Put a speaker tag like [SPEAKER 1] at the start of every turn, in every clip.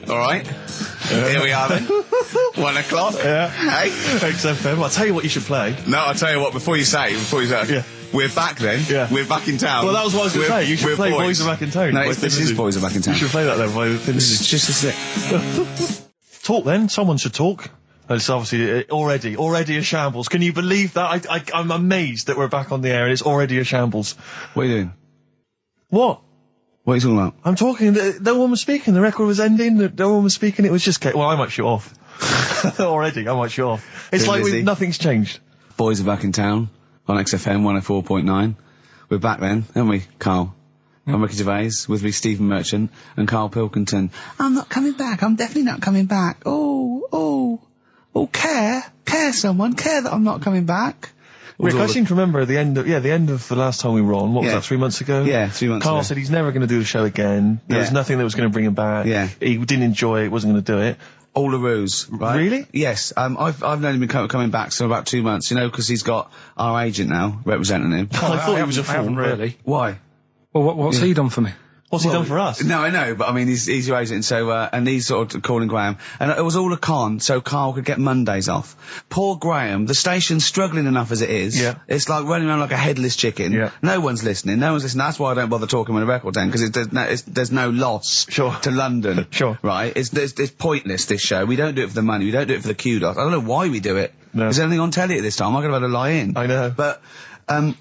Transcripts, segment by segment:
[SPEAKER 1] All right. Here we are then. 1 o'clock.
[SPEAKER 2] Yeah.
[SPEAKER 1] Hey.
[SPEAKER 2] XFM. I'll tell you what you should play.
[SPEAKER 1] No, I'll tell you what, before you say,
[SPEAKER 2] Yeah.
[SPEAKER 1] we're back then.
[SPEAKER 2] Yeah.
[SPEAKER 1] We're back in town.
[SPEAKER 2] Well, that was what I was going to say. You should play Boys Are Back in Town.
[SPEAKER 1] No, this is Boys Are Back in Town.
[SPEAKER 2] You should play that then.
[SPEAKER 1] It's just a sec.
[SPEAKER 2] Talk then. Someone should talk. It's obviously already a shambles. Can you believe that? I'm amazed that we're back on the air and it's already a shambles.
[SPEAKER 1] What are you doing?
[SPEAKER 2] What?
[SPEAKER 1] What are you talking about?
[SPEAKER 2] I'm talking. No one was speaking. The record was ending. No one was speaking. It was just. Well, I might shut off. Already, I might shut off. It's like nothing's changed.
[SPEAKER 1] Boys Are Back in Town on XFM 104.9. We're back then, aren't we, Carl? I'm Ricky Gervais, with me Stephen Merchant and Karl Pilkington. I'm not coming back. I'm definitely not coming back. Oh, care that I'm not coming back.
[SPEAKER 2] Rick, I seem to remember the end of the last time we were on. What was that, 3 months ago?
[SPEAKER 1] Yeah, 3 months ago.
[SPEAKER 2] Carl said he's never going to do the show again. There was nothing that was going to bring him back.
[SPEAKER 1] Yeah.
[SPEAKER 2] He didn't enjoy it, wasn't going to do it.
[SPEAKER 1] All the ruse, right?
[SPEAKER 2] Really?
[SPEAKER 1] Yes. I've known him coming back for about 2 months, because he's got our agent now representing him.
[SPEAKER 2] I thought he was a fool,
[SPEAKER 3] really.
[SPEAKER 1] Why?
[SPEAKER 3] Well, what's he done for me?
[SPEAKER 2] What's he done for us?
[SPEAKER 1] No, I know, but I mean, he's your agent, so, and he's sort of calling Graham. And it was all a con, so Carl could get Mondays off. Poor Graham, the station's struggling enough as it is.
[SPEAKER 2] Yeah.
[SPEAKER 1] It's like running around like a headless chicken.
[SPEAKER 2] Yeah.
[SPEAKER 1] No one's listening. That's why I don't bother talking on the record then, because there's no loss to London.
[SPEAKER 2] Sure.
[SPEAKER 1] Right? It's pointless, this show. We don't do it for the money. We don't do it for the kudos. I don't know why we do it.
[SPEAKER 2] No.
[SPEAKER 1] Is there anything on telly at this time? I could have had a lie in.
[SPEAKER 2] I know.
[SPEAKER 1] But,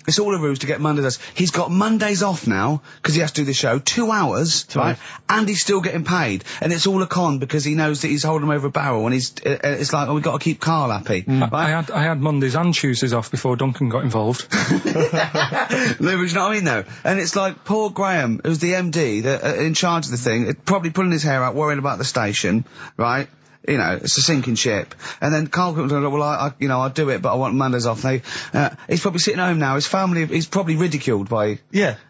[SPEAKER 1] it's all a ruse to get Mondays. He's got Mondays off now, because he has to do the show, 2 hours, right? And he's still getting paid. And it's all a con, because he knows that he's holding him over a barrel, and it's like, we've got to keep Carl happy. Right?
[SPEAKER 3] I had Mondays and Tuesdays off before Duncan got involved.
[SPEAKER 1] No, but you know what I mean, though? And it's like, poor Graham, who's the MD, in charge of the thing, probably pulling his hair out, worrying about the station, right? It's a sinking ship. And then Karl comes along, well, I'll do it, but I want Mondays off. He's probably sitting home now. His family, he's probably ridiculed by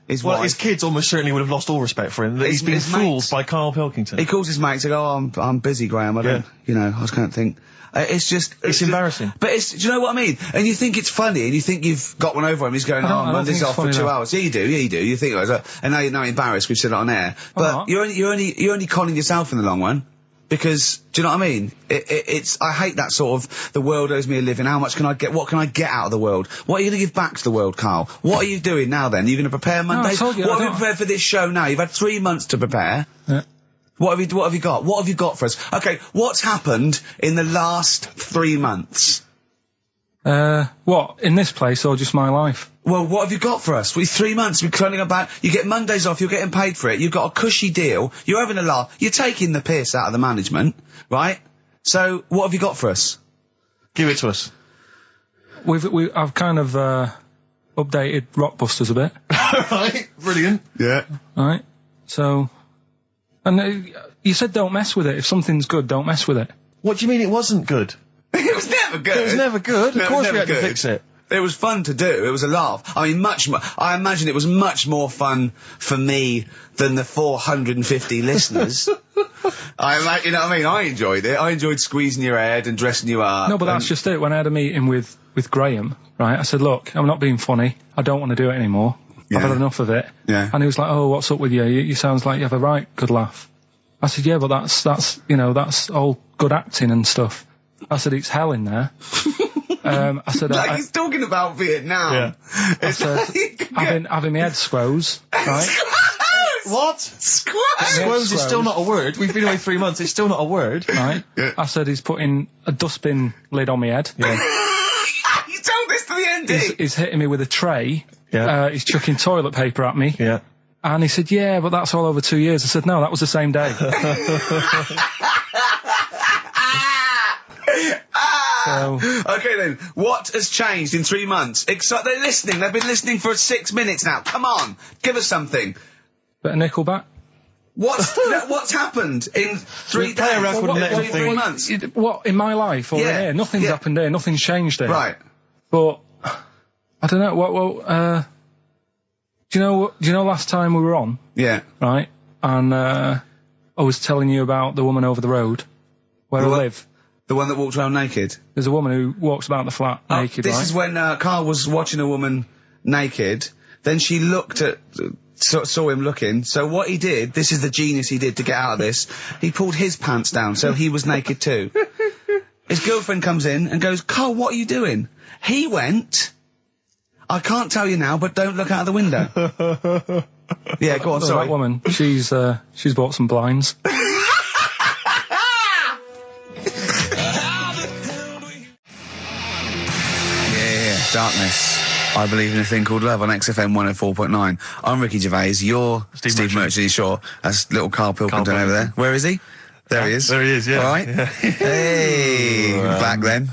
[SPEAKER 1] his wife.
[SPEAKER 2] His kids almost certainly would have lost all respect for him. He's been fooled by Karl Pilkington.
[SPEAKER 1] He calls his mates and goes, I'm busy, Graham. I don't, I just can't think. It's
[SPEAKER 2] embarrassing.
[SPEAKER 1] But do you know what I mean? And you think it's funny, and you think you've got one over him. He's going, Monday's off for 2 hours. Yeah, you do. You think, and now you're embarrassed we've said it on air. But you're only conning yourself in the long run. Because, do you know what I mean? I hate that sort of, the world owes me a living, what can I get out of the world? What are you going to give back to the world, Carl? What are you doing now then? Are you going to prepare Mondays?
[SPEAKER 3] What
[SPEAKER 1] have you prepared for this show now? You've had 3 months to prepare.
[SPEAKER 3] Yeah.
[SPEAKER 1] What have you got? What have you got for us? Okay, what's happened in the last 3 months?
[SPEAKER 3] What? In this place or just my life?
[SPEAKER 1] Well, what have you got for us? 3 months, we're cloning about, you get Mondays off, you're getting paid for it, you've got a cushy deal, you're having a laugh, you're taking the piss out of the management, right? So, what have you got for us?
[SPEAKER 2] Give it to us.
[SPEAKER 3] I've kind of, updated Rockbusters a bit.
[SPEAKER 2] Right, brilliant.
[SPEAKER 1] Yeah.
[SPEAKER 3] Right, so, and you said don't mess with it. If something's good, don't mess with it.
[SPEAKER 2] What do you mean it wasn't good?
[SPEAKER 1] It was never good.
[SPEAKER 2] It was never good.
[SPEAKER 1] No,
[SPEAKER 2] of course we had
[SPEAKER 1] good.
[SPEAKER 2] to fix it.
[SPEAKER 1] It was fun to do. It was a laugh. I mean, I imagine it was much more fun for me than the 450 listeners. You know what I mean? I enjoyed it. I enjoyed squeezing your head and dressing you up.
[SPEAKER 3] No, but that's just it. When I had a meeting with Graham, right, I said, look, I'm not being funny. I don't want to do it anymore.
[SPEAKER 1] Yeah.
[SPEAKER 3] I've had enough of it.
[SPEAKER 1] Yeah.
[SPEAKER 3] And he was like, oh, what's up with you? You sounds like you have a right good laugh. I said, yeah, but that's all good acting and stuff. I said, it's hell in there. I said,
[SPEAKER 1] like he's talking about Vietnam.
[SPEAKER 2] Yeah.
[SPEAKER 3] I said, having my head squoze, right?
[SPEAKER 2] What? Squoze is still not a word. We've been away 3 months. It's still not a word.
[SPEAKER 3] Right.
[SPEAKER 1] Yeah.
[SPEAKER 3] I said, he's putting a dustbin lid on my head.
[SPEAKER 1] Yeah. You told this to the MD.
[SPEAKER 3] He's hitting me with a tray.
[SPEAKER 2] Yeah.
[SPEAKER 3] He's chucking toilet paper at me.
[SPEAKER 2] Yeah.
[SPEAKER 3] And he said, yeah, but that's all over 2 years. I said, no, that was the same day.
[SPEAKER 1] Okay then, what has changed in 3 months? They're listening, they've been listening for 6 minutes now. Come on, give us something.
[SPEAKER 3] Bit of Nickelback.
[SPEAKER 1] What's happened in 3 days?
[SPEAKER 2] Play a record and let him
[SPEAKER 1] 3 months?
[SPEAKER 3] What, in my life or in here? Nothing's happened here, nothing's changed here.
[SPEAKER 1] Right.
[SPEAKER 3] But, I don't know, do you know last time we were on?
[SPEAKER 1] Yeah.
[SPEAKER 3] Right? And, I was telling you about the woman over the road, where I live.
[SPEAKER 1] The one that walked around naked?
[SPEAKER 3] There's a woman who walks about the flat naked,
[SPEAKER 1] This
[SPEAKER 3] right?
[SPEAKER 1] is when Carl was watching a woman naked, then she looked at saw him looking. So what he did, this is the genius he did to get out of this, he pulled his pants down so he was naked too. His girlfriend comes in and goes, Karl, what are you doing? He went, I can't tell you now, but don't look out of the window. Yeah, go on, sorry.
[SPEAKER 3] That woman, she's bought some blinds.
[SPEAKER 1] Darkness. I believe in a thing called love on XFM 104.9. I'm Ricky Gervais. You're Steve Merchant. Sure. That's little Karl Pilkington over there. Where is he? There he is.
[SPEAKER 2] There he is, yeah.
[SPEAKER 1] All right. Yeah. Hey.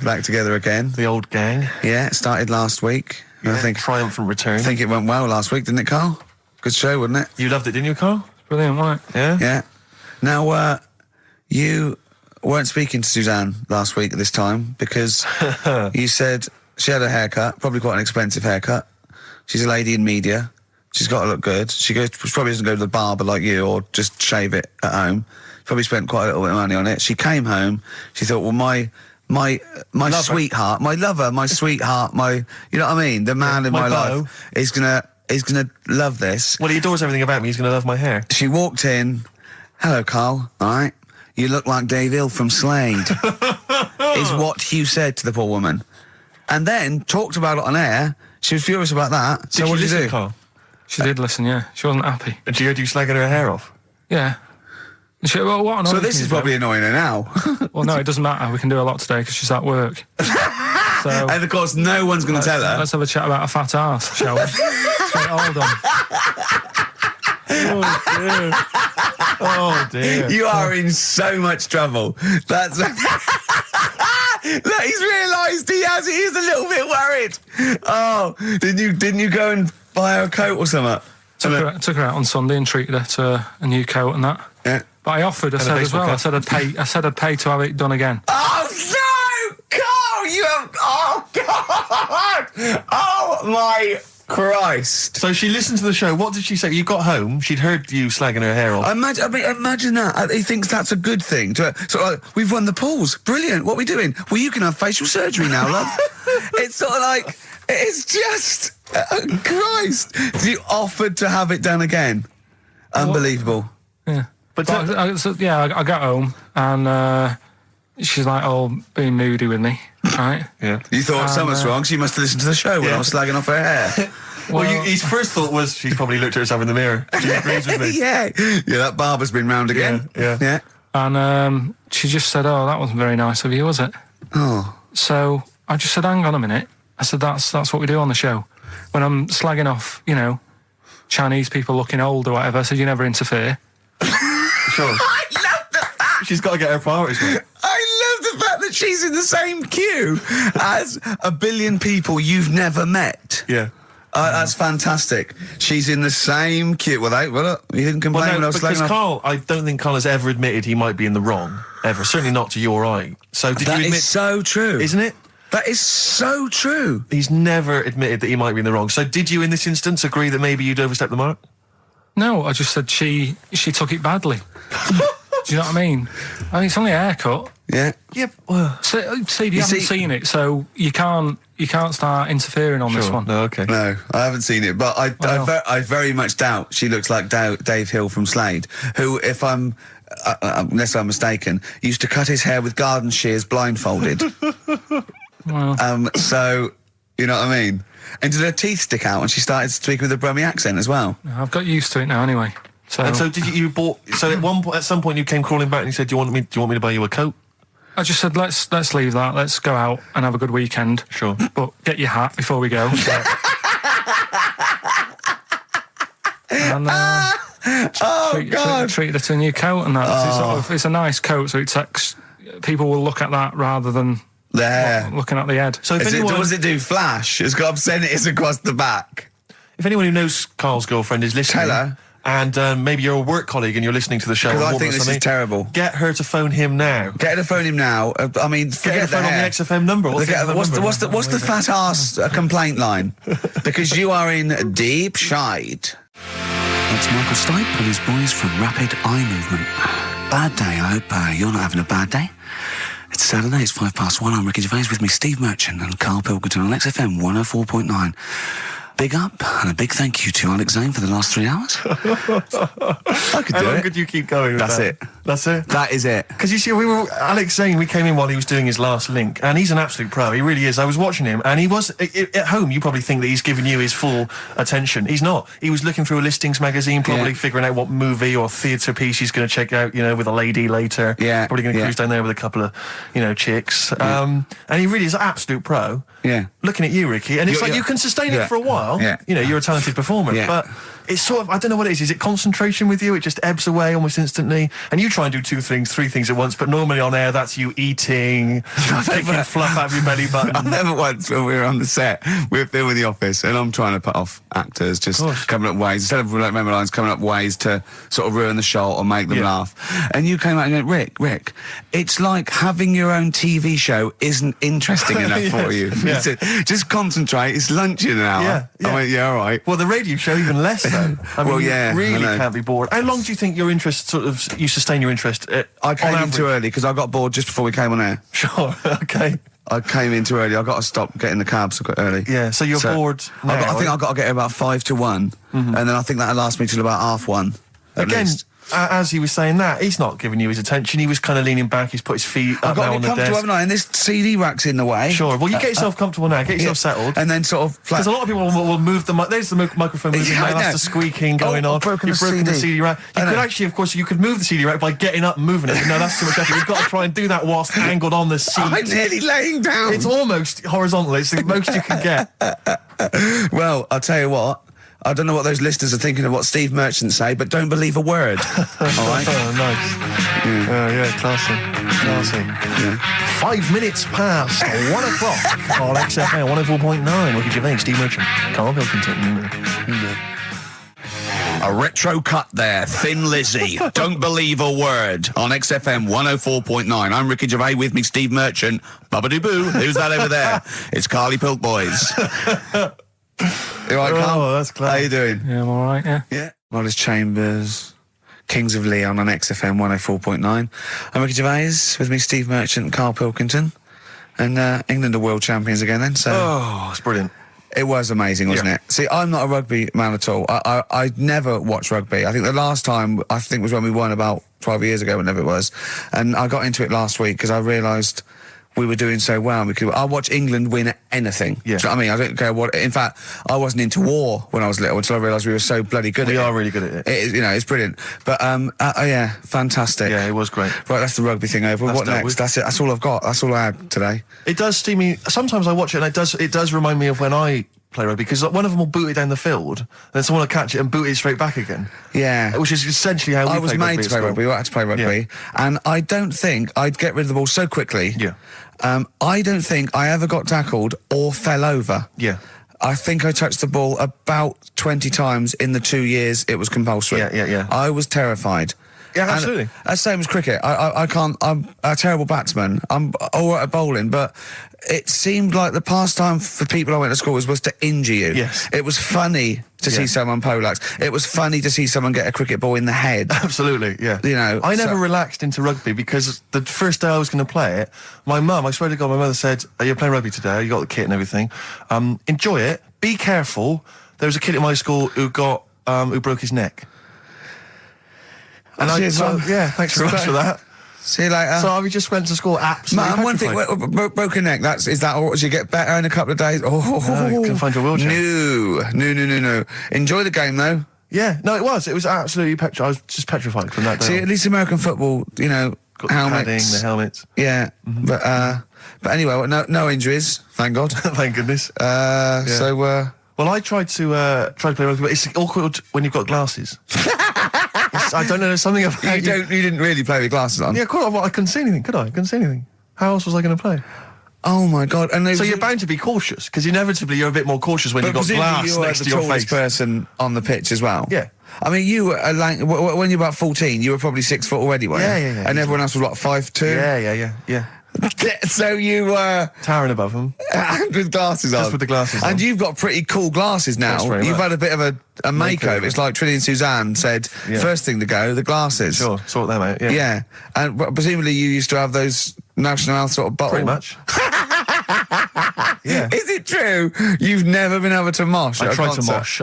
[SPEAKER 1] Back together again.
[SPEAKER 2] The old gang.
[SPEAKER 1] Yeah, it started last week.
[SPEAKER 2] Yeah,
[SPEAKER 1] I think
[SPEAKER 2] triumphant return.
[SPEAKER 1] I think it went well last week, didn't it, Karl? Good show, wasn't it?
[SPEAKER 2] You loved it, didn't you, Karl?
[SPEAKER 3] Brilliant, right?
[SPEAKER 2] Yeah?
[SPEAKER 1] Yeah. Now, you weren't speaking to Suzanne last week at this time because you said she had a haircut, probably quite an expensive haircut. She's a lady in media. She's got to look good. She probably doesn't go to the barber like you or just shave it at home. Probably spent quite a little bit of money on it. She came home. She thought, well, my sweetheart, my lover, my sweetheart, you know what I mean? The man in my life is gonna love this.
[SPEAKER 2] Well, he adores everything about me. He's gonna love my hair.
[SPEAKER 1] She walked in. Hello, Karl. All right. You look like Dave Hill from Slade. Is what you said to the poor woman. And then talked about it on air. She was furious about that. So what did you do?
[SPEAKER 2] Karl?
[SPEAKER 3] She did listen, yeah. She wasn't happy.
[SPEAKER 2] And she heard you slagging her hair off?
[SPEAKER 3] Yeah. What
[SPEAKER 1] so this is probably annoying her now.
[SPEAKER 3] Well, no, it doesn't matter. We can do a lot today because she's at work. So,
[SPEAKER 1] and of course, no one's going to tell her.
[SPEAKER 3] Let's have a chat about a fat arse, shall we? Hold on.
[SPEAKER 2] Oh, dear. Oh, dear.
[SPEAKER 1] You are in so much trouble. That's... Look, he's realised he is a little bit worried. Oh, didn't you go and buy her a coat or something?
[SPEAKER 3] Took her out on Sunday and treated her to a new coat and that.
[SPEAKER 1] Yeah.
[SPEAKER 3] But I offered, I said as well, I said I'd pay to have it done again.
[SPEAKER 1] Oh, no! Karl, you have... Oh, God! Oh, my Christ.
[SPEAKER 2] So she listened to the show. What did she say? You got home, she'd heard you slagging her hair off.
[SPEAKER 1] Imagine that. He thinks that's a good thing. We've won the polls. Brilliant. What are we doing? Well, you can have facial surgery now, love. It's sort of like... It's just... Christ. You offered to have it done again. Unbelievable.
[SPEAKER 3] Yeah. But I got home and she's like, being moody with me, right?
[SPEAKER 2] Yeah.
[SPEAKER 1] You thought something's wrong, she must have listened to the show when I was slagging off her hair.
[SPEAKER 2] Well, his first thought was she's probably looked at herself in the mirror. She agrees with me.
[SPEAKER 1] Yeah, that barber's been round again.
[SPEAKER 2] Yeah.
[SPEAKER 3] And she just said, that wasn't very nice of you, was it?
[SPEAKER 1] Oh.
[SPEAKER 3] So I just said, hang on a minute. I said, that's what we do on the show. When I'm slagging off, Chinese people looking old or whatever, I said, you never interfere.
[SPEAKER 2] Sure.
[SPEAKER 1] I love the fact.
[SPEAKER 2] She's got to get her priorities right.
[SPEAKER 1] I love the fact that she's in the same queue as a billion people you've never met.
[SPEAKER 2] Yeah.
[SPEAKER 1] That's fantastic. She's in the same queue. Well, he didn't complain when I was slagging off.
[SPEAKER 2] Karl, I don't think Karl has ever admitted he might be in the wrong. Ever. Certainly not to you or I. So did you admit...
[SPEAKER 1] That is so true.
[SPEAKER 2] Isn't it?
[SPEAKER 1] That is so true.
[SPEAKER 2] He's never admitted that he might be in the wrong. So did you, in this instance, agree that maybe you'd overstepped the mark?
[SPEAKER 3] No, I just said she took it badly. Do you know what I mean? It's only a haircut.
[SPEAKER 1] Yeah.
[SPEAKER 2] Yeah. Well,
[SPEAKER 3] Steve, you haven't seen it, so you can't start interfering on this one.
[SPEAKER 2] No, okay.
[SPEAKER 1] No, I haven't seen it, but I very much doubt she looks like Dave Hill from Slade, who, if I'm unless I'm mistaken, used to cut his hair with garden shears blindfolded.
[SPEAKER 3] Well.
[SPEAKER 1] So, you know what I mean? And did her teeth stick out and she started speaking with a Brummie accent as well?
[SPEAKER 3] I've got used to it now anyway. So,
[SPEAKER 2] and so did you bought? So at some point you came crawling back and you said, "Do you want me to buy you a coat?"
[SPEAKER 3] I just said, "Let's leave that. Let's go out and have a good weekend."
[SPEAKER 2] Sure,
[SPEAKER 3] but get your hat before we go. And treated her to a new coat and that. It's a nice coat, so people will look at that rather than looking at the head.
[SPEAKER 1] So does it do flash? It's got obscenities across the back.
[SPEAKER 2] If anyone who knows Karl's girlfriend is listening,
[SPEAKER 1] tell her.
[SPEAKER 2] And maybe you're a work colleague and you're listening to the show.
[SPEAKER 1] Because I think this is terrible.
[SPEAKER 2] Get her to phone him now.
[SPEAKER 1] Get her to phone him now. I mean, forget
[SPEAKER 2] her phone on the XFM number. What's
[SPEAKER 1] the fat arse complaint line? Because you are in deep shite. That's Michael Stipe and his boys from Rapid Eye Movement. Bad day. I hope you're not having a bad day. It's Saturday. It's 1:05. I'm Ricky Gervais with me, Steve Merchant and Karl Pilkington on XFM 104.9. Big up and a big thank you to Alex Zane for the last 3 hours. I could do
[SPEAKER 2] How long
[SPEAKER 1] it.
[SPEAKER 2] could you keep going with
[SPEAKER 1] That's
[SPEAKER 2] that?
[SPEAKER 1] it.
[SPEAKER 2] That's it?
[SPEAKER 1] That is it.
[SPEAKER 2] Because you see, Alex Zane, we came in while he was doing his last link, and he's an absolute pro. He really is. I was watching him, and he was, at home, you probably think that he's giving you his full attention. He's not. He was looking through a listings magazine, probably figuring out what movie or theatre piece he's going to check out, with a lady later.
[SPEAKER 1] Yeah.
[SPEAKER 2] Probably going to cruise down there with a couple of, chicks. And he really is an absolute pro.
[SPEAKER 1] Yeah.
[SPEAKER 2] Looking at you, Ricky, and it's you can sustain it for a while.
[SPEAKER 1] Yeah.
[SPEAKER 2] You're a talented performer, but it's sort of, I don't know what it is. Is it concentration with you? It just ebbs away almost instantly. And you try and do 2 things, 3 things at once, but normally on air, that's you eating, picking fluff out of your belly button.
[SPEAKER 1] I never once, when we were on the set, we were filming The Office, and I'm trying to put off actors, just coming up ways, instead of remember lines, coming up ways to sort of ruin the shot or make them laugh. And you came out and went, Rick, it's like having your own TV show isn't interesting enough for you.
[SPEAKER 2] Yeah.
[SPEAKER 1] Just concentrate, it's lunch in an hour.
[SPEAKER 2] Yeah.
[SPEAKER 1] I went, all right.
[SPEAKER 2] Well, the radio show, even less so. I mean, you really can't be bored. How long do you think your interest you sustain your interest?
[SPEAKER 1] I came in too early because I got bored just before we came on air.
[SPEAKER 2] Sure, okay.
[SPEAKER 1] I came in too early. I got to stop getting the cabs early.
[SPEAKER 2] Yeah, so you're bored now.
[SPEAKER 1] I think I've got to get about 5 to 1, and then I think that'll last me till about 1:30.
[SPEAKER 2] Again, as he was saying that, he's not giving you his attention. He was kind of leaning back. He's put his feet up now on the desk.
[SPEAKER 1] Haven't I? And this CD rack's in the way.
[SPEAKER 2] Sure. Well, you get yourself comfortable now. Get yourself settled.
[SPEAKER 1] And then sort of...
[SPEAKER 2] Because a lot of people will move the... There's the microphone moving now. That's the squeaking going on. You've broken the CD rack. You could actually, of course, you could move the CD rack by getting up and moving it. No, that's too much effort. You've got to try and do that whilst angled on the seat.
[SPEAKER 1] I'm nearly laying down.
[SPEAKER 2] It's almost horizontal. It's the most you can get.
[SPEAKER 1] Well, I'll tell you what. I don't know what those listeners are thinking of what Steve Merchant say, but don't believe a word. All right?
[SPEAKER 2] Oh, nice. Classy. Yeah. 5 minutes past 1 o'clock on XFM 104.9. Ricky Gervais, Steve Merchant, Karl Pilkington.
[SPEAKER 1] A retro cut there, Thin Lizzy. Don't believe a word on XFM 104.9. I'm Ricky Gervais, with me Steve Merchant. Bubba-doo-boo. Who's that over there? It's Carly Pilk Boys. You all right, Carl?
[SPEAKER 2] Oh, that's clever.
[SPEAKER 1] How you doing?
[SPEAKER 3] Yeah, I'm all right, yeah.
[SPEAKER 1] Yeah. Wallace Chambers, Kings of Leon on XFM 104.9. I'm Ricky Gervais, with me Steve Merchant and Karl Pilkington. And England are world champions again then, so...
[SPEAKER 2] Oh, it's brilliant.
[SPEAKER 1] It was amazing, wasn't it? See, I'm not a rugby man at all. I never watched rugby. I think the last time, was when we won about 12 years ago, whenever it was. And I got into it last week because I realised we were doing so well. I'll watch England win anything. Yeah. Do you know what I mean? I don't care what... In fact, I wasn't into war when I was little until I realised we were so bloody good at it.
[SPEAKER 2] We are really good at it.
[SPEAKER 1] It's brilliant. But, yeah, fantastic.
[SPEAKER 2] Yeah, it was great.
[SPEAKER 1] Right, that's the rugby thing over. What next? That's it. That's all I've got. That's all I had today.
[SPEAKER 2] It does steam me... Sometimes I watch it and it does remind me of when I play rugby, because one of them will boot it down the field, and then someone will catch it and boot it straight back again. Yeah. Which is essentially how we play rugby. I was made to play rugby. I had to play rugby. And I don't think I'd get rid of the ball so quickly. Yeah. I don't think I ever got tackled or fell over. Yeah. I think I touched the ball about 20 times in the 2 years it was compulsory. Yeah. I was terrified. Yeah, absolutely. That's same as cricket. I can't... I'm a terrible batsman. I'm all right at bowling, but it seemed like the pastime for people I went to school was to injure you. Yes. It was funny to see someone poleaxe. It was funny to see someone get a cricket ball in the head. Absolutely, yeah. You know... I never relaxed into rugby because the first day I was going to play it, my mum, I swear to God, my mother said, you're playing rugby today, you got the kit and everything. Enjoy it, be careful. There was a kid at my school who broke his neck. And thanks very much for that. See you later. So I just went to school absolutely petrified. One thing, broken neck, is that or you get better in a couple of days? Oh, you can find your wheelchair. No. Enjoy the game, though. Yeah, no, it was absolutely petrified. I was just petrified from that day. See, at least American football, got helmets. The helmets. Yeah, but anyway, no injuries, thank God. Thank goodness. So, well, I tried to play rugby, but it's awkward when you've got glasses. I don't know, there's something about you didn't really play with glasses on? Yeah, of course. I couldn't see anything, could I? I couldn't see anything. How else was I going to play? Oh, my God. And so you're bound to be cautious, because inevitably you're a bit more cautious when you've got glass next to your face. But you were the tallest person on the pitch as well. Yeah. I mean, you were, when you were about 14, you were probably 6 foot already, weren't you? Yeah. And everyone else was, what, 5'2"? Yeah. So you were... towering above them. With glasses on. Just with the glasses on. And you've got pretty cool glasses now. You've had a bit of a makeover. It's like Trinity and Suzanne said, first thing to go, the glasses. Sure, sort them out, yeah. And presumably you used to have those National Health sort of bottle... Pretty much. Yeah.
[SPEAKER 1] Is it true? You've never been able to mosh?
[SPEAKER 2] I tried to mosh.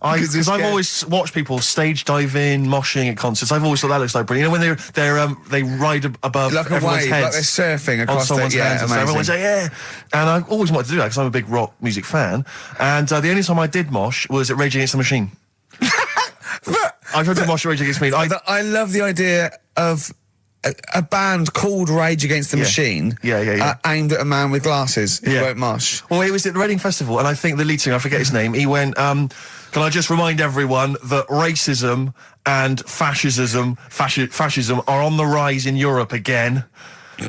[SPEAKER 2] Because I've always watched people stage dive in, moshing at concerts. I've always thought that looks like brilliant. You know, when they ride above
[SPEAKER 1] like a
[SPEAKER 2] everyone's
[SPEAKER 1] wave,
[SPEAKER 2] heads,
[SPEAKER 1] like they're surfing across
[SPEAKER 2] someone's hands.
[SPEAKER 1] Yeah,
[SPEAKER 2] And everyone's like, yeah. And I always wanted to do that because I'm a big rock music fan. And the only time I did mosh was at Rage Against the Machine. I tried to mosh at Rage Against the Machine.
[SPEAKER 1] I love the idea of a band called Rage Against the Machine, aimed at a man with glasses who won't mosh.
[SPEAKER 2] Well, it was at the Reading Festival, and I think the lead singer, I forget his name, he went, can I just remind everyone that racism and fascism are on the rise in Europe again.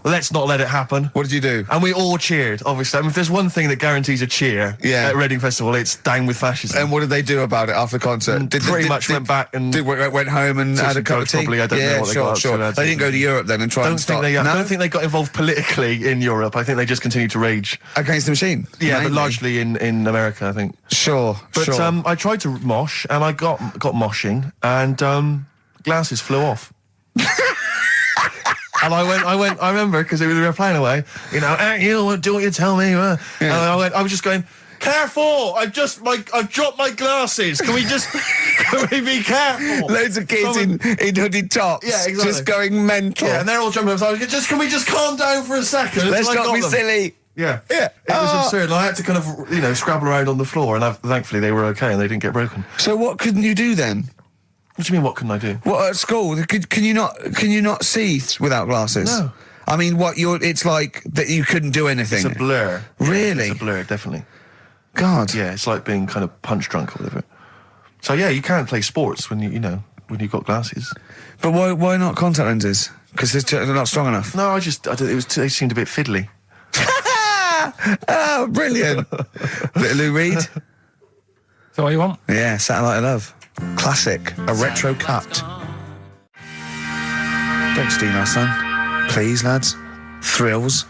[SPEAKER 2] Let's not let it happen.
[SPEAKER 1] What did you do?
[SPEAKER 2] And we all cheered, obviously. I mean, if there's one thing that guarantees a cheer at Reading Festival, it's down with fascism.
[SPEAKER 1] And what did they do about it after the concert?
[SPEAKER 2] Pretty much went back and...
[SPEAKER 1] went home and had a cup of tea?
[SPEAKER 2] Probably, I don't know what they got up to.
[SPEAKER 1] They didn't go to Europe then and try and start...
[SPEAKER 2] I don't think they got involved politically in Europe. I think they just continued to rage.
[SPEAKER 1] Against the Machine?
[SPEAKER 2] Yeah, but largely in America, I think.
[SPEAKER 1] Sure.
[SPEAKER 2] I tried to mosh, and I got moshing, and glasses flew off. And I remember, because we were playing away, you know, you do what you tell me. And I was just going, careful! I've dropped my glasses. Can we be careful?
[SPEAKER 1] Loads of kids in hooded tops.
[SPEAKER 2] Yeah, exactly.
[SPEAKER 1] Just going mental.
[SPEAKER 2] Yeah, and they're all jumping up. So can we just calm down for a second?
[SPEAKER 1] Let's not be silly.
[SPEAKER 2] Yeah. It was absurd. And I had to kind of, scrabble around on the floor, and thankfully they were okay and they didn't get broken.
[SPEAKER 1] So what couldn't you do then?
[SPEAKER 2] What do you mean, what couldn't I do?
[SPEAKER 1] What, at school? Can you not see without glasses?
[SPEAKER 2] No.
[SPEAKER 1] I mean, it's like that you couldn't do anything.
[SPEAKER 2] It's a blur.
[SPEAKER 1] Really?
[SPEAKER 2] It's a blur, definitely.
[SPEAKER 1] God.
[SPEAKER 2] Yeah, it's like being kind of punch drunk or whatever. So yeah, you can't play sports when when you've got glasses.
[SPEAKER 1] But why not contact lenses? Because they're not strong enough.
[SPEAKER 2] No, they seemed a bit fiddly.
[SPEAKER 1] Oh, brilliant. Bit of Lou Reed.
[SPEAKER 3] Is that what you want?
[SPEAKER 1] Yeah, Satellite of Love. Classic. A retro cut. Don't steal our son. Please, lads. Thrills.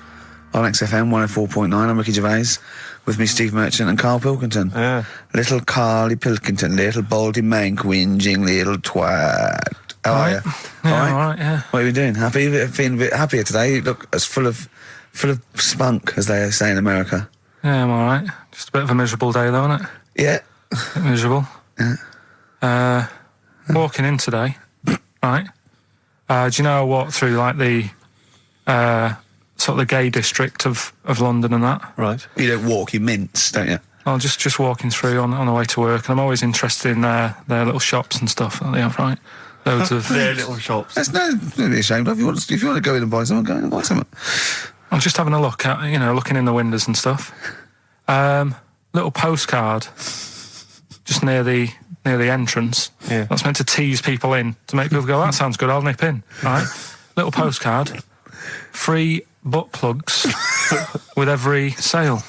[SPEAKER 1] On XFM 104.9. I'm Ricky Gervais. With me, Steve Merchant and Karl Pilkington.
[SPEAKER 2] Yeah.
[SPEAKER 1] Little Carly Pilkington. Little baldy mank whinging little twat. How are you?
[SPEAKER 3] Yeah, all right, yeah.
[SPEAKER 1] What are you doing? Happy? Feeling a bit happier today? You look as full of spunk, as they say in America.
[SPEAKER 3] Yeah, I'm all right. Just a bit of a miserable day, though, isn't it?
[SPEAKER 1] Yeah.
[SPEAKER 3] A bit miserable.
[SPEAKER 1] Yeah.
[SPEAKER 3] Walking in today, right? Do you know I walked through, like, the sort of the gay district of London and that?
[SPEAKER 2] Right.
[SPEAKER 1] You don't walk, you mince, don't you?
[SPEAKER 3] Well, just walking through on the way to work, and I'm always interested in their little shops and stuff that they have, right? Loads of...
[SPEAKER 2] their little shops.
[SPEAKER 1] That's no be ashamed of. If you want to go in and buy something, go in and buy something.
[SPEAKER 3] I'm just having a look at, looking in the windows and stuff. Little postcard just near the entrance.
[SPEAKER 2] Yeah.
[SPEAKER 3] That's meant to tease people in, to make people go, that sounds good, I'll nip in. Right? Little postcard. Free butt plugs with every sale.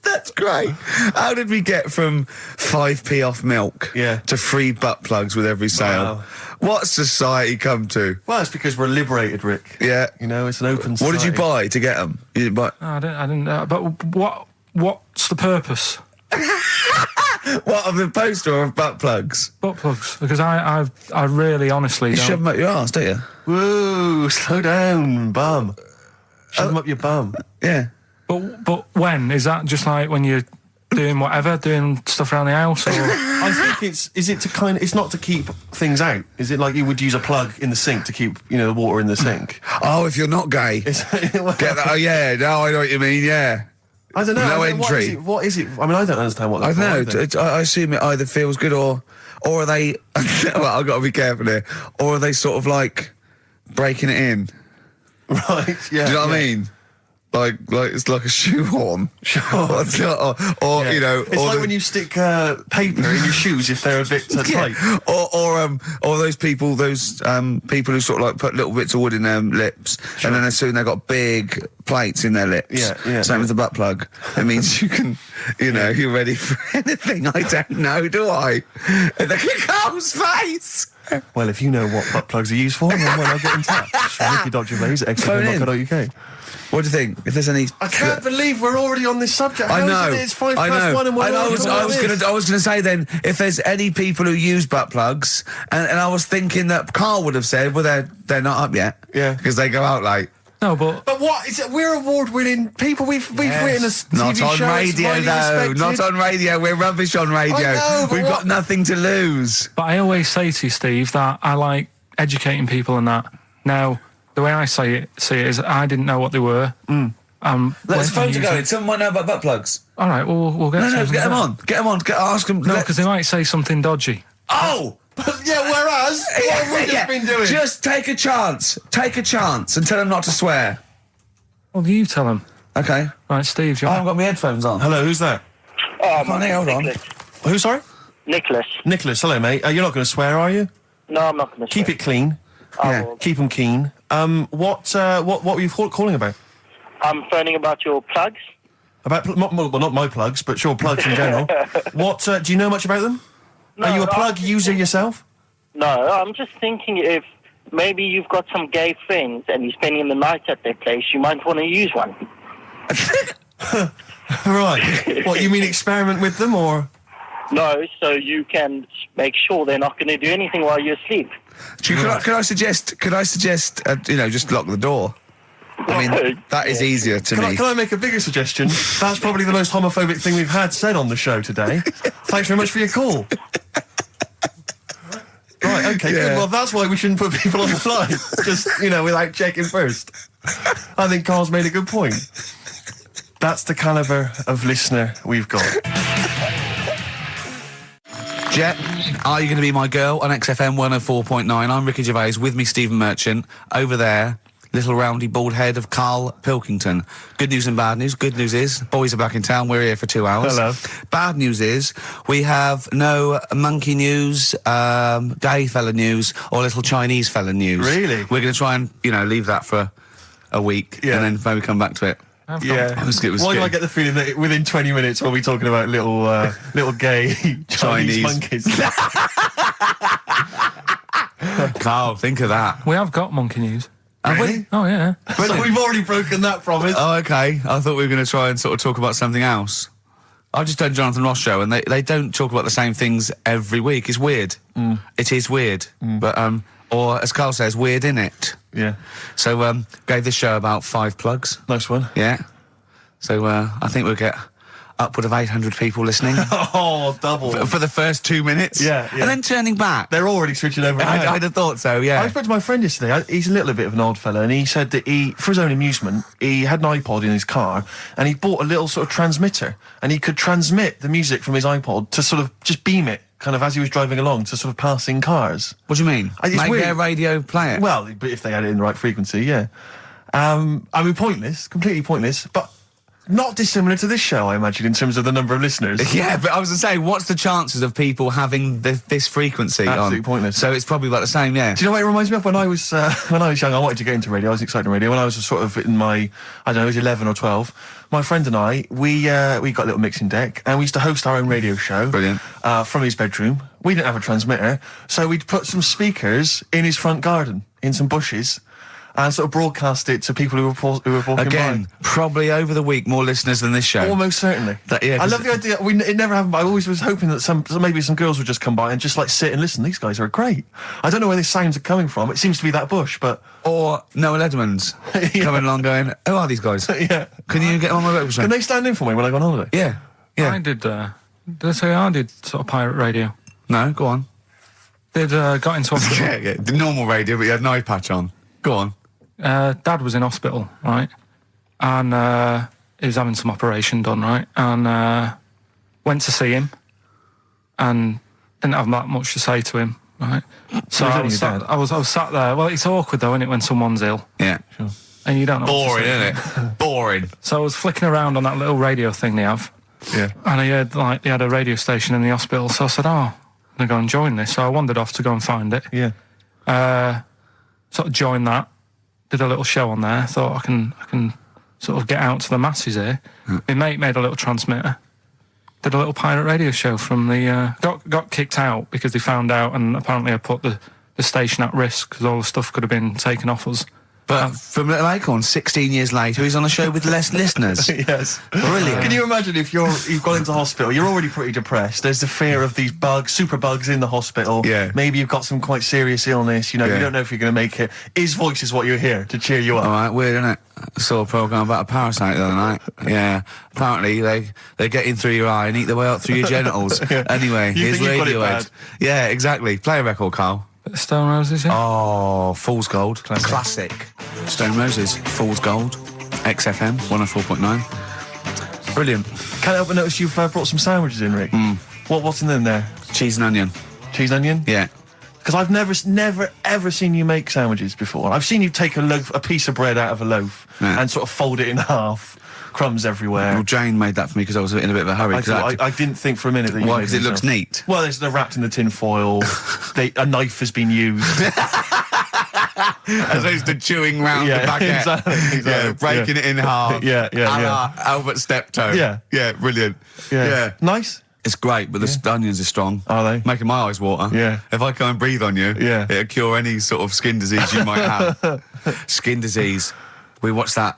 [SPEAKER 1] That's great. How did we get from 5p off milk to free butt plugs with every sale? Wow. What society come to?
[SPEAKER 2] Well, it's because we're liberated, Rick.
[SPEAKER 1] Yeah.
[SPEAKER 2] It's an open society.
[SPEAKER 1] What did you buy to get them? You didn't buy...
[SPEAKER 3] No, I didn't. But what's the purpose?
[SPEAKER 1] What, of the poster or of butt plugs?
[SPEAKER 3] Butt plugs. Because I really honestly
[SPEAKER 1] you
[SPEAKER 3] don't...
[SPEAKER 1] shove them up your arse, don't you?
[SPEAKER 2] Whoa, slow down, bum. Shove them up your bum.
[SPEAKER 1] Yeah.
[SPEAKER 3] But when? Is that just like when you're doing whatever, doing stuff around the house? Or?
[SPEAKER 2] I think it's not to keep things out. Is it like you would use a plug in the sink to keep, the water in the sink?
[SPEAKER 1] Oh, if you're not gay. Get that? Oh, yeah. No, I know what you mean, yeah.
[SPEAKER 2] I don't know.
[SPEAKER 1] No entry.
[SPEAKER 2] What is it? I mean, I don't understand what that's for.
[SPEAKER 1] I don't know. I assume it either feels good or are they... well, I've got to be careful here. Or are they sort of like breaking it in?
[SPEAKER 2] Right, yeah.
[SPEAKER 1] Do you know what I mean? Like it's like a shoehorn.
[SPEAKER 2] Sure.
[SPEAKER 1] or
[SPEAKER 2] it's like when you stick paper in your shoes if they're a bit tight.
[SPEAKER 1] Or those people who sort of like put little bits of wood in their lips, and then as soon they've got big plates in their lips.
[SPEAKER 2] Yeah.
[SPEAKER 1] Same as the butt plug. It means you can, you're ready for anything. I don't know, do I? And the Carl's face.
[SPEAKER 2] Well, if you know what butt plugs are used for, then I'll get in touch. Ricky.Gervais at XFM.co.uk.
[SPEAKER 1] What do you think? If there's any...
[SPEAKER 2] I can't believe we're already on this subject.
[SPEAKER 1] I know.
[SPEAKER 2] It's 1:05 and we're
[SPEAKER 1] I was going to say then, if there's any people who use butt plugs, and I was thinking that Karl would have said, well, they're not up yet.
[SPEAKER 2] Yeah.
[SPEAKER 1] Because they go out late.
[SPEAKER 3] No, but
[SPEAKER 2] what is it? We're award-winning people. We've written a TV
[SPEAKER 1] not on
[SPEAKER 2] show.
[SPEAKER 1] radio though. Not on radio. We're rubbish on radio.
[SPEAKER 2] I know,
[SPEAKER 1] We've got nothing to lose.
[SPEAKER 3] But I always say to you, Steve, that I like educating people and that. Now, the way I see it is I didn't know what they were.
[SPEAKER 1] Let's phone to go. Someone know about butt plugs.
[SPEAKER 3] All right, we'll get.
[SPEAKER 1] No, get them on. Get them on. Ask them.
[SPEAKER 3] No, because they might say something dodgy.
[SPEAKER 1] Oh.
[SPEAKER 2] Yeah, whereas what have we just been doing?
[SPEAKER 1] Just take a chance. Take a chance and tell them not to swear.
[SPEAKER 3] Well, you tell them.
[SPEAKER 1] Okay.
[SPEAKER 3] Right, Steve.
[SPEAKER 1] I haven't got my headphones on.
[SPEAKER 2] Hello, who's that?
[SPEAKER 1] Hold on.
[SPEAKER 2] Who, sorry?
[SPEAKER 4] Nicholas.
[SPEAKER 2] Nicholas, hello, mate. You're not going to swear, are you?
[SPEAKER 4] No, I'm not going to swear.
[SPEAKER 2] Keep it clean.
[SPEAKER 4] Yeah.
[SPEAKER 2] Keep them keen. What were you calling about?
[SPEAKER 4] I'm phoning about your plugs.
[SPEAKER 2] About, not my plugs, but sure, plugs in general. What, do you know much about them?
[SPEAKER 4] No,
[SPEAKER 2] are you a plug user yourself?
[SPEAKER 4] No, I'm just thinking if maybe you've got some gay friends and you're spending the night at their place, you might want to use one.
[SPEAKER 2] Right. What, you mean experiment with them, or...?
[SPEAKER 4] No, so you can make sure they're not going to do anything while you're asleep.
[SPEAKER 1] Could I suggest, just lock the door? I mean, that is easier to me.
[SPEAKER 2] Can I make a bigger suggestion? That's probably the most homophobic thing we've had said on the show today. Thanks very much for your call. Right, okay, good. Well, that's why we shouldn't put people on the fly. Just, without checking first. I think Carl's made a good point. That's the calibre of listener we've got.
[SPEAKER 1] Jet, are you going to be my girl on XFM 104.9? I'm Ricky Gervais, with me Stephen Merchant. Over there, little roundy bald head of Karl Pilkington. Good news and bad news. Good news is, boys are back in town, we're here for 2 hours.
[SPEAKER 2] Hello.
[SPEAKER 1] Bad news is, we have no monkey news, gay fella news, or little Chinese fella news.
[SPEAKER 2] Really?
[SPEAKER 1] We're going to try and, leave that for a week, and then maybe come back to it.
[SPEAKER 2] Yeah. Why do I get the feeling that within 20 minutes we'll be talking about little gay Chinese monkeys?
[SPEAKER 1] Carl, think of that.
[SPEAKER 3] We have got monkey news.
[SPEAKER 1] Have we?
[SPEAKER 3] Oh, yeah.
[SPEAKER 2] So we've already broken that promise.
[SPEAKER 1] Oh, okay. I thought we were going to try and sort of talk about something else. I've just done Jonathan Ross show, and they don't talk about the same things every week. It's weird. It is weird. But, or as Carl says, weird innit?
[SPEAKER 2] Yeah.
[SPEAKER 1] So, gave this show about 5 plugs.
[SPEAKER 2] Nice one.
[SPEAKER 1] Yeah. So, I think we'll get upward of 800 people listening.
[SPEAKER 2] Oh, double.
[SPEAKER 1] For the first 2 minutes.
[SPEAKER 2] Yeah.
[SPEAKER 1] And then turning back.
[SPEAKER 2] They're already switching over.
[SPEAKER 1] I'd have thought so, yeah.
[SPEAKER 2] I spoke to my friend yesterday. He's a little bit of an old fella, and he said that for his own amusement, he had an iPod in his car, and he bought a little sort of transmitter, and he could transmit the music from his iPod to sort of just beam it, kind of as he was driving along, to sort of passing cars.
[SPEAKER 1] What do you mean? Make their radio play it?
[SPEAKER 2] Well, but if they had it in the right frequency, yeah. I mean, pointless, completely pointless, but not dissimilar to this show, I imagine, in terms of the number of listeners.
[SPEAKER 1] Yeah, but I was going to say, what's the chances of people having this frequency
[SPEAKER 2] Absolutely pointless.
[SPEAKER 1] So it's probably about the same, yeah.
[SPEAKER 2] Do you know what it reminds me of? When I was young, I wanted to get into radio. I was excited in radio. When I was sort of in my, I don't know, I was 11 or 12, my friend and I, we got a little mixing deck, and we used to host our own radio show.
[SPEAKER 1] Brilliant.
[SPEAKER 2] From his bedroom. We didn't have a transmitter, so we'd put some speakers in his front garden, in some bushes, and sort of broadcast it to people who were walking
[SPEAKER 1] Again,
[SPEAKER 2] by.
[SPEAKER 1] probably over the week more listeners than this show.
[SPEAKER 2] Almost certainly. I love the idea. It never happened, but I always was hoping that maybe some girls would just come by and just like sit and listen. These guys are great. I don't know where these sounds are coming from. It seems to be that bush, but...
[SPEAKER 1] Or Noah Ledman's coming along going, who are these guys?
[SPEAKER 2] Yeah.
[SPEAKER 1] Can you get on my breakfast show?
[SPEAKER 2] Can they stand in for me when I go on holiday?
[SPEAKER 1] Yeah. Yeah.
[SPEAKER 3] I did I did sort of pirate radio.
[SPEAKER 1] No, go on.
[SPEAKER 3] Got into hospital.
[SPEAKER 1] yeah, the normal radio, but you had an eye patch on. Go on.
[SPEAKER 3] Dad was in hospital, right? And he was having some operation done, right? And went to see him and didn't have that much to say to him, right? So I was sat there. Well, it's awkward, though, isn't it, when someone's ill?
[SPEAKER 1] Yeah.
[SPEAKER 3] Sure. And you don't know
[SPEAKER 1] Boring, isn't it? Boring.
[SPEAKER 3] So I was flicking around on that little radio thing they have.
[SPEAKER 2] Yeah.
[SPEAKER 3] And they had a radio station in the hospital, so I said, I'm going to go and join this. So I wandered off to go and find it.
[SPEAKER 2] Yeah.
[SPEAKER 3] Sort of joined that. Did a little show on there. Thought I can sort of get out to the masses here. My mate made a little transmitter. Did a little pirate radio show from the... got kicked out because they found out, and apparently I put the station at risk because all the stuff could have been taken off us.
[SPEAKER 1] But from Little Acorn, 16 years later, he's on a show with less listeners.
[SPEAKER 2] Yes.
[SPEAKER 1] Brilliant.
[SPEAKER 2] Can you imagine if you've gone into hospital, you're already pretty depressed, there's the fear of these super bugs in the hospital.
[SPEAKER 1] Yeah.
[SPEAKER 2] Maybe you've got some quite serious illness, you know, you don't know if you're going to make it. His voice is what you hear to cheer you up.
[SPEAKER 1] All right, weird, isn't it? I saw a programme about a parasite the other night. Yeah. Apparently, they get in through your eye and eat their way up through your genitals. Anyway, here's Radiohead. Yeah, exactly. Play a record, Carl.
[SPEAKER 3] Stone Roses, yeah?
[SPEAKER 1] Oh, Fool's Gold. Classic. Stone Roses, Fool's Gold. XFM, 104.9. Brilliant.
[SPEAKER 2] Can't help but notice you've brought some sandwiches in, Rick. What's in them there?
[SPEAKER 1] Cheese and onion.
[SPEAKER 2] Cheese and onion?
[SPEAKER 1] Yeah.
[SPEAKER 2] Because I've never, ever seen you make sandwiches before. I've seen you take a piece of bread out of a loaf and sort of fold it in half. Crumbs everywhere.
[SPEAKER 1] Well, Jane made that for me because I was in a bit of a hurry.
[SPEAKER 2] I didn't think for a minute that you
[SPEAKER 1] Why? Because it looks neat.
[SPEAKER 2] Well, they're wrapped in the tin foil. A knife has been used.
[SPEAKER 1] As opposed to chewing round the baguette.
[SPEAKER 2] Exactly.
[SPEAKER 1] Yeah, breaking it in half.
[SPEAKER 2] Yeah.
[SPEAKER 1] Albert Steptoe.
[SPEAKER 2] Yeah,
[SPEAKER 1] brilliant. Yeah.
[SPEAKER 2] Nice.
[SPEAKER 1] It's great, but the onions are strong.
[SPEAKER 2] Are they?
[SPEAKER 1] Making my eyes water.
[SPEAKER 2] Yeah.
[SPEAKER 1] If I can't breathe on you, it'll cure any sort of skin disease you might have. Skin disease. We watched that,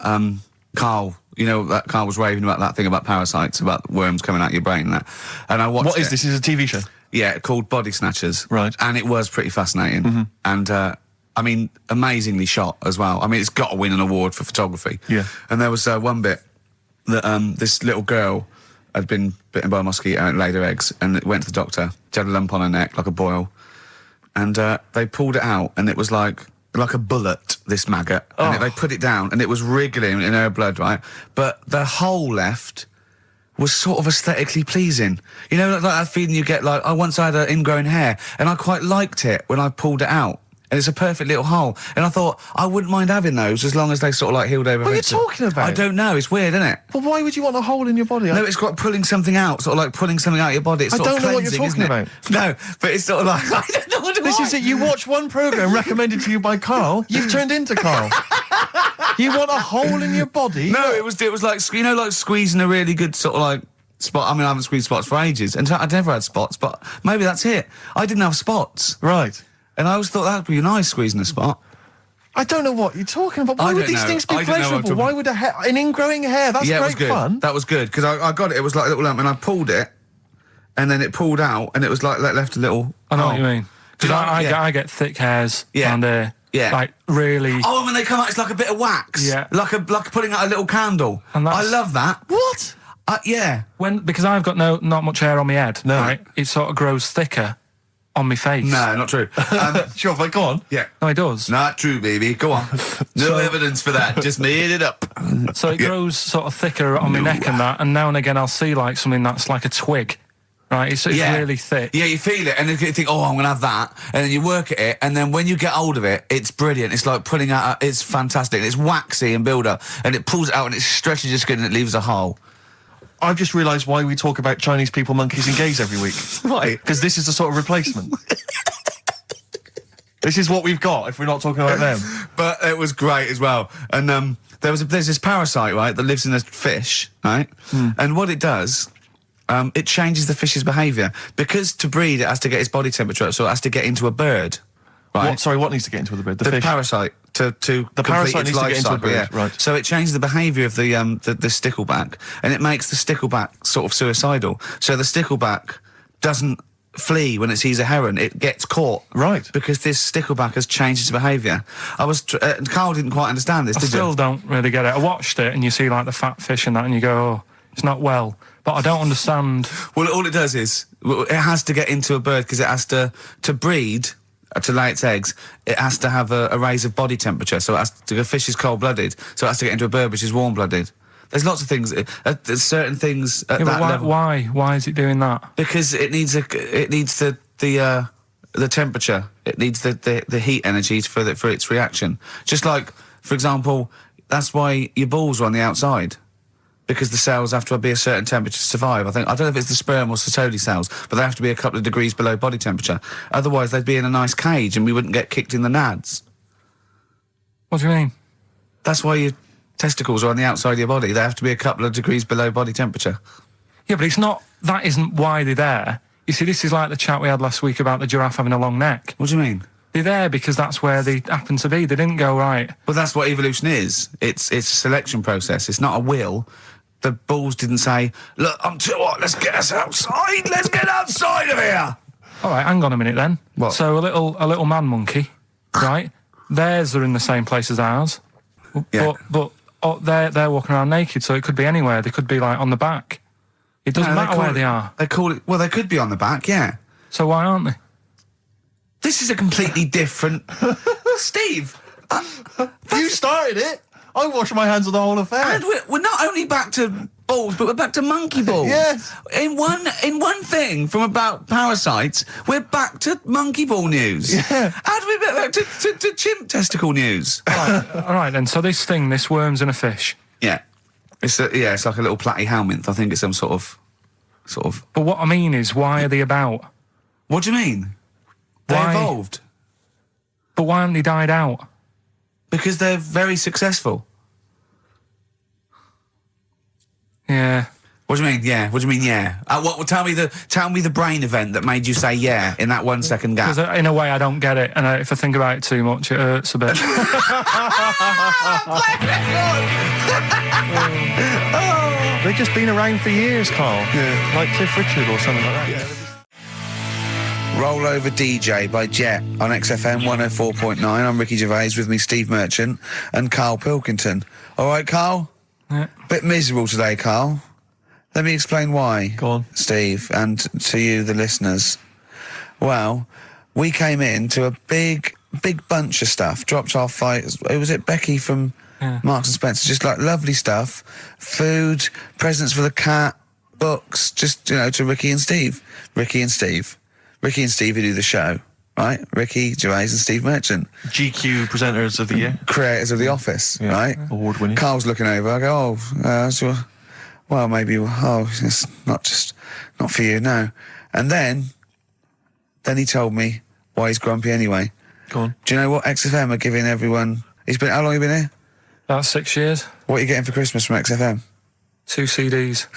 [SPEAKER 1] Karl. You know, that Karl was raving about that thing about parasites, about worms coming out your brain and that. And I watched
[SPEAKER 2] What is this? Is it a TV show?
[SPEAKER 1] Yeah, called Body Snatchers.
[SPEAKER 2] Right.
[SPEAKER 1] And it was pretty fascinating. And, I mean, amazingly shot as well. I mean, it's got to win an award for photography.
[SPEAKER 2] Yeah.
[SPEAKER 1] And there was one bit that this little girl had been bitten by a mosquito and laid her eggs, and it went to the doctor. She had a lump on her neck, like a boil. And they pulled it out, and it was like a bullet, this maggot. And they put it down, and it was wriggling in her blood, right? But the hole left was sort of aesthetically pleasing. You know, like that feeling you get, like, I once had an ingrown hair, and I quite liked it when I pulled it out. And it's a perfect little hole. And I thought, I wouldn't mind having those as long as they sort of like healed over.
[SPEAKER 2] What are you talking about?
[SPEAKER 1] I don't know, it's weird, isn't it?
[SPEAKER 2] But why would you want a hole in your body?
[SPEAKER 1] No, it's got pulling something out, sort of like pulling something out of your body. It's sort of cleansing,
[SPEAKER 2] I don't know what you're talking about.
[SPEAKER 1] No, but it's sort of like, I don't know what
[SPEAKER 2] This is it, you watch one programme recommended to you by Karl, you've turned into Karl. You want a hole in your body?
[SPEAKER 1] No, it was like, you know, like squeezing a really good sort of like spot. I mean, I haven't squeezed spots for ages, and I'd never had spots, but maybe that's it. I didn't have spots.
[SPEAKER 2] Right.
[SPEAKER 1] And I always thought that'd be nice, squeezing a spot.
[SPEAKER 2] I don't know what you're talking about. Why would these things be pleasurable? Why would an ingrowing hair? That's great fun.
[SPEAKER 1] That was good, because I got it. It was like a little lump, and I pulled it, and then it pulled out, and it was like left a little...
[SPEAKER 3] I know what you mean. Because I get thick hairs and like really...
[SPEAKER 1] Oh, and when they come out, it's like a bit of wax.
[SPEAKER 3] Yeah.
[SPEAKER 1] Like putting out a little candle.
[SPEAKER 3] And
[SPEAKER 1] I love that.
[SPEAKER 2] What?
[SPEAKER 1] Yeah.
[SPEAKER 3] Because I've got not much hair on my head,
[SPEAKER 2] no.
[SPEAKER 3] Right? It sort of grows thicker on my face.
[SPEAKER 1] No, not true.
[SPEAKER 2] Sure, but go on.
[SPEAKER 1] Yeah.
[SPEAKER 3] No, it does.
[SPEAKER 1] Not true, baby. Go on. No evidence for that. Just made it up.
[SPEAKER 3] So it grows sort of thicker on my neck and that, and now and again I'll see like something that's like a twig. Right, it's really thick.
[SPEAKER 1] Yeah, you feel it, and then you think, oh, I'm going to have that, and then you work at it, and then when you get hold of it, it's brilliant. It's like pulling out, it's fantastic. It's waxy and build up, and it pulls it out, and it stretches your skin, and it leaves a hole.
[SPEAKER 2] I've just realised why we talk about Chinese people, monkeys and gays every week.
[SPEAKER 1] Why?
[SPEAKER 2] Because this is the sort of replacement. This is what we've got if we're not talking about them.
[SPEAKER 1] But it was great as well. And there's this parasite, right, that lives in a fish, right? And what it does... it changes the fish's behaviour. Because to breed, it has to get its body temperature up, so it has to get into a bird. Right?
[SPEAKER 2] What needs to get into the bird?
[SPEAKER 1] The fish? Parasite. To the
[SPEAKER 2] parasite needs to get into a bird,
[SPEAKER 1] yeah.
[SPEAKER 2] right.
[SPEAKER 1] So it changes the behaviour of the stickleback, and it makes the stickleback sort of suicidal. So the stickleback doesn't flee when it sees a heron, it gets caught.
[SPEAKER 2] Right.
[SPEAKER 1] Because this stickleback has changed its behaviour. Karl didn't quite understand this, did you?
[SPEAKER 3] I still don't really get it. I watched it, and you see like the fat fish and that, and you go, oh, it's not well. But I don't understand. Well,
[SPEAKER 1] all it does is, it has to get into a bird because it has to breed, to lay its eggs, it has to have a raise of body temperature. So a fish is cold-blooded, so it has to get into a bird which is warm-blooded. There's lots of things, there's certain things at that level.
[SPEAKER 3] Why is it doing that?
[SPEAKER 1] Because it needs the temperature. It needs the heat energy for its reaction. Just like, for example, that's why your balls are on the outside. Because the cells have to be a certain temperature to survive. I don't know if it's the sperm or Sertoli cells, but they have to be a couple of degrees below body temperature. Otherwise, they'd be in a nice cage and we wouldn't get kicked in the nads.
[SPEAKER 3] What do you mean?
[SPEAKER 1] That's why your testicles are on the outside of your body. They have to be a couple of degrees below body temperature.
[SPEAKER 3] Yeah, but that isn't why they're there. You see, this is like the chat we had last week about the giraffe having a long neck.
[SPEAKER 1] What do you mean?
[SPEAKER 3] They're there because that's where they happen to be. They didn't go, right.
[SPEAKER 1] But that's what evolution is. It's a selection process. It's not a will. The balls didn't say, look, I'm too hot, let's get us outside. Let's get outside of here.
[SPEAKER 3] All right, hang on a minute then.
[SPEAKER 1] What?
[SPEAKER 3] So a little man monkey, right? Theirs are in the same place as ours.
[SPEAKER 1] Yeah.
[SPEAKER 3] But they're walking around naked, so it could be anywhere. They could be, like, on the back. It doesn't matter where they are.
[SPEAKER 1] They call it... Well, they could be on the back, yeah.
[SPEAKER 3] So why aren't they?
[SPEAKER 1] This is a completely different... Steve!
[SPEAKER 2] You started it! I wash my hands of the whole affair.
[SPEAKER 1] And we're not only back to balls, but we're back to monkey balls.
[SPEAKER 2] Yes.
[SPEAKER 1] In one thing from about parasites, we're back to monkey ball news.
[SPEAKER 2] Yeah.
[SPEAKER 1] And we're back to chimp testicle news.
[SPEAKER 3] All right then. So this worms in a fish.
[SPEAKER 1] Yeah. It's like a little platyhelminth. I think it's some sort of.
[SPEAKER 3] But what I mean is, why are they about?
[SPEAKER 1] What do you mean? They evolved.
[SPEAKER 3] But why haven't they died out?
[SPEAKER 1] Because they're very successful.
[SPEAKER 3] Yeah.
[SPEAKER 1] What do you mean? Yeah. What do you mean? Yeah. Tell me the brain event that made you say yeah in that 1 second gap.
[SPEAKER 3] Because in a way I don't get it, and if I think about it too much, it hurts a bit.
[SPEAKER 2] They've just been around for years, Carl.
[SPEAKER 1] Yeah.
[SPEAKER 2] Like Cliff Richard or something like that. Yeah.
[SPEAKER 1] Roll Over DJ by Jet on XFM 104.9. I'm Ricky Gervais, with me Steve Merchant and Karl Pilkington. All right, Karl?
[SPEAKER 3] Yeah.
[SPEAKER 1] Bit miserable today, Karl. Let me explain why.
[SPEAKER 2] Go on.
[SPEAKER 1] Steve, and to you, the listeners. Well, we came in to a big bunch of stuff. Dropped our fight. Was it Becky from Marks and Spencer? Just like lovely stuff. Food, presents for the cat, books, just, to Ricky and Steve who do the show, right? Ricky Gervais and Steve Merchant.
[SPEAKER 2] GQ presenters of the year.
[SPEAKER 1] Creators of The Office, right?
[SPEAKER 2] Award winning.
[SPEAKER 1] Carl's looking over, I go, maybe, it's not for you, no. And then he told me why he's grumpy anyway.
[SPEAKER 2] Go on.
[SPEAKER 1] Do you know what XFM are giving everyone? How long have you been here?
[SPEAKER 3] About 6 years.
[SPEAKER 1] What are you getting for Christmas from XFM?
[SPEAKER 3] 2 CDs.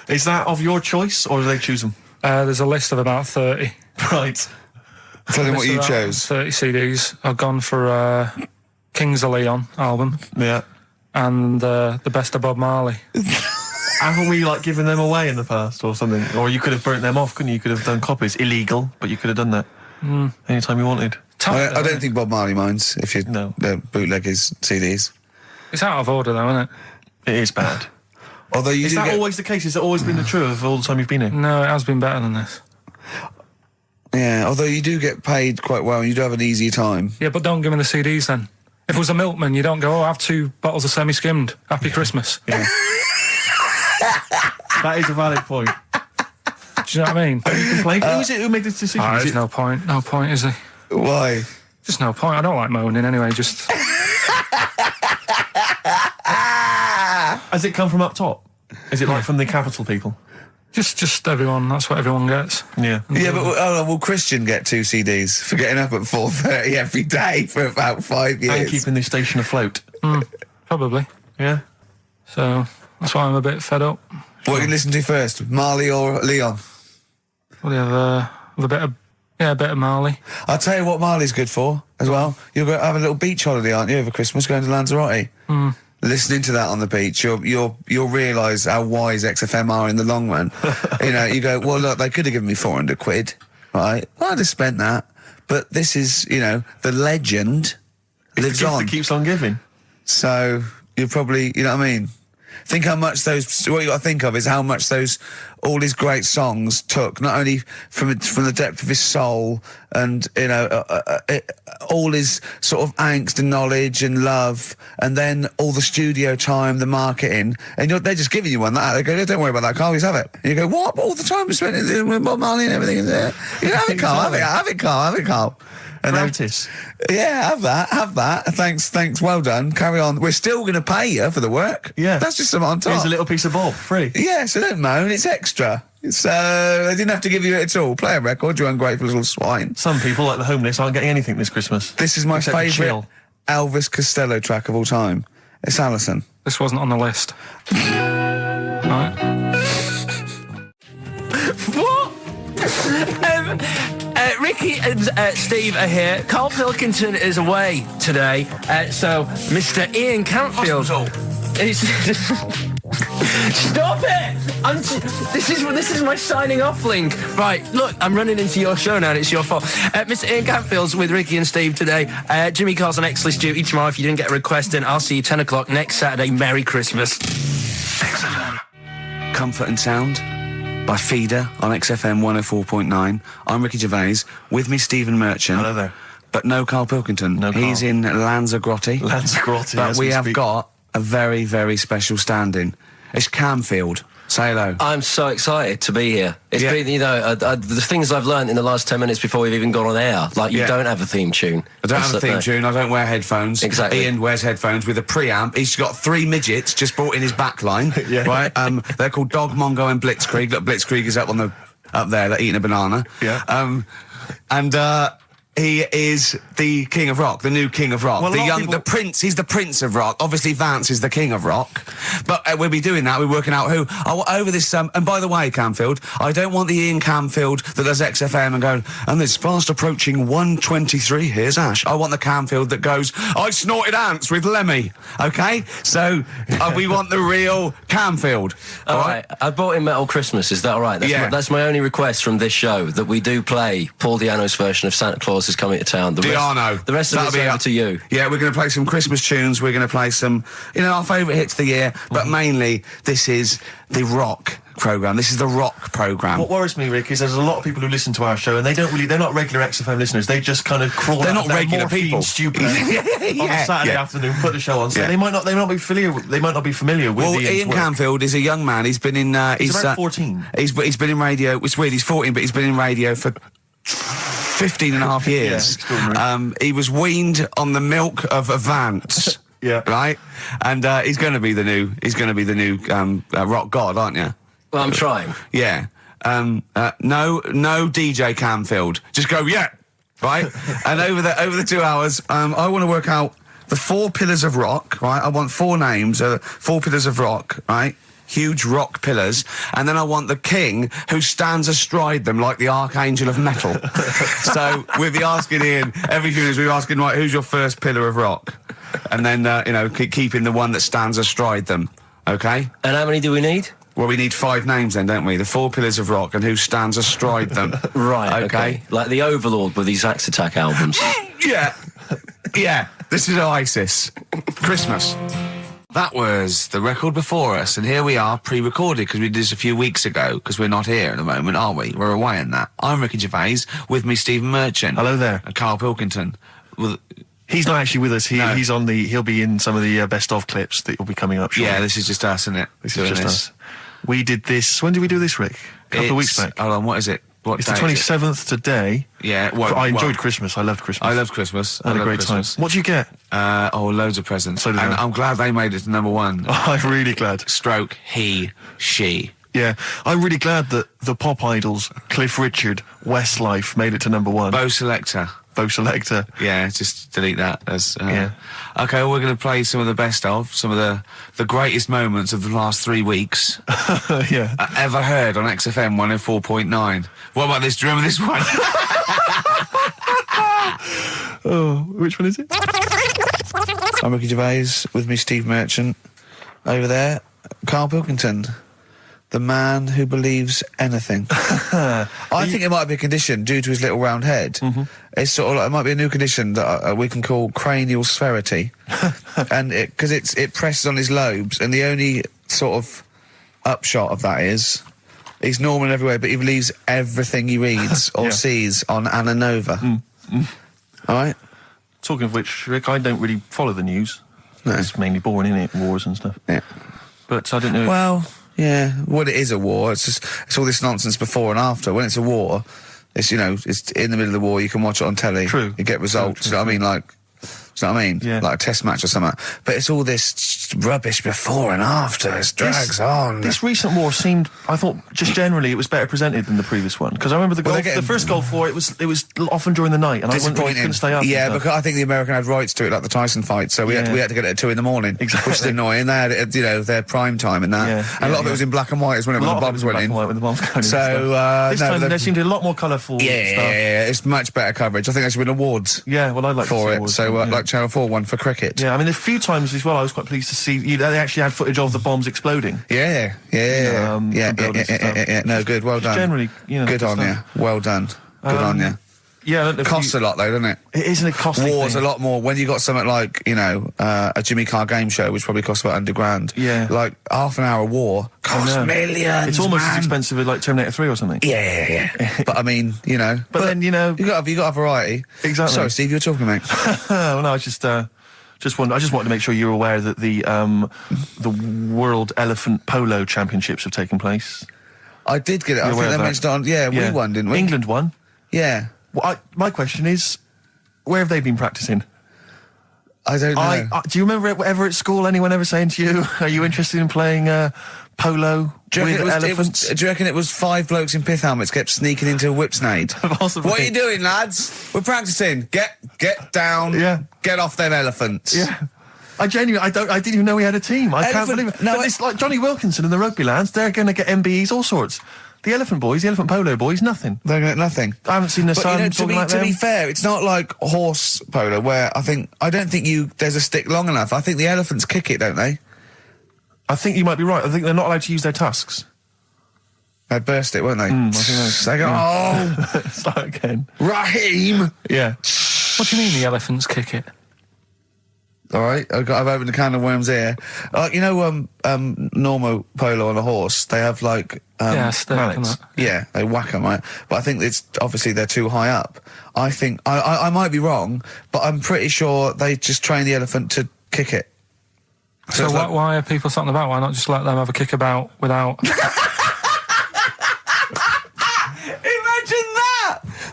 [SPEAKER 2] Is that of your choice, or do they choose them?
[SPEAKER 3] There's a list of about 30.
[SPEAKER 2] Right.
[SPEAKER 1] Tell them what you chose.
[SPEAKER 3] 30 CDs. I've gone for Kings of Leon album.
[SPEAKER 2] Yeah.
[SPEAKER 3] And the best of Bob Marley.
[SPEAKER 2] Haven't we given them away in the past or something? Or you could have burnt them off, couldn't you? You could have done copies. Illegal, but you could have done that anytime you wanted.
[SPEAKER 1] I don't think Bob Marley minds if you bootleg his CDs.
[SPEAKER 3] It's out of order though, isn't it?
[SPEAKER 2] It is bad.
[SPEAKER 1] Although
[SPEAKER 2] is that always the case? Has it always been the truth of all the time you've been here?
[SPEAKER 3] No, it has been better than this.
[SPEAKER 1] Yeah, although you do get paid quite well and you do have an easier time.
[SPEAKER 3] Yeah, but don't give me the CDs then. If it was a milkman, you don't go, I have 2 bottles of semi-skimmed. Happy Christmas.
[SPEAKER 2] Yeah. That is a valid point.
[SPEAKER 3] Do you know what I mean?
[SPEAKER 2] You complain? Who is it who made this decision?
[SPEAKER 3] There's no point. No point, is there?
[SPEAKER 1] Why?
[SPEAKER 3] Just no point. I don't like moaning anyway, just...
[SPEAKER 2] Has it come from up top? Is it from the capital people?
[SPEAKER 3] Just everyone. That's what everyone gets.
[SPEAKER 2] Yeah.
[SPEAKER 1] Yeah, but will Christian get 2 CDs for getting up at 4:30 every day for about 5 years?
[SPEAKER 2] And keeping this station afloat.
[SPEAKER 3] Probably.
[SPEAKER 2] Yeah.
[SPEAKER 3] So that's why I'm a bit fed up.
[SPEAKER 1] What do you listen to first, Marley or Leon?
[SPEAKER 3] Well, you have a bit of Marley.
[SPEAKER 1] I'll tell you what Marley's good for as well. You'll go have a little beach holiday, aren't you, over Christmas, going to Lanzarote? Listening to that on the beach, you'll realise how wise XFM are in the long run. You go, well, look, they could have given me 400 quid, right? I'd have spent that. But this is, the legend lives on.
[SPEAKER 2] That keeps on giving.
[SPEAKER 1] So you're probably, you know what I mean? Think how much what you got to think of is how much all his great songs took, not only from the depth of his soul and, all his sort of angst and knowledge and love, and then all the studio time, the marketing, and they're just giving you one like that. They go, don't worry about that, Carl, just have it. And you go, what? All the time we spent with Bob Marley and everything. You go, have it, Carl, have it, Carl. And
[SPEAKER 2] Practice.
[SPEAKER 1] Have that. Thanks, well done. Carry on. We're still going to pay you for the work.
[SPEAKER 2] Yeah.
[SPEAKER 1] That's just something on top.
[SPEAKER 2] Here's a little piece of Bob, free.
[SPEAKER 1] Yeah, so don't moan, it's extra. So, they didn't have to give you it at all. Play a record, you ungrateful little swine.
[SPEAKER 2] Some people, like the homeless, aren't getting anything this Christmas.
[SPEAKER 1] This is my favourite Elvis Costello track of all time. It's Alison.
[SPEAKER 3] This wasn't on the list. Right.
[SPEAKER 1] What?
[SPEAKER 5] Ricky and Steve are here. Karl Pilkington is away today, so Mr. Ian Cantfield is... Stop it! This is my signing off link. Right, look, I'm running into your show now and it's your fault. Mr. Ian Cantfield's with Ricky and Steve today. Jimmy Carr's on X-List duty tomorrow. If you didn't get a request in, I'll see you 10 o'clock next Saturday. Merry Christmas.
[SPEAKER 1] XFM. Comfort and Sound by Feeder on XFM 104.9. I'm Ricky Gervais. With me, Stephen Merchant.
[SPEAKER 2] Hello there.
[SPEAKER 1] But no Karl Pilkington.
[SPEAKER 2] No Karl.
[SPEAKER 1] He's in Lanzarote. But we have got a very, very special stand-in. It's Camfield. Say hello.
[SPEAKER 5] I'm so excited to be here. It's been, you know, the things I've learned in the last 10 minutes before we've even gone on air. Like, you don't have a theme tune.
[SPEAKER 1] I don't have a theme tune. I don't wear headphones.
[SPEAKER 5] Exactly.
[SPEAKER 1] Ian wears headphones with a preamp. He's got 3 midgets just brought in his back line. Right? They're called Dog, Mongo and Blitzkrieg. Look, Blitzkrieg is up there, they're eating a banana.
[SPEAKER 2] Yeah.
[SPEAKER 1] He is the king of rock, the new king of rock.
[SPEAKER 2] Well,
[SPEAKER 1] the prince, he's the prince of rock. Obviously, Vance is the king of rock. But we'll be doing that, we're working out who. Over this, and by the way, Camfield, I don't want the Ian Camfield that does XFM and going, and there's fast approaching 1:23, here's Ash. I want the Camfield that goes, I snorted ants with Lemmy. Okay? So, we want the real Camfield.
[SPEAKER 5] All right. I bought in Metal Christmas, is that all right? That's my only request from this show, that we do play Paul Di'Anno's version of Santa Claus is Coming to Town. The rest of it's over to you.
[SPEAKER 1] Yeah, we're going to play some Christmas tunes. We're going to play some, our favourite hits of the year. But mainly, this is the rock programme. This is the rock programme.
[SPEAKER 2] What worries me, Rick, is there's a lot of people who listen to our show and they're not regular XFM listeners. They just kind of crawl
[SPEAKER 1] They're
[SPEAKER 2] out
[SPEAKER 1] not regular people.
[SPEAKER 2] Stupid on a Saturday afternoon, put the show on. So they might not be familiar with
[SPEAKER 1] Ian Camfield is a young man. He's been in...
[SPEAKER 2] he's about 14.
[SPEAKER 1] He's been in radio. It's weird, he's 14, but he's been in radio for 15 and a half years. He was weaned on the milk of a Vance. Right? And he's going to be the new rock god, aren't you?
[SPEAKER 5] Well, I'm trying.
[SPEAKER 1] Yeah. No DJ Camfield. Just go, right? And over the 2 hours, I want to work out the 4 pillars of rock, right? I want 4 names, 4 pillars of rock, right? Huge rock pillars, and then I want the king who stands astride them like the archangel of metal. So we'll be asking Ian every few minutes. We're asking, right, who's your first pillar of rock, and then keeping the one that stands astride them. Okay.
[SPEAKER 5] And how many do we need?
[SPEAKER 1] Well, we need 5 names then, don't we? The 4 pillars of rock and who stands astride them.
[SPEAKER 5] Right. Okay. Like the Overlord with these Axe Attack albums.
[SPEAKER 1] Yeah. This is Oasis. Christmas. That was the record before us, and here we are, pre-recorded, because we did this a few weeks ago, because we're not here at the moment, are we? We're away in that. I'm Ricky Gervais, with me Stephen Merchant.
[SPEAKER 2] Hello there.
[SPEAKER 1] And Karl Pilkington.
[SPEAKER 2] He's not actually with us. He'll be in some of the best of clips that will be coming up shortly.
[SPEAKER 1] Yeah, this is just us, isn't it?
[SPEAKER 2] This is just us. We did this, when did we do this, Rick? A couple of weeks back.
[SPEAKER 1] Hold on, what is it?
[SPEAKER 2] It's the 27th today.
[SPEAKER 1] Yeah.
[SPEAKER 2] I enjoyed Christmas. I loved Christmas.
[SPEAKER 1] I loved Christmas.
[SPEAKER 2] I had a great time. What did you get?
[SPEAKER 1] Loads of presents.
[SPEAKER 2] So did I.
[SPEAKER 1] I'm glad they made it to number 1.
[SPEAKER 2] Oh, I'm really glad.
[SPEAKER 1] Stroke, he, she.
[SPEAKER 2] Yeah. I'm really glad that the pop idols, Cliff Richard, Westlife, made it to number 1.
[SPEAKER 1] Bo Selector. Yeah, just delete that. Okay, well, we're going to play some of the best of, some of the greatest moments of the last 3 weeks.
[SPEAKER 2] Yeah.
[SPEAKER 1] Ever heard on XFM 104.9. What about this? Do you remember this one?
[SPEAKER 2] Oh, which one is it?
[SPEAKER 1] I'm Ricky Gervais, with me Steve Merchant. Over there, Karl Pilkington. The man who believes anything. I think it might be a condition due to his little round head. Mm-hmm. It's sort of like, it might be a new condition that we can call cranial spherity, and because it presses on his lobes, and the only sort of upshot of that is he's normal in every way, but he believes everything he reads or sees on Anna Nova. All right.
[SPEAKER 2] Talking of which, Rick, I don't really follow the news.
[SPEAKER 1] No.
[SPEAKER 2] It's mainly boring, isn't it? Wars and stuff.
[SPEAKER 1] Yeah.
[SPEAKER 2] But I don't know.
[SPEAKER 1] Well. Yeah, well, it is a war. It's all this nonsense before and after. When it's a war, it's it's in the middle of the war. You can watch it on telly.
[SPEAKER 2] True.
[SPEAKER 1] You get results. True. You know what I mean? Like, you know what I mean?
[SPEAKER 2] Yeah.
[SPEAKER 1] Like a test match or something. But it's all this just rubbish before and after. It drags on.
[SPEAKER 2] This recent war seemed, I thought, just generally it was better presented than the previous one. Because I remember the first Gulf War, it was often during the night, and I couldn't stay up.
[SPEAKER 1] Yeah, because I think the American had rights to it, like the Tyson fight, so we had to get it at 2 in the morning,
[SPEAKER 2] exactly.
[SPEAKER 1] Which is annoying. They had it, their prime time and that. And a lot of it was in black and white, wasn't it, when the bombs went in.
[SPEAKER 2] When the bombs going in.
[SPEAKER 1] So
[SPEAKER 2] this time there seemed to be a lot more colourful stuff.
[SPEAKER 1] Yeah, it's much better coverage. I think they should win awards.
[SPEAKER 2] Yeah, well, I'd like
[SPEAKER 1] for
[SPEAKER 2] to see
[SPEAKER 1] it.
[SPEAKER 2] awards,
[SPEAKER 1] So like Channel 4 won for cricket.
[SPEAKER 2] Yeah, I mean, a few times as well, I was quite pleased to see they actually had footage of the bombs exploding.
[SPEAKER 1] Yeah. No, good. Well done.
[SPEAKER 2] Generally,
[SPEAKER 1] good on you. Well done. Good on you.
[SPEAKER 2] Yeah,
[SPEAKER 1] it costs a lot though, doesn't it?
[SPEAKER 2] It isn't a costly
[SPEAKER 1] War's
[SPEAKER 2] thing.
[SPEAKER 1] a lot more. When you got something like, a Jimmy Carr game show, which probably costs about £100,000.
[SPEAKER 2] Yeah.
[SPEAKER 1] Like half an hour war costs millions.
[SPEAKER 2] It's almost
[SPEAKER 1] as
[SPEAKER 2] expensive as like Terminator 3 or something.
[SPEAKER 1] Yeah. But I mean, But then, you got a variety.
[SPEAKER 2] Exactly.
[SPEAKER 1] Sorry, Steve, you were talking, mate.
[SPEAKER 2] Well, no, I just wanted to make sure you were aware that the World Elephant Polo Championships have taken place.
[SPEAKER 1] I did get it. I think they mentioned it on. Yeah, we won, didn't we?
[SPEAKER 2] England won.
[SPEAKER 1] Yeah.
[SPEAKER 2] Well, my question is, where have they been practicing?
[SPEAKER 1] I don't know.
[SPEAKER 2] Do you remember ever at school anyone ever saying to you, "Are you interested in playing polo with elephants?"
[SPEAKER 1] Do you reckon it was 5 blokes in pith helmets kept sneaking into a whipsnade?
[SPEAKER 2] Possibly.
[SPEAKER 1] What are you doing, lads? We're practicing. Get down.
[SPEAKER 2] Yeah.
[SPEAKER 1] Get off them elephants.
[SPEAKER 2] Yeah. I didn't even know we had a team. I can't believe it. No, but it's like Johnny Wilkinson and the rugby lads. They're going to get MBEs, all sorts. The elephant polo boys, nothing.
[SPEAKER 1] They're going to get nothing.
[SPEAKER 2] I haven't seen the sun talking like them.
[SPEAKER 1] To be fair, it's not like horse polo where I don't think there's a stick long enough. I think the elephants kick it, don't they?
[SPEAKER 2] I think you might be right. I think they're not allowed to use their tusks.
[SPEAKER 1] They'd burst it, weren't they?
[SPEAKER 2] I think
[SPEAKER 1] they go,
[SPEAKER 2] start again.
[SPEAKER 1] Raheem!
[SPEAKER 2] Yeah.
[SPEAKER 3] What do you mean the elephants kick it?
[SPEAKER 1] All right, I've opened a can of worms here. Normal polo on a horse, they have like
[SPEAKER 3] mallets.
[SPEAKER 1] Yeah, they whack them, right? But I think it's obviously they're too high up. I think I might be wrong, but I'm pretty sure they just train the elephant to kick it.
[SPEAKER 3] So why are people something about? Why not just let them have a kick about without?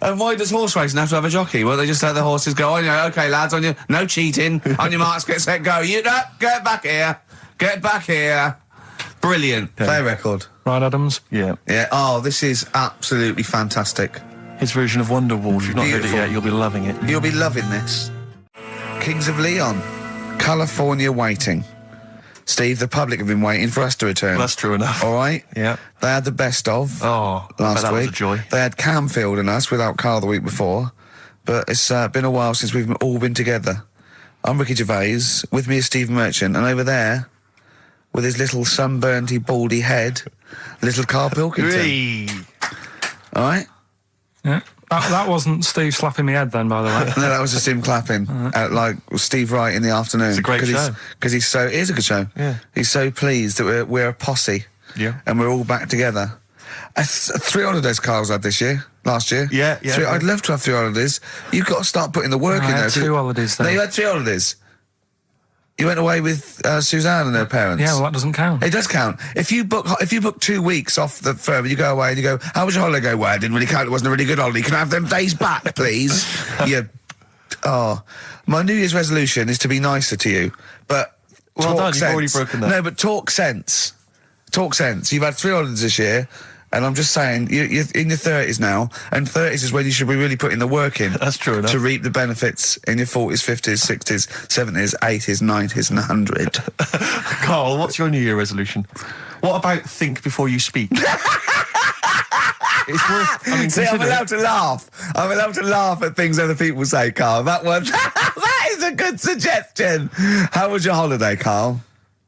[SPEAKER 1] And why does horse racing have to have a jockey? Well, they just let the horses go, okay, lads, on you, no cheating, on your marks, get set, go. Get back here. Brilliant. Yeah. Play record.
[SPEAKER 3] Right, Adams?
[SPEAKER 2] Yeah.
[SPEAKER 1] Yeah, this is absolutely fantastic.
[SPEAKER 2] His version of Wonderwall, if you've not heard it yet, you'll be loving it.
[SPEAKER 1] You'll be loving this. Kings of Leon, California Waiting. Steve, the public have been waiting for us to return.
[SPEAKER 2] That's true enough.
[SPEAKER 1] All right?
[SPEAKER 2] Yeah.
[SPEAKER 1] They had the best of last
[SPEAKER 2] that
[SPEAKER 1] week.
[SPEAKER 2] Was a joy.
[SPEAKER 1] They had Camfield and us without Carl the week before. But it's been a while since we've all been together. I'm Ricky Gervais. With me is Steve Merchant. And over there, with his little sunburnt-y, baldy head, little Karl Pilkington. All right?
[SPEAKER 3] Yeah. That wasn't Steve slapping me head then, by the way.
[SPEAKER 1] No, that was just him clapping at, like, Steve Wright in the afternoon.
[SPEAKER 2] It's a great show.
[SPEAKER 1] Because it is a good show.
[SPEAKER 2] Yeah.
[SPEAKER 1] He's so pleased that we're a posse.
[SPEAKER 2] Yeah.
[SPEAKER 1] And we're all back together. 3 holidays Carl's had last year.
[SPEAKER 2] Yeah.
[SPEAKER 1] I'd love to have 3 holidays. You've got to start putting the work in there.
[SPEAKER 3] I had 2 holidays though.
[SPEAKER 1] No, you had 3 holidays. You went away with Suzanne and her parents.
[SPEAKER 3] Yeah, well, that doesn't count.
[SPEAKER 1] It does count. If you book 2 weeks off the firm, you go away and you go, how was your holiday? Go, well, it didn't really count. It wasn't a really good holiday. Can I have them days back, please? My New Year's resolution is to be nicer to you, but
[SPEAKER 2] well done, you've already broken that.
[SPEAKER 1] No, but talk sense. Talk sense. You've had 3 holidays this year. And I'm just saying, you're in your 30s now, and 30s is when you should be really putting the work in.
[SPEAKER 2] That's true enough.
[SPEAKER 1] To reap the benefits in your 40s, 50s, 60s, 70s, 80s, 90s, and 100.
[SPEAKER 2] Karl, what's your New Year resolution? What about think before you speak? It's worth...
[SPEAKER 1] See, I'm allowed to laugh. I'm allowed to laugh at things other people say, Karl. That is a good suggestion. How was your holiday, Karl?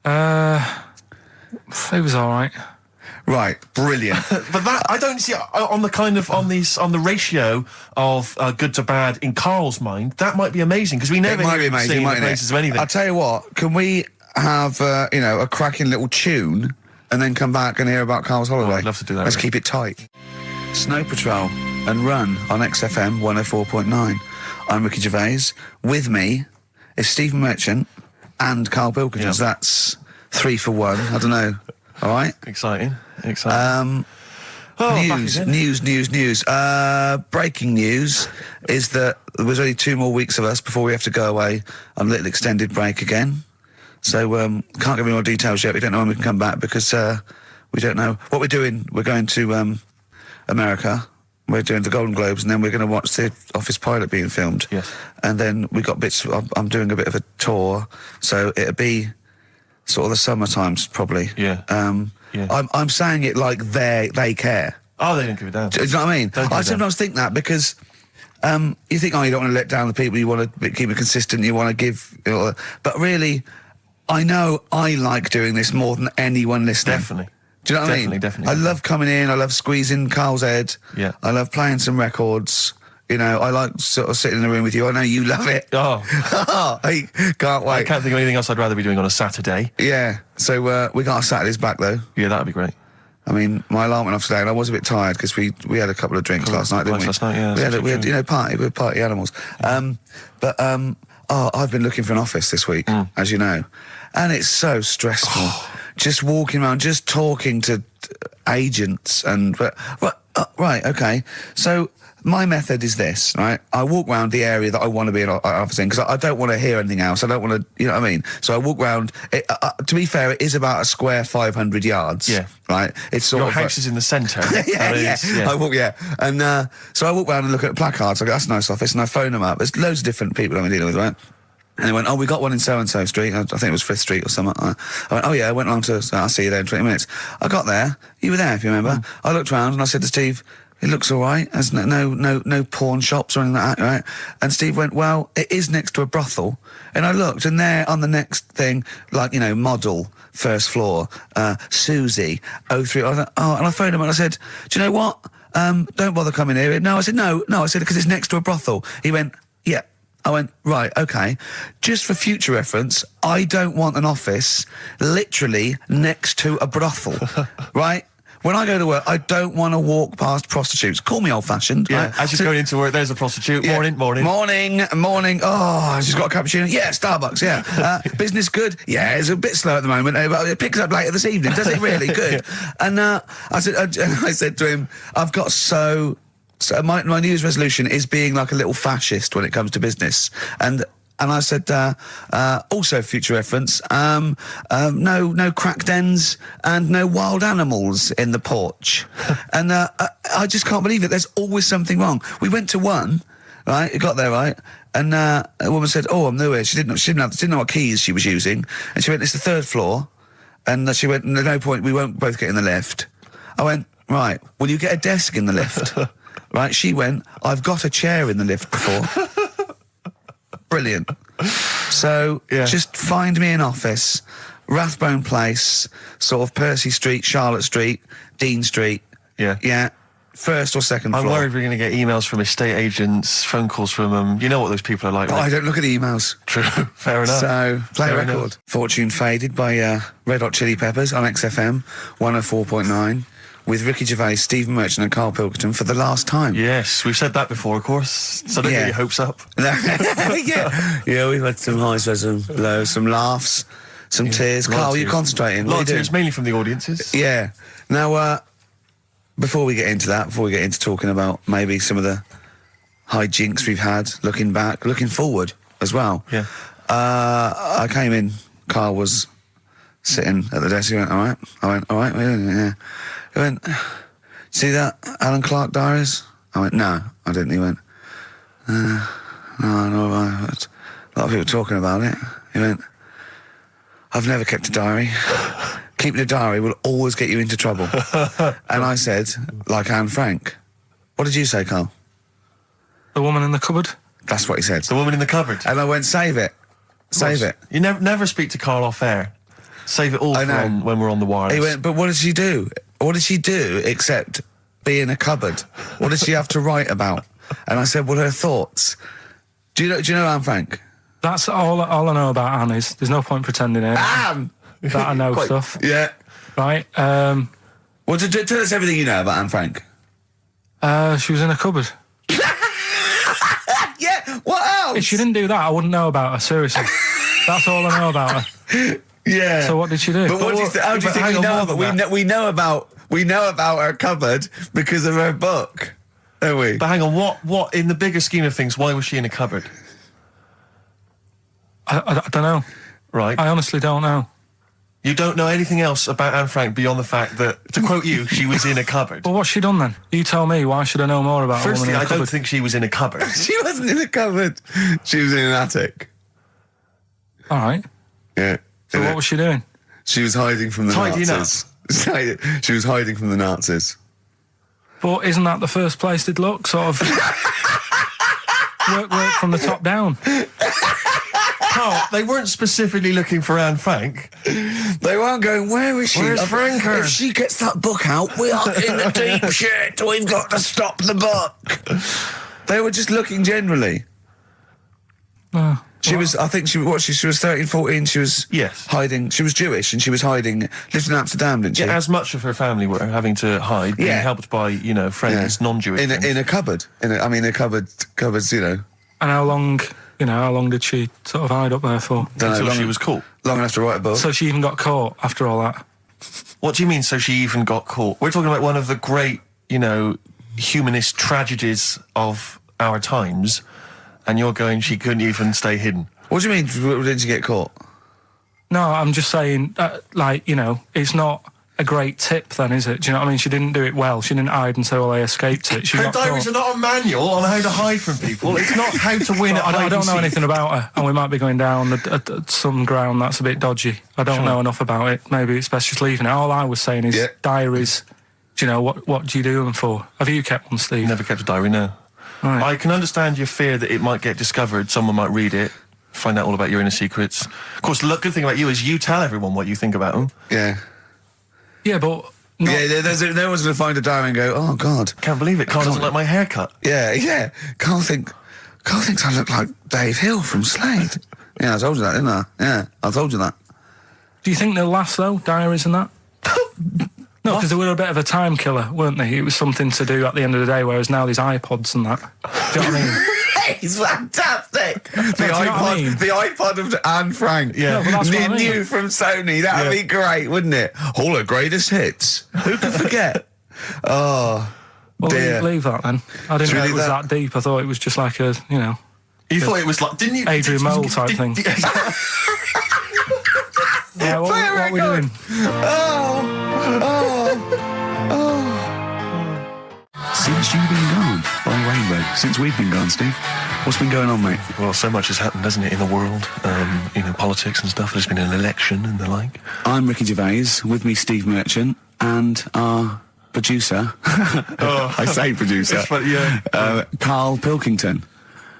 [SPEAKER 3] It was all right.
[SPEAKER 1] Right, brilliant.
[SPEAKER 2] But that I don't see on the ratio of good to bad in Karl's mind. That might be amazing because we never hear him sing the praises of anything.
[SPEAKER 1] I'll tell you what. Can we have a cracking little tune and then come back and hear about Karl's holiday?
[SPEAKER 2] I'd love to do that.
[SPEAKER 1] Let's keep it tight. Snow Patrol and Run on XFM 104.9. I'm Ricky Gervais. With me is Steve Merchant and Karl Pilkington. Yep. That's 3 for 1. I don't know. All right.
[SPEAKER 2] Exciting.
[SPEAKER 1] News. Breaking news is that there was only 2 more weeks of us before we have to go away on a little extended break again. So, can't give any more details yet. We don't know when we can come back because, we don't know what we're doing. We're going to, America. We're doing the Golden Globes, and then we're going to watch the Office pilot being filmed.
[SPEAKER 2] Yes.
[SPEAKER 1] And then we got bits. I'm doing a bit of a tour, so it'll be sort of the summer times probably.
[SPEAKER 2] Yeah.
[SPEAKER 1] I'm saying it like they care.
[SPEAKER 2] Oh, they don't give a damn.
[SPEAKER 1] Do you know what I mean? I sometimes think that because you think, oh, you don't want to let down the people. You want to keep it consistent. You want to give, but really, I know I like doing this more than anyone listening.
[SPEAKER 2] Definitely.
[SPEAKER 1] Do you know what I mean?
[SPEAKER 2] Definitely.
[SPEAKER 1] I love coming in. I love squeezing Carl's head.
[SPEAKER 2] Yeah.
[SPEAKER 1] I love playing some records. You know, I like sort of sitting in the room with you. I know you love it.
[SPEAKER 2] Oh.
[SPEAKER 1] I can't wait.
[SPEAKER 2] I can't think of anything else I'd rather be doing on a Saturday.
[SPEAKER 1] Yeah. So we got our Saturdays back though.
[SPEAKER 2] Yeah, that'd be great.
[SPEAKER 1] I mean, my alarm went off today, and I was a bit tired because we had a couple of drinks last night, didn't we?
[SPEAKER 2] Last night, yeah.
[SPEAKER 1] We had party. We're party animals. I've been looking for an office this week, as you know, and it's so stressful. Just walking around, just talking to agents and right, okay. So my method is this, right? I walk around the area that I want to be an office in because I don't want to hear anything else. I don't want to, you know what I mean? So I walk around. To be fair, it is about a square 500 yards.
[SPEAKER 2] Yeah.
[SPEAKER 1] Right? It's sort
[SPEAKER 2] Your
[SPEAKER 1] of
[SPEAKER 2] house is in the centre.
[SPEAKER 1] yeah. I walk, and so I walk around and look at placards. I go, that's a nice office, and I phone them up. There's loads of different people I'm dealing with, right? And they went, oh, we got one in so-and-so street. I think it was 5th Street or something. I went, oh, yeah, I went along to, I'll see you there in 20 minutes. I got there. You were there, if you remember. I looked around and I said to Steve, it looks all right. There's no pawn shops or anything like that, right? And Steve went, well, it is next to a brothel. And I looked, and there on the next thing, like, you know, model, first floor, Susie, 03. I thought, and I phoned him and I said, do you know what? Don't bother coming here. No, I said, no, I said, because it's next to a brothel. He went, yeah. I went, right, okay. Just for future reference, I don't want an office literally next to a brothel, right? When I go to work, I don't want to walk past prostitutes. Call me old-fashioned.
[SPEAKER 2] Yeah,
[SPEAKER 1] right?
[SPEAKER 2] as you're going into work, there's a prostitute.
[SPEAKER 1] Yeah.
[SPEAKER 2] Morning.
[SPEAKER 1] Oh, she's got a cappuccino. Yeah, Starbucks, yeah. Business good? Yeah, it's a bit slow at the moment, but it picks up later this evening. Does it really? Good. And I said to him, I've got so my New Year's resolution is being like a little fascist when it comes to business. And I said, also future reference, no crack dens and no wild animals in the porch. And I just can't believe it. There's always something wrong. We went to one, right? It got there, right? And a woman said, oh, I'm new here. She didn't know what keys she was using. And she went, it's the 3rd floor. And she went, no point, we won't both get in the lift. I went, right, will you get a desk in the lift? Right, she went, I've got a chair in the lift before. Brilliant. So, just find me an office, Rathbone Place, sort of Percy Street, Charlotte Street, Dean Street.
[SPEAKER 2] Yeah.
[SPEAKER 1] Yeah. 1st or 2nd floor.
[SPEAKER 2] I'm worried we're going to get emails from estate agents, phone calls from them. You know what those people are like.
[SPEAKER 1] But I don't look at the emails.
[SPEAKER 2] True. Fair enough.
[SPEAKER 1] So, play a record.
[SPEAKER 2] Enough.
[SPEAKER 1] Fortune Faded by Red Hot Chili Peppers on XFM 104.9. With Ricky Gervais, Stephen Merchant and Karl Pilkington for the last time.
[SPEAKER 2] Yes, we've said that before, of course, so don't get your hopes up.
[SPEAKER 1] Yeah, we've had some highs, some lows, some laughs, some tears. Karl, you concentrating?
[SPEAKER 2] A lot of tears, mainly from the audiences.
[SPEAKER 1] Yeah. Now, before we get into talking about maybe some of the hijinks we've had, looking back, looking forward as well.
[SPEAKER 2] Yeah.
[SPEAKER 1] I came in, Karl was sitting at the desk, he went, all right? I went, all right, yeah. He went, see that Alan Clark diaries? I went, no, I didn't. He went, no, a lot of people talking about it. He went, I've never kept a diary. Keeping a diary will always get you into trouble. And I said, like Anne Frank. What did you say, Karl?
[SPEAKER 3] The woman in the cupboard?
[SPEAKER 1] That's what he said.
[SPEAKER 2] The woman in the cupboard. And
[SPEAKER 1] I went, save it. Save it.
[SPEAKER 2] You never speak to Karl off air. Save it all from when we're on the wireless.
[SPEAKER 1] He went, but what did she do? What did she do except be in a cupboard? What did she have to write about? And I said, well, her thoughts. Do you know Anne Frank?
[SPEAKER 3] That's all I know about Anne is there's no point pretending it.
[SPEAKER 1] Anne!
[SPEAKER 3] That I know stuff.
[SPEAKER 1] Yeah.
[SPEAKER 3] Right.
[SPEAKER 1] Well, tell us everything you know about Anne Frank.
[SPEAKER 3] She was in a cupboard.
[SPEAKER 1] Yeah, what else?
[SPEAKER 3] If she didn't do that, I wouldn't know about her, seriously. That's all I know about her.
[SPEAKER 1] Yeah.
[SPEAKER 3] So what did she do?
[SPEAKER 1] But how do you think we know about we know about her cupboard because of her book, don't we?
[SPEAKER 2] But hang on, what in the bigger scheme of things, why was she in a cupboard?
[SPEAKER 3] I don't know.
[SPEAKER 2] Right.
[SPEAKER 3] I honestly don't know.
[SPEAKER 2] You don't know anything else about Anne Frank beyond the fact that, to quote you, she was in a cupboard.
[SPEAKER 3] Well, what's she done then? You tell me. Why should I know more about
[SPEAKER 2] Firstly,
[SPEAKER 3] a woman in a cupboard?
[SPEAKER 2] I don't think she was in a cupboard.
[SPEAKER 1] She wasn't in a cupboard. She was in an attic.
[SPEAKER 3] All right.
[SPEAKER 1] Yeah.
[SPEAKER 3] So what was she doing?
[SPEAKER 1] She was hiding from the Nazis. She was hiding from the Nazis.
[SPEAKER 3] But isn't that the first place they'd look? Sort of work from the top down.
[SPEAKER 2] Carl, they weren't specifically looking for Anne Frank.
[SPEAKER 1] They weren't going, where is she?
[SPEAKER 2] Where's Franker?
[SPEAKER 1] If she gets that book out, we are in the deep shit. We've got to stop the book. They were just looking generally. She was 13, 14, she was hiding, she was Jewish and she was hiding, lived in Amsterdam, didn't she?
[SPEAKER 2] Yeah, as much of her family were having to hide, being helped by, friends, non-Jewish friends.
[SPEAKER 1] In a cupboard. Cupboards,
[SPEAKER 3] And how long did she sort of hide up there for?
[SPEAKER 2] Until she was caught.
[SPEAKER 1] Long enough to write a book.
[SPEAKER 3] So she even got caught after all that?
[SPEAKER 2] What do you mean, so she even got caught? We're talking about one of the great, humanist tragedies of our times, and you're going, she couldn't even stay hidden.
[SPEAKER 1] What do you mean, didn't she get caught?
[SPEAKER 3] No, I'm just saying, it's not a great tip then, is it? Do you know what I mean? She didn't do it well. She didn't hide and say, well, I escaped it.
[SPEAKER 2] Her diaries are not a manual on how to hide from people. It's not how to win at
[SPEAKER 3] I don't know anything about her, and we might be going down some ground that's a bit dodgy. I don't know enough about it. Maybe it's best just leaving it. All I was saying is diaries, what do you do them for? Have you kept one, Steve?
[SPEAKER 2] Never kept a diary, no. Right. I can understand your fear that it might get discovered, someone might read it, find out all about your inner secrets. Of course, the good thing about you is you tell everyone what you think about them.
[SPEAKER 1] Yeah.
[SPEAKER 3] Yeah, but...
[SPEAKER 1] There was going to find a diary and go, oh, God.
[SPEAKER 2] Can't believe it. Carl doesn't like my haircut.
[SPEAKER 1] Yeah. Carl thinks I look like Dave Hill from Slade. Yeah, I told you that, didn't I? Yeah, I told you that.
[SPEAKER 3] Do you think they'll last, though, diaries and that? No, because they were a bit of a time killer, weren't they? It was something to do at the end of the day, whereas now there's iPods and that. Do you know what I mean?
[SPEAKER 1] It's fantastic. The iPod of Anne Frank.
[SPEAKER 3] Yeah, no, that's what I mean.
[SPEAKER 1] New from Sony. That'd be great, wouldn't it? All her greatest hits. Who could forget? Oh, dear.
[SPEAKER 3] Leave that then. I didn't know it was that deep. I thought it was just like a,
[SPEAKER 2] You thought it was like, didn't you?
[SPEAKER 3] Adrian Mole type thing. Yeah, what are we doing?
[SPEAKER 1] Since you've been gone, Rainbow. Since we've been gone, Steve. What's been going on, mate?
[SPEAKER 2] Well, so much has happened, hasn't it, in the world? Politics and stuff. There's been an election and the like.
[SPEAKER 1] I'm Ricky Gervais. With me, Steve Merchant, and our producer. I say producer. Karl Pilkington.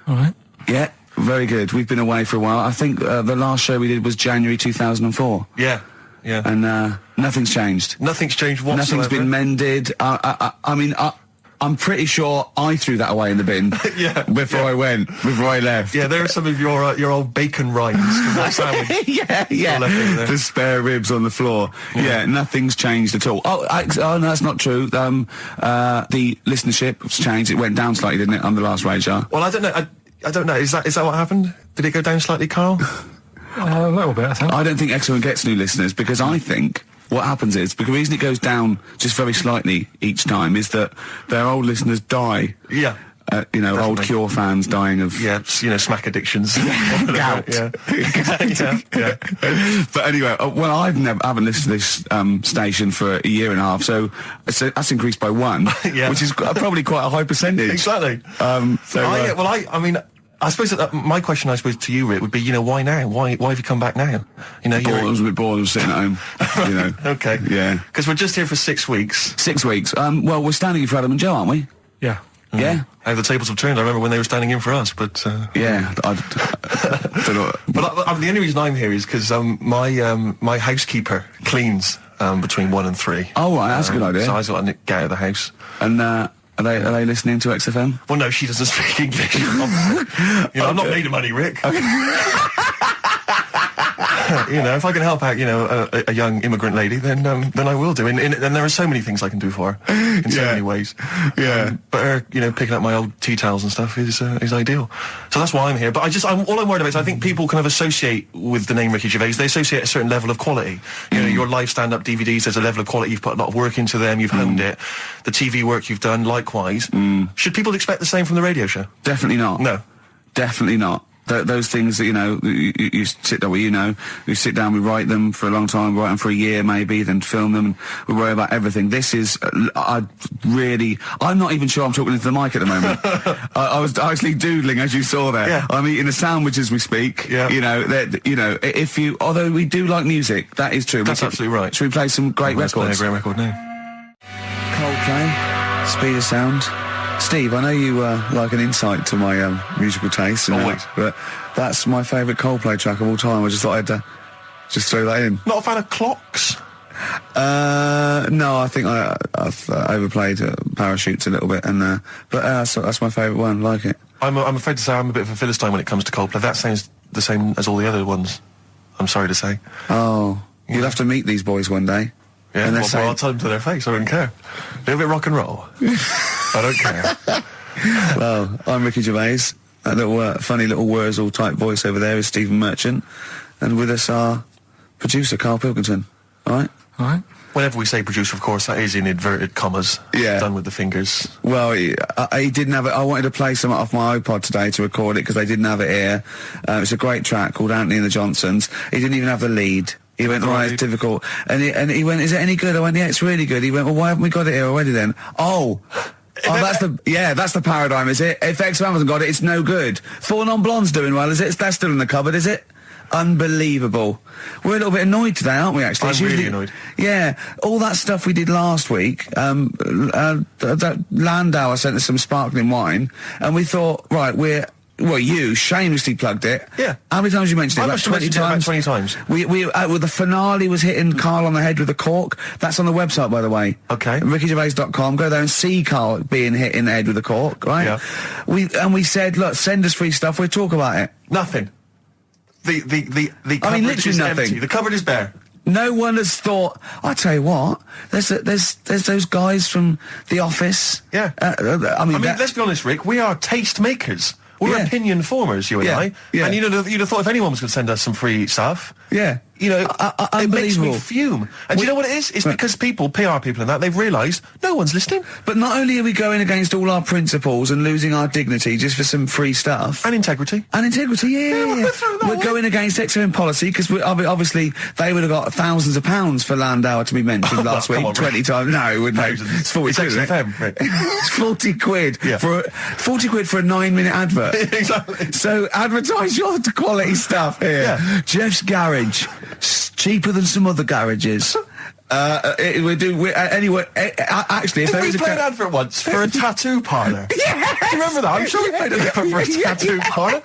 [SPEAKER 3] All right.
[SPEAKER 1] Yeah. Very good. We've been away for a while. I think the last show we did was January 2004.
[SPEAKER 2] Yeah.
[SPEAKER 1] And nothing's changed.
[SPEAKER 2] Nothing's changed whatsoever.
[SPEAKER 1] Nothing's been mended. I'm pretty sure I threw that away in the bin before I left.
[SPEAKER 2] Yeah, there are some of your old bacon rinds from that sandwich.
[SPEAKER 1] Yeah. The spare ribs on the floor. Yeah, nothing's changed at all. Oh, no, that's not true. The listenership's changed. It went down slightly, didn't it, on the last radio show?
[SPEAKER 2] Well, I don't know. I don't know. Is that what happened? Did it go down slightly, Carl?
[SPEAKER 3] A little bit, I think.
[SPEAKER 1] I don't think XFM gets new listeners because I think what happens is, because the reason it goes down just very slightly each time is that their old listeners die.
[SPEAKER 2] Yeah.
[SPEAKER 1] Definitely. Old Cure fans dying of...
[SPEAKER 2] Yeah, smack addictions.
[SPEAKER 1] Gout.
[SPEAKER 2] Yeah.
[SPEAKER 1] But anyway, I haven't listened to this station for a year and a half, so that's increased by 1, which is probably quite a high percentage.
[SPEAKER 2] Exactly. I suppose that my question, to you, Rick, would be, why now? Why have you come back now?
[SPEAKER 1] I was a bit bored of sitting at home.
[SPEAKER 2] Okay.
[SPEAKER 1] Yeah.
[SPEAKER 2] Because we're just here for 6 weeks.
[SPEAKER 1] 6 weeks. Well, we're standing in for Adam and Joe, aren't we?
[SPEAKER 3] Yeah.
[SPEAKER 1] Yeah.
[SPEAKER 2] How the tables have turned. I remember when they were standing in for us, but...
[SPEAKER 1] Yeah. I don't know.
[SPEAKER 2] But the only reason I'm here is because my housekeeper cleans between 1 and 3.
[SPEAKER 1] Oh, right, that's a good idea.
[SPEAKER 2] So I just got to get out of the house.
[SPEAKER 1] And, Are they listening to XFM?
[SPEAKER 2] Well, no, she doesn't speak English. I'm not made of money, Rick. Okay. If I can help out, a young immigrant lady, then I will do. And there are so many things I can do for her in so many ways.
[SPEAKER 1] Yeah.
[SPEAKER 2] But her, picking up my old tea towels and stuff is ideal. So that's why I'm here. But all I'm worried about is I think people kind of associate with the name Ricky Gervais. They associate a certain level of quality. Your live stand-up DVDs, there's a level of quality. You've put a lot of work into them. You've honed it. The TV work you've done, likewise. Should people expect the same from the radio show?
[SPEAKER 1] Definitely not.
[SPEAKER 2] No.
[SPEAKER 1] Definitely not. those things that, you know, you sit down, we sit down, we write them for a long time, write them for a year maybe, then film them, and we worry about everything. This is, I'm not even sure I'm talking into the mic at the moment. I was actually doodling, as you saw there.
[SPEAKER 2] Yeah.
[SPEAKER 1] I'm eating a sandwich as we speak.
[SPEAKER 2] Yeah.
[SPEAKER 1] You know, although we do like music, that is true.
[SPEAKER 2] That's absolutely right.
[SPEAKER 1] Should we play some great records?
[SPEAKER 2] Let's play a great record now.
[SPEAKER 1] Coldplay, Speed of Sound. Steve, I know you like an insight to my musical taste, but that's my favourite Coldplay track of all time. I just thought I'd just throw that in.
[SPEAKER 2] Not a fan of clocks?
[SPEAKER 1] No, I think I've overplayed Parachutes a little bit, and but that's my favourite one. Like it.
[SPEAKER 2] I'm afraid to say I'm a bit of a Philistine when it comes to Coldplay. That sounds the same as all the other ones. I'm sorry to say.
[SPEAKER 1] Oh, you'll have to meet these boys one day.
[SPEAKER 2] Yeah, well, I'll tell them to their face. I don't care. A little bit rock and roll. I don't care.
[SPEAKER 1] Well, I'm Ricky Gervais. That little funny little Wurzel type voice over there is Stephen Merchant, and with us our producer Karl Pilkington. All right.
[SPEAKER 3] All right.
[SPEAKER 2] Whenever we say producer, of course, that is in inverted commas.
[SPEAKER 1] Yeah.
[SPEAKER 2] Done with the fingers.
[SPEAKER 1] Well, he didn't have it. I wanted to play some off my iPod today to record it because they didn't have it here. It's a great track called Anthony and the Johnsons. He didn't even have the lead. He went, right, it's difficult. And he went, is it any good? I went, yeah, it's really good. He went, well, why haven't we got it here already then? Oh, that's the paradigm, is it? If XFM hasn't got it, it's no good. Four Non-Blondes doing well, is it? That's still in the cupboard, is it? Unbelievable. We're a little bit annoyed today, aren't we, actually?
[SPEAKER 2] I'm really annoyed.
[SPEAKER 1] Yeah. All that stuff we did last week, that Landau sent us some sparkling wine, and we thought, right, you shamelessly plugged it.
[SPEAKER 2] Yeah.
[SPEAKER 1] How many times you mentioned it?
[SPEAKER 2] About 20 times. About 20 times.
[SPEAKER 1] Well, the finale was hitting Karl on the head with a cork. That's on the website, by the way.
[SPEAKER 2] Okay.
[SPEAKER 1] RickyGervais.com. Go there and see Karl being hit in the head with a cork, right?
[SPEAKER 2] Yeah.
[SPEAKER 1] We said, look, send us free stuff. We'll talk about it.
[SPEAKER 2] Nothing. The cupboard
[SPEAKER 1] literally
[SPEAKER 2] is
[SPEAKER 1] nothing.
[SPEAKER 2] empty. The cupboard is bare.
[SPEAKER 1] No one has thought. I tell you what, there's those guys from The Office.
[SPEAKER 2] Yeah.
[SPEAKER 1] I mean,
[SPEAKER 2] let's be honest, Rick. We are taste makers. We're opinion formers, you and I.
[SPEAKER 1] Yeah.
[SPEAKER 2] And you'd have thought if anyone was going to send us some free stuff.
[SPEAKER 1] Yeah.
[SPEAKER 2] You know, it makes me fume. And do you know what it is? It's because PR people and that, they've realised no one's listening.
[SPEAKER 1] But not only are we going against all our principles and losing our dignity just for some free stuff.
[SPEAKER 2] And integrity.
[SPEAKER 1] Yeah. We're going against XFM policy because obviously they would have got thousands of pounds for Landau to be mentioned last week. 20 times. No, it wouldn't. It's 40 quid, isn't it?
[SPEAKER 2] Right?
[SPEAKER 1] It's 40 quid.
[SPEAKER 2] Yeah.
[SPEAKER 1] 40 quid for a 9-minute advert.
[SPEAKER 2] Exactly.
[SPEAKER 1] So advertise your quality stuff here.
[SPEAKER 2] Yeah.
[SPEAKER 1] Jeff's Garage. Cheaper than some other garages. Anyway, actually, if there is
[SPEAKER 2] we play an advert once for a tattoo parlour?
[SPEAKER 1] Yeah.
[SPEAKER 2] Do you remember that? I'm sure we played an advert for a tattoo parlour.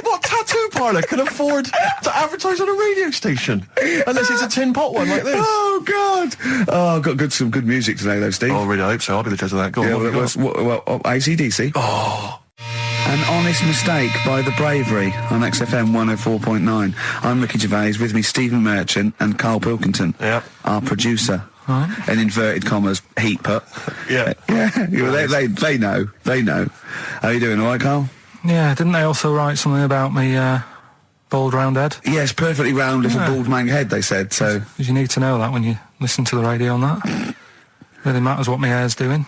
[SPEAKER 2] What tattoo parlour can afford to advertise on a radio station? Unless it's a tin pot one like this.
[SPEAKER 1] Oh, God. Oh, got some good music today, though, Steve.
[SPEAKER 2] Oh, really? I hope so. I'll be the judge of that. Go on.
[SPEAKER 1] AC/DC.
[SPEAKER 2] Oh.
[SPEAKER 1] An Honest Mistake by The Bravery on XFM 104.9. I'm Ricky Gervais, with me Stephen Merchant and Karl Pilkington, our producer. In inverted commas, heat put.
[SPEAKER 2] Yeah.
[SPEAKER 1] They know. How are you doing, all right, Karl?
[SPEAKER 3] Yeah, didn't they also write something about me, bald round head?
[SPEAKER 1] Yes, perfectly round little bald man head, they said, so...
[SPEAKER 3] Because you need to know that when you listen to the radio on that. Really matters what my hair's doing.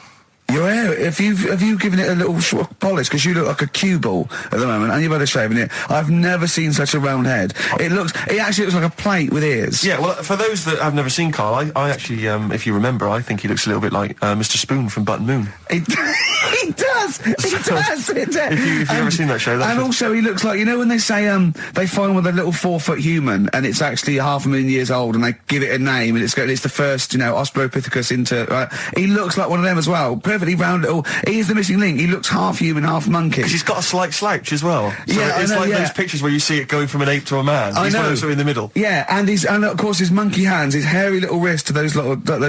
[SPEAKER 1] Your hair, have you given it a little polish? Because you look like a cue ball at the moment, and you've had a shave in it. I've never seen such a round head. It actually looks like a plate with ears.
[SPEAKER 2] Yeah, well, for those that have never seen Karl, I actually, if you remember, I think he looks a little bit like Mr. Spoon from Button Moon.
[SPEAKER 1] He does.
[SPEAKER 2] If you've never seen that show,
[SPEAKER 1] and also he looks like, you know when they say they find with a little 4-foot human and it's actually 500,000 years old and they give it a name and it's the first, Australopithecus into. Right? He looks like one of them as well. Perfectly round little. He is the missing link. He looks half human, half monkey.
[SPEAKER 2] Because he's got a slight slouch as well. So
[SPEAKER 1] yeah,
[SPEAKER 2] it's like those pictures where you see it going from an ape to a man. He's one of those in the middle.
[SPEAKER 1] Yeah, and of course his monkey hands, his hairy little wrist to those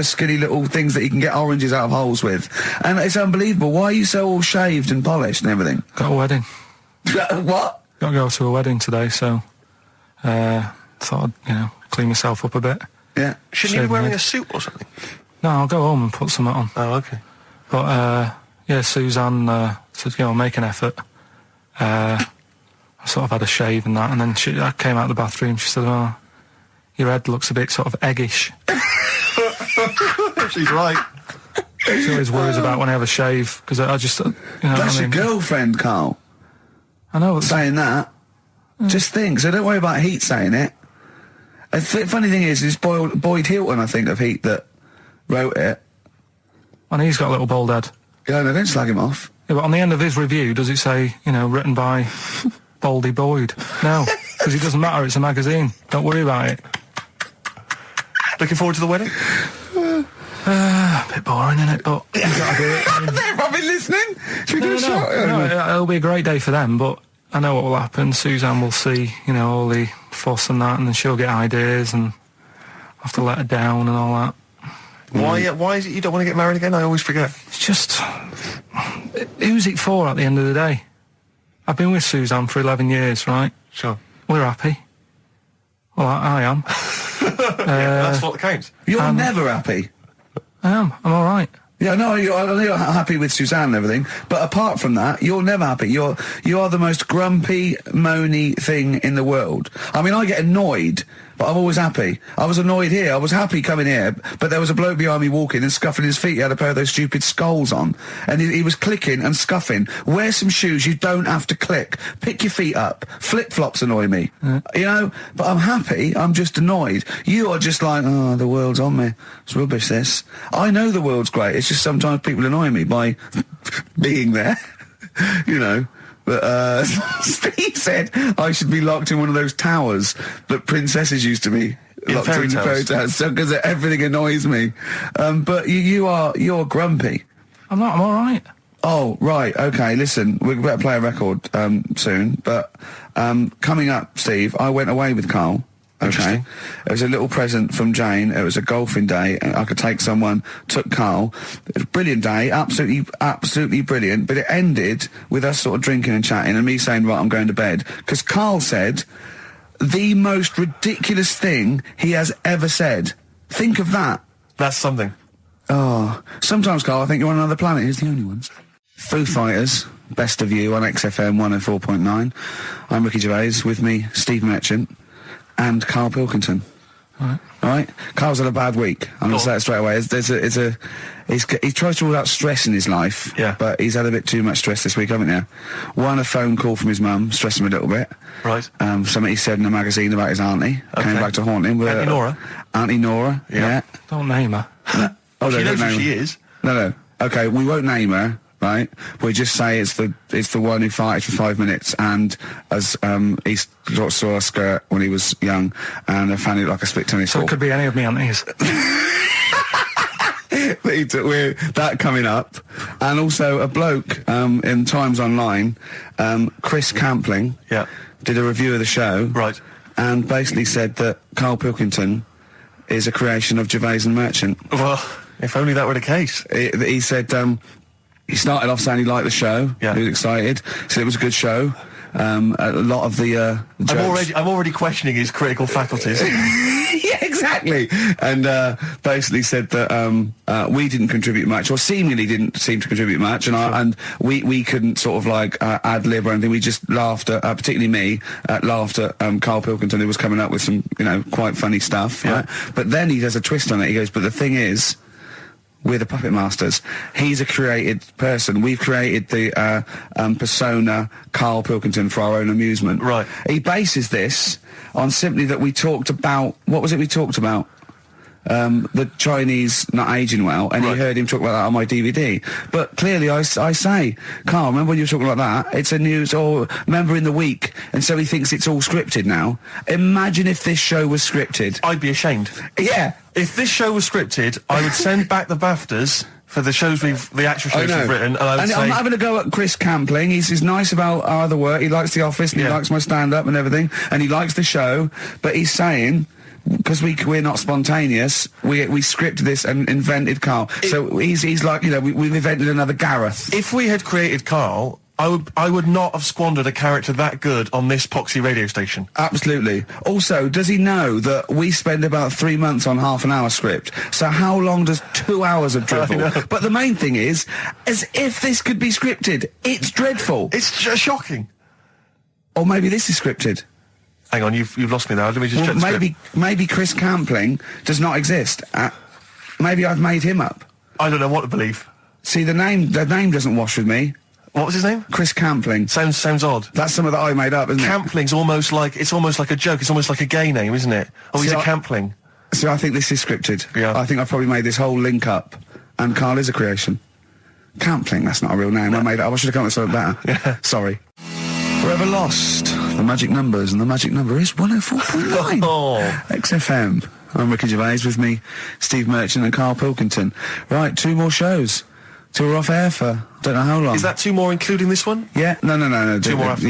[SPEAKER 1] skinny little things that he can get oranges out of holes with. And it's unbelievable. Why are you so all shaved and polished and everything?
[SPEAKER 3] Got a wedding.
[SPEAKER 1] What?
[SPEAKER 3] Got to go to a wedding today, so thought I'd, clean myself up a bit.
[SPEAKER 1] Yeah.
[SPEAKER 2] Shouldn't you be wearing a suit or something?
[SPEAKER 3] No, I'll go home and put something on.
[SPEAKER 2] Oh, okay.
[SPEAKER 3] But, Suzanne said, make an effort. I sort of had a shave and that, and then I came out of the bathroom, she said, oh, your head looks a bit sort of eggish.
[SPEAKER 2] She's right.
[SPEAKER 3] She always worries about when I have a shave, because I just,
[SPEAKER 1] That's your girlfriend, Karl.
[SPEAKER 3] I know.
[SPEAKER 1] Saying that. Just think. So don't worry about Heat saying it. The funny thing is, it's Boyd Hilton, I think, of Heat that wrote it.
[SPEAKER 3] And he's got a little bald head.
[SPEAKER 1] Yeah, no, don't slag him off.
[SPEAKER 3] Yeah, but on the end of his review, does it say, written by Baldy Boyd? No, because it doesn't matter, it's a magazine. Don't worry about it.
[SPEAKER 2] Looking forward to the wedding?
[SPEAKER 3] A bit boring, isn't it? But you gotta do it.
[SPEAKER 1] They've probably listening. Should we do a shot?
[SPEAKER 3] No, it'll be a great day for them, but I know what will happen. Suzanne will see, all the fuss and that, and then she'll get ideas and have to let her down and all that.
[SPEAKER 2] Why is it you don't want to get married again? I always forget.
[SPEAKER 3] It's just... who's it for at the end of the day? I've been with Suzanne for 11 years, right?
[SPEAKER 2] Sure.
[SPEAKER 3] We're happy. Well, I am.
[SPEAKER 2] That's what counts.
[SPEAKER 1] You're never happy.
[SPEAKER 3] I am. I'm all right.
[SPEAKER 1] Yeah, no, I know you're happy with Suzanne and everything, but apart from that, you're never happy. You are the most grumpy, moany thing in the world. I mean, I get annoyed, but I'm always happy. I was annoyed here. I was happy coming here, but there was a bloke behind me walking and scuffing his feet. He had a pair of those stupid skulls on, and he was clicking and scuffing. Wear some shoes. You don't have to click. Pick your feet up. Flip-flops annoy me. But I'm happy. I'm just annoyed. You are just like, oh, the world's on me. It's rubbish, this. I know the world's great. It's just sometimes people annoy me by being there, But Steve said I should be locked in one of those towers that princesses used to be locked in fairy tales, because everything annoys me. But you're grumpy.
[SPEAKER 3] I'm not. I'm all right.
[SPEAKER 1] Oh, right. Okay, listen, we better play a record soon. But coming up, Steve, I went away with Karl. Okay, it was a little present from Jane. It was a golfing day, and I could take someone. Took Karl. It was a brilliant day, absolutely brilliant. But it ended with us sort of drinking and chatting, and me saying, "Right, I'm going to bed," because Karl said the most ridiculous thing he has ever said. Think of that.
[SPEAKER 2] That's something.
[SPEAKER 1] Oh, sometimes, Karl, I think you're on another planet. Here's the only ones. Foo Fighters, Best of You on XFM 104.9. I'm Ricky Gervais. With me, Steve Merchant. And Karl Pilkington. All right. Karl's had a bad week. I'm going to say it straight away. He tries to rule out stress in his life.
[SPEAKER 2] Yeah.
[SPEAKER 1] But he's had a bit too much stress this week, haven't you? One, a phone call from his mum, stressed him a little bit.
[SPEAKER 2] Right.
[SPEAKER 1] Something he said in a magazine about his auntie. Okay. Came back to haunt him.
[SPEAKER 2] Auntie Nora?
[SPEAKER 1] Auntie Nora, yeah.
[SPEAKER 3] Don't name her.
[SPEAKER 1] No. Oh,
[SPEAKER 2] she knows who she is.
[SPEAKER 1] No. Okay, we won't name her. Right, we just say it's the one who farted for 5 minutes, and as he saw a skirt when he was young, and I found it like a split tennis ball.
[SPEAKER 3] So it could be any of me aunties.
[SPEAKER 1] We're that coming up, and also a bloke in Times Online, Chris Campling, did a review of the show,
[SPEAKER 2] right,
[SPEAKER 1] and basically said that Karl Pilkington is a creation of Gervais and Merchant.
[SPEAKER 2] Well, if only that were the case.
[SPEAKER 1] He said. He started off saying he liked the show.
[SPEAKER 2] Yeah.
[SPEAKER 1] He was excited. Said it was a good show. A lot of the jokes.
[SPEAKER 2] I'm already questioning his critical faculties.
[SPEAKER 1] Yeah, exactly. And basically said that we didn't contribute much, or seemingly didn't seem to contribute much, and we couldn't sort of like ad lib or anything. We just laughed at, particularly me, laughed at Karl Pilkington, who was coming up with some quite funny stuff.
[SPEAKER 2] Yeah.
[SPEAKER 1] Right? But then he does a twist on it. He goes, but the thing is, we're the puppet masters. He's a created person. We've created the persona Karl Pilkington for our own amusement.
[SPEAKER 2] Right.
[SPEAKER 1] He bases this on simply that we talked about... What was it we talked about? The Chinese not aging well, and he heard him talk about that on my DVD. But clearly I say, Karl, remember when you were talking about that? It's a news, or remember in the week, and so he thinks it's all scripted now. Imagine if this show was scripted.
[SPEAKER 2] I'd be ashamed.
[SPEAKER 1] Yeah.
[SPEAKER 2] If this show was scripted, I would send back the BAFTAs for the shows the actual shows we've written, and I would say...
[SPEAKER 1] I'm having a go at Chris Campling. He's nice about our other work. He likes The Office, and he likes my stand-up and everything, and he likes the show, but he's saying... Because we're not spontaneous, we scripted this and invented Karl. So he's like, we've invented another Gareth.
[SPEAKER 2] If we had created Karl, I would not have squandered a character that good on this poxy radio station.
[SPEAKER 1] Absolutely. Also, does he know that we spend about 3 months on half an hour script? So how long does 2 hours of drivel? But the main thing is, as if this could be scripted, it's dreadful.
[SPEAKER 2] It's shocking.
[SPEAKER 1] Or maybe this is scripted.
[SPEAKER 2] Hang on, you've lost me there. Let me just check the script.
[SPEAKER 1] Maybe Chris Campling does not exist. Maybe I've made him up.
[SPEAKER 2] I don't know what to believe.
[SPEAKER 1] See, the name doesn't wash with me.
[SPEAKER 2] What was his name?
[SPEAKER 1] Chris Campling.
[SPEAKER 2] Sounds odd.
[SPEAKER 1] That's something that I made up, isn't
[SPEAKER 2] Campling's almost like a joke. It's almost like a gay name, isn't it? Oh, he's a Campling.
[SPEAKER 1] So I think this is scripted.
[SPEAKER 2] Yeah.
[SPEAKER 1] I think I've probably made this whole link up, and Karl is a creation. Campling, that's not a real name. No. I made it up. I should have come up with something better.
[SPEAKER 2] Yeah.
[SPEAKER 1] Sorry. Forever Lost. The magic numbers, and the magic number is 104.9. XFM. I'm Ricky Gervais, with me, Steve Merchant and Karl Pilkington. Right, 2 more shows. 2 are off air for don't know how long.
[SPEAKER 2] Is that 2 more including this one?
[SPEAKER 1] Yeah, no.
[SPEAKER 2] 2 more after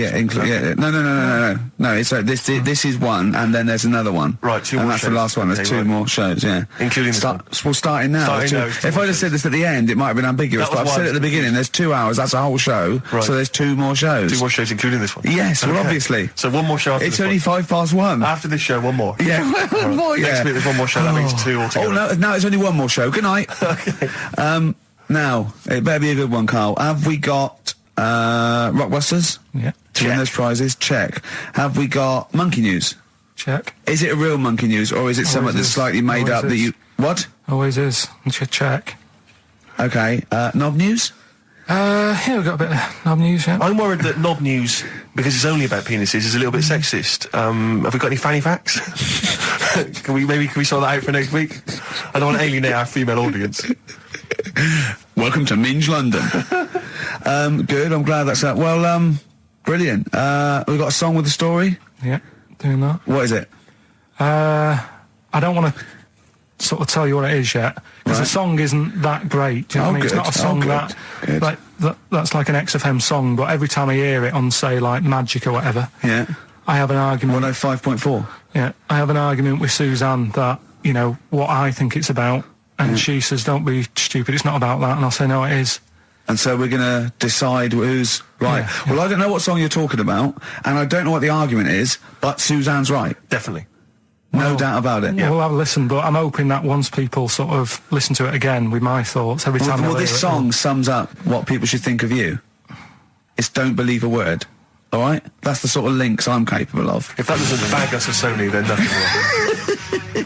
[SPEAKER 1] No. It's this is one, and then there's another one.
[SPEAKER 2] Right, 2 more
[SPEAKER 1] and that's
[SPEAKER 2] shows.
[SPEAKER 1] the last one. There's 2 more shows, yeah.
[SPEAKER 2] Including this one.
[SPEAKER 1] Well, starting now. If I'd have said this at the end, it might have been ambiguous, but I've said it at the beginning, there's 2 hours, that's a whole show,
[SPEAKER 2] right.
[SPEAKER 1] So there's 2 more shows.
[SPEAKER 2] 2 more shows including this one?
[SPEAKER 1] Yes, well, obviously.
[SPEAKER 2] So 1 more show after
[SPEAKER 1] it's
[SPEAKER 2] this
[SPEAKER 1] only
[SPEAKER 2] one.
[SPEAKER 1] 1:05.
[SPEAKER 2] After this show, 1 more?
[SPEAKER 1] Yeah, one more, yeah.
[SPEAKER 2] Next week there's 1 more show, that means 2 altogether.
[SPEAKER 1] Oh, no, it's only 1 more show. Good night.
[SPEAKER 2] Okay.
[SPEAKER 1] Now, it better be a good one, Karl. Have we got Rockbusters?
[SPEAKER 3] Yeah.
[SPEAKER 1] To win those prizes? Check. Have we got Monkey News?
[SPEAKER 3] Check.
[SPEAKER 1] Is it a real Monkey News, or is it something that's slightly made up that you... What?
[SPEAKER 3] Always is. Check.
[SPEAKER 1] Okay. Knob News?
[SPEAKER 3] Yeah, we've got a bit of knob news, yeah.
[SPEAKER 2] I'm worried that knob news, because it's only about penises, is a little bit sexist. Have we got any fanny facts? Can we sort that out for next week? I don't want to alienate our female audience.
[SPEAKER 1] Welcome to Minge London. Good, I'm glad that's that. Well, brilliant. We've got a song with a story?
[SPEAKER 3] Yeah, doing that.
[SPEAKER 1] What is it?
[SPEAKER 3] I don't want to sort of tell you what it is yet, because the song isn't that great. Do you know what I mean?
[SPEAKER 1] Good.
[SPEAKER 3] It's not a song that's like an XFM song, but every time I hear it on, say, like Magic or whatever,
[SPEAKER 1] yeah,
[SPEAKER 3] I have an argument.
[SPEAKER 1] 105.4.
[SPEAKER 3] Yeah, I have an argument with Suzanne that, you know, what I think it's about, and she says, don't be stupid, it's not about that, and I'll say, no, it is.
[SPEAKER 1] And so we're going to decide who's right.
[SPEAKER 3] Yeah.
[SPEAKER 1] Well, I don't know what song you're talking about, and I don't know what the argument is, but Suzanne's right.
[SPEAKER 2] Definitely.
[SPEAKER 1] No doubt about it.
[SPEAKER 3] Yeah, we'll have a listen, but I'm hoping that once people sort of listen to it again with my thoughts, every time
[SPEAKER 1] well, this song sums up what people should think of you. It's don't believe a word. All right? That's the sort of links I'm capable of.
[SPEAKER 2] If that doesn't bag us as Sony, then nothing will.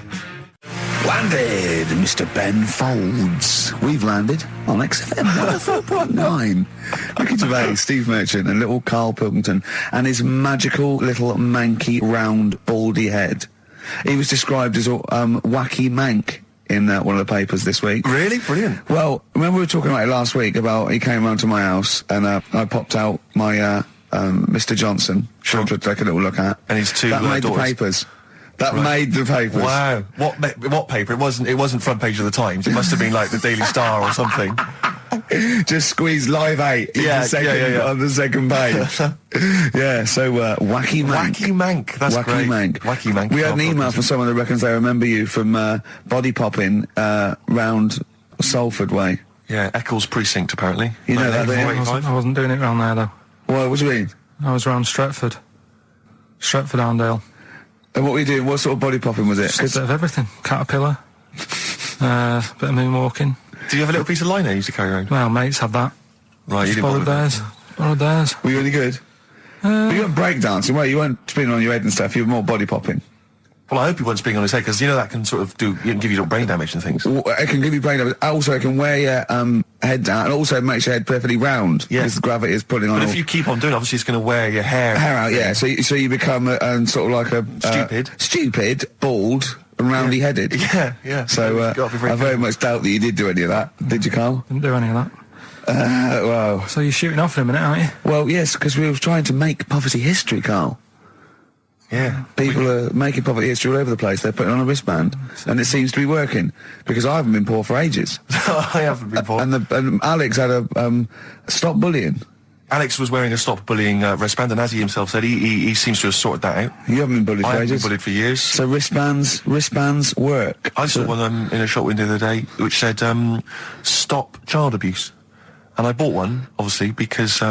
[SPEAKER 1] Landed, Mr. Ben Folds. We've landed on XFM 104.9. Ricky Gervais, Steve Merchant, and little Karl Pilkington, and his magical little manky, round, baldy head. He was described as wacky mank in one of the papers this week.
[SPEAKER 2] Really? Brilliant.
[SPEAKER 1] Well, remember we were talking about it last week, about he came round to my house, and I popped out my Mr. Johnson, sure, to take a little look at.
[SPEAKER 2] And his 2
[SPEAKER 1] That made
[SPEAKER 2] daughters.
[SPEAKER 1] the papers. That made the papers.
[SPEAKER 2] Wow. What paper? It wasn't front page of the Times. It must have been like the Daily Star or something.
[SPEAKER 1] Just squeeze Live 8 on the second page. Yeah, so Wacky Mank.
[SPEAKER 2] Wacky Mank, that's
[SPEAKER 1] Wacky
[SPEAKER 2] great.
[SPEAKER 1] Mank.
[SPEAKER 2] Wacky Mank.
[SPEAKER 1] We had an email from someone that reckons they remember you from body popping round Salford way.
[SPEAKER 2] Yeah, Eccles Precinct, apparently.
[SPEAKER 1] You know that,
[SPEAKER 3] I wasn't doing it round there, though.
[SPEAKER 1] What do you mean?
[SPEAKER 3] I was round Stretford. Stretford-Arndale.
[SPEAKER 1] And what were you doing? What sort of body popping was it?
[SPEAKER 3] Just a bit of everything. Caterpillar. Bit of moonwalking.
[SPEAKER 2] Do you have a little piece of line you used to carry around?
[SPEAKER 3] Well, mates had that.
[SPEAKER 2] Right, you didn't
[SPEAKER 3] borrowed theirs. Borrowed theirs.
[SPEAKER 1] Were you any good? But you weren't breakdancing, were you? You weren't spinning on your head and stuff. You were more body popping.
[SPEAKER 2] Well, I hope he wasn't spinning on his head, because, you know, that can sort of give you little brain damage and things.
[SPEAKER 1] Well, it can give you brain damage. Also, it can wear your head down, and also makes your head perfectly round.
[SPEAKER 2] Yeah.
[SPEAKER 1] Because the gravity is pulling on.
[SPEAKER 2] But if you keep on doing it, obviously it's going to wear your hair
[SPEAKER 1] out, yeah. So you become sort of like a... Stupid, bald, and roundy-headed.
[SPEAKER 2] Yeah.
[SPEAKER 1] So I very much doubt that you did do any of that. Did you, Karl?
[SPEAKER 3] Didn't do any of that.
[SPEAKER 1] Well...
[SPEAKER 3] So you're shooting off in a minute, aren't you?
[SPEAKER 1] Well, yes, because we were trying to make poverty history, Karl.
[SPEAKER 2] Yeah.
[SPEAKER 1] People are making poverty history all over the place. They're putting on a wristband, and it seems to be working, because I haven't been poor for ages.
[SPEAKER 2] I haven't been poor.
[SPEAKER 1] And Alex had a stop bullying.
[SPEAKER 2] Alex was wearing a stop bullying wristband, and as he himself said, he seems to have sorted that out.
[SPEAKER 1] You haven't been bullied for ages?
[SPEAKER 2] I haven't been bullied for years.
[SPEAKER 1] So wristbands work.
[SPEAKER 2] I saw one in a shop window the other day which said, stop child abuse. And I bought one, obviously, because...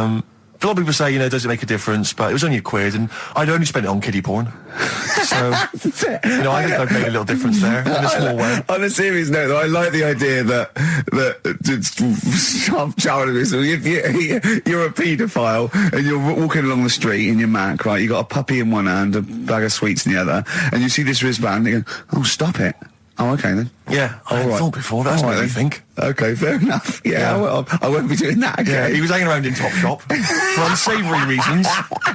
[SPEAKER 2] a lot of people say, you know, does it make a difference? But it was only £1, and I'd only spent it on kiddie porn. So, you know, I think I've made a little difference there, in a small way.
[SPEAKER 1] On a serious note, though, I like the idea that child abuse, if you're a paedophile and you're walking along the street in your Mac, right, you got a puppy in one hand, a bag of sweets in the other, and you see this wristband, and you go, oh, stop it. Oh, okay then.
[SPEAKER 2] Yeah, I thought before. That's what I think.
[SPEAKER 1] Okay, fair enough. Yeah. I won't be doing that again.
[SPEAKER 2] Yeah, he was hanging around in Topshop for unsavoury reasons.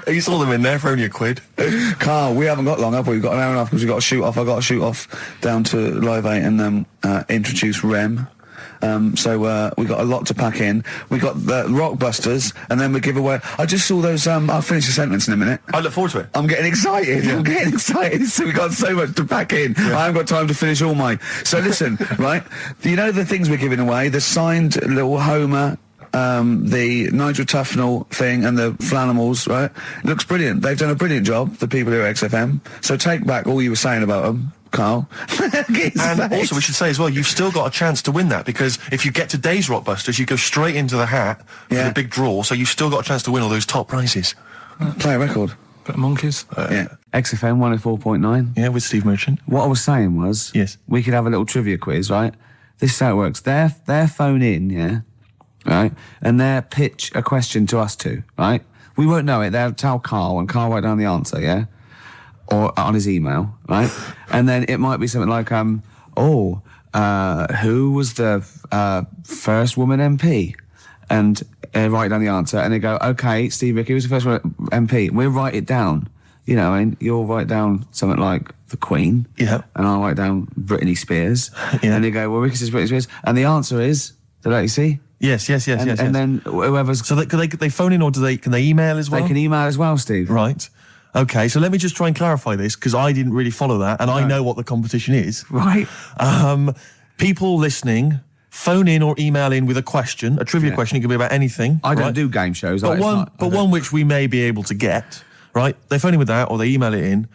[SPEAKER 2] You saw them in there for only £1.
[SPEAKER 1] Carl, we haven't got long, have we? We've got an hour and a half because we've got to shoot off. I've got to shoot off down to Live 8 and introduce Rem. So we got a lot to pack in. We got the Rockbusters, and then we give away. I just saw those. I'll finish the sentence in a minute.
[SPEAKER 2] I look forward to it.
[SPEAKER 1] I'm getting excited.
[SPEAKER 2] Yeah.
[SPEAKER 1] I'm getting excited. So we got so much to pack in. Yeah. I haven't got time to finish all my. So listen, right? You know the things we're giving away. The signed little Homer. The Nigel Tufnell thing and the Flanimals, right? It looks brilliant. They've done a brilliant job, the people here at XFM. So take back all you were saying about them, Carl.
[SPEAKER 2] And also we should say as well, you've still got a chance to win that, because if you get today's Rockbusters, you go straight into the hat for the big draw, so you've still got a chance to win all those top prizes.
[SPEAKER 1] Play a record.
[SPEAKER 3] Bit of Monkeys.
[SPEAKER 1] XFM 104.9.
[SPEAKER 2] Yeah, with Steve Merchant.
[SPEAKER 1] What I was saying was,
[SPEAKER 2] yes,
[SPEAKER 1] we could have a little trivia quiz, right? This is how it works. Their phone in, yeah? Right, and they'll pitch a question to us two, right? We won't know it. They'll tell Carl, and Carl write down the answer, yeah, or on his email, right? And then it might be something like, who was the first woman MP? And write down the answer, and they go, okay, Steve Ricky was the first woman MP. We'll write it down. You know, I mean, you'll write down something like the Queen,
[SPEAKER 2] yeah, and
[SPEAKER 1] I'll write down Britney Spears, yeah, and they go, well, Ricky says Britney Spears, and the answer is, did you see?
[SPEAKER 2] Yes.
[SPEAKER 1] And then whoever's...
[SPEAKER 2] So they phone in, or can they email as well?
[SPEAKER 1] They can email as well, Steve.
[SPEAKER 2] Right. Okay, so let me just try and clarify this, because I didn't really follow that, and I know what the competition is.
[SPEAKER 1] Right.
[SPEAKER 2] People listening, phone in or email in with a question, a trivia question. It can be about anything.
[SPEAKER 1] I don't do game shows.
[SPEAKER 2] But one which we may be able to get, right? They phone in with that, or they email it in.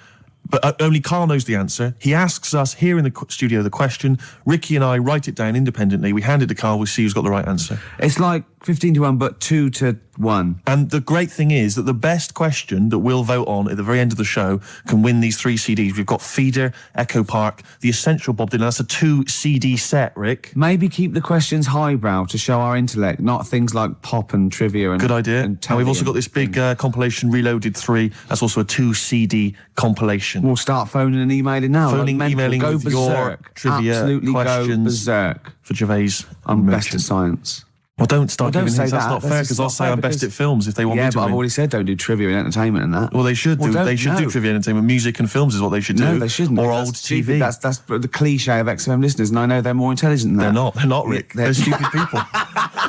[SPEAKER 2] But only Carl knows the answer. He asks us here in the studio the question. Ricky and I write it down independently. We hand it to Carl. We see who's got the right answer.
[SPEAKER 1] It's like 15-1, but 2-1.
[SPEAKER 2] And the great thing is that the best question that we'll vote on at the very end of the show can win these 3 CDs. We've got Feeder, Echo Park, The Essential Bob Dylan. That's a 2-CD set, Rick.
[SPEAKER 1] Maybe keep the questions highbrow to show our intellect, not things like pop and trivia. And
[SPEAKER 2] good idea. And we've also got this big compilation, Reloaded 3. That's also a 2-CD compilation.
[SPEAKER 1] We'll start phoning and emailing now.
[SPEAKER 2] Phoning, emailing
[SPEAKER 1] go
[SPEAKER 2] with
[SPEAKER 1] berserk.
[SPEAKER 2] Your trivia
[SPEAKER 1] Absolutely
[SPEAKER 2] questions
[SPEAKER 1] go berserk.
[SPEAKER 2] For Gervais.
[SPEAKER 1] I'm best at science.
[SPEAKER 2] Well, don't start giving hints. That's not fair, because I'll say I'm
[SPEAKER 1] best
[SPEAKER 2] at films if they want me to.
[SPEAKER 1] Yeah, but I've already said don't do trivia and entertainment and that.
[SPEAKER 2] Well, they should do. They should do trivia and entertainment. Music and films is what they should do.
[SPEAKER 1] No, they shouldn't.
[SPEAKER 2] Or old TV.
[SPEAKER 1] That's the cliche of XFM listeners, and I know they're more intelligent than that.
[SPEAKER 2] They're not, Rick. They're stupid people.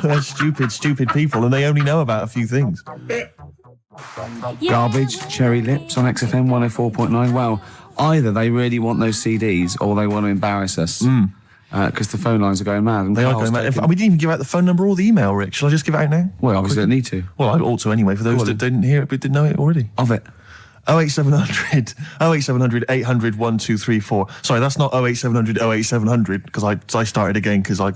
[SPEAKER 2] They're stupid people, and they only know about a few things.
[SPEAKER 1] Garbage, Cherry Lips on XFM 104.9. Well, either they really want those CDs or they want to embarrass us. Because the phone lines are going mad. And
[SPEAKER 5] they are going mad. We didn't even give out the phone number or the email, Rick. Shall I just give it out now?
[SPEAKER 1] Well, obviously I need to.
[SPEAKER 5] Well, I ought to anyway, for those that didn't hear it but didn't know it already.
[SPEAKER 1] Of it.
[SPEAKER 2] 08700 800 1234. Sorry, that's not 08700 08700, because I started again because I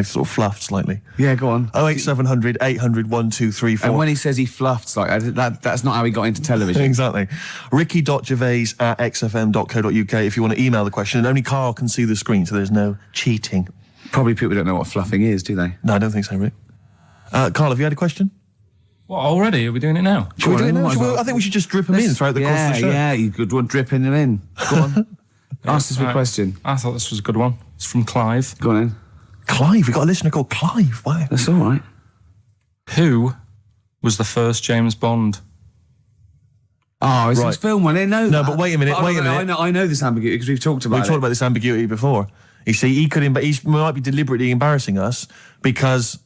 [SPEAKER 2] sort of fluffed slightly.
[SPEAKER 1] Yeah, go on.
[SPEAKER 2] 08700 800 1234.
[SPEAKER 1] And when he says he fluffed slightly, that's not how he got into television.
[SPEAKER 2] Exactly. Ricky.gervais@xfm.co.uk if you want to email the question, and only Carl can see the screen, so there's no cheating.
[SPEAKER 1] Probably people don't know what fluffing is, do they?
[SPEAKER 2] No, I don't think so, Rick. Carl, have you had a question?
[SPEAKER 3] What, already? Are we doing it now?
[SPEAKER 2] Should we do it now? I think we should just drip them in throughout the course of the show.
[SPEAKER 1] Yeah, you could one dripping them in. Go on. Ask us a question.
[SPEAKER 3] I thought this was a good one. It's from Clive.
[SPEAKER 1] Go on in.
[SPEAKER 2] Clive? We've got a listener called Clive. Wow.
[SPEAKER 1] That's all right.
[SPEAKER 3] Who was the first James Bond?
[SPEAKER 1] Oh, it's his film one. I know
[SPEAKER 2] that. No, but wait a minute.
[SPEAKER 1] I know this ambiguity because we've talked about it.
[SPEAKER 2] We've talked about this ambiguity before. You see, he might be deliberately embarrassing us because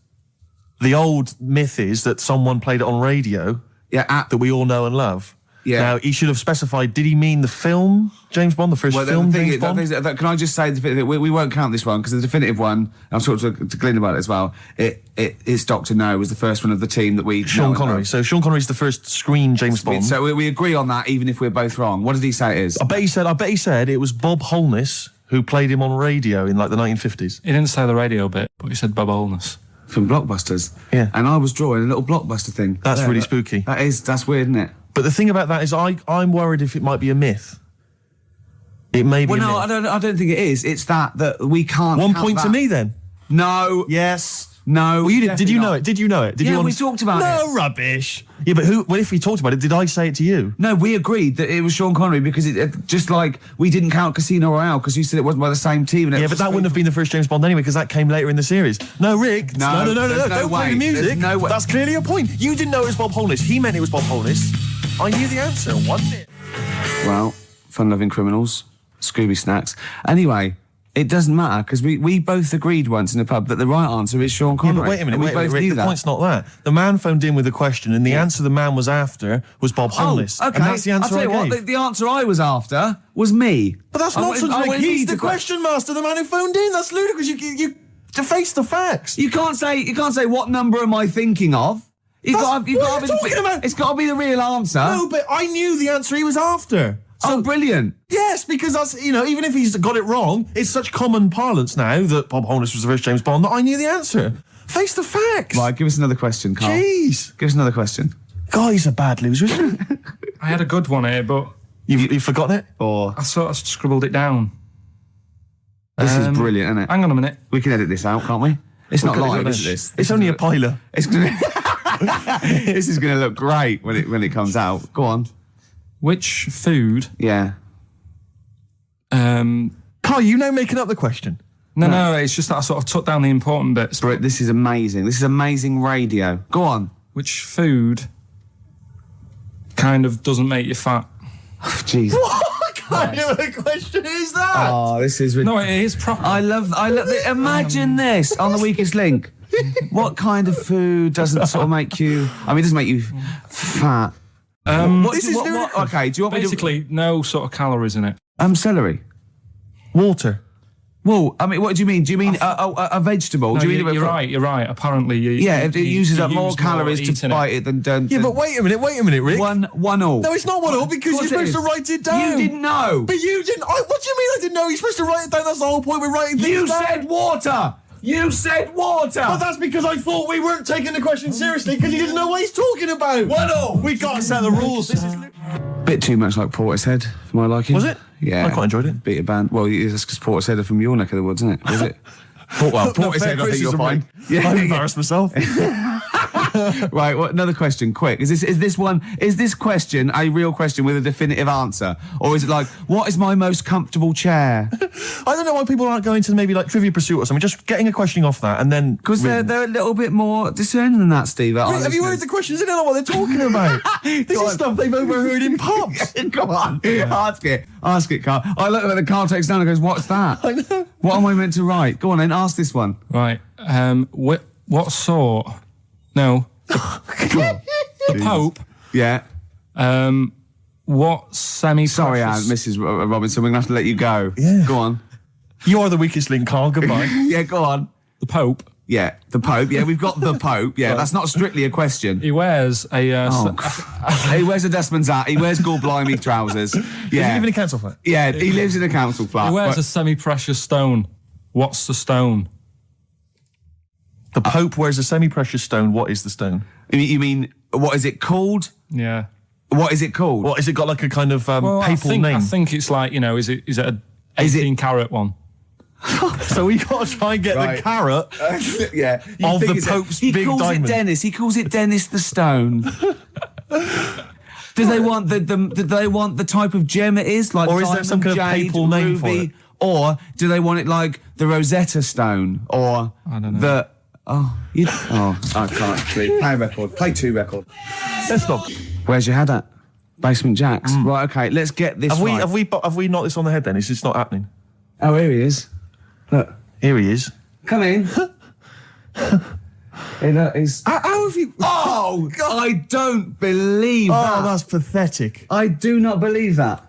[SPEAKER 2] the old myth is that someone played it on radio that we all know and love. Yeah. Now, he should have specified, did he mean the film James Bond, the first film James Bond?
[SPEAKER 1] Can I just say, we won't count this one, because the definitive one, I've talked to Glyn about it as well, it's Dr. No was the first one of the team that we...
[SPEAKER 2] Sean Connery. So Sean Connery's the first screen James Bond.
[SPEAKER 1] So we agree on that, even if we're both wrong. What did he say it is?
[SPEAKER 2] I bet he said it was Bob Holness who played him on radio in, like, the 1950s.
[SPEAKER 3] He didn't say the radio bit, but he said Bob Holness.
[SPEAKER 1] From Blockbusters.
[SPEAKER 2] Yeah.
[SPEAKER 1] And I was drawing a little Blockbuster thing.
[SPEAKER 2] That's really spooky.
[SPEAKER 1] That's weird, isn't it?
[SPEAKER 2] But the thing about that is I'm worried if it might be a myth. It may be a myth.
[SPEAKER 1] I don't think it is. It's that we can't...
[SPEAKER 2] 1 point to me, then.
[SPEAKER 1] No.
[SPEAKER 2] Yes.
[SPEAKER 1] No.
[SPEAKER 2] Well, you did. Did you know it? Did you know it? Did you
[SPEAKER 1] we talked about it.
[SPEAKER 2] No rubbish. Yeah, but what if we talked about it? Did I say it to you?
[SPEAKER 1] No, we agreed that it was Sean Connery because it just like we didn't count Casino Royale because you said it wasn't by the same team. And
[SPEAKER 2] but that wouldn't have been the first James Bond anyway because that came later in the series. No, Rick. No. Don't play the music.
[SPEAKER 1] No way.
[SPEAKER 2] That's clearly a point. You didn't know it was Bob Holness. He meant it was Bob Holness. I knew the answer, wasn't it?
[SPEAKER 1] Well, fun-loving criminals, Scooby Snacks. Anyway, it doesn't matter because we both agreed once in a pub that the right answer is Sean Connery.
[SPEAKER 2] Yeah, but wait a minute, Rick, the point's not that. The man phoned in with a question and the answer the man was after was Bob Holness.
[SPEAKER 1] Okay.
[SPEAKER 2] And that's the answer
[SPEAKER 1] I'll tell you
[SPEAKER 2] gave.
[SPEAKER 1] what, the answer I was after was me.
[SPEAKER 2] But that's nonsense, Rick. He's the question master, the man who phoned in. That's ludicrous. You to face the facts.
[SPEAKER 1] You can't say what number am I thinking of. It's got to be the real answer.
[SPEAKER 2] No, but I knew the answer he was after.
[SPEAKER 1] So brilliant.
[SPEAKER 2] Yes, because that's, even if he's got it wrong, it's such common parlance now that Bob Holness was the first James Bond that I knew the answer. Face the facts.
[SPEAKER 1] Right, give us another question, Carl.
[SPEAKER 2] Jeez.
[SPEAKER 1] Give us another question.
[SPEAKER 2] God, he's a bad loser, isn't he?
[SPEAKER 3] I had a good one here, but...
[SPEAKER 2] You've forgotten it?
[SPEAKER 1] Or
[SPEAKER 3] I sort of scribbled it down.
[SPEAKER 1] This is brilliant, isn't it?
[SPEAKER 3] Hang on a minute.
[SPEAKER 1] We can edit this out, can't we? It's not live, is this?
[SPEAKER 2] It's only a pilot.
[SPEAKER 1] This is going to look great when it comes out. Go on.
[SPEAKER 3] Which food...
[SPEAKER 1] Yeah.
[SPEAKER 2] Carl, you know making up the question.
[SPEAKER 3] No, it's just that I sort of took down the important bits.
[SPEAKER 1] But this is amazing. This is amazing radio. Go on.
[SPEAKER 3] Which food kind of doesn't make you fat?
[SPEAKER 1] Jeez.
[SPEAKER 2] What kind of a question is that?
[SPEAKER 1] Oh, this is...
[SPEAKER 3] No, it is proper.
[SPEAKER 1] I love imagine this on The Weakest Link. What kind of food doesn't sort of make you... I mean, it doesn't make you fat. Okay, do you want
[SPEAKER 3] Basically, no sort of calories in it.
[SPEAKER 1] Celery.
[SPEAKER 2] Water.
[SPEAKER 1] Well, I mean, what do you mean? Do you mean a vegetable?
[SPEAKER 3] No,
[SPEAKER 1] do you mean
[SPEAKER 3] you're right. Apparently,
[SPEAKER 1] it uses up more calories to bite it than...
[SPEAKER 2] Yeah, but wait a minute, Rick.
[SPEAKER 1] One all.
[SPEAKER 2] No, it's not 1 all because you're supposed to write it down.
[SPEAKER 1] You didn't know.
[SPEAKER 2] But you didn't... what do you mean I didn't know? You're supposed to write it down. That's the whole point. We're writing things down.
[SPEAKER 1] You said water. You said water!
[SPEAKER 2] But that's because I thought we weren't taking the question seriously because you didn't know what he's talking about.
[SPEAKER 1] 1 all.
[SPEAKER 2] We got to set the rules.
[SPEAKER 1] Bit too much like Portishead for my liking.
[SPEAKER 2] Was it?
[SPEAKER 1] Yeah.
[SPEAKER 2] I quite enjoyed it.
[SPEAKER 1] Beat a band. Well, it's because Portishead are from your neck of the woods, isn't it? Was it? Portishead, I think you're fine.
[SPEAKER 2] Yeah, I'm embarrassed myself.
[SPEAKER 1] Right, another question, quick. Is this question a real question with a definitive answer? Or is it like, what is my most comfortable chair?
[SPEAKER 2] I don't know why people aren't going to maybe like Trivia Pursuit or something, just getting a question off that and then...
[SPEAKER 1] Because they're a little bit more discerning than that, Steve.
[SPEAKER 2] Have you heard the questions? They don't know what they're talking about. This is stuff they've overheard in pubs.
[SPEAKER 1] Come on, ask it, Carl. I look at the Carl takes down and goes, what's that?
[SPEAKER 2] I know.
[SPEAKER 1] What am I meant to write? Go on then, ask this one.
[SPEAKER 3] Right, what sort... No. The Pope.
[SPEAKER 1] Yeah.
[SPEAKER 3] What semi-precious...
[SPEAKER 1] Sorry, Mrs. Robinson, we're going to have to let you go.
[SPEAKER 2] Yeah.
[SPEAKER 1] Go on.
[SPEAKER 2] You are the weakest link, Carl. Goodbye.
[SPEAKER 1] Yeah, go on.
[SPEAKER 3] The Pope.
[SPEAKER 1] Yeah, the Pope. Yeah, we've got the Pope. Yeah, that's not strictly a question.
[SPEAKER 3] He wears a...
[SPEAKER 1] He wears a dustman's hat. He wears Gore-Blimey trousers. Yeah.
[SPEAKER 2] Does he live in a council flat?
[SPEAKER 1] Yeah, he lives in a council flat.
[SPEAKER 3] He wears a semi-precious stone. What's the stone?
[SPEAKER 2] The Pope wears a semi-precious stone. What is the stone?
[SPEAKER 1] You mean, what is it called?
[SPEAKER 3] Yeah.
[SPEAKER 1] What is it called?
[SPEAKER 2] What, is it got like a kind of papal name?
[SPEAKER 3] I think it's like, is it a 18-carat one?
[SPEAKER 2] So we got to try and get the carat
[SPEAKER 1] yeah,
[SPEAKER 2] of the Pope's big diamond.
[SPEAKER 1] He calls it Dennis the Stone. Do they want the type of gem it is? Like,
[SPEAKER 2] or is there some kind of papal name for it?
[SPEAKER 1] Or do they want it like the Rosetta Stone? Or
[SPEAKER 3] I don't know.
[SPEAKER 1] I can't actually. Play a record. Play 2 record.
[SPEAKER 2] Let's stop.
[SPEAKER 1] Where's your head at? Basement Jacks. Right, okay, let's get this right.
[SPEAKER 2] Have we knocked this on the head then? It's just not happening.
[SPEAKER 1] Oh, here he is. Look.
[SPEAKER 2] Here he is.
[SPEAKER 1] Come in. How have you... Oh, God. I don't believe that.
[SPEAKER 2] Oh, that's pathetic.
[SPEAKER 1] I do not believe that.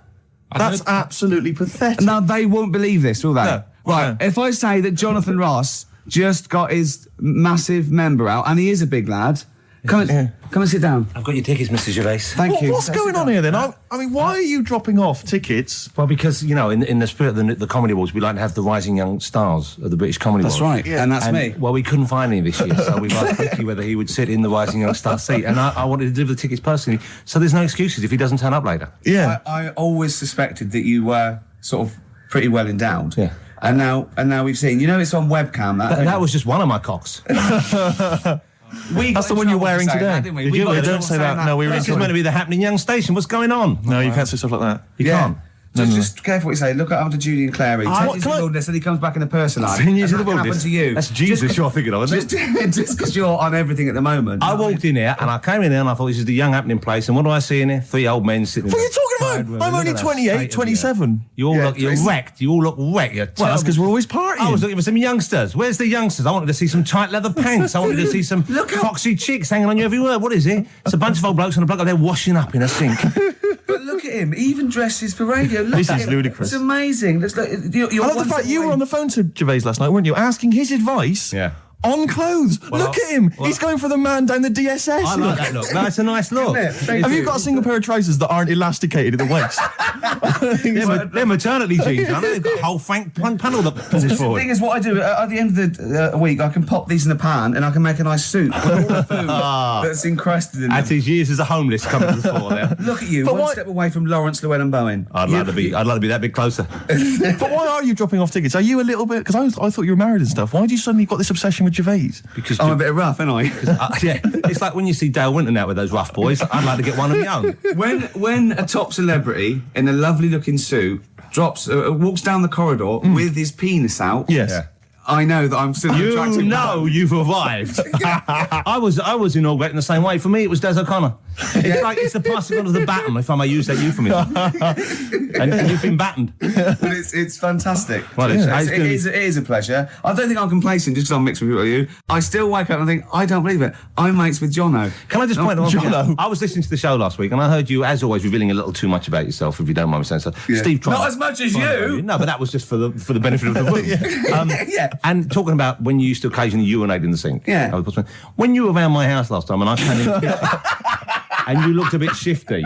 [SPEAKER 2] That's absolutely pathetic.
[SPEAKER 1] Now, they won't believe this, will they?
[SPEAKER 2] No.
[SPEAKER 1] Right, if I say that Jonathan Ross just got his massive member out, and he is a big lad, come and sit down.
[SPEAKER 6] I've got your tickets, Mr. Gervais.
[SPEAKER 1] Thank you.
[SPEAKER 2] What's going on here then? I mean, why are you dropping off tickets?
[SPEAKER 6] Well, because, in the spirit of the Comedy Awards, we like to have the rising young stars of the British Comedy Awards.
[SPEAKER 1] That's right, yeah. And that's me.
[SPEAKER 6] Well, we couldn't find any this year, so we've asked Ricky whether he would sit in the rising young star seat, and I wanted to deliver the tickets personally, so there's no excuses if he doesn't turn up later.
[SPEAKER 2] Yeah.
[SPEAKER 1] I always suspected that you were sort of pretty well endowed.
[SPEAKER 6] Yeah.
[SPEAKER 1] And now we've seen. You know, it's on webcam.
[SPEAKER 6] That was just one of my cocks.
[SPEAKER 2] That's the one you're wearing today.
[SPEAKER 1] That, didn't we?
[SPEAKER 2] Don't say that. No,
[SPEAKER 6] This is meant to be the Happening Young Station. What's going on?
[SPEAKER 2] No, you can't say stuff like that.
[SPEAKER 6] You can't.
[SPEAKER 1] Just careful what you say. Look at after Julian Clary. 10 years in the wilderness, and he comes back in a person life.
[SPEAKER 6] 10 years in the
[SPEAKER 1] wilderness.
[SPEAKER 6] wilderness.
[SPEAKER 1] To you.
[SPEAKER 6] That's Jesus you're thinking of, isn't it?
[SPEAKER 1] Just because you're on everything at the moment.
[SPEAKER 6] I walked in here, and I came in there, and I thought, this is the young happening place, and what do I see in here? 3 old men sitting there.
[SPEAKER 2] What are you talking about? I'm only 28, 27.
[SPEAKER 6] You all look, you're wrecked. You all look wrecked. Well,
[SPEAKER 2] that's because we're always partying.
[SPEAKER 6] I was looking for some youngsters. Where's the youngsters? I wanted to see some tight leather pants. I wanted to see some foxy chicks hanging on you every word. What is it? It's a bunch of old blokes on a block up there washing up in a sink.
[SPEAKER 1] But look at him. He even dresses for radio. Look
[SPEAKER 2] This
[SPEAKER 1] at
[SPEAKER 2] is
[SPEAKER 1] him.
[SPEAKER 2] ludicrous.
[SPEAKER 1] It's amazing. It's like, you're
[SPEAKER 2] I love the fact you were on the phone to Gervais last night, weren't you? Asking his advice.
[SPEAKER 6] Yeah.
[SPEAKER 2] On clothes. Look at him. He's going for the man down the DSS.
[SPEAKER 6] I like that look. That's a nice look.
[SPEAKER 2] Have you got a single pair of trousers that aren't elasticated at the waist?
[SPEAKER 6] They're maternity jeans, aren't they? They've got a whole Frank panel that pulls forward.
[SPEAKER 1] The thing is, what I do at the end of the week, I can pop these in a pan and I can make a nice soup with all the food that's encrusted in them.
[SPEAKER 6] At his years as a homeless coming to the fore there.
[SPEAKER 1] Look at you, one step away from Lawrence Llewellyn Bowen.
[SPEAKER 6] I'd like to be that bit closer.
[SPEAKER 2] But why are you dropping off tickets? Are you a little bit... Because I thought you were married and stuff. Why do you suddenly got this obsession with Gervais?
[SPEAKER 6] Because
[SPEAKER 1] I'm a bit rough, ain't I?
[SPEAKER 6] Yeah, it's like when you see Dale Winton out with those rough boys. I'd like to get one of my own.
[SPEAKER 1] When a top celebrity in a lovely looking suit walks down the corridor with his penis out,
[SPEAKER 2] yes. Yeah.
[SPEAKER 1] I know that I'm still attractive.
[SPEAKER 6] You know you've arrived. I was inaugurated in the same way. For me, it was Des O'Connor. It's like it's the passing on of the baton, if I may use that euphemism. and you've been battened.
[SPEAKER 1] But it's fantastic.
[SPEAKER 6] Well,
[SPEAKER 1] it is a pleasure. I don't think I'm complacent just because I'm mixed with people like you. I still wake up and think, I don't believe it. I'm mates with Jono.
[SPEAKER 6] Can I just point out one thing? I was listening to the show last week and I heard you, as always, revealing a little too much about yourself, if you don't mind me saying so.
[SPEAKER 1] Yeah.
[SPEAKER 6] Steve,
[SPEAKER 1] not as much as you.
[SPEAKER 6] No, but that was just for the benefit of the room.
[SPEAKER 1] Yeah.
[SPEAKER 6] And talking about when you used to occasionally urinate in the sink.
[SPEAKER 1] Yeah.
[SPEAKER 6] When you were around my house last time and I came in and you looked a bit shifty.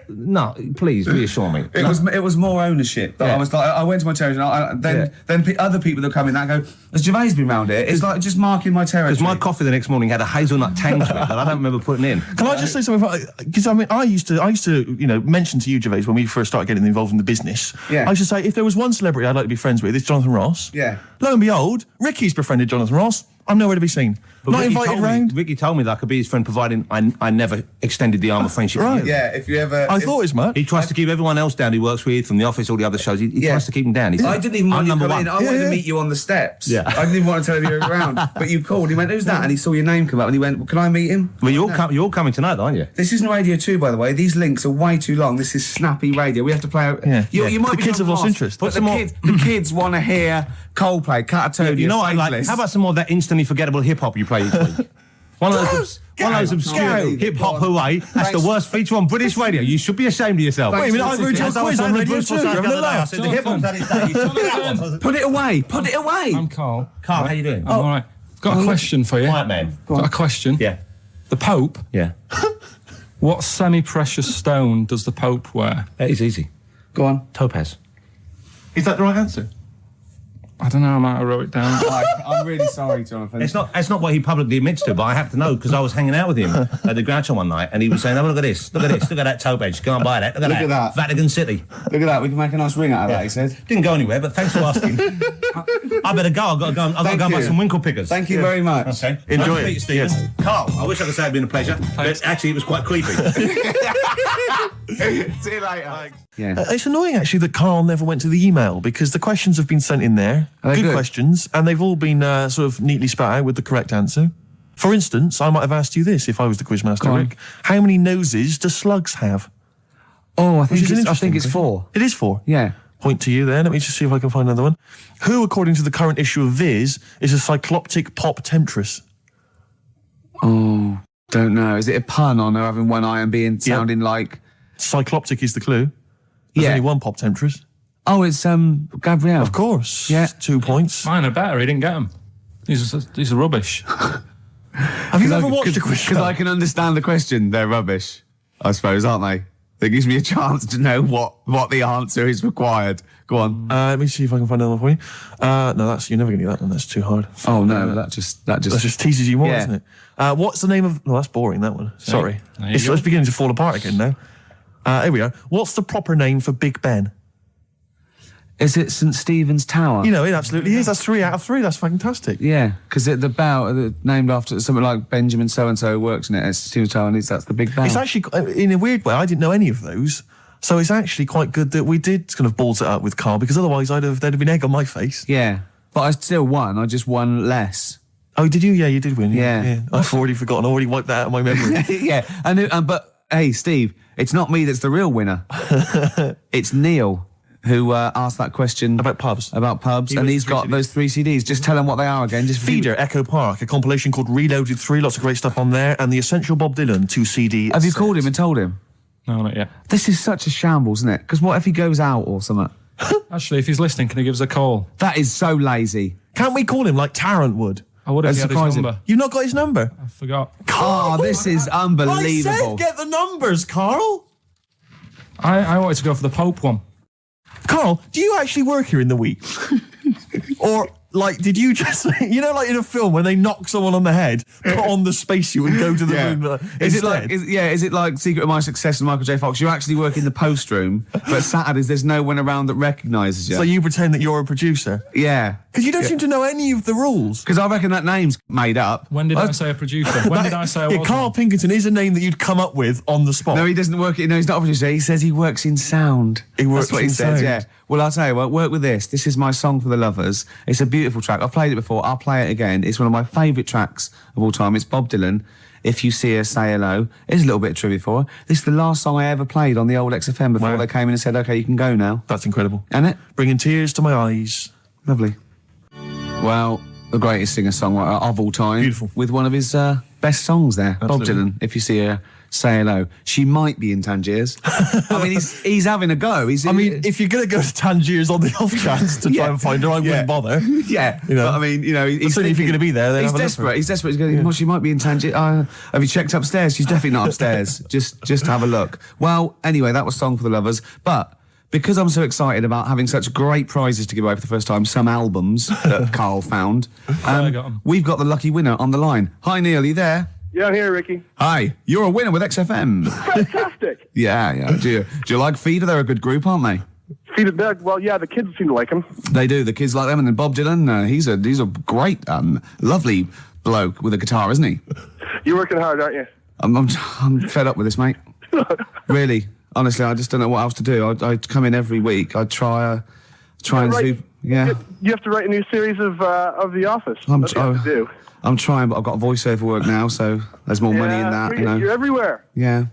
[SPEAKER 6] No, please reassure me.
[SPEAKER 1] It was more ownership. I was like, I went to my territory and then other people that come in that go, has Gervais been round here? It's like just marking my territory.
[SPEAKER 6] Because my coffee the next morning had a hazelnut tang to it that I don't remember putting in.
[SPEAKER 2] Can I just say something? Because I mean, I used to mention to you, Gervais, when we first started getting involved in the business.
[SPEAKER 1] Yeah.
[SPEAKER 2] I used to say, if there was one celebrity I'd like to be friends with, it's Jonathan Ross.
[SPEAKER 1] Yeah.
[SPEAKER 2] Lo and behold, Ricky's befriended Jonathan Ross. I'm nowhere to be seen.
[SPEAKER 6] But
[SPEAKER 2] Not invited round.
[SPEAKER 6] Ricky told me that I could be his friend, providing I never extended the arm of friendship.
[SPEAKER 2] Right.
[SPEAKER 1] Yeah, if you ever...
[SPEAKER 2] I thought as much.
[SPEAKER 6] He tries to keep everyone else down he works with, from the office, all the other shows. He tries to keep them down.
[SPEAKER 1] I didn't even want you to come in. I wanted to
[SPEAKER 2] Yeah.
[SPEAKER 1] meet you on the steps.
[SPEAKER 6] Yeah.
[SPEAKER 1] I didn't even want to tell you you were around. But you called. He went, who's that? And he saw your name come up and he went, well, can I meet him?
[SPEAKER 6] Well, you're all coming tonight, aren't you?
[SPEAKER 1] This isn't Radio 2, by the way. These links are way too long. This is snappy radio. We have to play out...
[SPEAKER 2] Yeah.
[SPEAKER 1] You might
[SPEAKER 2] The
[SPEAKER 1] be
[SPEAKER 2] kids have lost interest.
[SPEAKER 1] But the kids want to hear Coldplay, Catatonia,
[SPEAKER 6] You know what I like?
[SPEAKER 1] Faithless.
[SPEAKER 6] How about some more of that instantly forgettable hip-hop you play each week? One of those obscure hip-hop hooey. That's the worst feature on British radio. You should be ashamed of yourself.
[SPEAKER 2] Wait a minute, I've heard your quiz on Radio 2.
[SPEAKER 1] Put it away. Put it away.
[SPEAKER 3] I'm Carl.
[SPEAKER 6] Carl, how you doing?
[SPEAKER 3] I'm all right. Got a question for you.
[SPEAKER 6] Quiet man.
[SPEAKER 3] Got a question.
[SPEAKER 6] Yeah.
[SPEAKER 3] The Pope.
[SPEAKER 6] Yeah.
[SPEAKER 3] What semi-precious stone does the Pope wear?
[SPEAKER 6] That is easy.
[SPEAKER 1] Go on.
[SPEAKER 6] Topaz.
[SPEAKER 2] Is that the right answer?
[SPEAKER 3] I don't know, I might have wrote it down.
[SPEAKER 1] I'm really sorry, Jonathan.
[SPEAKER 6] It's not what he publicly admits to, but I have to know because I was hanging out with him at the Groucho one night and he was saying, oh, look at this, look at that topaz, go and buy that, look at that. Vatican City.
[SPEAKER 1] Look at that, we can make a nice ring out of that, he said.
[SPEAKER 6] Didn't go anywhere, but thanks for asking. I better go, I've got to go and buy some winkle pickers.
[SPEAKER 1] Thank you very much.
[SPEAKER 6] Okay.
[SPEAKER 2] Enjoy it.
[SPEAKER 6] Nice to meet you, Stephen.
[SPEAKER 2] Yes.
[SPEAKER 6] Carl, I wish I could say it'd been a pleasure, but actually it was quite creepy.
[SPEAKER 1] See you later. Yeah.
[SPEAKER 2] It's annoying, actually, that Carl never went to the email because the questions have been sent in there. Good questions, and they've all been sort of neatly spat out with the correct answer. For instance, I might have asked you this if I was the quizmaster, Rick. How many noses do slugs have?
[SPEAKER 1] Oh, I
[SPEAKER 2] Which is an
[SPEAKER 1] think it's
[SPEAKER 2] interesting
[SPEAKER 1] 4.
[SPEAKER 2] It is 4.
[SPEAKER 1] Yeah.
[SPEAKER 2] Point to you there. Let me just see if I can find another one. Who, according to the current issue of Viz, is a cycloptic pop temptress?
[SPEAKER 1] Oh, don't know. Is it a pun on her having one eye and sounding like...
[SPEAKER 2] Cycloptic is the clue. There's only one pop temptress.
[SPEAKER 1] Oh, it's Gabrielle.
[SPEAKER 2] Of course.
[SPEAKER 1] Yeah.
[SPEAKER 2] 2 points.
[SPEAKER 3] Mine are better, he didn't get them. These are rubbish.
[SPEAKER 2] Have you ever watched a quiz show?
[SPEAKER 1] Because I can understand the question. They're rubbish, I suppose, aren't they? That gives me a chance to know what the answer is required. Go on.
[SPEAKER 2] Let me see if I can find another one for you. No, you're never going to get that one. That's too hard.
[SPEAKER 1] Oh no, that just
[SPEAKER 2] teases you more, doesn't it? What's the name of? Well, that's boring. That one. Sorry, it's beginning to fall apart again now. Here we are. What's the proper name for Big Ben?
[SPEAKER 1] Is it St Stephen's Tower?
[SPEAKER 2] You know, it absolutely is. That's 3 out of 3. That's fantastic.
[SPEAKER 1] Yeah, because the bell, named after something like Benjamin so-and-so works in it, it's St Stephen's Tower, and that's the big bell.
[SPEAKER 2] It's actually, in a weird way, I didn't know any of those, so it's actually quite good that we did kind of balls it up with Karl, because otherwise there'd have been egg on my face.
[SPEAKER 1] Yeah, but I still won. I just won less.
[SPEAKER 2] Oh, did you? Yeah, you did win.
[SPEAKER 1] Yeah.
[SPEAKER 2] I've already forgotten. I already wiped that out of my memory.
[SPEAKER 1] Yeah, but hey, Steve, it's not me that's the real winner. It's Neil, who asked that question
[SPEAKER 2] about pubs.
[SPEAKER 1] And he's got those 3 CDs. Just tell him what they are again. Just
[SPEAKER 2] Feeder, Echo Park, a compilation called Reloaded 3, lots of great stuff on there, and the Essential Bob Dylan 2 CD.
[SPEAKER 1] Have you called him and told him?
[SPEAKER 3] No, not yet.
[SPEAKER 1] This is such a shambles, isn't it? Because what if he goes out or something?
[SPEAKER 3] Actually, if he's listening, can he give us a call?
[SPEAKER 1] That is so lazy.
[SPEAKER 2] Can't we call him like Tarrant would?
[SPEAKER 3] I would have had his number.
[SPEAKER 2] You've not got his number?
[SPEAKER 3] I forgot.
[SPEAKER 1] Oh, this is unbelievable.
[SPEAKER 2] I said get the numbers, Karl.
[SPEAKER 3] I wanted to go for the Pope one.
[SPEAKER 2] Karl, do you actually work here in the week? Or, like, did you just, you know, like in a film when they knock someone on the head, put on the spacesuit and go to the moon?
[SPEAKER 1] Is it like Secret of My Success and Michael J. Fox? You actually work in the post room, but Saturdays there's no one around that recognises you.
[SPEAKER 2] So you pretend that you're a producer?
[SPEAKER 1] Yeah.
[SPEAKER 2] Because you don't seem to know any of the rules.
[SPEAKER 1] Because I reckon that name's made up.
[SPEAKER 3] When did I say a producer? When did I say I was?
[SPEAKER 2] Karl Pilkington is a name that you'd come up with on the spot.
[SPEAKER 1] No, he doesn't work. No, he's not a producer. He says he works in sound.
[SPEAKER 2] He works
[SPEAKER 1] That's what
[SPEAKER 2] in
[SPEAKER 1] he says.
[SPEAKER 2] sound.
[SPEAKER 1] Yeah. Well, I'll tell you what. Work with this. This is my song for the lovers. It's a beautiful track. I've played it before. I'll play it again. It's one of my favourite tracks of all time. It's Bob Dylan. If You See Her, Say Hello. Here's a little bit of trivia for her. This is the last song I ever played on the old XFM before they came in and said, "Okay, you can go now."
[SPEAKER 2] That's incredible.
[SPEAKER 1] Isn't it?
[SPEAKER 2] Bringing tears to my eyes.
[SPEAKER 1] Lovely. Well, the greatest singer-songwriter of all time.
[SPEAKER 2] Beautiful.
[SPEAKER 1] With one of his best songs there.
[SPEAKER 2] Absolutely.
[SPEAKER 1] Bob Dylan, If You See Her, Say Hello. She might be in Tangiers. I mean, he's having a go.
[SPEAKER 2] If you're going to go to Tangiers on the off chance to try and find her, I wouldn't bother.
[SPEAKER 1] Yeah.
[SPEAKER 2] You know?
[SPEAKER 1] But I mean, you know, he's
[SPEAKER 2] certainly if you're going to be there, then
[SPEAKER 1] he's desperate. He's desperate. He's going, well, she might be in Tangiers. Have you checked upstairs? She's definitely not upstairs. Just have a look. Well, anyway, that was Song for the Lovers. But because I'm so excited about having such great prizes to give away for the first time, some albums that Karl found, we've got the lucky winner on the line. Hi, Neil, are you there?
[SPEAKER 7] Yeah, I'm here, Ricky.
[SPEAKER 1] Hi, you're a winner with XFM.
[SPEAKER 7] Fantastic.
[SPEAKER 1] Yeah. Do you like Feeder? They're a good group, aren't they?
[SPEAKER 7] Feeder, well, yeah, the kids seem to like them.
[SPEAKER 1] They do. The kids like them, and then Bob Dylan. He's a great, lovely bloke with a guitar, isn't he?
[SPEAKER 7] You're working hard, aren't you?
[SPEAKER 1] I'm fed up with this, mate. Really, honestly, I just don't know what else to do. I come in every week. I try and do. Yeah.
[SPEAKER 7] You have to write a new series of The Office. That's what you have to do.
[SPEAKER 1] I'm trying, but I've got voiceover work now, so there's more money in that.
[SPEAKER 7] You're everywhere.
[SPEAKER 1] Yeah.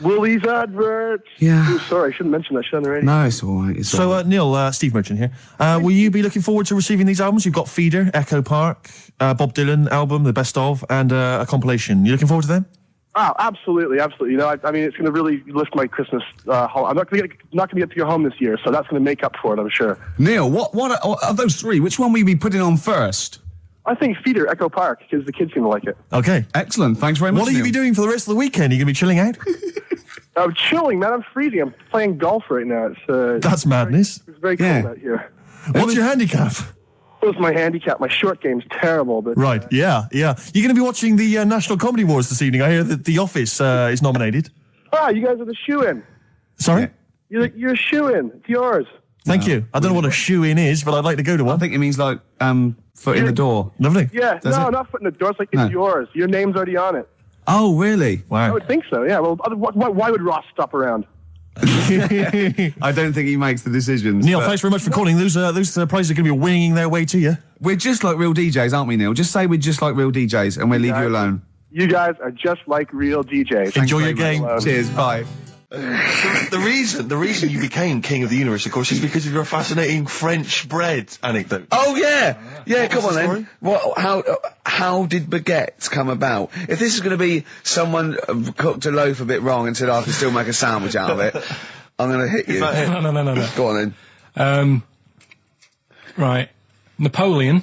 [SPEAKER 7] Woolies adverts.
[SPEAKER 1] Yeah.
[SPEAKER 7] Oh, sorry, I shouldn't mention that shit on the radio.
[SPEAKER 1] No, it's all right.
[SPEAKER 2] So, Neil, Steve Merchant here. Will you be looking forward to receiving these albums? You've got Feeder, Echo Park, Bob Dylan album, the best of, and a compilation. You looking forward to them?
[SPEAKER 7] Oh, absolutely. You know, I mean, it's going to really lift my Christmas haul. I'm not going to get to your home this year, so that's going to make up for it, I'm sure.
[SPEAKER 1] Neil, what of those 3? Which one will you be putting on first?
[SPEAKER 7] I think Feeder, Echo Park, because the kids seem to like it.
[SPEAKER 2] Okay.
[SPEAKER 1] Excellent. Thanks very much,
[SPEAKER 2] What will you be doing for the rest of the weekend? Are you going to be chilling out?
[SPEAKER 7] I'm chilling, man. I'm freezing. I'm playing golf right now.
[SPEAKER 2] That's madness.
[SPEAKER 7] It's very cold out here.
[SPEAKER 2] What's your handicap?
[SPEAKER 7] What's my handicap? My short game's terrible. But
[SPEAKER 2] right, yeah. You're going to be watching the National Comedy Awards this evening. I hear that The Office is nominated.
[SPEAKER 7] You guys are the shoe-in.
[SPEAKER 2] Sorry?
[SPEAKER 7] You're a shoe-in. It's yours.
[SPEAKER 2] Thank you. I don't know what a shoe-in is, but I'd like to go to one.
[SPEAKER 1] I think it means like foot in the door.
[SPEAKER 2] Lovely.
[SPEAKER 7] Yeah, not foot in the door. It's like it's yours. Your name's already on it.
[SPEAKER 1] Oh, really?
[SPEAKER 2] Wow.
[SPEAKER 7] I would think so, yeah. Well, why would Ross stop around?
[SPEAKER 1] I don't think he makes the decisions.
[SPEAKER 2] Neil, thanks very much for calling. Those prizes are going to be winging their way to you.
[SPEAKER 1] We're just like real DJs, aren't we, Neil? Just say we're just like real DJs and we'll leave you alone.
[SPEAKER 7] You guys are just like real DJs.
[SPEAKER 2] Enjoy your game.
[SPEAKER 1] Cheers, bye.
[SPEAKER 8] The reason you became King of the Universe, of course, is because of your fascinating French bread anecdote.
[SPEAKER 1] Oh yeah, come on then. How did baguettes come about? If this is going to be someone cooked a loaf a bit wrong and said I can still make a sandwich out of it, I'm going to hit you.
[SPEAKER 3] No.
[SPEAKER 1] Go on then.
[SPEAKER 3] Right, Napoleon,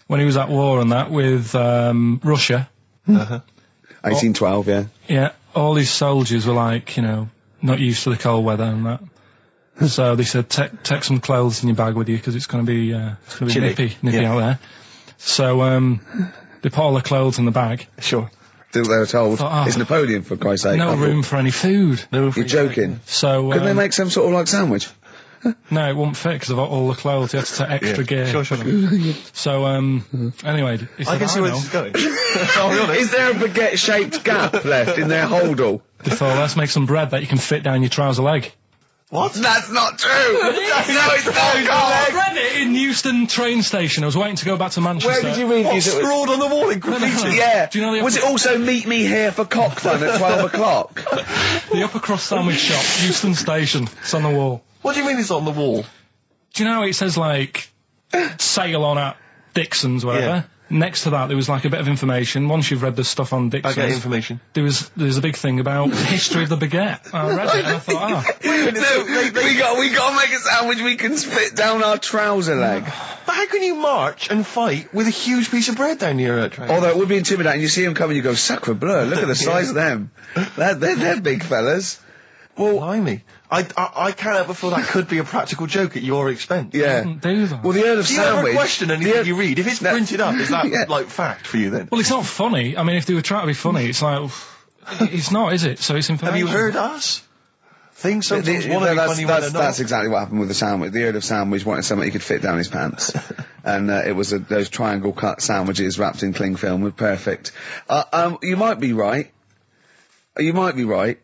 [SPEAKER 3] when he was at war and that with Russia.
[SPEAKER 1] 1812, yeah.
[SPEAKER 3] Yeah. All his soldiers were like, not used to the cold weather and that. So they said, take some clothes in your bag with you because it's going to be nippy out there. So they put all the clothes in the bag.
[SPEAKER 8] Sure.
[SPEAKER 1] They were told, it's Napoleon, for Christ's sake.
[SPEAKER 3] No room for any food.
[SPEAKER 1] You're joking.
[SPEAKER 3] So
[SPEAKER 1] couldn't they make some sort of like sandwich?
[SPEAKER 3] No, it wouldn't fit because of all the clothes. You had to take extra gear.
[SPEAKER 8] Sure.
[SPEAKER 3] So, anyway.
[SPEAKER 8] I can see where this is going. I'll be honest.
[SPEAKER 1] Is there a baguette-shaped gap left in their holdall?
[SPEAKER 3] They thought, let's make some bread that you can fit down your trouser leg.
[SPEAKER 8] What?
[SPEAKER 1] That's not true! No, it's not,
[SPEAKER 3] I read it in Euston train station. I was waiting to go back to Manchester.
[SPEAKER 1] Where did you read
[SPEAKER 8] What, scrawled on the wall in graffiti?
[SPEAKER 1] Yeah.
[SPEAKER 3] Do you know
[SPEAKER 1] was it also meet me here for cock fun at 12 o'clock?
[SPEAKER 3] The upper crust sandwich shop, Euston station. It's on the wall.
[SPEAKER 8] What do you mean it's on the wall?
[SPEAKER 3] Do you know it says, like, sail on at Dixon's, whatever?
[SPEAKER 8] Yeah.
[SPEAKER 3] Next to that, there was, like, a bit of information. Once you've read the stuff on Dixon's...
[SPEAKER 8] I get information.
[SPEAKER 3] There was a big thing about the history of the baguette. I read it and I thought,
[SPEAKER 1] Wait a minute, we got to make a sandwich we can spit down our trouser leg.
[SPEAKER 8] But how can you march and fight with a huge piece of bread down your train?
[SPEAKER 1] Although it would be intimidating. You see them coming, you go, sacre bleu, look at the size of them. They're big fellas.
[SPEAKER 8] Well, blimey. I can't help but feel that could be a practical joke at your expense.
[SPEAKER 1] Yeah.
[SPEAKER 3] do that.
[SPEAKER 1] Well, the Earl of
[SPEAKER 8] Do you
[SPEAKER 1] Sandwich...
[SPEAKER 8] ever question anything you read? If it's printed up, is that, like, fact for you then?
[SPEAKER 3] Well, it's not funny. I mean, if they were trying to be funny, it's like... it's not, is it? So it's information.
[SPEAKER 8] Have you heard us? Things sometimes want to be funny when they're not.
[SPEAKER 1] That's exactly what happened with the sandwich. The Earl of Sandwich wanted something he could fit down his pants. And it was those triangle cut sandwiches wrapped in cling film were perfect. You might be right. You might be right.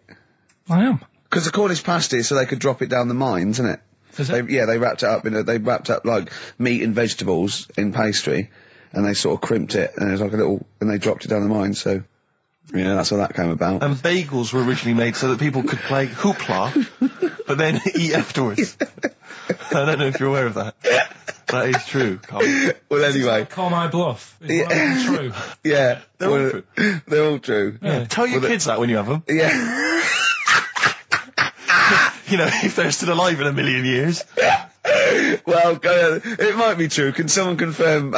[SPEAKER 3] I am.
[SPEAKER 1] Because the Cornish pasty, so they could drop it down the mines, isn't it?
[SPEAKER 3] Is it?
[SPEAKER 1] They wrapped it up they wrapped up like meat and vegetables in pastry, and they sort of crimped it, and it was like and they dropped it down the mine, so, yeah, that's how that came about.
[SPEAKER 8] And bagels were originally made so that people could play hoopla, but then eat afterwards. I don't know if you're aware of that. That is true, Carl.
[SPEAKER 1] Well, anyway.
[SPEAKER 3] Call my bluff. It's true.
[SPEAKER 1] Yeah.
[SPEAKER 8] They're all true.
[SPEAKER 1] They're all true.
[SPEAKER 8] Yeah. Tell your kids that when you have them.
[SPEAKER 1] Yeah.
[SPEAKER 8] You know, if they're still alive in a million years.
[SPEAKER 1] Well, it might be true. Can someone confirm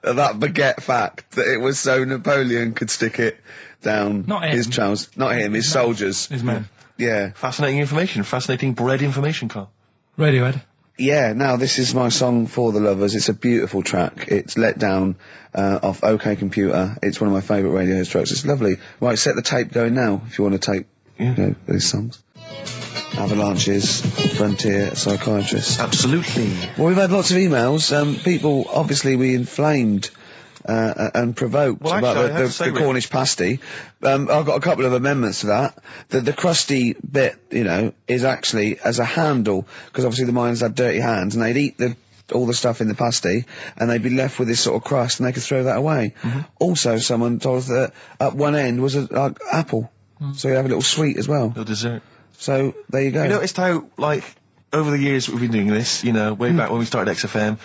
[SPEAKER 1] that baguette fact that it was so Napoleon could stick it down his trousers? Not him, his soldiers.
[SPEAKER 3] His men.
[SPEAKER 1] Yeah.
[SPEAKER 8] Fascinating information. Fascinating bread information, Carl.
[SPEAKER 3] Radiohead.
[SPEAKER 1] Yeah, now this is my song for the lovers. It's a beautiful track. It's Let Down off OK Computer. It's one of my favourite Radiohead tracks. It's lovely. Right, set the tape going now if you want to tape these songs. Avalanches, Frontier, Psychiatrists.
[SPEAKER 8] Absolutely.
[SPEAKER 1] Well, we've had lots of emails. People, obviously, we inflamed and provoked about the Cornish pasty. I've got a couple of amendments to that. The crusty bit, is actually as a handle, because obviously the miners had dirty hands, and they'd eat all the stuff in the pasty, and they'd be left with this sort of crust, and they could throw that away. Mm-hmm. Also, someone told us that at one end was an apple, so you have a little sweet as well.
[SPEAKER 8] A little dessert.
[SPEAKER 1] So, there you go.
[SPEAKER 8] You noticed how, over the years we've been doing this, way back when we started XFM,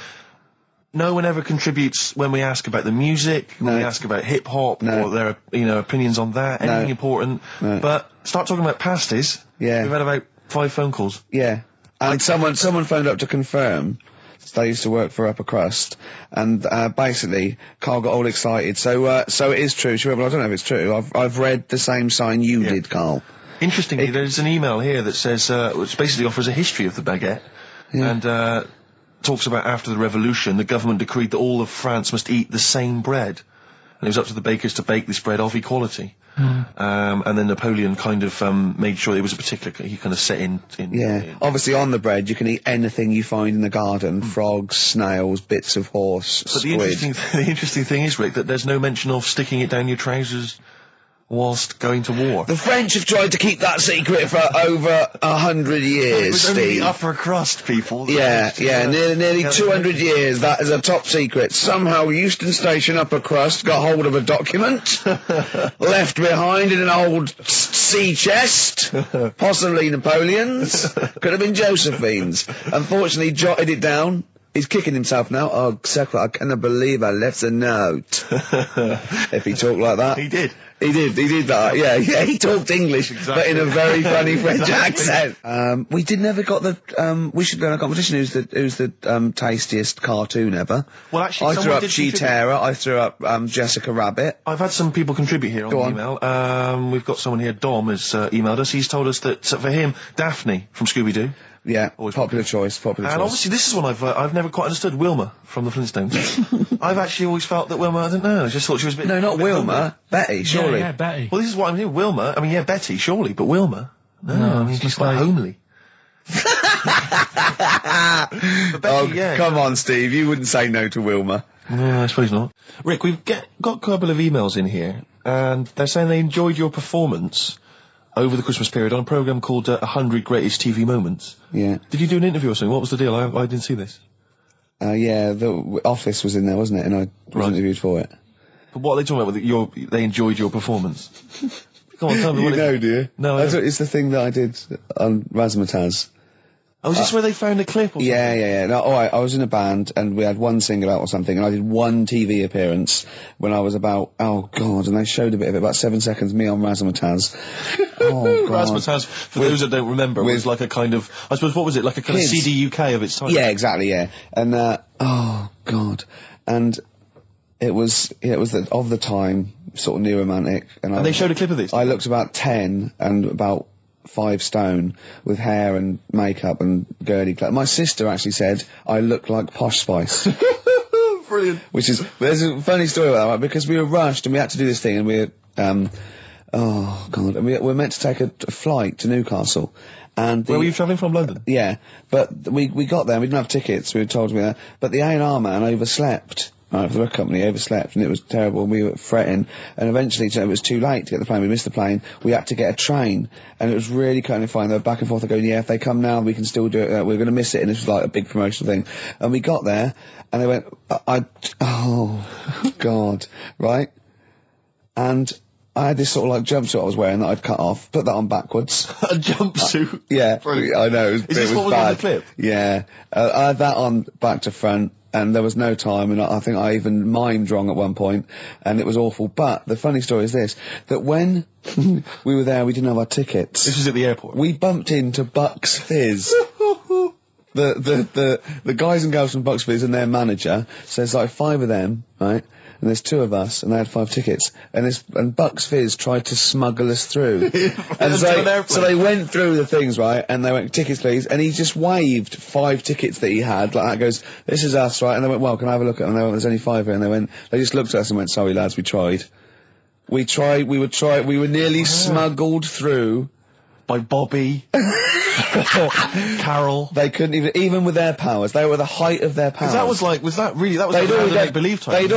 [SPEAKER 8] no one ever contributes when we ask about the music, when we ask about hip-hop, or their, opinions on that, anything important. No. But start talking about pasties. Yeah. We've had about 5 phone calls.
[SPEAKER 1] Yeah. And someone phoned up to confirm. They used to work for Upper Crust, and basically, Carl got all excited. So it is true. I don't know if it's true. I've read the same sign you did, Carl.
[SPEAKER 8] Interestingly, there's an email here that says, which basically offers a history of the baguette, and talks about after the revolution, the government decreed that all of France must eat the same bread, and it was up to the bakers to bake this bread of equality. And then Napoleon kind of made sure it was a particular, he kind of set in
[SPEAKER 1] obviously on the bread you can eat anything you find in the garden, frogs, snails, bits of horse,
[SPEAKER 8] but
[SPEAKER 1] squid.
[SPEAKER 8] The interesting thing is, Rick, that there's no mention of sticking it down your trousers whilst going to war.
[SPEAKER 1] The French have tried to keep that secret for over 100 years,
[SPEAKER 8] it was
[SPEAKER 1] Steve.
[SPEAKER 8] only the upper crust people.
[SPEAKER 1] Nearly 200 years, that is a top secret. Somehow Euston Station upper crust got hold of a document, left behind in an old sea chest, possibly Napoleon's, could have been Josephine's. Unfortunately, jotted it down. He's kicking himself now. Oh, Secret, I cannot believe I left a note. If he talked like that.
[SPEAKER 8] He did.
[SPEAKER 1] He did that, yeah, he talked English, but in a very funny French accent. We never got the, we should go in a competition who's the tastiest cartoon ever.
[SPEAKER 8] Well, actually,
[SPEAKER 1] I threw up Cheetara, I threw up, Jessica Rabbit.
[SPEAKER 8] I've had some people contribute here on the email. We've got someone here, Dom, has emailed us. He's told us that, for him, Daphne from Scooby-Doo.
[SPEAKER 1] Yeah, popular choice.
[SPEAKER 8] And obviously this is one I've never quite understood. Wilma from the Flintstones. I've actually always felt that Wilma, I don't know, I just thought she was a bit...
[SPEAKER 1] No, not Wilma. Betty, surely.
[SPEAKER 3] Yeah, Betty.
[SPEAKER 8] Well, this is what I'm saying. Wilma, I mean, yeah, Betty, surely, but Wilma? No, I mean, she's quite homely.
[SPEAKER 1] Come on, Steve, you wouldn't say no to Wilma.
[SPEAKER 8] No, I suppose not. Rick, we've got a couple of emails in here, and they're saying they enjoyed your performance over the Christmas period on a programme called 100 Greatest TV Moments.
[SPEAKER 1] Yeah.
[SPEAKER 8] Did you do an interview or something? What was the deal? I didn't see this.
[SPEAKER 1] Yeah, the Office was in there, wasn't it? And I was interviewed for it.
[SPEAKER 8] But what are they talking about? They enjoyed your performance. Come on, tell me what
[SPEAKER 1] do you?
[SPEAKER 8] No,
[SPEAKER 1] it's the thing that I did on Razzmatazz.
[SPEAKER 8] Oh, is this where they found a clip or something?
[SPEAKER 1] Yeah. No, I was in a band, and we had one single out or something, and I did one TV appearance when I was about, oh God, and they showed a bit of it, about 7 seconds, me on Razzmatazz. Oh, God.
[SPEAKER 8] Razzmatazz, for those that don't remember, was like a kind of, I suppose, what was it, like a kind of CD UK of its time?
[SPEAKER 1] Yeah, exactly, yeah. And, oh God. And it was of the time, sort of new romantic.
[SPEAKER 8] And they showed a clip of this?
[SPEAKER 1] I looked about 10 and about 5 stone with hair and makeup and girly clothes. My sister actually said I look like Posh Spice.
[SPEAKER 8] Brilliant.
[SPEAKER 1] There's a funny story about that, right? Because we were rushed and we had to do this thing, and we were meant to take a flight to Newcastle. And
[SPEAKER 8] where were you travelling from? London?
[SPEAKER 1] Yeah, but we got there and we didn't have tickets, we were told to be there, but the A&R man overslept. Right, for the record company, overslept, and it was terrible, and we were fretting, and eventually it was too late to get the plane, we missed the plane, we had to get a train, and it was really kind of fine, they were back and forth, going, yeah, if they come now, we can still do it, we're going to miss it, and this was like a big promotional thing, and we got there, and they went, oh, God, right, and I had this sort of like jumpsuit I was wearing that I'd cut off, put that on backwards.
[SPEAKER 8] A jumpsuit?
[SPEAKER 1] Yeah,
[SPEAKER 8] brilliant.
[SPEAKER 1] I know,
[SPEAKER 8] Is this what was on the clip?
[SPEAKER 1] Yeah, I had that on back to front, and there was no time, and I think I even mimed wrong at one point, and it was awful. But the funny story is this, that when we were there, we didn't have our tickets.
[SPEAKER 8] This was at the airport?
[SPEAKER 1] We bumped into Bucks Fizz. The guys and girls from Bucks Fizz and their manager, so there's like 5 of them, right? And there's 2 of us, and they had 5 tickets, and Bucks Fizz tried to smuggle us through. And so they went through the things, right, and they went, tickets please, and he just waved 5 tickets that he had, like that, goes, this is us, right, and they went, well, can I have a look at them? And they went, there's only 5 here, and they just looked at us and went, sorry lads, we tried. We were nearly smuggled through.
[SPEAKER 8] By Bobby. Carol.
[SPEAKER 1] They couldn't even with their powers. They were the height of their powers.
[SPEAKER 8] That was like the make-believe time.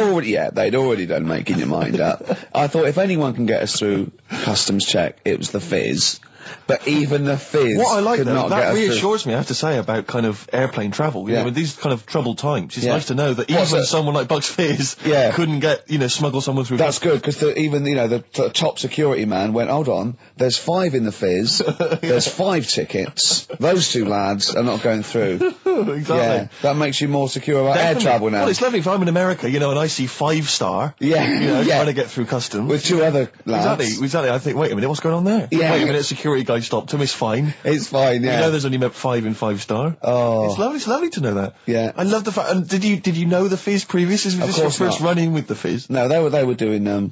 [SPEAKER 1] They'd already done making your mind up. I thought if anyone can get us through customs check, it was the Fizz. But even the Fizz
[SPEAKER 8] what I like
[SPEAKER 1] could not get us
[SPEAKER 8] that reassures me, I have to say, about kind of airplane travel. You know, in these kind of troubled times, it's nice to know that even someone like Bucks Fizz couldn't get, smuggle someone through.
[SPEAKER 1] That's good, because even the top security man went, hold on, there's 5 in the Fizz, there's 5 tickets, those 2 lads are not going through.
[SPEAKER 8] Exactly.
[SPEAKER 1] Yeah, that makes you more secure about air travel now.
[SPEAKER 8] Well, it's lovely if I'm in America, and I see 5-star, trying to get through customs.
[SPEAKER 1] With 2 other lads.
[SPEAKER 8] Exactly, I think, wait a minute, what's going on there?
[SPEAKER 1] Yeah.
[SPEAKER 8] Wait a minute, security guy stopped him, it's fine.
[SPEAKER 1] It's fine, yeah.
[SPEAKER 8] There's only 5 in 5-star.
[SPEAKER 1] Oh.
[SPEAKER 8] It's lovely to know that.
[SPEAKER 1] Yeah.
[SPEAKER 8] I love the fact, and did you know the Fizz previously? Was this your first run-in with the Fizz?
[SPEAKER 1] No, they were doing the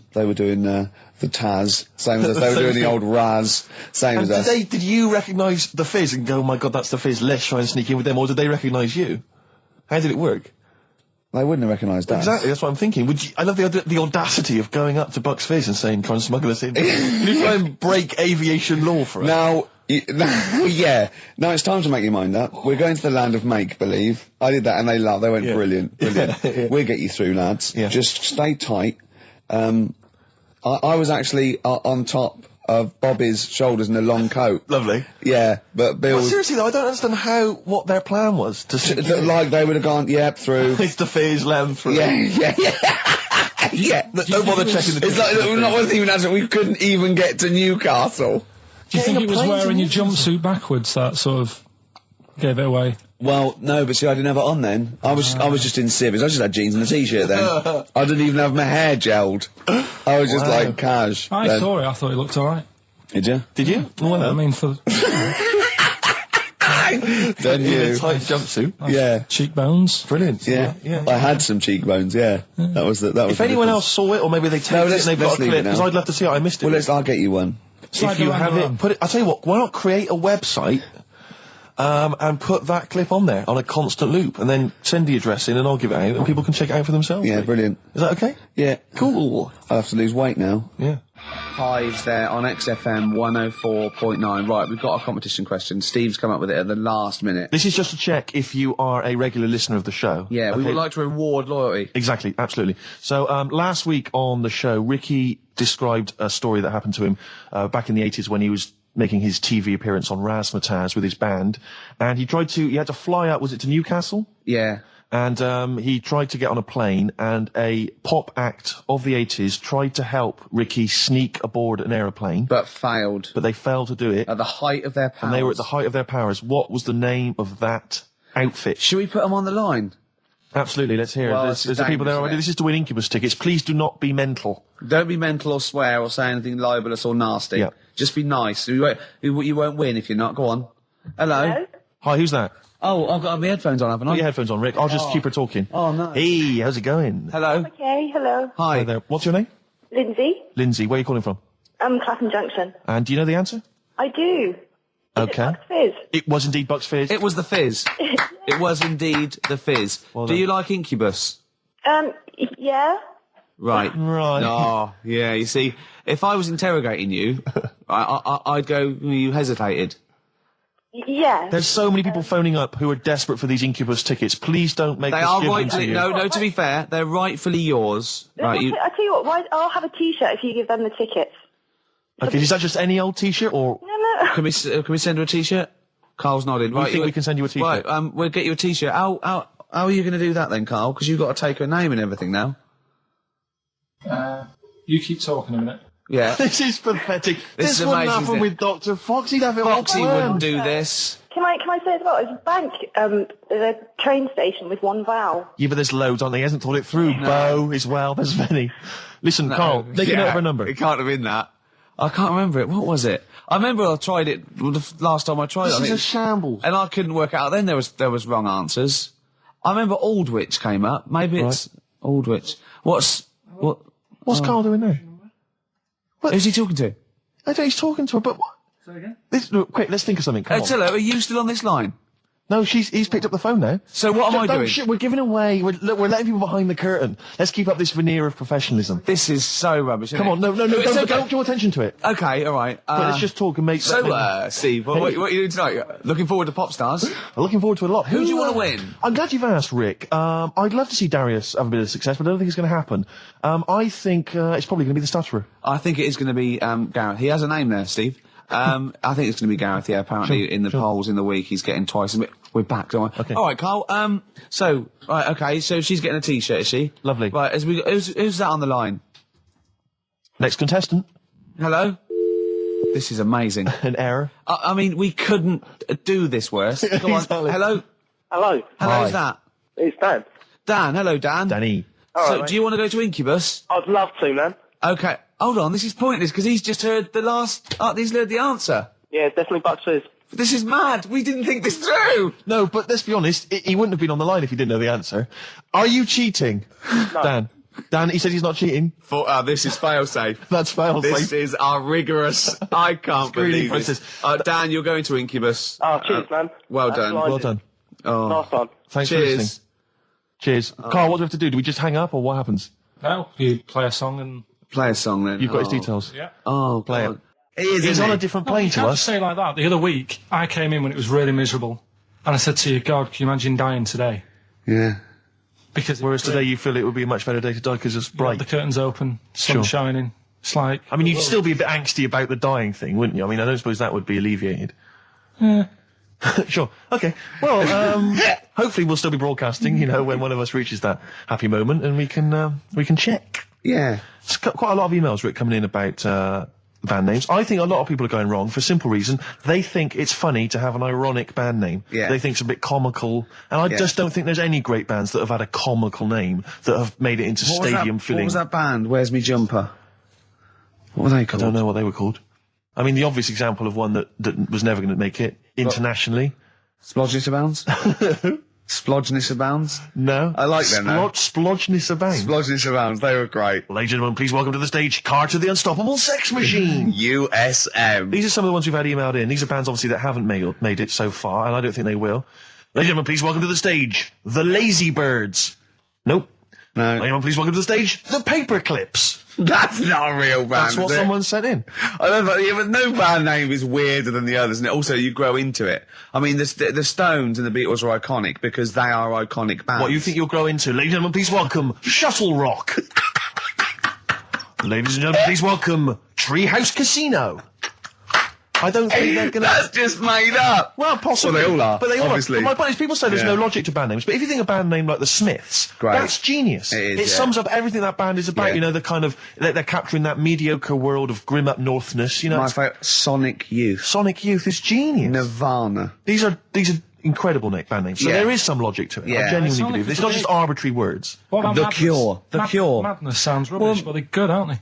[SPEAKER 1] Taz, same as us. They were doing the old Raz, same as us.
[SPEAKER 8] Did you recognise the Fizz and go, oh my God, that's the Fizz, let's try and sneak in with them, or did they recognise you? How did it work?
[SPEAKER 1] They wouldn't have recognised us.
[SPEAKER 8] Exactly, that's what I'm thinking. I love the audacity of going up to Bucks Fizz and saying, try and smuggle us in. Can you try and break aviation law for us?
[SPEAKER 1] Now, it's time to make your mind up. We're going to the land of make-believe. I did that and they laughed. They went, brilliant. We'll get you through, lads. Yeah. Just stay tight. I was actually on top of Bobby's shoulders in a long coat.
[SPEAKER 8] Lovely.
[SPEAKER 1] Yeah, but Bill...
[SPEAKER 8] Well, seriously though, I don't understand what their plan was.
[SPEAKER 1] Like they would have gone, through.
[SPEAKER 8] It's the Fizz, land through.
[SPEAKER 1] Yeah.
[SPEAKER 8] Don't bother checking the...
[SPEAKER 1] It's like, not one thing even answer, we couldn't even get to Newcastle.
[SPEAKER 3] Do you think it was wearing your jumpsuit backwards that sort of gave it away?
[SPEAKER 1] Well, no, but see, I didn't have it on then. I was just in civvies. I just had jeans and a t-shirt then. I didn't even have my hair gelled. I was just like cash.
[SPEAKER 3] I saw it. I thought it looked all right.
[SPEAKER 1] Did you?
[SPEAKER 8] Did you?
[SPEAKER 3] Well, I mean, for
[SPEAKER 1] then you
[SPEAKER 8] tight jumpsuit.
[SPEAKER 1] Yeah,
[SPEAKER 3] cheekbones.
[SPEAKER 8] Brilliant.
[SPEAKER 1] Yeah. I had some cheekbones. Yeah, that was. If
[SPEAKER 8] anyone else saw it, or maybe they taped it and they've got a clip, because I'd love to see it. I missed it.
[SPEAKER 1] Well, I'll get you one.
[SPEAKER 8] If you have it, I'll tell you what. Why not create a website and put that clip on there on a constant loop, and then send the address in, and I'll give it out, and people can check it out for themselves.
[SPEAKER 1] Yeah, brilliant.
[SPEAKER 8] Is that okay?
[SPEAKER 1] Yeah.
[SPEAKER 8] Cool.
[SPEAKER 1] I'll have to lose weight now.
[SPEAKER 8] Yeah.
[SPEAKER 1] Hives there on XFM 104.9. Right, we've got a competition question. Steve's come up with it at the last minute.
[SPEAKER 8] This is just to check if you are a regular listener of the show.
[SPEAKER 1] Yeah, we would like to reward loyalty.
[SPEAKER 8] Exactly, absolutely. So, last week on the show, Ricky described a story that happened to him back in the 80s when he was making his TV appearance on Razzmatazz with his band, and he had to fly out, was it to Newcastle?
[SPEAKER 1] Yeah.
[SPEAKER 8] And he tried to get on a plane, and a pop act of the 80s tried to help Ricky sneak aboard an aeroplane.
[SPEAKER 1] But failed.
[SPEAKER 8] But they failed to do it.
[SPEAKER 1] At the height of their powers.
[SPEAKER 8] And they were at the height of their powers. What was the name of that outfit?
[SPEAKER 1] Should we put them on the line?
[SPEAKER 8] Absolutely, let's hear it. There's the people there already. This is to win Incubus tickets. Please do not be mental.
[SPEAKER 1] Don't be mental or swear or say anything libelous or nasty.
[SPEAKER 8] Yeah.
[SPEAKER 1] Just be nice. You won't win if you're not. Go on. Hello?
[SPEAKER 8] Hi, who's that?
[SPEAKER 1] Oh, I've got my headphones on, haven't I?
[SPEAKER 8] Put your headphones on, Rick. I'll just keep her talking.
[SPEAKER 1] Oh, no.
[SPEAKER 8] Hey, how's it going?
[SPEAKER 1] Hello?
[SPEAKER 9] Okay, hello.
[SPEAKER 1] Hi
[SPEAKER 8] there. What's your name?
[SPEAKER 9] Lindsay.
[SPEAKER 8] Lindsay, where are you calling from?
[SPEAKER 9] Clapham Junction.
[SPEAKER 8] And do you know the answer?
[SPEAKER 9] I do.
[SPEAKER 8] Okay.
[SPEAKER 9] Bucks Fizz?
[SPEAKER 8] It was indeed Bucks Fizz.
[SPEAKER 1] It was the Fizz. It was indeed the Fizz.
[SPEAKER 8] Well
[SPEAKER 1] do you like Incubus?
[SPEAKER 9] Yeah.
[SPEAKER 1] Right.
[SPEAKER 8] Right.
[SPEAKER 1] Oh, yeah, you see, if I was interrogating you, I'd go, you hesitated.
[SPEAKER 9] Yeah.
[SPEAKER 8] There's so many people phoning up who are desperate for these Incubus tickets. Please don't make us give them to you.
[SPEAKER 1] No, to be fair, they're rightfully yours. Right,
[SPEAKER 9] I tell you what, I'll have a T-shirt if you give them the tickets.
[SPEAKER 8] Okay, is that just any old T-shirt, or...?
[SPEAKER 9] No.
[SPEAKER 1] Can we send her a T-shirt? Carl's nodding.
[SPEAKER 8] Right, we can send you a T-shirt.
[SPEAKER 1] Right, we'll get you a T-shirt. How are you going to do that then, Carl? Because you've got to take her name and everything now.
[SPEAKER 3] You keep talking a minute.
[SPEAKER 1] Yeah.
[SPEAKER 8] This is pathetic.
[SPEAKER 1] This
[SPEAKER 8] wouldn't happen with Dr. Fox. He'd have it all
[SPEAKER 1] Foxy wouldn't do this.
[SPEAKER 9] Can I say as well, there's a bank, there's a train station with one vowel.
[SPEAKER 8] Yeah, but there's loads, aren't there? He hasn't thought it through. No. Bo as well, there's many. Listen, Carl, take a note of her number.
[SPEAKER 1] It can't have been that. I can't remember it. What was it? I remember I tried it the last time I tried it.
[SPEAKER 8] This is a shambles.
[SPEAKER 1] And I couldn't work it out. Then there was wrong answers. I remember Aldwych came up. Maybe it's Aldwych. What's
[SPEAKER 8] Carl doing there?
[SPEAKER 1] Who's he talking to?
[SPEAKER 8] I don't know, he's talking to her, but what?
[SPEAKER 3] Say again?
[SPEAKER 8] Look, quick, let's think of something. Come on.
[SPEAKER 1] Hello, are you still on this line?
[SPEAKER 8] No, he's picked up the phone now.
[SPEAKER 1] So what am I doing?
[SPEAKER 8] We're giving away. We're letting people behind the curtain. Let's keep up this veneer of professionalism.
[SPEAKER 1] This is so rubbish.
[SPEAKER 8] Come on, no, don't draw attention to it.
[SPEAKER 1] Okay, all right.
[SPEAKER 8] Let's just talk and make.
[SPEAKER 1] Steve, what are you doing tonight? Looking forward to Pop Stars?
[SPEAKER 8] I'm looking forward to a lot.
[SPEAKER 1] Who do you want to win?
[SPEAKER 8] I'm glad you've asked, Rick. I'd love to see Darius have a bit of success, but I don't think it's going to happen. I think it's probably going to be the stutterer.
[SPEAKER 1] I think it is going to be Gareth. He has a name there, Steve. I think it's going to be Gareth, yeah, apparently in the polls in the week he's getting twice. We're back, don't we?
[SPEAKER 8] Okay.
[SPEAKER 1] Alright, Carl, so she's getting a T-shirt, is she?
[SPEAKER 8] Lovely.
[SPEAKER 1] Right, who's that on the line?
[SPEAKER 8] Next contestant.
[SPEAKER 1] Hello? This is amazing.
[SPEAKER 8] An error.
[SPEAKER 1] I mean, we couldn't do this worse. Go on. Hello?
[SPEAKER 7] Hello.
[SPEAKER 1] Who's that?
[SPEAKER 7] It's Dan.
[SPEAKER 1] Dan, hello, Dan.
[SPEAKER 8] Danny.
[SPEAKER 1] So, do you want to go to Incubus?
[SPEAKER 7] I'd love to, man.
[SPEAKER 1] Okay, hold on, this is pointless, because he's just heard he's heard the answer.
[SPEAKER 7] Yeah, definitely Bucks Fizz.
[SPEAKER 1] This is mad. We didn't think this through.
[SPEAKER 8] No, but let's be honest, he wouldn't have been on the line if he didn't know the answer. Are you cheating?
[SPEAKER 7] No.
[SPEAKER 8] Dan, he said he's not cheating.
[SPEAKER 1] This is fail-safe.
[SPEAKER 8] That's fail-safe.
[SPEAKER 1] This is our rigorous... I can't believe this. Dan, you're going to Incubus.
[SPEAKER 7] Oh, cheers, man.
[SPEAKER 1] Well done.
[SPEAKER 8] Well done.
[SPEAKER 1] Oh.
[SPEAKER 7] Nice one.
[SPEAKER 8] Thanks for listening. Cheers. Carl, what do we have to do? Do we just hang up, or what happens?
[SPEAKER 3] No, you play a song and...
[SPEAKER 1] Play a song, then.
[SPEAKER 8] You've got his details?
[SPEAKER 3] Yeah.
[SPEAKER 8] Oh, play it. He's on a different plane to us.
[SPEAKER 3] Say like that. The other week, I came in when it was really miserable, and I said to you, God, can you imagine dying today?
[SPEAKER 1] Yeah.
[SPEAKER 8] Whereas today you feel it would be a much better day to die because it's bright.
[SPEAKER 3] The curtains open, sun shining. It's like...
[SPEAKER 8] I mean, you'd still be a bit angsty about the dying thing, wouldn't you? I mean, I don't suppose that would be alleviated.
[SPEAKER 3] Yeah.
[SPEAKER 8] Sure. Okay. Well, hopefully we'll still be broadcasting, when one of us reaches that happy moment, and we can check.
[SPEAKER 1] Yeah.
[SPEAKER 8] It's quite a lot of emails, Rick, coming in about band names. I think a lot of people are going wrong for a simple reason. They think it's funny to have an ironic band name.
[SPEAKER 1] Yeah.
[SPEAKER 8] They think it's a bit comical. And I just don't think there's any great bands that have had a comical name that have made it into stadium filling.
[SPEAKER 1] What was that band? Where's Me Jumper? What were they called?
[SPEAKER 8] I don't know what they were called. I mean, the obvious example of one that was never going to make it internationally.
[SPEAKER 1] Splodgers to Bounds? Splodgeness Abounds?
[SPEAKER 2] No.
[SPEAKER 1] I like them, though.
[SPEAKER 2] Splodgeness Abounds.
[SPEAKER 1] Splodgeness Abounds, they were great.
[SPEAKER 2] Ladies and gentlemen, please welcome to the stage Carter the Unstoppable Sex Machine.
[SPEAKER 1] USM.
[SPEAKER 2] These are some of the ones we've had emailed in. These are bands, obviously, that haven't made it so far, and I don't think they will. Ladies and gentlemen, please welcome to the stage The Lazy Birds. Nope.
[SPEAKER 1] No.
[SPEAKER 2] Ladies and gentlemen, please welcome to the stage The Paperclips.
[SPEAKER 1] That's not a real band.
[SPEAKER 2] That's what someone sent in.
[SPEAKER 1] I love that. Yeah, but no band name is weirder than the others, and also you grow into it. I mean, the Stones and the Beatles are iconic because they are iconic bands.
[SPEAKER 2] What you think you'll grow into? Ladies and gentlemen, please welcome Shuttle Rock. Ladies and gentlemen, please welcome Treehouse Casino. I don't think they're gonna...
[SPEAKER 1] That's just made up!
[SPEAKER 2] Well, possibly.
[SPEAKER 1] Well, they all are,
[SPEAKER 2] but they all
[SPEAKER 1] obviously.
[SPEAKER 2] Are. But my point is, people say there's no logic to band names, but if you think a band name like the Smiths, that's genius. It sums up everything that band is about, you know, the kind of... They're capturing that mediocre world of grim up northness, you know.
[SPEAKER 1] My favourite, Sonic Youth.
[SPEAKER 2] Sonic Youth is genius.
[SPEAKER 1] Nirvana.
[SPEAKER 2] These are incredible band names, so there is some logic to it. I genuinely believe it's not just arbitrary words.
[SPEAKER 1] The Cure. The Cure.
[SPEAKER 3] Madness sounds rubbish, but they're good, aren't they?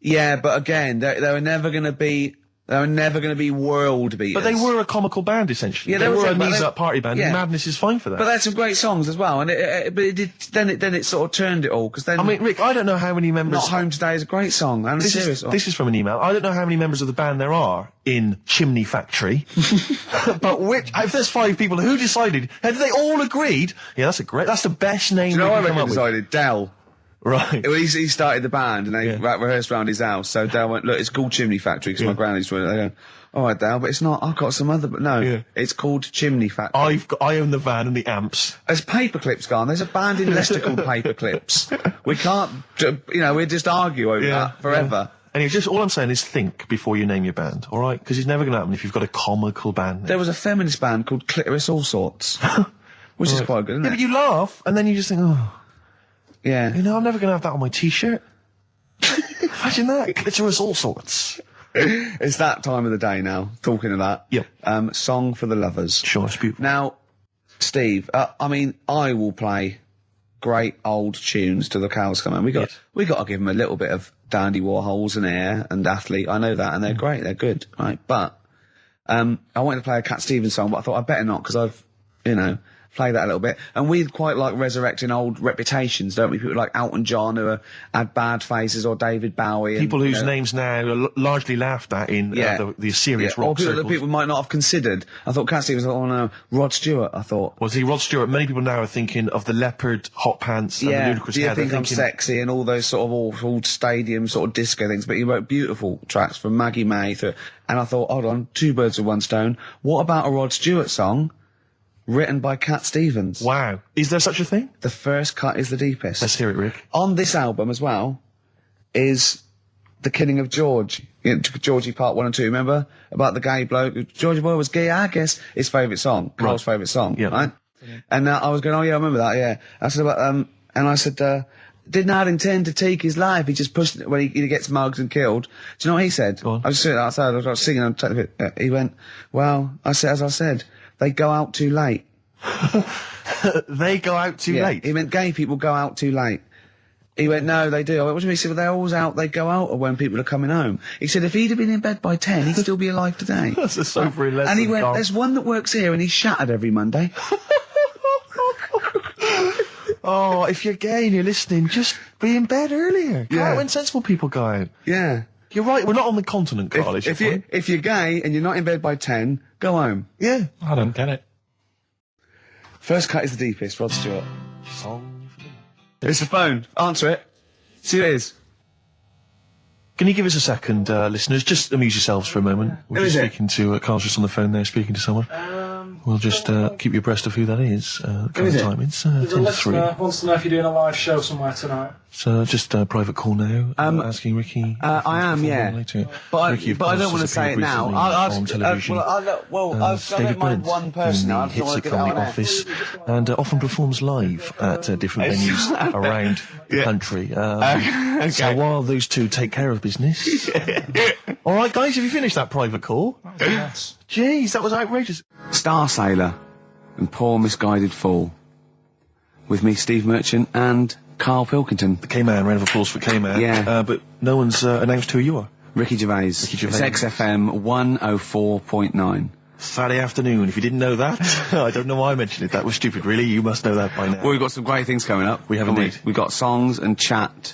[SPEAKER 1] Yeah, but again, they were never going to be... They were never going to be world beaters.
[SPEAKER 2] But they were a comical band, essentially.
[SPEAKER 1] Yeah,
[SPEAKER 2] they were a knees-up party band, and Madness is fine for that.
[SPEAKER 1] But they had some great songs as well, and then it sort of turned it all, because then...
[SPEAKER 2] I mean, Rick, I don't know how many members...
[SPEAKER 1] Not Home Today is a great song, and
[SPEAKER 2] this is from an email. I don't know how many members of the band there are in Chimney Factory, but if there's 5 people, who decided? Have they all agreed? Yeah, that's the best name.
[SPEAKER 1] Do you know what I reckon decided? Dell.
[SPEAKER 2] Right.
[SPEAKER 1] Well, he started the band, and they rehearsed around his house, so Dale went, look, it's called Chimney Factory, because my granny's doing it. They go, all right, Dale, but it's not. I've got some other... But no, it's called Chimney Factory.
[SPEAKER 2] I own the van and the amps.
[SPEAKER 1] As Paperclips gone, there's a band in Leicester called Paperclips. We can't... we'll just argue over that forever.
[SPEAKER 2] And all I'm saying is think before you name your band, all right? Because it's never going to happen if you've got a comical band name.
[SPEAKER 1] There was a feminist band called Clitoris All Sorts, which is quite good, isn't it?
[SPEAKER 2] But you laugh, and then you just think, oh...
[SPEAKER 1] Yeah.
[SPEAKER 2] You know, I'm never going to have that on my T-shirt. Imagine that. Clitoris All Sorts.
[SPEAKER 1] It's that time of the day now, talking of that.
[SPEAKER 2] Yep.
[SPEAKER 1] Song for the Lovers.
[SPEAKER 2] Sure, it's beautiful.
[SPEAKER 1] Now, Steve, I mean, I will play great old tunes till the cows come home. We got to give them a little bit of Dandy Warhols and Air and Athlete. I know that, and they're great, they're good, right? But, I wanted to play a Cat Stevens song, but I thought I'd better not, because I've, play that a little bit. And we quite like resurrecting old reputations, don't we? People like Elton John who had bad faces, or David Bowie.
[SPEAKER 2] People whose names now are largely laughed at in the serious rock circles.
[SPEAKER 1] Or people that people might not have considered. I thought Cat Stevens, oh no, Rod Stewart, I thought.
[SPEAKER 2] Was he Rod Stewart? Many people now are thinking of the leopard hot pants and the ludicrous hair.
[SPEAKER 1] Do you think I'm sexy and all those sort of awful stadium sort of disco things, but he wrote beautiful tracks from Maggie May through, and I thought, hold on, 2 birds with 1 stone. What about a Rod Stewart song written by Cat Stevens?
[SPEAKER 2] Wow. Is there such a thing?
[SPEAKER 1] The first cut is the deepest.
[SPEAKER 2] Let's hear it, Rick.
[SPEAKER 1] On this album as well is The Killing of George. Georgie Part 1 and 2, remember? About the gay bloke. Georgie Boy was gay, I guess. His favourite song. Carl's favourite song, right? Yeah. And I was going, oh yeah, I remember that, yeah. I said about, and I said, did not intend to take his life. He just pushed it when he gets mugged and killed. Do you know what he said? I was sitting outside, I was singing, and he went, well, as I said, they go out too late.
[SPEAKER 2] They go out too late?
[SPEAKER 1] He meant gay people go out too late. He went, no, they do. I went, what do you mean? He said, well, they're always out, they go out, or when people are coming home. He said, if he'd have been in bed by 10, he'd still be alive today.
[SPEAKER 2] That's a sobering lesson.
[SPEAKER 1] And he went, there's one that works here, and he's shattered every Monday.
[SPEAKER 2] Oh, if you're gay and you're listening, just be in bed earlier. Go out when sensible people go out.
[SPEAKER 1] Yeah.
[SPEAKER 2] You're right, we're not on the continent, Carl.
[SPEAKER 1] If you're gay and you're not in bed by 10, go home.
[SPEAKER 2] Yeah.
[SPEAKER 3] I don't get it.
[SPEAKER 1] First cut is the deepest, Rod Stewart. There's the phone. Answer it. See who it is.
[SPEAKER 2] Can you give us a second, listeners? Just amuse yourselves for a moment. We're just speaking to... Carl's just on the phone there, speaking to someone. We'll just keep you abreast of who that is. Current time, it's 10 to 3.
[SPEAKER 3] Wants to know if you're doing a live show somewhere tonight.
[SPEAKER 2] So just a private call now. Asking Ricky.
[SPEAKER 1] I am, yeah.
[SPEAKER 2] Later.
[SPEAKER 1] But I don't want to say it now.
[SPEAKER 2] On television.
[SPEAKER 1] I don't mind one person now.
[SPEAKER 2] Hit sitcom The Office, and often performs live at different venues around the country. So while those two take care of business. All right, guys, have you finished that private call?
[SPEAKER 3] Yes.
[SPEAKER 2] Jeez, that was outrageous.
[SPEAKER 1] Star Sailor and Poor Misguided Fool. With me, Steve Merchant, and Karl Pilkington.
[SPEAKER 2] The K-Man, round of applause for K-Man.
[SPEAKER 1] Yeah.
[SPEAKER 2] But no one's announced who you are.
[SPEAKER 1] Ricky Gervais. It's XFM 104.9.
[SPEAKER 8] Saturday afternoon. If you didn't know that, I don't know why I mentioned it. That was stupid, really. You must know that by now.
[SPEAKER 1] Well, we've got some great things coming up.
[SPEAKER 8] We have indeed.
[SPEAKER 1] We've got songs and chat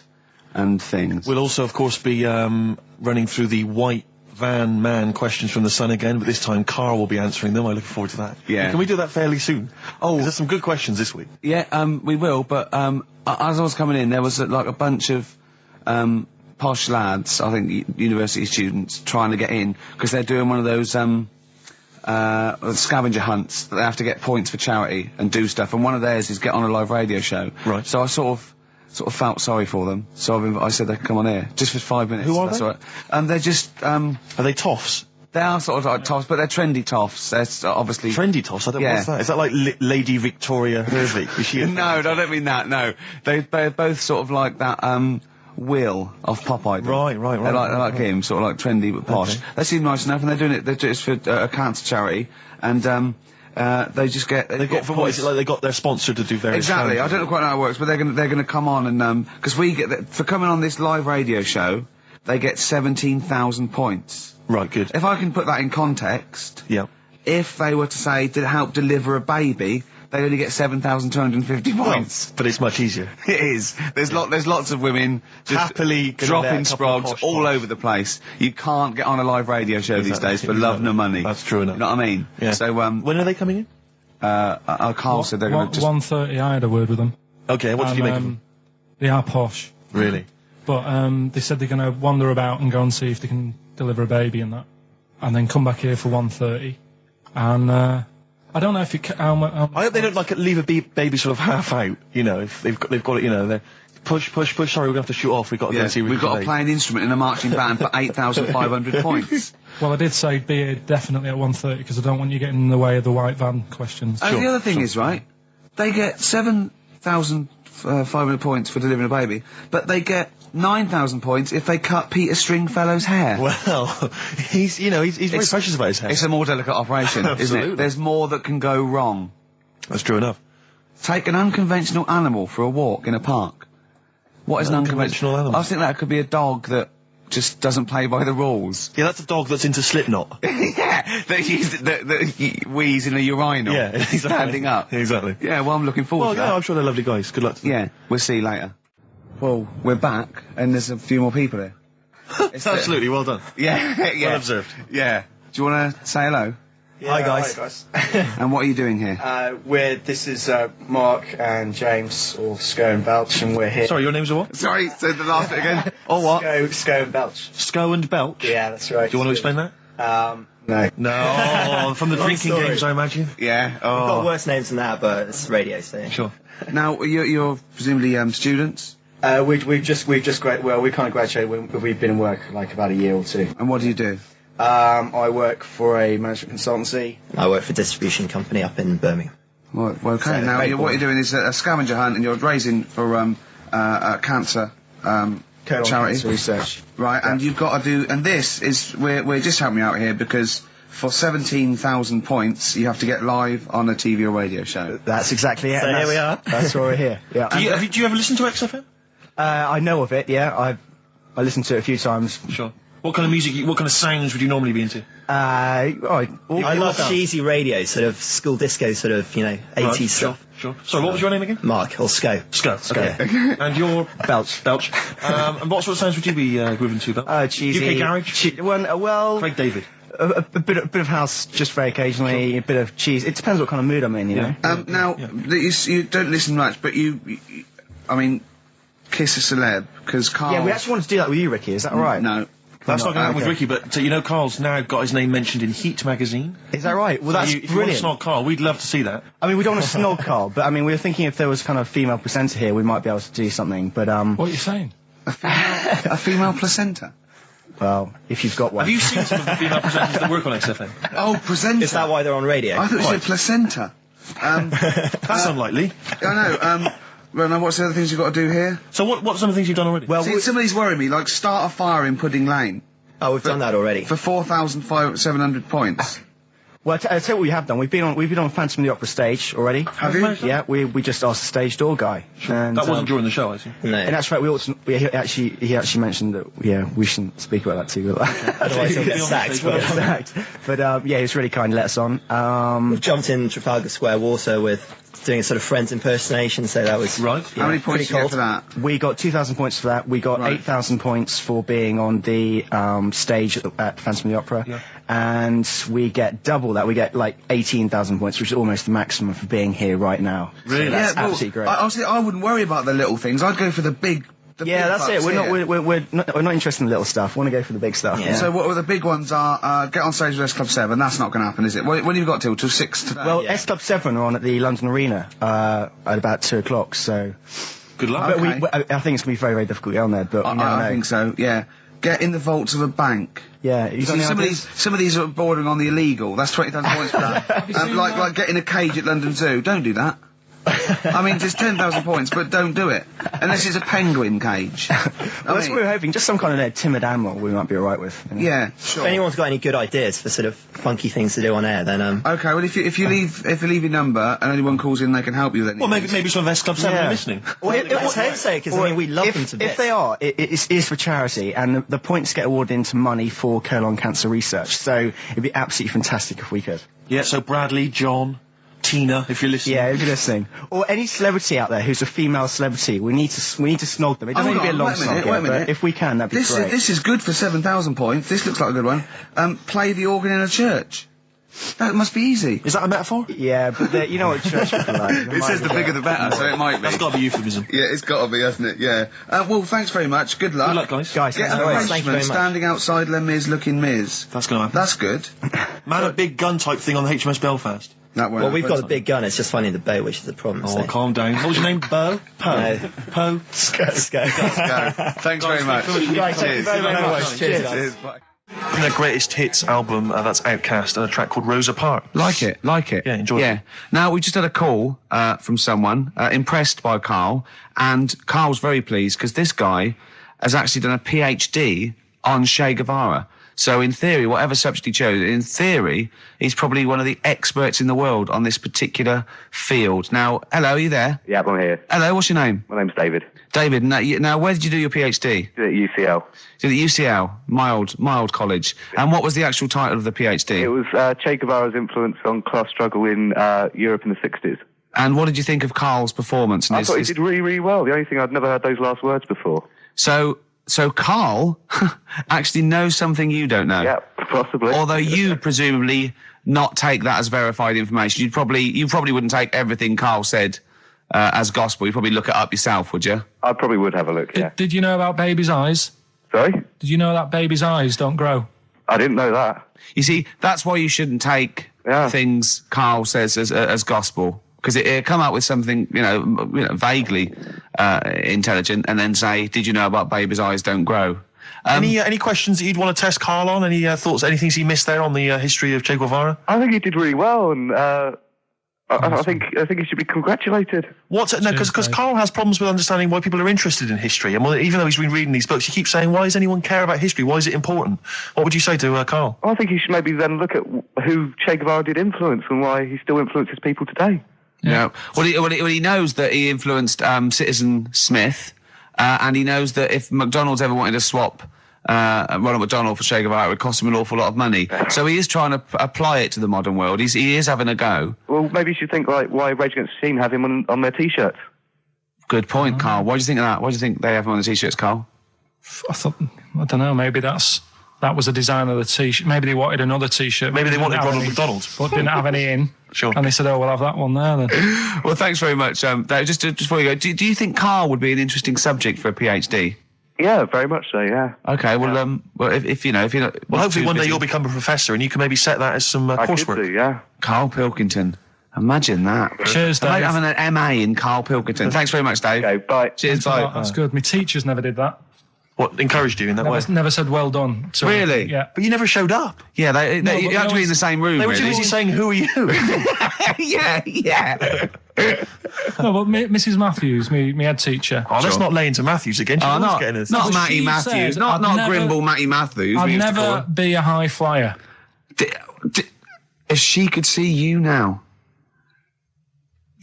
[SPEAKER 1] and things.
[SPEAKER 8] We'll also, of course, be running through the white van man questions from the Sun again, but this time Karl will be answering them. I look forward to that.
[SPEAKER 1] Yeah.
[SPEAKER 8] Can we do that fairly soon? Oh, there's some good questions this week.
[SPEAKER 1] Yeah, we will, but as I was coming in, there was a bunch of posh lads, I think university students, trying to get in, because they're doing one of those scavenger hunts that they have to get points for charity and do stuff, and one of theirs is get on a live radio show.
[SPEAKER 8] Right.
[SPEAKER 1] So I sort of felt sorry for them, so I said they could come on here, just for 5 minutes.
[SPEAKER 8] Who are
[SPEAKER 1] That's
[SPEAKER 8] they?
[SPEAKER 1] All right. They're just,
[SPEAKER 8] are they toffs?
[SPEAKER 1] They are sort of like toffs, but they're trendy toffs. They're obviously...
[SPEAKER 8] Trendy toffs? I don't know what's that. Is that like Lady Victoria Gervais? Is she
[SPEAKER 1] No, I don't mean that, no. They're both sort of like that, Will of Pop Idol.
[SPEAKER 8] Right.
[SPEAKER 1] They're like him, sort of like trendy but posh.
[SPEAKER 8] Okay.
[SPEAKER 1] They seem nice enough, and they're doing it for a cancer charity, and they just get...
[SPEAKER 8] What is it like? They got their sponsor to do various...
[SPEAKER 1] Exactly. I don't know quite how it works, but they're gonna come on and because we get for coming on this live radio show, they get 17,000 points.
[SPEAKER 8] Right. Good.
[SPEAKER 1] If I can put that in context,
[SPEAKER 8] Yeah.
[SPEAKER 1] if they were to say to help deliver a baby, they only get 7,250 points.
[SPEAKER 8] But it's much easier.
[SPEAKER 1] It is. There's lots of women just
[SPEAKER 8] happily
[SPEAKER 1] dropping sprogs all over the place. You can't get on a live radio show these days for love nor money.
[SPEAKER 8] That's true enough.
[SPEAKER 1] You know what I mean?
[SPEAKER 8] Yeah.
[SPEAKER 1] So
[SPEAKER 8] when are they coming in?
[SPEAKER 1] Carl said they're going to just...
[SPEAKER 3] 1:30. I had a word with them.
[SPEAKER 8] Okay. What did you make of them?
[SPEAKER 3] They are posh.
[SPEAKER 8] Really?
[SPEAKER 3] But they said they're going to wander about and go and see if they can deliver a baby and that, and then come back here for 1:30. And I don't know if it. I
[SPEAKER 8] hope they don't leave a baby sort of half out. You know, if they've got it. You know, they're push. Sorry, we're gonna have to shoot off. We've got to go and see.
[SPEAKER 1] We've got to play an instrument in a marching band for 8,500 points.
[SPEAKER 3] Well, I did say be here definitely at 1:30 because I don't want you getting in the way of the white van questions.
[SPEAKER 1] And the other thing is, right, they get 7,500 points for delivering a baby, but they get 9,000 points if they cut Peter Stringfellow's hair.
[SPEAKER 8] Well, he's very precious about his hair.
[SPEAKER 1] It's a more delicate operation, isn't it? There's more that can go wrong.
[SPEAKER 8] That's true enough.
[SPEAKER 1] Take an unconventional animal for a walk in a park. What is an unconventional animal? I think that could be a dog that just doesn't play by the rules.
[SPEAKER 8] Yeah, that's a dog that's into Slipknot.
[SPEAKER 1] Yeah, that wheeze in a urinal.
[SPEAKER 8] Yeah, exactly.
[SPEAKER 1] Standing up.
[SPEAKER 8] Exactly.
[SPEAKER 1] Yeah, well, I'm looking forward to that.
[SPEAKER 8] Well, I'm sure they're lovely guys. Good luck to them.
[SPEAKER 1] Yeah, we'll see you later. Well, we're back, and there's a few more people here.
[SPEAKER 8] Absolutely, well done.
[SPEAKER 1] Yeah.
[SPEAKER 8] Well observed.
[SPEAKER 1] Yeah. Do you want to say hello?
[SPEAKER 10] Yeah, hi guys.
[SPEAKER 1] And what are you doing here?
[SPEAKER 10] This is Mark and James, or Sco and Belch, and we're here.
[SPEAKER 8] Sorry, your names are what?
[SPEAKER 1] Sorry, say the last bit again. Or what?
[SPEAKER 10] Sco and Belch.
[SPEAKER 8] Sco and Belch?
[SPEAKER 10] Yeah, that's right.
[SPEAKER 8] Do you want to explain that?
[SPEAKER 10] No.
[SPEAKER 8] No, from the drinking games, I imagine.
[SPEAKER 1] Yeah.
[SPEAKER 10] We've got worse names than that, but it's radio, so.
[SPEAKER 8] Sure.
[SPEAKER 1] Now, you're presumably students?
[SPEAKER 10] We've just we kind of graduated. We've been in work like about a year or two.
[SPEAKER 1] And what do you do?
[SPEAKER 10] I work for a management consultancy. I work for a distribution company up in Birmingham.
[SPEAKER 1] Well, okay. So now, what you're doing is a scavenger hunt, and you're raising for cancer charity
[SPEAKER 10] cancer research.
[SPEAKER 1] Right, yeah. And you've got to do. And this is we're just helping you out here because for 17,000 points, you have to get live on a TV or radio show.
[SPEAKER 10] That's exactly it. So here we are. That's why we're here. Yeah.
[SPEAKER 8] Do you ever listen to XFM?
[SPEAKER 10] I know of it. Yeah, I listened to it a few times.
[SPEAKER 8] Sure. What kind of music? What kind of sounds would you normally be into?
[SPEAKER 10] I love cheesy radio, sort of school disco, sort of 80s stuff.
[SPEAKER 8] Sure. Sorry, what was your name again?
[SPEAKER 10] Mark, or Sco.
[SPEAKER 8] Sco. Okay. And you're
[SPEAKER 10] Belch.
[SPEAKER 8] And what sort of sounds would you be grooving to?
[SPEAKER 10] Cheesy.
[SPEAKER 8] UK garage.
[SPEAKER 10] Well,
[SPEAKER 8] Craig David.
[SPEAKER 10] A bit of house, just very occasionally. Sure. A bit of cheese. It depends what kind of mood I'm in, you know.
[SPEAKER 1] You don't listen much, but I mean, kiss a celeb because Karl.
[SPEAKER 10] Yeah, we actually wanted to do that with you, Ricky. Is that right?
[SPEAKER 1] No.
[SPEAKER 8] That's not going to happen with Ricky, but Karl's now got his name mentioned in Heat magazine.
[SPEAKER 10] Is that right? Well, that's brilliant.
[SPEAKER 8] If you want to snog Karl, we'd love to see that.
[SPEAKER 10] I mean, we don't want to snog Karl, but I mean, we were thinking if there was kind of a female presenter here, we might be able to do something. But
[SPEAKER 3] what are you saying?
[SPEAKER 1] A female placenta?
[SPEAKER 10] Well, if you've got one.
[SPEAKER 8] Have you seen some of the female presenters that work on XFM?
[SPEAKER 1] Oh, presenter.
[SPEAKER 10] Is that why they're on radio?
[SPEAKER 1] I thought you said placenta.
[SPEAKER 8] That's unlikely.
[SPEAKER 1] I know. Well, now, what's the other things you've got to do here?
[SPEAKER 8] So what are some of the things you've done already?
[SPEAKER 1] Well, some of these worry me, like start a fire in Pudding Lane.
[SPEAKER 10] Oh, we've done that already.
[SPEAKER 1] For 4,700 points.
[SPEAKER 11] Well, I'll tell you what we have done. We've been on Phantom of the Opera stage already.
[SPEAKER 8] Have you?
[SPEAKER 11] Yeah, we just asked the stage door guy. And,
[SPEAKER 8] that wasn't during the show, I see.
[SPEAKER 11] No. And that's right. He actually mentioned that we shouldn't speak about that too.
[SPEAKER 10] Otherwise he'll get sacked.
[SPEAKER 11] But he was really kind to let us on.
[SPEAKER 10] We've jumped in Trafalgar Square water with doing a sort of Friends impersonation, so that was
[SPEAKER 8] right.
[SPEAKER 1] How many points did you get for that?
[SPEAKER 11] We got 2,000 points for that. We got 8,000 points for being on the stage at Phantom of the Opera, and we get double that. We get like 18,000 points, which is almost the maximum for being here right now.
[SPEAKER 8] Really?
[SPEAKER 11] So that's absolutely great.
[SPEAKER 1] Honestly, I wouldn't worry about the little things. I'd go for the big.
[SPEAKER 11] That's it. We're not interested in the little stuff. We want to go for the big stuff.
[SPEAKER 1] Yeah. So what the big ones are? Get on stage with S Club 7. That's not going to happen, is it? When have you got till 6 today?
[SPEAKER 11] Well, S Club 7 are on at the London Arena at about 2 o'clock. So
[SPEAKER 8] good luck.
[SPEAKER 11] But I think it's going to be very, very difficult to get on there. But I think
[SPEAKER 1] so. Yeah. Get in the vaults of a bank.
[SPEAKER 11] Yeah.
[SPEAKER 1] Some of these are bordering on the illegal. That's 20,000 points for that. Like getting a cage at London Zoo. Don't do that. I mean, just 10,000 points, but don't do it. Unless it's a penguin cage.
[SPEAKER 11] That's what we were hoping. Just some kind of timid animal we might be alright with. You know?
[SPEAKER 1] Yeah, sure.
[SPEAKER 10] If anyone's got any good ideas for sort of funky things to do on air, then
[SPEAKER 1] Okay, well, if you leave your number and anyone calls in, they can help you then.
[SPEAKER 8] Well, maybe some of S Club 7 are listening.
[SPEAKER 10] Well, let's hope so, because we love them to bits.
[SPEAKER 11] If they are, it is for charity, and the points get awarded into money for colon cancer research, so it'd be absolutely fantastic if we could.
[SPEAKER 8] Yeah, so Bradley, John, Tina, if you're listening.
[SPEAKER 11] Yeah, if you're listening. Or any celebrity out there who's a female celebrity, we need to snog them. It doesn't need to be a long snog, but if we can, that'd be great.
[SPEAKER 1] This is good for 7,000 points. This looks like a good one. Play the organ in a church. That must be easy.
[SPEAKER 8] Is that a metaphor?
[SPEAKER 11] Yeah, but you know what church people are like.
[SPEAKER 1] It says the bigger the better, so it might be.
[SPEAKER 8] That's got to be euphemism.
[SPEAKER 1] Yeah, it's got to be, hasn't it? Yeah. Well, thanks very much. Good luck.
[SPEAKER 8] Good luck, guys.
[SPEAKER 11] Get
[SPEAKER 1] an arrangement standing outside Les Mis looking Mis.
[SPEAKER 8] That's going to happen.
[SPEAKER 1] That's good.
[SPEAKER 8] Man, a big gun type thing on the HMS Belfast.
[SPEAKER 10] Well, we've got a big gun, it's just finding the boat, which is the problem.
[SPEAKER 8] Oh, calm down. What was your name? Bo?
[SPEAKER 10] No.
[SPEAKER 8] Po?
[SPEAKER 10] Go.
[SPEAKER 1] Thanks very much.
[SPEAKER 11] Cheers. Very much.
[SPEAKER 1] Cheers. Bye.
[SPEAKER 8] From their greatest hits album, that's Outcast, and a track called Rosa Parks.
[SPEAKER 1] Like it.
[SPEAKER 8] Yeah, enjoy it.
[SPEAKER 1] Now, we just had a call from someone impressed by Karl, and Karl's very pleased because this guy has actually done a PhD on Che Guevara. So in theory, whatever subject he chose, in theory, he's probably one of the experts in the world on this particular field. Now, hello, are you there?
[SPEAKER 12] Yeah, I'm here.
[SPEAKER 1] Hello, what's your name?
[SPEAKER 12] My name's David.
[SPEAKER 1] David, now where did you do your PhD?
[SPEAKER 12] At UCL.
[SPEAKER 1] Did at UCL, mild college. And what was the actual title of the PhD?
[SPEAKER 12] It was Che Guevara's influence on class struggle in Europe in the 60s.
[SPEAKER 1] And what did you think of Karl's performance?
[SPEAKER 12] I thought he did really, really well. The only thing, I'd never heard those last words before.
[SPEAKER 1] So Karl actually knows something you don't know.
[SPEAKER 12] Yeah, possibly.
[SPEAKER 1] Although you presumably not take that as verified information. You probably wouldn't take everything Karl said as gospel. You'd probably look it up yourself, would you?
[SPEAKER 12] I probably would have a look, yeah.
[SPEAKER 3] Did you know about babies' eyes?
[SPEAKER 12] Sorry?
[SPEAKER 3] Did you know that babies' eyes don't grow?
[SPEAKER 12] I didn't know that.
[SPEAKER 1] You see, that's why you shouldn't take things Karl says as gospel. Because it come out with something, vaguely intelligent, and then say, "Did you know about babies' eyes don't grow?"
[SPEAKER 8] Any questions that you'd want to test Karl on? Any thoughts? Any things he missed there on the history of Che Guevara?
[SPEAKER 12] I think he did really well, and I think he should be congratulated.
[SPEAKER 8] Because Karl has problems with understanding why people are interested in history, and even though he's been reading these books, he keeps saying, "Why does anyone care about history? Why is it important?" What would you say to Karl?
[SPEAKER 12] I think he should maybe then look at who Che Guevara did influence and why he still influences people today.
[SPEAKER 1] Yeah. Well, he knows that he influenced Citizen Smith, and he knows that if McDonald's ever wanted to swap Ronald McDonald for Che Guevara, it would cost him an awful lot of money. So he is trying to apply it to the modern world. He is having a go.
[SPEAKER 12] Well, maybe you should think like why Rage Against the Machine have him on their T-shirts.
[SPEAKER 1] Good point, Karl. Why do you think of that? Why do you think they have him on the T-shirts, Karl?
[SPEAKER 3] I don't know, maybe that was the design of the T-shirt. Maybe they wanted another T-shirt.
[SPEAKER 8] Maybe they wanted Ronald McDonald.
[SPEAKER 3] But didn't have any in.
[SPEAKER 8] Sure.
[SPEAKER 3] And they said, we'll have that one there then.
[SPEAKER 1] Well, thanks very much. Just before you go, do you think Karl would be an interesting subject for a PhD?
[SPEAKER 12] Yeah, very much so, yeah.
[SPEAKER 1] Okay, well, if you're not...
[SPEAKER 8] Well, hopefully one day you'll become a professor and you can maybe set that as some coursework.
[SPEAKER 12] I could do, yeah.
[SPEAKER 1] Karl Pilkington. Imagine that.
[SPEAKER 3] Cheers, Dave.
[SPEAKER 1] Having an MA in Karl Pilkington. Thanks very much, Dave.
[SPEAKER 12] Okay, bye.
[SPEAKER 1] Cheers, bye.
[SPEAKER 3] That's good. My teachers never did that.
[SPEAKER 8] What, encouraged you in that way?
[SPEAKER 3] Never said well done. So,
[SPEAKER 1] really?
[SPEAKER 3] Yeah.
[SPEAKER 8] But you never showed up.
[SPEAKER 1] Yeah, you had to be in the same room,
[SPEAKER 8] They were too busy saying, who are you?
[SPEAKER 1] Yeah.
[SPEAKER 3] No, but Mrs. Matthews, me head teacher.
[SPEAKER 8] Oh, let's not lay into Matthews again.
[SPEAKER 1] Not Matty Matthews. Not Grimble Matty Matthews.
[SPEAKER 3] I'd never be a high flyer.
[SPEAKER 1] If she could see you now.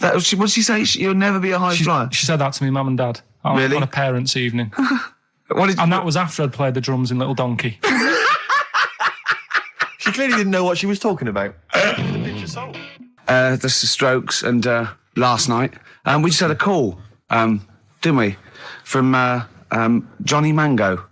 [SPEAKER 1] What did she say? You'll never be a high flyer?
[SPEAKER 3] She said that to me, mum and dad.
[SPEAKER 1] Really?
[SPEAKER 3] On a parents' evening.
[SPEAKER 1] And
[SPEAKER 3] that was after I'd played the drums in Little Donkey.
[SPEAKER 2] She clearly didn't know what she was talking about.
[SPEAKER 1] The Strokes and last night. We just had a call, didn't we? From Johnny Mango.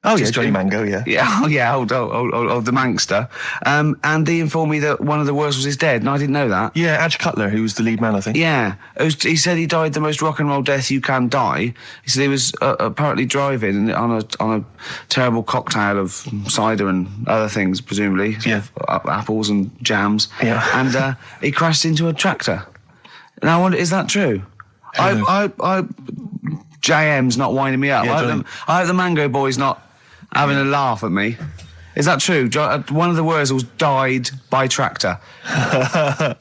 [SPEAKER 2] Oh, yeah, Johnny Mango, yeah.
[SPEAKER 1] Yeah, old the Mankster. And he informed me that one of the Wurzels is dead, and I didn't know that.
[SPEAKER 2] Yeah, Adge Cutler, who was the lead man, I think.
[SPEAKER 1] Yeah. He said he died the most rock and roll death you can die. He said he was apparently driving on a terrible cocktail of cider and other things, presumably.
[SPEAKER 2] Yeah.
[SPEAKER 1] Apples and jams.
[SPEAKER 2] Yeah.
[SPEAKER 1] And he crashed into a tractor. Now, I wonder, is that true? JM's not winding me up.
[SPEAKER 2] Yeah,
[SPEAKER 1] I hope the Mango Boy's not having a laugh at me. Is that true? One of the Wurzels died by tractor.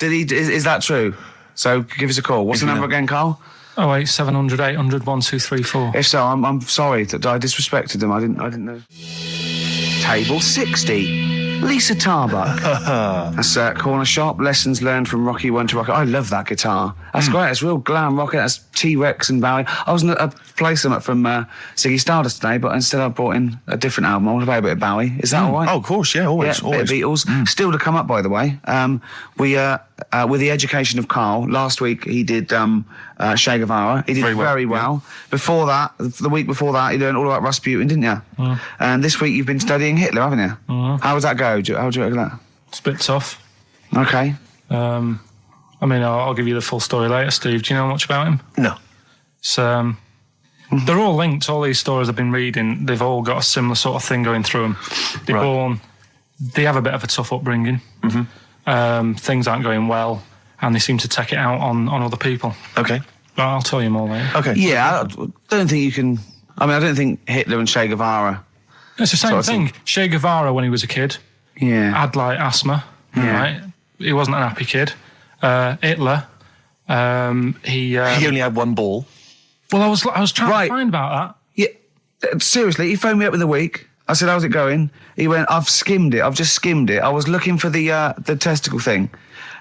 [SPEAKER 1] Is that true? So give us a call. What's the number again, Carl?
[SPEAKER 3] 08700 800 1234.
[SPEAKER 1] If so, I'm sorry that I disrespected them. I didn't know. Table 60. Lisa Tarbuck. That's Corner Shop. Lessons learned from Rocky 1 to Rocky. I love that guitar. That's great. It's real glam rock. That's T-Rex and Bowie. I was going to play some from Ziggy Stardust today, but instead I brought in a different album. I want to play a bit of Bowie. Is that all right?
[SPEAKER 2] Oh, of course, yeah, always.
[SPEAKER 1] Yeah, always. Bit of Beatles. Still to come up, by the way. We with the education of Carl, last week he did Che Guevara. He did very well. Yeah. Before that, the week before that, you learned all about Rasputin, didn't you? And this week you've been studying Hitler, haven't you? How does that go? How do you reckon that?
[SPEAKER 3] It's a bit tough.
[SPEAKER 1] Okay.
[SPEAKER 3] I mean, I'll give you the full story later, Steve. Do you know much about him?
[SPEAKER 2] No.
[SPEAKER 3] It's, they're all linked. All these stories I've been reading, they've all got a similar sort of thing going through them. They're born... They have a bit of a tough upbringing. Things aren't going well, and they seem to take it out on other people.
[SPEAKER 2] Okay.
[SPEAKER 3] But I'll tell you more later.
[SPEAKER 2] Okay.
[SPEAKER 1] Yeah, I don't think you can... I mean, I don't think Hitler and Che Guevara...
[SPEAKER 3] It's the same thing. Che Guevara, when he was a kid, had, like, asthma, right? He wasn't an happy kid. Hitler, he
[SPEAKER 2] only had one ball.
[SPEAKER 3] Well, I was trying to find about that.
[SPEAKER 1] Yeah, seriously, he phoned me up in the week. I said, how's it going? He went, I've just skimmed it. I was looking for the testicle thing.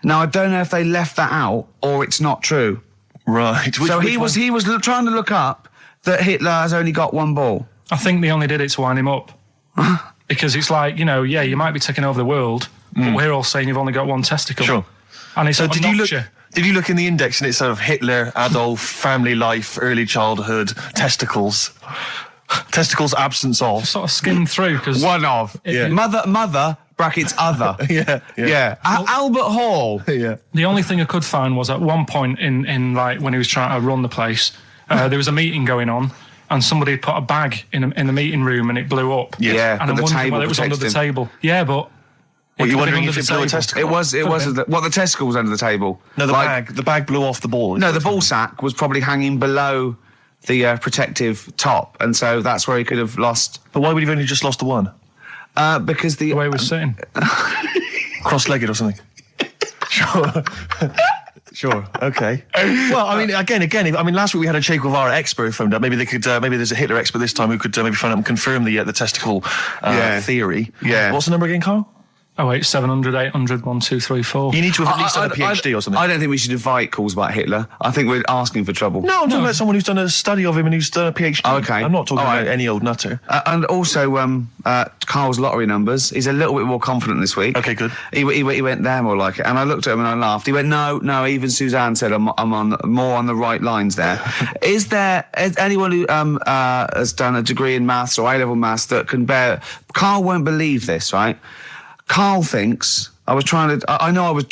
[SPEAKER 1] Now, I don't know if they left that out or it's not true.
[SPEAKER 2] Right.
[SPEAKER 1] He was trying to look up that Hitler has only got one ball.
[SPEAKER 3] I think they only did it to wind him up. Because it's like, you might be taking over the world, but we're all saying you've only got one testicle.
[SPEAKER 2] Sure.
[SPEAKER 3] And it's
[SPEAKER 2] did you look in the index and it's sort of Hitler, Adolf, family life, early childhood, testicles? Testicles, absence of.
[SPEAKER 3] Sort of skimmed through because
[SPEAKER 1] one of mother brackets other.
[SPEAKER 2] yeah.
[SPEAKER 1] Albert Hall.
[SPEAKER 2] Yeah.
[SPEAKER 3] The only thing I could find was at one point in like when he was trying to run the place, there was a meeting going on, and somebody had put a bag in the meeting room and it blew up.
[SPEAKER 1] Yeah,
[SPEAKER 3] and I'm wondering whether it was under the table. Yeah, but.
[SPEAKER 2] Well, you're wondering if it blew a testicle?
[SPEAKER 1] It was. The testicle was under the table.
[SPEAKER 2] No, the bag blew off the ball.
[SPEAKER 1] No, the ball sack was probably hanging below the protective top, and so that's where he could have lost.
[SPEAKER 2] But why would he have only just lost the one?
[SPEAKER 1] Because the
[SPEAKER 3] way he was sitting,
[SPEAKER 2] cross-legged or something. Sure. Okay. Well, I mean, again. I mean, last week we had a Che Guevara expert phoned up. Maybe they could. Maybe there's a Hitler expert this time who could maybe phone up and confirm the testicle theory.
[SPEAKER 1] Yeah.
[SPEAKER 2] What's the number again, Carl?
[SPEAKER 3] 08700 800 1234.
[SPEAKER 2] You need to have at least done a PhD or something.
[SPEAKER 1] I don't think we should invite calls about Hitler. I think we're asking for trouble.
[SPEAKER 2] No, I'm talking about someone who's done a study of him and who's done a PhD.
[SPEAKER 1] Oh, okay.
[SPEAKER 2] I'm not talking about any old nutter.
[SPEAKER 1] And also, Carl's lottery numbers. He's a little bit more confident this week.
[SPEAKER 2] Okay, good.
[SPEAKER 1] He went, they're more like it. And I looked at him and I laughed. He went, no, even Suzanne said I'm on more on the right lines there. Is anyone who has done a degree in maths or A-level maths that can bear... Carl won't believe this, right? Carl thinks... I know I was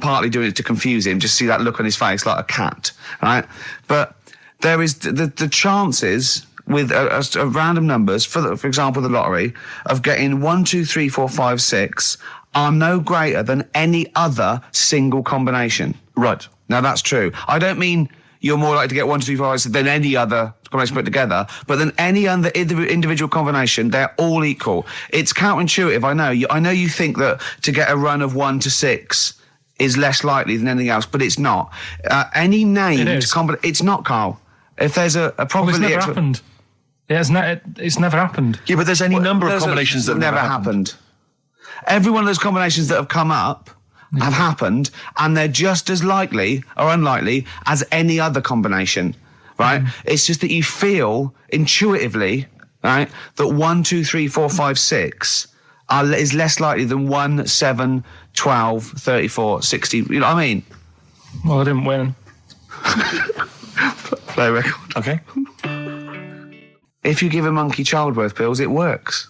[SPEAKER 1] partly doing it to confuse him, just see that look on his face like a cat, right? But there is the chances with a random numbers, for example, the lottery, of getting 1, 2, 3, 4, 5, 6 are no greater than any other single combination.
[SPEAKER 2] Right.
[SPEAKER 1] Now, that's true. I don't mean you're more likely to get 1, 2, 3, 4, 5, 6 than any other combination put together, but than any other individual combination, they're all equal. It's counterintuitive, I know. I know you think that to get a run of 1 to 6 is less likely than anything else, but it's not. Any named combination... It's not, Carl. If there's a probability...
[SPEAKER 3] Well, it's never happened. It's never happened.
[SPEAKER 2] Yeah, but there's any number of combinations that
[SPEAKER 1] never happened. Every one of those combinations that have come up have happened, and they're just as likely or unlikely as any other combination, right? It's just that you feel intuitively, right, that 1, 2, 3, 4, 5, 6 is less likely than 1, 7, 12, 34, 60. You know what I mean?
[SPEAKER 3] Well, I didn't win.
[SPEAKER 1] Play record.
[SPEAKER 2] Okay.
[SPEAKER 1] If you give a monkey childbirth pills, it works.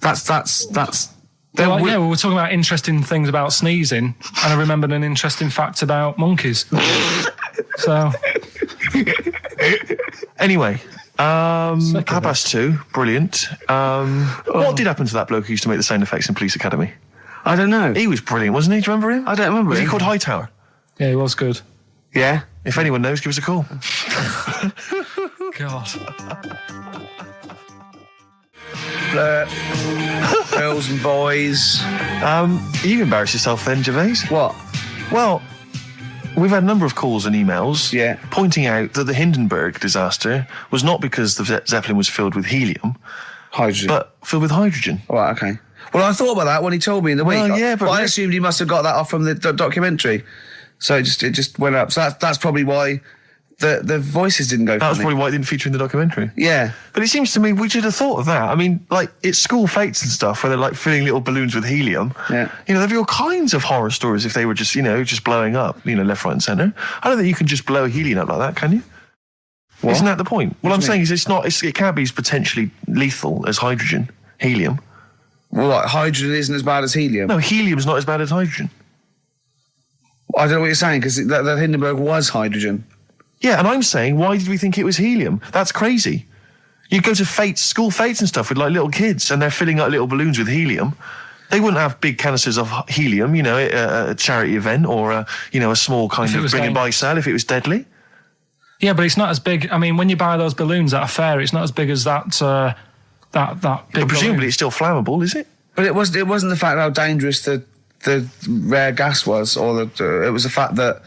[SPEAKER 1] That's.
[SPEAKER 3] Well, we were talking about interesting things about sneezing, and I remembered an interesting fact about monkeys. So.
[SPEAKER 2] Anyway, 2:30, brilliant. What did happen to that bloke who used to make the sound effects in Police Academy?
[SPEAKER 1] I don't know.
[SPEAKER 2] He was brilliant, wasn't he? Do you remember him?
[SPEAKER 1] I don't remember.
[SPEAKER 2] Was he called Hightower?
[SPEAKER 3] Yeah, he was good.
[SPEAKER 1] Yeah?
[SPEAKER 2] If anyone knows, give us a call.
[SPEAKER 3] God.
[SPEAKER 1] Girls and boys.
[SPEAKER 2] You embarrassed yourself then, Gervais.
[SPEAKER 1] What?
[SPEAKER 2] Well, we've had a number of calls and emails pointing out that the Hindenburg disaster was not because the Zeppelin was filled with helium.
[SPEAKER 1] Hydrogen.
[SPEAKER 2] But filled with hydrogen.
[SPEAKER 1] Oh, right, okay. Well, I thought about that when he told me in the week.
[SPEAKER 2] Well, yeah, but
[SPEAKER 1] I assumed he must have got that off from the documentary. So it just went up. So that's probably why the voices didn't go.
[SPEAKER 2] That was probably why it didn't feature in the documentary.
[SPEAKER 1] Yeah.
[SPEAKER 2] But it seems to me we should have thought of that. I mean, like, it's school fates and stuff where they're like filling little balloons with helium.
[SPEAKER 1] Yeah.
[SPEAKER 2] You know, there'd be all kinds of horror stories if they were just, just blowing up, left, right and centre. I don't think you can just blow helium up like that, can you? What? Isn't that the point? What I'm saying is it can't be as potentially lethal as hydrogen, helium.
[SPEAKER 1] Well, like, hydrogen isn't as bad as helium?
[SPEAKER 2] No, helium's not as bad as hydrogen.
[SPEAKER 1] I don't know what you're saying, because that Hindenburg was hydrogen.
[SPEAKER 2] Yeah, and I'm saying, why did we think it was helium? That's crazy. You go to school fates and stuff with like little kids, and they're filling up little balloons with helium. They wouldn't have big canisters of helium, a charity event or a small kind of bring and buy sale if it was deadly.
[SPEAKER 3] Yeah, but it's not as big. I mean, when you buy those balloons at a fair, it's not as big as that big.
[SPEAKER 2] But presumably
[SPEAKER 3] balloon.
[SPEAKER 2] It's still flammable, is it?
[SPEAKER 1] But it wasn't the fact how dangerous the rare gas was, or it was the fact that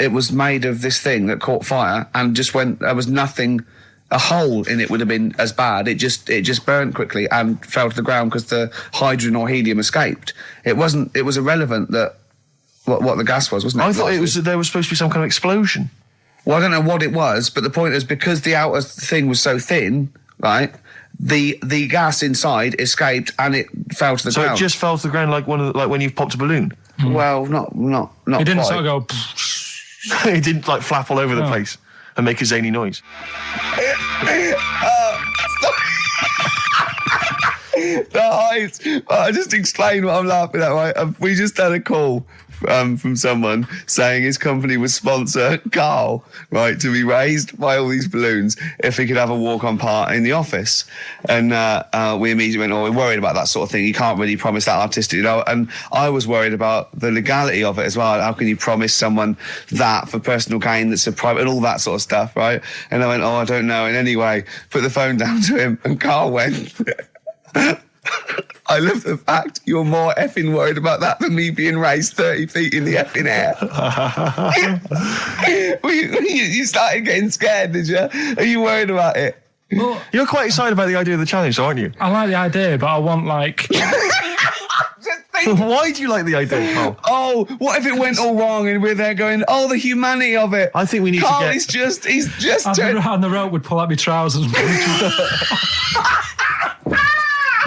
[SPEAKER 1] it was made of this thing that caught fire and just went. There was nothing. A hole in it would have been as bad. It just burnt quickly and fell to the ground because the hydrogen or helium escaped. It wasn't. It was irrelevant that what the gas was, wasn't it?
[SPEAKER 2] I thought it was that there was supposed to be some kind of explosion.
[SPEAKER 1] Well, I don't know what it was, but the point is because the outer thing was so thin, right? The gas inside escaped and it fell to the ground.
[SPEAKER 2] So it just fell to the ground like when you've popped a balloon.
[SPEAKER 1] Well, not.
[SPEAKER 3] It didn't
[SPEAKER 1] quite.
[SPEAKER 3] sort of go.
[SPEAKER 2] It didn't like flap all over the place and make a zany noise.
[SPEAKER 1] The height. I just explained what I'm laughing at, right? We just had a call from someone saying his company would sponsor Karl, right, to be raised by all these balloons if he could have a walk-on part in the office. And we immediately went, we're worried about that sort of thing. You can't really promise that artistic, And I was worried about the legality of it as well. How can you promise someone that for personal gain that's a private and all that sort of stuff, right? And I went, I don't know. And anyway, put the phone down to him and Karl went... I love the fact you're more effing worried about that than me being raised 30 feet in the effing air. You started getting scared, did you? Are you worried about it?
[SPEAKER 2] Well, you're quite excited about the idea of the challenge, aren't you?
[SPEAKER 3] I like the idea, but I want like...
[SPEAKER 2] Why do you like the idea?
[SPEAKER 1] Oh, what if it went all wrong and we're there going, the humanity of it.
[SPEAKER 2] I think we need
[SPEAKER 1] Karl
[SPEAKER 2] to get...
[SPEAKER 1] he's just...
[SPEAKER 3] On the rope would pull out my trousers.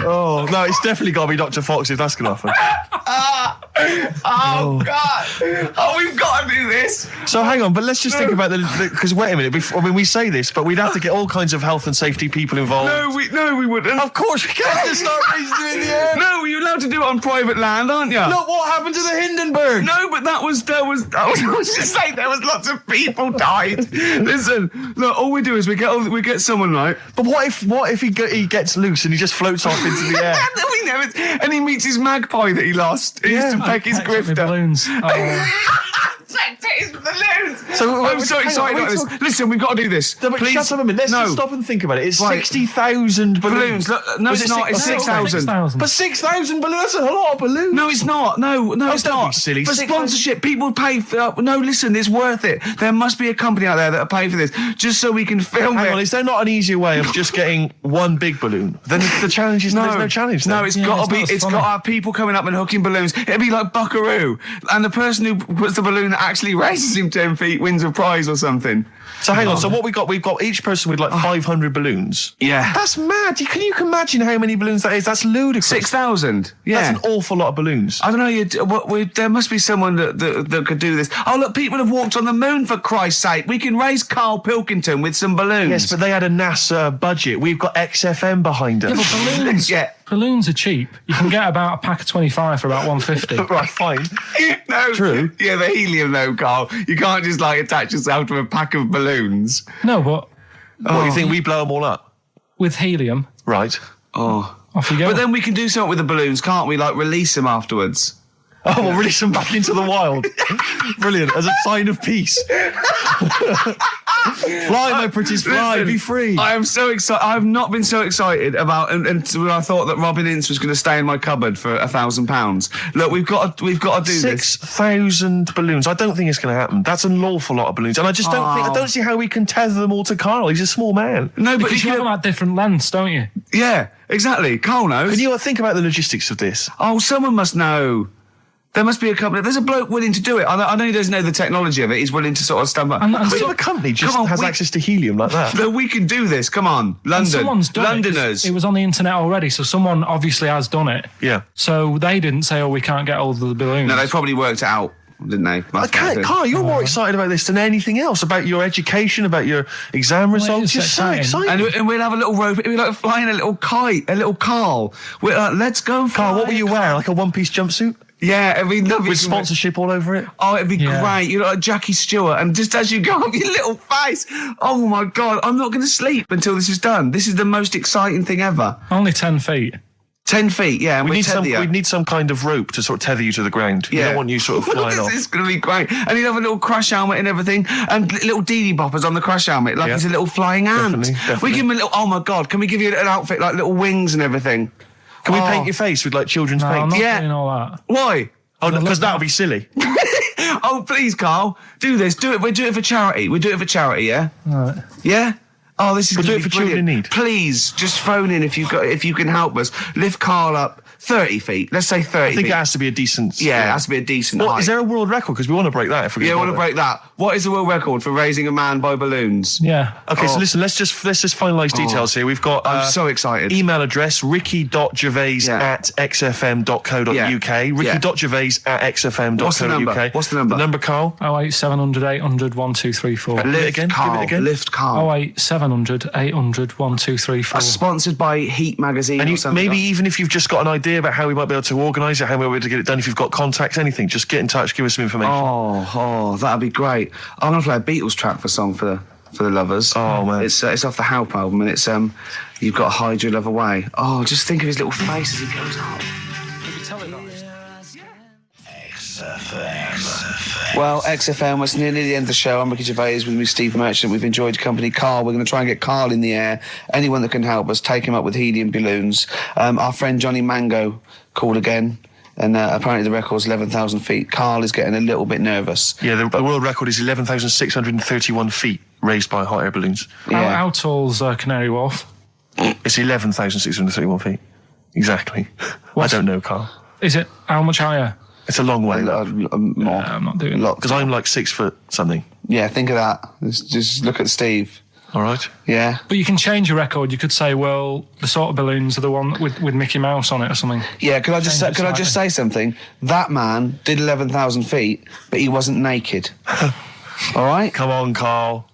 [SPEAKER 2] Oh, no, it's definitely got to be Dr. Fox if that's going to happen.
[SPEAKER 1] God. We've got to do this.
[SPEAKER 2] So hang on, but let's just think about because wait a minute, we say this, but we'd have to get all kinds of health and safety people involved.
[SPEAKER 1] No, we wouldn't.
[SPEAKER 2] Of course we can't just start raising you in the air.
[SPEAKER 1] No, you're allowed to do it on private land, aren't you?
[SPEAKER 2] Look what happened to the Hindenburg.
[SPEAKER 1] No, but I was just saying there was lots of people died. Listen, look, all we do is we get someone right.
[SPEAKER 2] But what if he gets loose and he just floats off into the air?
[SPEAKER 1] And he meets his magpie that he lost. He used to peck his grifter.
[SPEAKER 3] Balloons.
[SPEAKER 1] spectators balloons.
[SPEAKER 2] So
[SPEAKER 1] I'm so excited about this. Listen, we've got to do this.
[SPEAKER 2] No, but
[SPEAKER 1] please.
[SPEAKER 2] Shut up a minute. Let's just stop and think about it. It's 60,000 balloons.
[SPEAKER 1] Look, no, it's not. It's 6,000.
[SPEAKER 2] But 6,000 balloons. That's a lot of balloons.
[SPEAKER 1] No, it's not. No, it's
[SPEAKER 2] don't
[SPEAKER 1] not.
[SPEAKER 2] Be silly.
[SPEAKER 1] For sponsorship, people pay for. No, listen, it's worth it. There must be a company out there that'll pay for this, just so we can film it.
[SPEAKER 2] Hang on, is there not an easier way of just getting one big balloon? Then the challenge is there's no challenge. Then.
[SPEAKER 1] No, it's got to be. It's got to have people coming up and hooking balloons. It'd be like Buckaroo, and the person who puts the balloon that actually raises him 10 feet wins a prize or something.
[SPEAKER 2] So hang on. So what we've got each person with like 500 balloons.
[SPEAKER 1] Yeah,
[SPEAKER 2] that's mad. Can you imagine how many balloons that is? That's ludicrous.
[SPEAKER 1] 6,000. Yeah,
[SPEAKER 2] that's an awful lot of balloons.
[SPEAKER 1] I don't know. There must be someone that could do this. Oh look, people have walked on the moon for Christ's sake. We can raise Karl Pilkington with some balloons.
[SPEAKER 2] Yes, but they had a NASA budget. We've got XFM behind us.
[SPEAKER 3] Yeah, but balloons.
[SPEAKER 1] Yeah.
[SPEAKER 3] Balloons are cheap. You can get about a pack of 25 for about 150.
[SPEAKER 2] Right, fine.
[SPEAKER 1] No,
[SPEAKER 2] true.
[SPEAKER 1] Yeah, the helium though, Karl. You can't just like attach yourself to a pack of balloons.
[SPEAKER 3] No, but
[SPEAKER 2] what you think we blow them all up
[SPEAKER 3] with helium?
[SPEAKER 2] Right.
[SPEAKER 1] Oh,
[SPEAKER 3] off you go.
[SPEAKER 1] But then we can do something with the balloons, can't we? Like release them afterwards.
[SPEAKER 2] Oh, we'll release them back into the wild. Brilliant, as a sign of peace. Fly, my pretties, fly, listen, be free.
[SPEAKER 1] I am so excited. I've not been so excited about, and I thought that Robin Ince was going to stay in my cupboard for £1,000. Look, we've got to do
[SPEAKER 2] 6,000 balloons. I don't think it's going to happen. That's an awful lot of balloons, and I just don't see how we can tether them all to Karl. He's a small man.
[SPEAKER 1] No, but
[SPEAKER 3] you have them at different lengths, don't you?
[SPEAKER 1] Yeah, exactly. Karl knows.
[SPEAKER 2] Can you think about the logistics of this?
[SPEAKER 1] Oh, someone must know. There must be a company. There's a bloke willing to do it. I know he doesn't know the technology of it. He's willing to sort of stump up.
[SPEAKER 2] And a company just has access to helium like that.
[SPEAKER 1] No, we can do this. Come on, London.
[SPEAKER 3] Someone's done
[SPEAKER 1] Londoners.
[SPEAKER 3] It was on the internet already, so someone obviously has done it.
[SPEAKER 2] Yeah.
[SPEAKER 3] So they didn't say, "Oh, we can't get hold of the balloons."
[SPEAKER 1] No, they probably worked it out, didn't they?
[SPEAKER 2] Karl, you're more excited about this than anything else. About your education, about your exam results. You're so excited.
[SPEAKER 1] And we'll have a little rope. We'll like flying a little kite, a little Karl. Let's go,
[SPEAKER 2] Karl. What will you wear? Like a one-piece jumpsuit?
[SPEAKER 1] Yeah, I mean,
[SPEAKER 2] with sponsorship all over it.
[SPEAKER 1] Oh, it'd be great. You know, like Jackie Stewart, and just as you go up, your little face. Oh my God, I'm not going to sleep until this is done. This is the most exciting thing ever.
[SPEAKER 3] Only 10 feet.
[SPEAKER 1] 10 feet, yeah.
[SPEAKER 2] We need some kind of rope to sort of tether you to the ground. Yeah. We don't want you sort of flying off.
[SPEAKER 1] This is going to be great. And he'd have a little crash helmet and everything, and little Dee boppers on the crash helmet, like he's a little flying ant. Definitely. We give him a little. Oh my God, can we give you an outfit like little wings and everything?
[SPEAKER 2] Can we paint your face with like children's paint?
[SPEAKER 3] I'm not doing all that.
[SPEAKER 1] Why?
[SPEAKER 2] Oh, because that would be silly.
[SPEAKER 1] Oh, please, Karl, do this. Do it. We'll do it for charity. We'll do it for charity, yeah?
[SPEAKER 3] All right.
[SPEAKER 1] Yeah? Oh, this is
[SPEAKER 2] We'll do it
[SPEAKER 1] for
[SPEAKER 2] children in need.
[SPEAKER 1] Please, just phone in if you can help us. Lift Karl up 30 feet. Let's say 30 feet.
[SPEAKER 2] I think it has to be a decent...
[SPEAKER 1] Yeah, it has to be a decent height.
[SPEAKER 2] Is there a world record? Because we want to break that if we're going to
[SPEAKER 1] want to break that. What is the world record for raising a man by balloons?
[SPEAKER 3] Yeah.
[SPEAKER 2] Okay, so listen, let's just finalise details here. We've got...
[SPEAKER 1] I'm so excited.
[SPEAKER 2] Email address, ricky.gervais@xfm.co.uk. ricky.gervais@xfm.co.uk.
[SPEAKER 1] What's the number?
[SPEAKER 2] The number, Karl?
[SPEAKER 3] 08700 800 1234.
[SPEAKER 1] Lift
[SPEAKER 2] Give it again.
[SPEAKER 1] Lift Karl.
[SPEAKER 3] 08700 800 1234.
[SPEAKER 1] Sponsored by Heat Magazine or something.
[SPEAKER 2] Maybe even if you've just got an idea about how we might be able to organise it, how we might be able to get it done, if you've got contacts, anything, just get in touch, give us some information.
[SPEAKER 1] Oh, that'd be great. I'm going to play a Beatles track for song for the lovers.
[SPEAKER 2] Oh, man.
[SPEAKER 1] It's off the Help album, and it's You've Got to Hide Your Love Away. Oh, just think of his little face as he goes up. Well, XFM, it's nearly the end of the show. I'm Ricky Gervais with me, Steve Merchant. We've enjoyed your company. Karl, we're going to try and get Karl in the air. Anyone that can help us, take him up with helium balloons. Our friend Johnny Mango called again, and apparently the record's 11,000 feet. Karl is getting a little bit nervous.
[SPEAKER 2] Yeah, the world record is 11,631 feet raised by hot air balloons.
[SPEAKER 3] Yeah. How tall's Canary Wharf?
[SPEAKER 2] It's 11,631 feet. Exactly. I don't know, Karl.
[SPEAKER 3] Is it? How much higher?
[SPEAKER 2] It's a long way.
[SPEAKER 1] More.
[SPEAKER 3] I'm not doing
[SPEAKER 2] that. Because I'm like 6 foot something.
[SPEAKER 1] Yeah, think of that. Just look at Steve.
[SPEAKER 2] All right.
[SPEAKER 1] Yeah.
[SPEAKER 3] But you can change your record. You could say, well, the sort of balloons are the one with Mickey Mouse on it or something.
[SPEAKER 1] Yeah, could I just say something? That man did 11,000 feet, but he wasn't naked. All right?
[SPEAKER 2] Come on, Karl.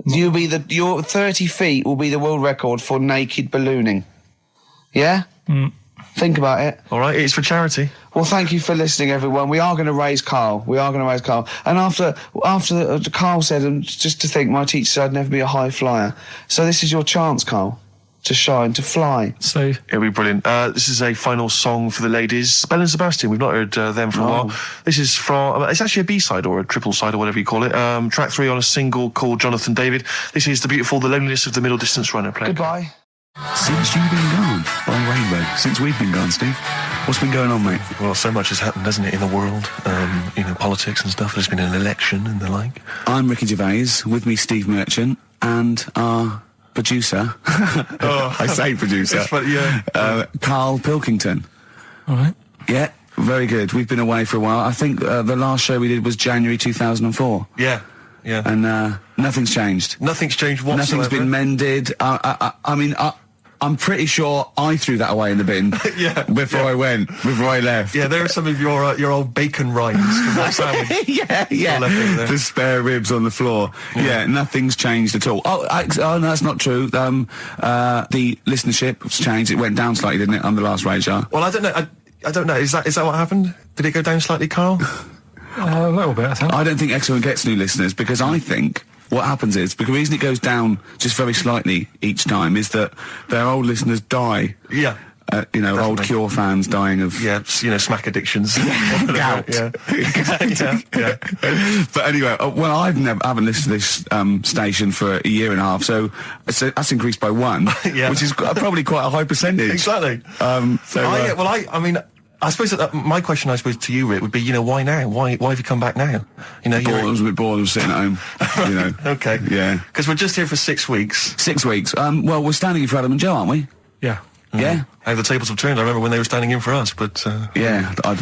[SPEAKER 1] Your 30 feet will be the world record for naked ballooning. Yeah?
[SPEAKER 3] Mm.
[SPEAKER 1] Think about it.
[SPEAKER 2] All right, it's for charity.
[SPEAKER 1] Well, thank you for listening, everyone. We are going to raise Karl. And after Karl said, just to think, my teacher said I'd never be a high flyer. So this is your chance, Karl. to shine, to fly.
[SPEAKER 3] So
[SPEAKER 8] it'll be brilliant. This is a final song for the ladies. Belle and Sebastian, we've not heard them for a while. This is from, it's actually a B-side or a triple side or whatever you call it. Track 3 on a single called Jonathan David. This is the beautiful The Loneliness of the Middle Distance Runner.
[SPEAKER 1] Goodbye.
[SPEAKER 13] Since you've been gone, by Rainbow. Since we've been gone, Steve. What's been going on, mate?
[SPEAKER 8] Well, so much has happened, hasn't it, in the world? Politics and stuff. There's been an election and the like.
[SPEAKER 13] I'm Ricky Gervais, with me Steve Merchant, and our producer. I say producer. Karl Pilkington.
[SPEAKER 3] All right.
[SPEAKER 13] Yeah, very good. We've been away for a while. I think the last show we did was January 2004.
[SPEAKER 8] Yeah.
[SPEAKER 13] And nothing's changed.
[SPEAKER 8] Nothing's changed whatsoever.
[SPEAKER 13] Nothing's been mended. I'm pretty sure I threw that away in the bin before I left.
[SPEAKER 8] Yeah, there are some of your old bacon rinds from that sandwich.
[SPEAKER 13] Yeah. The spare ribs on the floor. Yeah, nothing's changed at all. Oh, no, that's not true. The listenership has changed. It went down slightly, didn't it, on the last radio?
[SPEAKER 8] Well, I don't know. I don't know. Is that what happened? Did it go down slightly, Karl?
[SPEAKER 3] A little bit, I think.
[SPEAKER 13] I don't think XFM gets new listeners, because I think what happens is, because the reason it goes down just very slightly each time is that their old listeners die.
[SPEAKER 8] Yeah.
[SPEAKER 13] Definitely. Old Cure fans dying of...
[SPEAKER 8] Yeah, smack addictions.
[SPEAKER 13] Gout.
[SPEAKER 8] Yeah.
[SPEAKER 13] But anyway, I haven't listened to this station for a year and a half, so that's increased by 1, which is probably quite a high percentage.
[SPEAKER 8] Exactly. I suppose that my question, to you, Rick, would be, why now? Why have you come back now?
[SPEAKER 13] I was a bit bored. I was sitting at home.
[SPEAKER 8] Okay.
[SPEAKER 13] Yeah.
[SPEAKER 8] Because we're just here for 6 weeks.
[SPEAKER 13] 6 weeks. Well, we're standing in for Adam and Joe, aren't we?
[SPEAKER 3] Yeah.
[SPEAKER 13] Yeah.
[SPEAKER 8] How the tables have turned. I remember when they were standing in for us, but...
[SPEAKER 13] Yeah. I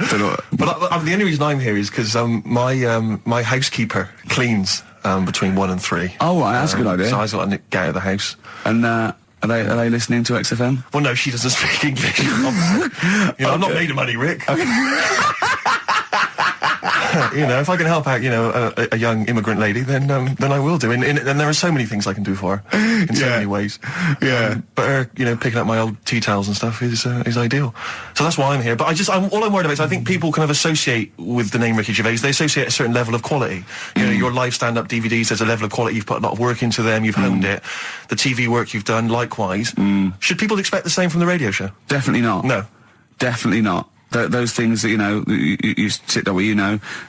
[SPEAKER 13] don't know.
[SPEAKER 8] But the only reason I'm here is because my housekeeper cleans between 1 and 3.
[SPEAKER 13] Oh, right, that's a good idea.
[SPEAKER 8] So I got to get out of the house.
[SPEAKER 13] And, Are they listening to XFM?
[SPEAKER 8] Well, no, she doesn't speak English. I'm not made of money, Rick. Okay. If I can help out, a young immigrant lady, then I will do. And there are so many things I can do for her in so many ways.
[SPEAKER 13] Yeah.
[SPEAKER 8] But her, picking up my old tea towels and stuff is ideal. So that's why I'm here. But all I'm worried about is I think people kind of associate with the name Ricky Gervais. They associate a certain level of quality. Your live stand-up DVDs, there's a level of quality. You've put a lot of work into them. You've honed it. The TV work you've done, likewise. Should people expect the same from the radio show?
[SPEAKER 13] Definitely not.
[SPEAKER 8] No.
[SPEAKER 13] Definitely not. Those things that, you sit down,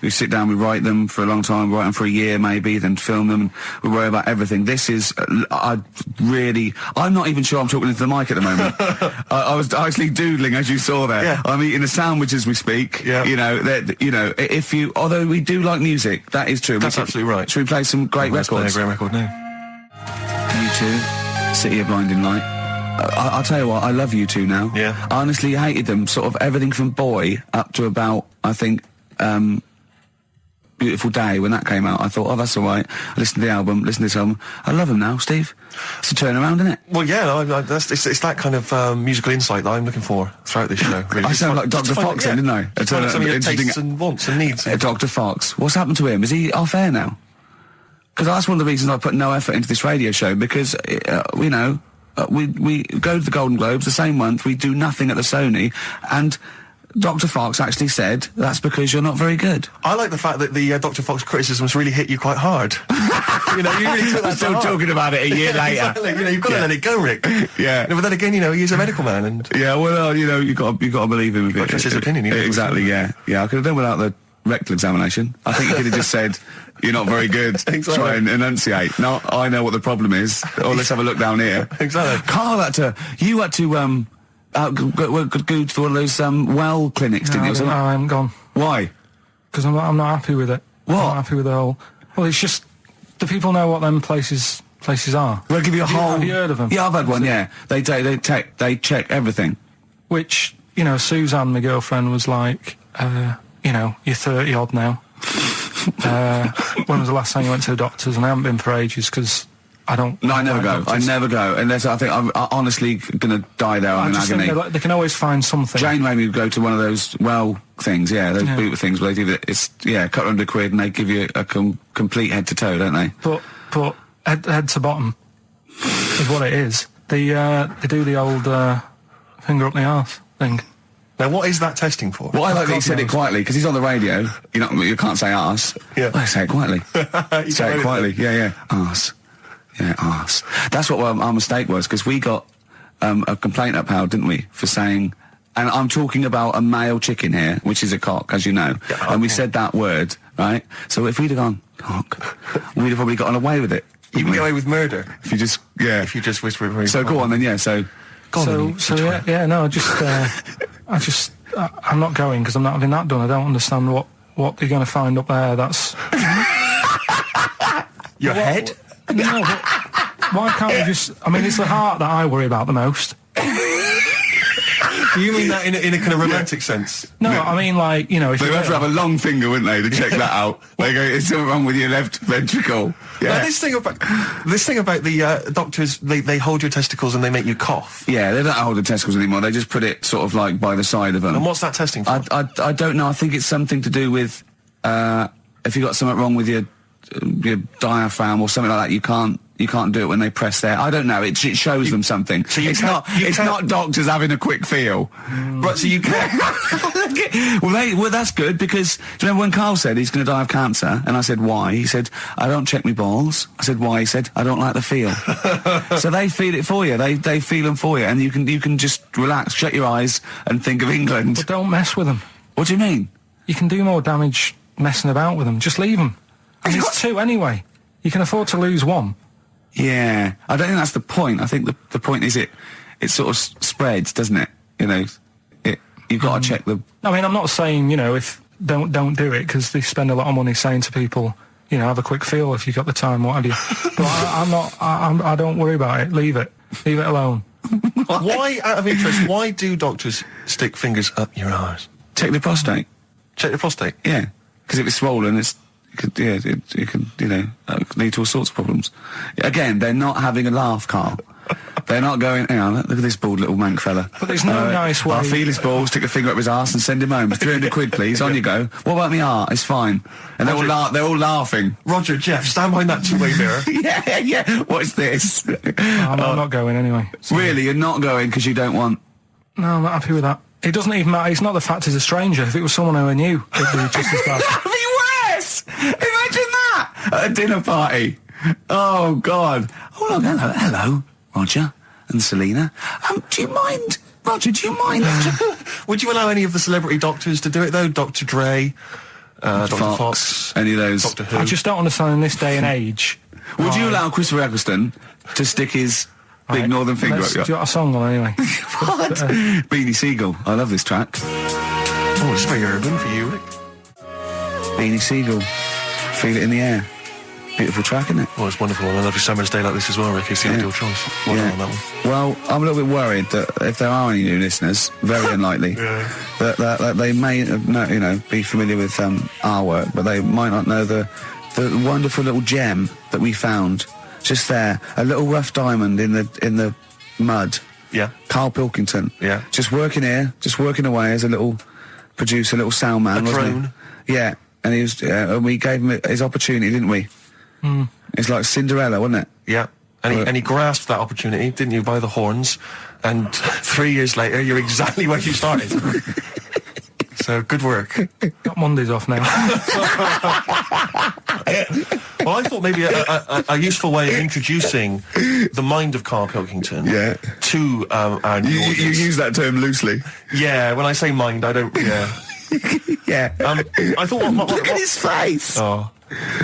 [SPEAKER 13] we sit down, we write them for a long time, write them for a year maybe, then film them, and we worry about everything. This is, I'm not even sure I'm talking into the mic at the moment. I was actually doodling, as you saw there.
[SPEAKER 8] Yeah.
[SPEAKER 13] I'm eating a sandwich as we speak.
[SPEAKER 8] Yeah.
[SPEAKER 13] Although we do like music, that is true.
[SPEAKER 8] That's absolutely right.
[SPEAKER 13] Should we play some great records?
[SPEAKER 8] Let's play a great record now.
[SPEAKER 13] U2, City of Blinding Light. I'll tell you what, I love U2 now.
[SPEAKER 8] Yeah.
[SPEAKER 13] I honestly hated them, sort of everything from Boy up to about, I think, Beautiful Day, when that came out. I thought, that's all right. I listened to the album, listen to this album. I love them now, Steve. It's a turnaround, isn't it?
[SPEAKER 8] Well, yeah, it's that kind of musical insight that I'm looking for throughout this show. Really.
[SPEAKER 13] I sound like Dr. Fox then, didn't I?
[SPEAKER 8] Some of your tastes and wants and needs.
[SPEAKER 13] Dr. Fox. What's happened to him? Is he off air now? Because that's one of the reasons I put no effort into this radio show, because, we go to the Golden Globes the same month, we do nothing at the Sony, and Dr. Fox actually said, that's because you're not very good.
[SPEAKER 8] I like the fact that the Dr. Fox criticisms really hit you quite hard. You really took that
[SPEAKER 13] still talking about it a year later.
[SPEAKER 8] Exactly. You've got to let it go, Rick.
[SPEAKER 13] Yeah.
[SPEAKER 8] But then again, he's a medical man, and...
[SPEAKER 13] Yeah, well, you've got to believe him a bit.
[SPEAKER 8] That's his opinion.
[SPEAKER 13] Exactly, yeah. Yeah, I could have done without the rectal examination. I think you could have just said... You're not very good.
[SPEAKER 8] Exactly.
[SPEAKER 13] Try and enunciate. No, I know what the problem is. Or let's have a look down here.
[SPEAKER 8] Exactly.
[SPEAKER 13] Karl had to go to one of those well clinics, didn't you?
[SPEAKER 3] No, I haven't gone.
[SPEAKER 13] Why?
[SPEAKER 3] Because I'm not happy with it.
[SPEAKER 13] What?
[SPEAKER 3] I'm not happy with the whole... Well, it's just... Do people know what them places are?
[SPEAKER 13] They'll give you a whole...
[SPEAKER 3] Have you heard of them?
[SPEAKER 13] Yeah, I've had one, yeah. They check everything.
[SPEAKER 3] Which, Suzanne, my girlfriend, was like, you're 30-odd now. When was the last time you went to the doctors? And I haven't been for ages because I don't...
[SPEAKER 13] No, I never go. I never go. Unless I think I'm honestly going to die there. I'm in agony.
[SPEAKER 3] Think they can always find something.
[SPEAKER 13] Jane made me go to one of those things, those boot things where they do it. It's, couple £100 and they give you a complete head to toe, don't they?
[SPEAKER 3] But head to bottom is what it is. They do the old finger up the arse thing.
[SPEAKER 8] Now, what is that testing for?
[SPEAKER 13] Well, I like that he said it quietly, because he's on the radio. You can't say arse.
[SPEAKER 8] Yeah.
[SPEAKER 13] Well, say it quietly. Say it quietly. Yeah. Arse. Yeah, arse. That's what our mistake was, because we got a complaint upheld, didn't we, for saying... And I'm talking about a male chicken here, which is a cock, as you know. Yeah, and we said that word, right? So if we'd have gone, cock, we'd have probably gotten away with it.
[SPEAKER 2] You can get away with murder.
[SPEAKER 13] If you just, yeah.
[SPEAKER 2] If you just whisper it very
[SPEAKER 13] So go on then, yeah, so...
[SPEAKER 3] I'm not going because I'm not having that done. I don't understand what you're going to find up there. That's...
[SPEAKER 2] Your head?
[SPEAKER 3] No, but why can't we just... I mean, it's the heart that I worry about the most.
[SPEAKER 2] Do you mean that in a kind of romantic sense?
[SPEAKER 3] No, I mean, like, you know... If
[SPEAKER 13] they have to have a long finger, wouldn't they, to check that out? They go, it's something wrong with your left ventricle. Yeah.
[SPEAKER 2] Now, this thing about the doctors, they hold your testicles and they make you cough.
[SPEAKER 13] Yeah, they don't hold the testicles anymore. They just put it sort of like by the side of them.
[SPEAKER 2] And what's that testing for?
[SPEAKER 13] I don't know. I think it's something to do with if you got something wrong with your diaphragm or something like that. You can't do it when they press there. I don't know. It shows them something. So it's not doctors having a quick feel.
[SPEAKER 2] Right, so you can...
[SPEAKER 13] well, that's good, because do you remember when Karl said he's going to die of cancer? And I said, why? He said, I don't check my balls. I said, why? He said, I don't like the feel. So they feel it for you. They feel them for you. And you can just relax, shut your eyes and think of England.
[SPEAKER 3] But don't mess with them.
[SPEAKER 13] What do you mean?
[SPEAKER 3] You can do more damage messing about with them. Just leave them. And it's two anyway. You can afford to lose one.
[SPEAKER 13] Yeah, I don't think that's the point. I think the point is it sort of spreads, doesn't it? You know, you've got to check the...
[SPEAKER 3] I mean, I'm not saying, you know, if don't do it, because they spend a lot of money saying to people, you know, have a quick feel if you've got the time, what have you. But I don't worry about it. Leave it alone.
[SPEAKER 2] Why, out of interest, why do doctors stick fingers up your arse?
[SPEAKER 13] Check the prostate.
[SPEAKER 2] Check the prostate?
[SPEAKER 13] Yeah, because if it's swollen, it could lead to all sorts of problems. Again, they're not having a laugh, Karl. They're not going, hang on, look at this bald little mank fella.
[SPEAKER 3] But there's no nice way.
[SPEAKER 13] I'll feel his balls, stick a finger up his arse and send him home. 300 quid, please, on you go. What about me art? It's fine. And they're all laughing.
[SPEAKER 2] Roger, Jeff, stand behind that two-way mirror.
[SPEAKER 13] yeah, what is this?
[SPEAKER 3] I'm not going anyway.
[SPEAKER 13] So. Really, you're not going because you don't want...
[SPEAKER 3] No, I'm not happy with that. It doesn't even matter. It's not the fact he's a stranger. If it was someone who I knew, it'd be just as bad.
[SPEAKER 13] That'd be worse! Imagine that! At a dinner party. Oh, God. Oh, look, hello, Roger and Selena. Do you mind, Roger,
[SPEAKER 2] Would you allow any of the celebrity doctors to do it, though? Dr. Dre, Dr. Fox,
[SPEAKER 13] any of those?
[SPEAKER 2] Doctor Who?
[SPEAKER 3] I just don't understand in this day and age.
[SPEAKER 13] Would you allow Christopher Eccleston to stick his big northern finger up your...
[SPEAKER 3] Do you got a song on anyway?
[SPEAKER 13] What? Beanie Siegel. I love this track.
[SPEAKER 2] Oh, it's very urban for you, Rick.
[SPEAKER 13] Beanie Siegel. Feel it in the air. Beautiful track, isn't it?
[SPEAKER 2] Well, it's wonderful on a lovely summer's day like this as well, Rick. It's the ideal choice. Well done on that one.
[SPEAKER 13] Well, I'm a little bit worried that if there are any new listeners, very unlikely, that they may be familiar with our work, but they might not know the wonderful little gem that we found just there, a little rough diamond in the mud.
[SPEAKER 2] Yeah.
[SPEAKER 13] Karl Pilkington.
[SPEAKER 2] Yeah.
[SPEAKER 13] Just working here, just working away as a little producer, little sound man, wasn't he? Yeah. And he was, and we gave him his opportunity, didn't we?
[SPEAKER 3] Mm.
[SPEAKER 13] It's like Cinderella, wasn't it?
[SPEAKER 2] Yeah. And he grasped that opportunity, didn't you, by the horns? And 3 years later, you're exactly where you started. So, good work.
[SPEAKER 3] Got Mondays off now.
[SPEAKER 2] Well, I thought maybe a useful way of introducing the mind of Karl Pilkington to our new audience.
[SPEAKER 13] You use that term loosely.
[SPEAKER 2] Yeah, when I say mind, I don't... Yeah.
[SPEAKER 13] Yeah.
[SPEAKER 2] I thought...
[SPEAKER 13] Look at his face!
[SPEAKER 2] Oh.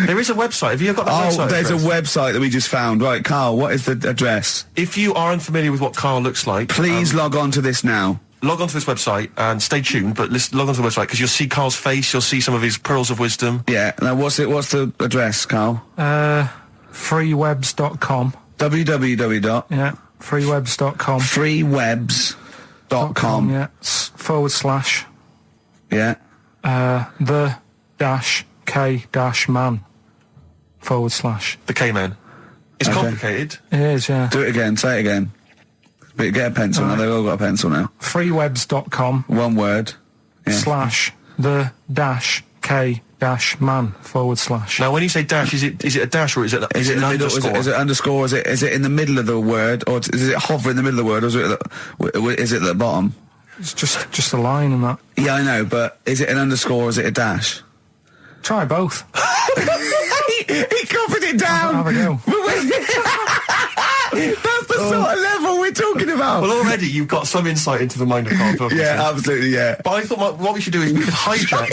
[SPEAKER 2] There is a website. Have you got the website?
[SPEAKER 13] Oh, there's a website that we just found. Right, Karl, what is the address?
[SPEAKER 2] If you are unfamiliar with what Karl looks like...
[SPEAKER 13] Please log on to this now.
[SPEAKER 2] Log on to this website and stay tuned, but log on to the website because you'll see Karl's face, you'll see some of his pearls of wisdom.
[SPEAKER 13] Yeah. Now, what's the address, Karl?
[SPEAKER 3] Freewebs.com.
[SPEAKER 13] www.
[SPEAKER 3] Yeah, freewebs.com.
[SPEAKER 13] Freewebs.com.
[SPEAKER 3] Yeah, /.
[SPEAKER 13] Yeah.
[SPEAKER 3] The K-man /.
[SPEAKER 2] The K-man. It's complicated.
[SPEAKER 3] It is, yeah.
[SPEAKER 13] Do it again, say it again. But get a pencil now, they've all got a pencil now.
[SPEAKER 3] Freewebs.com.
[SPEAKER 13] One word. Yeah.
[SPEAKER 3] /the K-man /.
[SPEAKER 2] Now, when you say dash, is it a dash or is it an underscore?
[SPEAKER 13] Is it underscore? Is it in the middle of the word, or does it hover in the middle of the word, or is it at the bottom?
[SPEAKER 3] It's just a line and that.
[SPEAKER 13] Yeah, I know, but is it an underscore or is it a dash?
[SPEAKER 3] Try both.
[SPEAKER 13] He covered it down.
[SPEAKER 3] Have a go.
[SPEAKER 13] That's the sort of level we're talking about.
[SPEAKER 2] Well, already you've got some insight into the mind of Karl Pilkington.
[SPEAKER 13] Yeah, absolutely, yeah.
[SPEAKER 2] But I thought what we should do is we could hijack...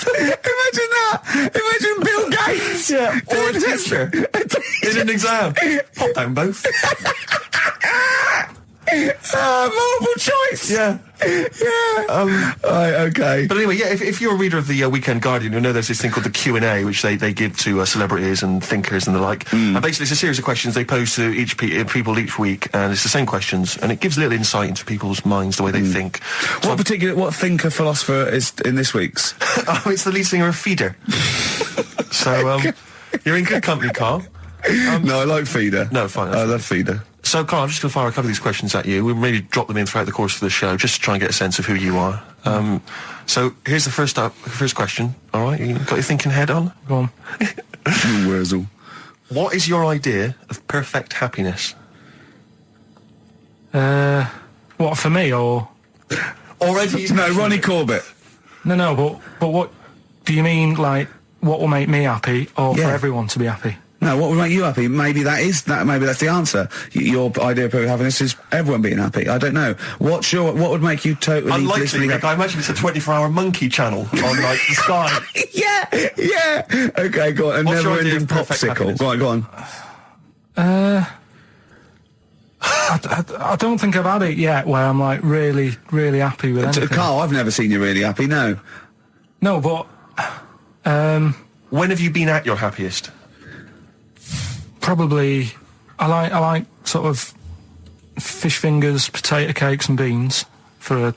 [SPEAKER 13] Imagine that! Imagine Bill Gates!
[SPEAKER 2] Yeah, or a teacher in an exam. Pop down both.
[SPEAKER 13] Multiple choice!
[SPEAKER 2] Yeah.
[SPEAKER 13] Right, okay.
[SPEAKER 2] But anyway, yeah, if you're a reader of the Weekend Guardian, you'll know there's this thing called the Q&A, which they give to celebrities and thinkers and the like. And basically it's a series of questions they pose to people each week, and it's the same questions, and it gives little insight into people's minds, the way they think.
[SPEAKER 13] What thinker philosopher is in this week's?
[SPEAKER 2] Oh, it's the lead singer of Feeder. So, you're in good company, Karl.
[SPEAKER 13] No, I like Feeder.
[SPEAKER 2] No, fine.
[SPEAKER 13] I love Feeder.
[SPEAKER 2] So, Karl, I'm just going to fire a couple of these questions at you. We'll maybe drop them in throughout the course of the show, just to try and get a sense of who you are. So, here's the first question, all right? You got your thinking head on?
[SPEAKER 3] Go on.
[SPEAKER 13] Wurzel.
[SPEAKER 2] What is your idea of perfect happiness?
[SPEAKER 3] What, for me, or...?
[SPEAKER 2] Already...
[SPEAKER 13] No, Ronnie Corbett.
[SPEAKER 3] No, but what... Do you mean, like, what will make me happy, or for everyone to be happy?
[SPEAKER 13] No, what would make you happy? Maybe that's the answer. Your idea of perfect happiness is everyone being happy. I don't know. What would make you totally
[SPEAKER 2] unlikely, Rick, I imagine it's a 24-hour monkey channel on, like, the Sky.
[SPEAKER 13] Yeah. Okay, go on. A never-ending popsicle. Go on.
[SPEAKER 3] I don't think I've had it yet where I'm, like, really, really happy with anything.
[SPEAKER 13] Carl, I've never seen you really happy, no.
[SPEAKER 3] No, but...
[SPEAKER 2] when have you been at your happiest?
[SPEAKER 3] Probably, I like sort of fish fingers, potato cakes, and beans for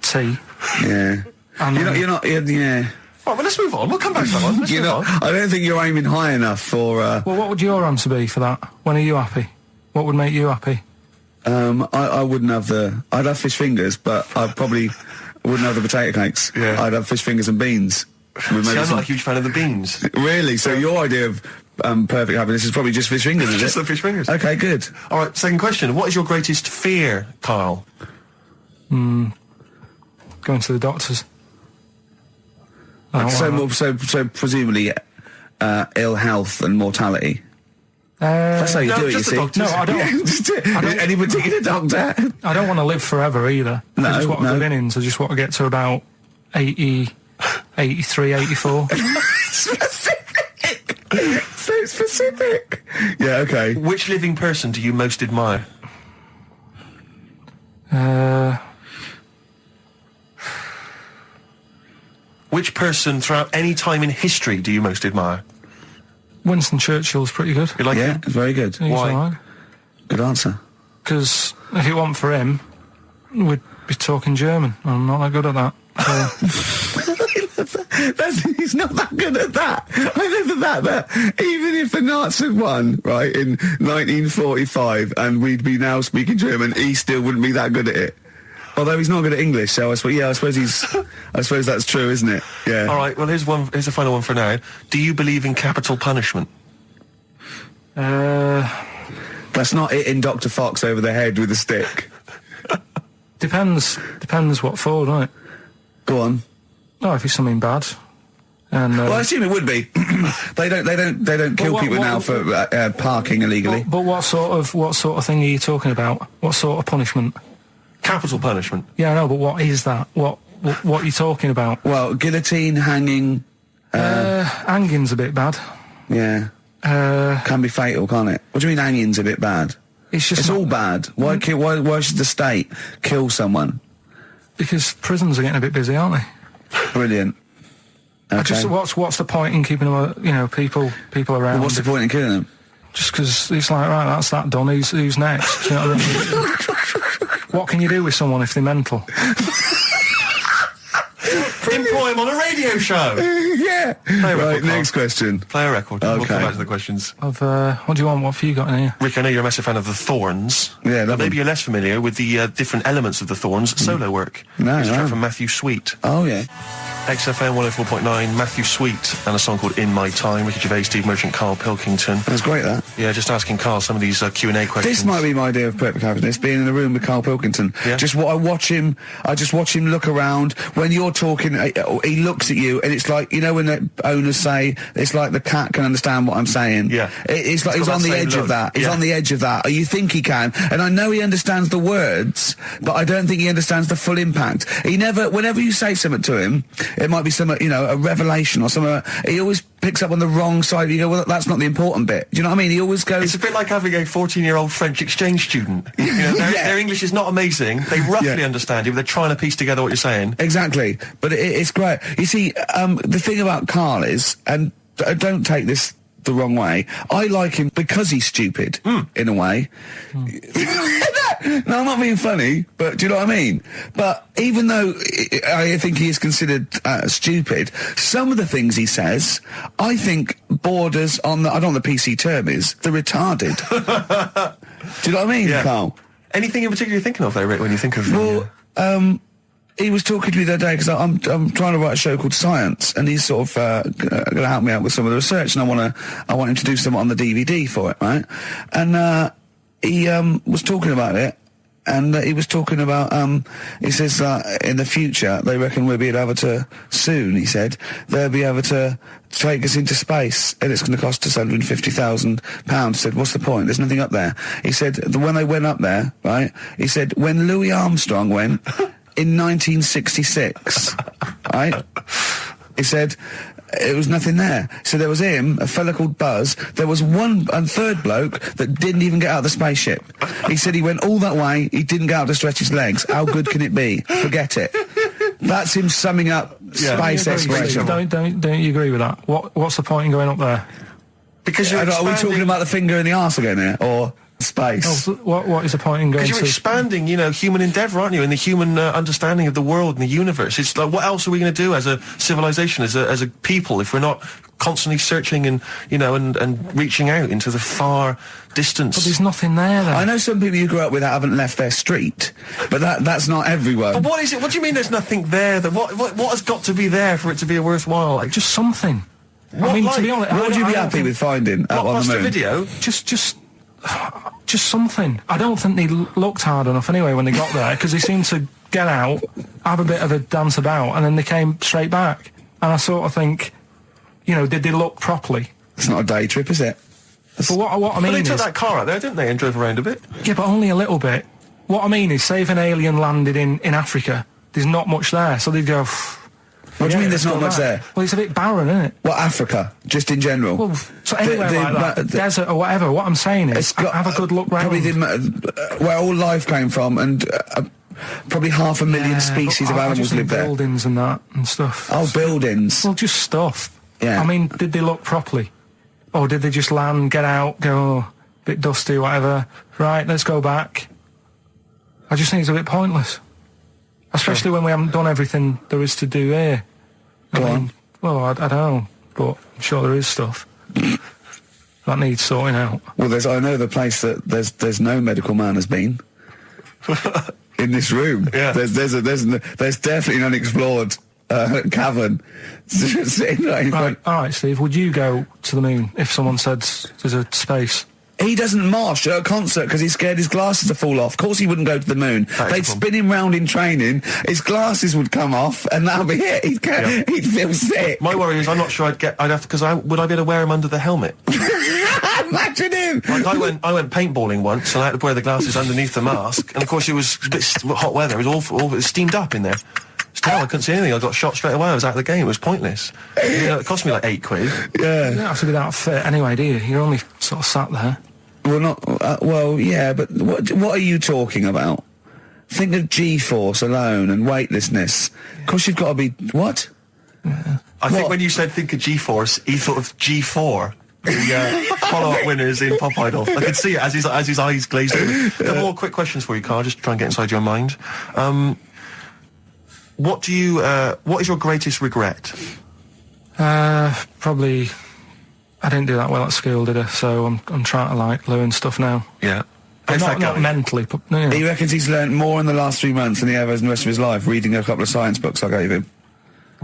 [SPEAKER 3] tea.
[SPEAKER 13] Yeah.
[SPEAKER 3] And
[SPEAKER 13] you're not. Yeah.
[SPEAKER 2] Right, well, let's move on. We'll come back to that one. Let's move on.
[SPEAKER 13] I don't think you're aiming high enough for.
[SPEAKER 3] Well, what would your answer be for that? When are you happy? What would make you happy?
[SPEAKER 13] I wouldn't have I'd have fish fingers, but I probably wouldn't have the potato cakes.
[SPEAKER 2] Yeah.
[SPEAKER 13] I'd have fish fingers and beans.
[SPEAKER 2] See, I'm not a huge fan of the beans.
[SPEAKER 13] Really? So your idea of perfect happiness is probably just fish fingers, is it?
[SPEAKER 2] Just the fish fingers.
[SPEAKER 13] Okay, good.
[SPEAKER 2] All right, second question. What is your greatest fear, Karl?
[SPEAKER 3] Going to the doctors.
[SPEAKER 13] So presumably ill health and mortality. That's how you do it, you see.
[SPEAKER 3] No, I don't.
[SPEAKER 13] Any particular doctor?
[SPEAKER 3] I don't want to live forever either.
[SPEAKER 13] No,
[SPEAKER 3] I just want to live innings. I just want to get to about 80, 83, 84.
[SPEAKER 13] Specific! So specific! Yeah, okay.
[SPEAKER 2] Which living person do you most admire? Which person throughout any time in history do you most admire?
[SPEAKER 3] Winston Churchill's pretty good.
[SPEAKER 2] You like him?
[SPEAKER 13] It's very good.
[SPEAKER 3] He's
[SPEAKER 2] Why?
[SPEAKER 3] Right.
[SPEAKER 13] Good answer.
[SPEAKER 3] Because if it wasn't for him, we'd be talking German. I'm not that good at that.
[SPEAKER 13] He's not that good at that. I love that even if the Nazis won, right, in 1945, and we'd be now speaking German, he still wouldn't be that good at it. Although he's not good at English, so I suppose that's true, isn't it? Yeah.
[SPEAKER 2] All right. Well, here's the final one for now. Do you believe in capital punishment?
[SPEAKER 13] That's not hitting Dr. Fox over the head with a stick.
[SPEAKER 3] Depends what for, right?
[SPEAKER 13] Go on.
[SPEAKER 3] Oh, if it's something bad. And,
[SPEAKER 13] well, I assume it would be. they don't kill people now for parking illegally.
[SPEAKER 3] But what sort of thing are you talking about? What sort of punishment?
[SPEAKER 2] Capital punishment.
[SPEAKER 3] Yeah, I know, but what is that? What are you talking about?
[SPEAKER 13] Well, guillotine, hanging.
[SPEAKER 3] Hanging's a bit bad.
[SPEAKER 13] Yeah. Can be fatal, can't it? What do you mean hanging's a bit bad? It's all bad. Why should the state kill someone?
[SPEAKER 3] Because prisons are getting a bit busy, aren't they?
[SPEAKER 13] Brilliant. Okay.
[SPEAKER 3] What's the point in keeping them, people around?
[SPEAKER 13] Well, what's the point in killing them?
[SPEAKER 3] Just because it's like, right, that's that done. Who's next? Do you know what I mean? What can you do with someone if they're mental?
[SPEAKER 2] Employ him on a radio show.
[SPEAKER 13] Yeah. Right, next question.
[SPEAKER 2] Play a record.
[SPEAKER 13] Okay.
[SPEAKER 2] We'll come back to the questions.
[SPEAKER 3] What do you want? What have you got in here?
[SPEAKER 2] Rick, I know you're a massive fan of the Thorns.
[SPEAKER 13] Yeah,
[SPEAKER 2] but maybe you're less familiar with the different elements of the Thorns' solo work.
[SPEAKER 13] No,
[SPEAKER 2] It's a track from Matthew Sweet.
[SPEAKER 13] Oh, yeah.
[SPEAKER 8] XFM 104.9, Matthew Sweet, and a song called In My Time, Ricky Gervais, Steve Merchant, Karl Pilkington.
[SPEAKER 13] That's great, that.
[SPEAKER 8] Yeah, just asking Karl some of these Q&A questions.
[SPEAKER 13] This might be my idea of perfect happiness, being in a room with Karl Pilkington.
[SPEAKER 8] Yeah.
[SPEAKER 13] I just watch him look around. When you're talking, he looks at you, and it's like, you know when the owners say, it's like the cat can understand what I'm saying.
[SPEAKER 8] Yeah.
[SPEAKER 13] It's like he's on the edge of that. He's on the edge of that. Or you think he can. And I know he understands the words, but I don't think he understands the full impact. He never, whenever you say something to him, it might be some, you know, a revelation or something, he always picks up on the wrong side. You go, well, that's not the important bit. Do you know what I mean? He always goes...
[SPEAKER 8] It's a bit like having a 14-year-old French exchange student. You know, their English is not amazing. They roughly understand you, but they're trying to piece together what you're saying.
[SPEAKER 13] Exactly. But it's great. You see, the thing about Karl is, and don't take this the wrong way, I like him because he's stupid, in a way. No, I'm not being funny, but do you know what I mean? But even though I think he is considered stupid, some of the things he says, I think borders on the, I don't know what the PC term is, the retarded. Do you know what I mean, Karl?
[SPEAKER 8] Anything in particular you're thinking of, though, Rick, when you think of...
[SPEAKER 13] Well, he was talking to me the other day because I'm trying to write a show called Science, and he's sort of going to help me out with some of the research, and I want him to do something on the DVD for it, right? And he was talking about it, and he was talking about he says that in the future they reckon we'll be able to soon. He said they'll be able to take us into space, and it's going to cost us £150,000. He said, what's the point? There's nothing up there. He said when they went up there, right? He said when Louis Armstrong went. In 1966, right? He said it was nothing there. So there was him, a fella called Buzz. There was one and third bloke that didn't even get out of the spaceship. He said he went all that way. He didn't get out to stretch his legs. How good can it be? Forget it. That's him summing up space exploration.
[SPEAKER 3] Don't you agree with that? What's the point in going up there?
[SPEAKER 8] Because
[SPEAKER 13] are we talking about the finger in the arse again here, or space?
[SPEAKER 3] Oh, what is the point in going?
[SPEAKER 8] Because you're expanding, you know, human endeavour, aren't you? And the human understanding of the world and the universe. It's like, what else are we going to do as a civilization, as a people, if we're not constantly searching and, you know, and reaching out into the far distance?
[SPEAKER 3] But there's nothing there. Then.
[SPEAKER 13] I know some people you grew up with that haven't left their street, but that's not everyone.
[SPEAKER 8] But what is it? What do you mean there's nothing there? What has got to be there for it to be a worthwhile? Like,
[SPEAKER 3] just something.
[SPEAKER 8] What,
[SPEAKER 3] I mean, to be honest,
[SPEAKER 13] what would you be happy with finding up on the moon?
[SPEAKER 8] A video?
[SPEAKER 3] Just something. I don't think they looked hard enough anyway when they got there, because they seemed to get out, have a bit of a dance about, and then they came straight back. And I sort of think, you know, did they look properly?
[SPEAKER 13] It's not a day trip, is it?
[SPEAKER 3] But what I mean
[SPEAKER 8] they
[SPEAKER 3] is...
[SPEAKER 8] took that car out there, didn't they, and drove around a bit?
[SPEAKER 3] Yeah, but only a little bit. What I mean is, say if an alien landed in Africa, there's not much there, so they'd go...
[SPEAKER 13] What do you mean there's not much there?
[SPEAKER 3] Well, it's a bit barren, isn't it?
[SPEAKER 13] Well, Africa, just in general.
[SPEAKER 3] Well, so anywhere like that, desert or whatever, what I'm saying is, have a good look round.
[SPEAKER 13] Probably where all life came from, and probably 500,000 species of animals live there.
[SPEAKER 3] Buildings and that, and stuff.
[SPEAKER 13] Oh, buildings.
[SPEAKER 3] Well, just stuff.
[SPEAKER 13] Yeah.
[SPEAKER 3] I mean, did they look properly? Or did they just land, get out, go, oh, bit dusty, whatever, right, let's go back? I just think it's a bit pointless. Especially when we haven't done everything there is to do here.
[SPEAKER 13] Go on.
[SPEAKER 3] Well, I don't know, but I'm sure there is stuff that needs sorting out.
[SPEAKER 13] Well, I know the place that there's no medical man has been in this room.
[SPEAKER 8] Yeah.
[SPEAKER 13] There's definitely an unexplored cavern sitting right in front.
[SPEAKER 3] All right, Steve. Would you go to the moon if someone said there's a space?
[SPEAKER 13] He doesn't march at a concert because he's scared his glasses to fall off. Of course he wouldn't go to the moon. They'd spin him round in training, his glasses would come off, and that'll be it. He'd feel sick.
[SPEAKER 8] My worry is I'm not sure I'd have to, because would I be able to wear him under the helmet?
[SPEAKER 13] Imagine him!
[SPEAKER 8] Like I went paintballing once, and I had to wear the glasses underneath the mask, and of course it was a bit hot weather, it was awful, it was steamed up in there. It's terrible, I couldn't see anything, I got shot straight away, I was out of the game, it was pointless. You know, it cost me like £8.
[SPEAKER 13] Yeah.
[SPEAKER 3] You don't have to be that fit anyway, do you? You're only sort of sat there.
[SPEAKER 13] Well, not... well, yeah, but what are you talking about? Think of G-force alone and weightlessness. Of course you've got to be... What?
[SPEAKER 3] Yeah.
[SPEAKER 8] I think when you said think of G-force, he thought of G4. The follow-up winners in Pop Idol. I could see it as his eyes glazed over. A couple more quick questions for you, Karl, just to try and get inside your mind. What is your greatest regret?
[SPEAKER 3] Probably... I didn't do that well at school, did I? So I'm trying to learn stuff now.
[SPEAKER 8] Yeah.
[SPEAKER 3] But not mentally. But, you know.
[SPEAKER 13] He reckons he's learned more in the last 3 months than he ever has in the rest of his life, reading a couple of science books I gave him.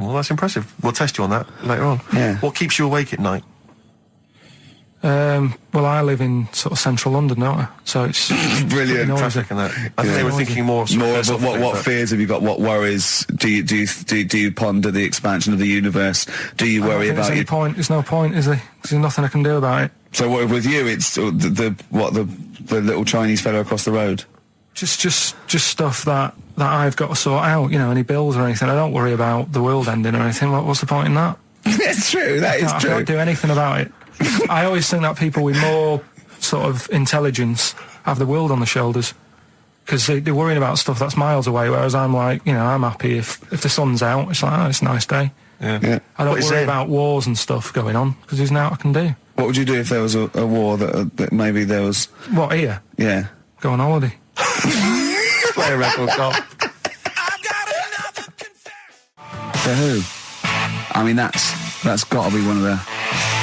[SPEAKER 8] Well, that's impressive. We'll test you on that later on.
[SPEAKER 13] Yeah.
[SPEAKER 8] What keeps you awake at night?
[SPEAKER 3] Well, I live in sort of central London, don't I? So it's
[SPEAKER 13] brilliant
[SPEAKER 8] traffic and that. I think they were thinking more.
[SPEAKER 13] But what fears have you got? What worries do you ponder the expansion of the universe? Do you worry about
[SPEAKER 3] it? There's no point, is there? 'Cause there's nothing I can do about it.
[SPEAKER 13] So what, with you, it's the little Chinese fellow across the road.
[SPEAKER 3] Just stuff that I've got to sort out. You know, any bills or anything. I don't worry about the world ending or anything. What's the point in that?
[SPEAKER 13] It's true. That is true.
[SPEAKER 3] I can't do anything about it. I always think that people with more sort of intelligence have the world on their shoulders because they're worrying about stuff that's miles away, whereas I'm like, you know, I'm happy if the sun's out, it's like, oh, it's a nice day.
[SPEAKER 13] Yeah.
[SPEAKER 3] I don't worry about wars and stuff going on because there's nothing I can do.
[SPEAKER 13] What would you do if there was a war that maybe there was...
[SPEAKER 3] What, here?
[SPEAKER 13] Yeah.
[SPEAKER 3] Go on holiday.
[SPEAKER 8] Play a record, Carl.
[SPEAKER 13] The Who. I mean, that's got to be one of the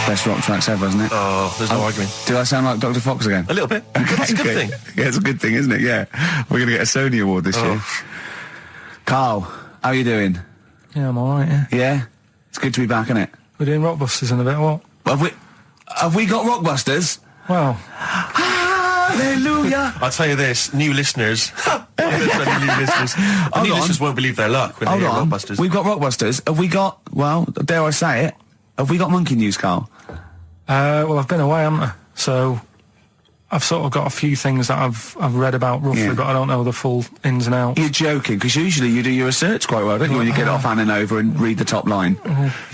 [SPEAKER 13] best rock tracks ever, isn't it?
[SPEAKER 8] Oh, there's no arguing.
[SPEAKER 13] Do I sound like Dr. Fox again?
[SPEAKER 8] A little bit. Okay, that's a good thing.
[SPEAKER 13] Yeah, it's a good thing, isn't it? Yeah. We're going to get a Sony Award this year. Carl, how are you doing?
[SPEAKER 3] Yeah, I'm alright, yeah.
[SPEAKER 13] Yeah? It's good to be back, isn't it?
[SPEAKER 3] We're doing Rockbusters in a bit, what?
[SPEAKER 13] Have we got Rockbusters?
[SPEAKER 3] Well...
[SPEAKER 13] Hallelujah!
[SPEAKER 8] I'll tell you this, new listeners... new listeners won't believe their luck when they hear Rockbusters.
[SPEAKER 13] We've got Rockbusters. Have we got, well, dare I say it, have we got Monkey News, Carl?
[SPEAKER 3] Well, I've been away, haven't I? So I've sort of got a few things that I've read about roughly, but I don't know the full ins and outs.
[SPEAKER 13] You're joking, because usually you do your research quite well, don't you, when you get off Annan over and read the top line.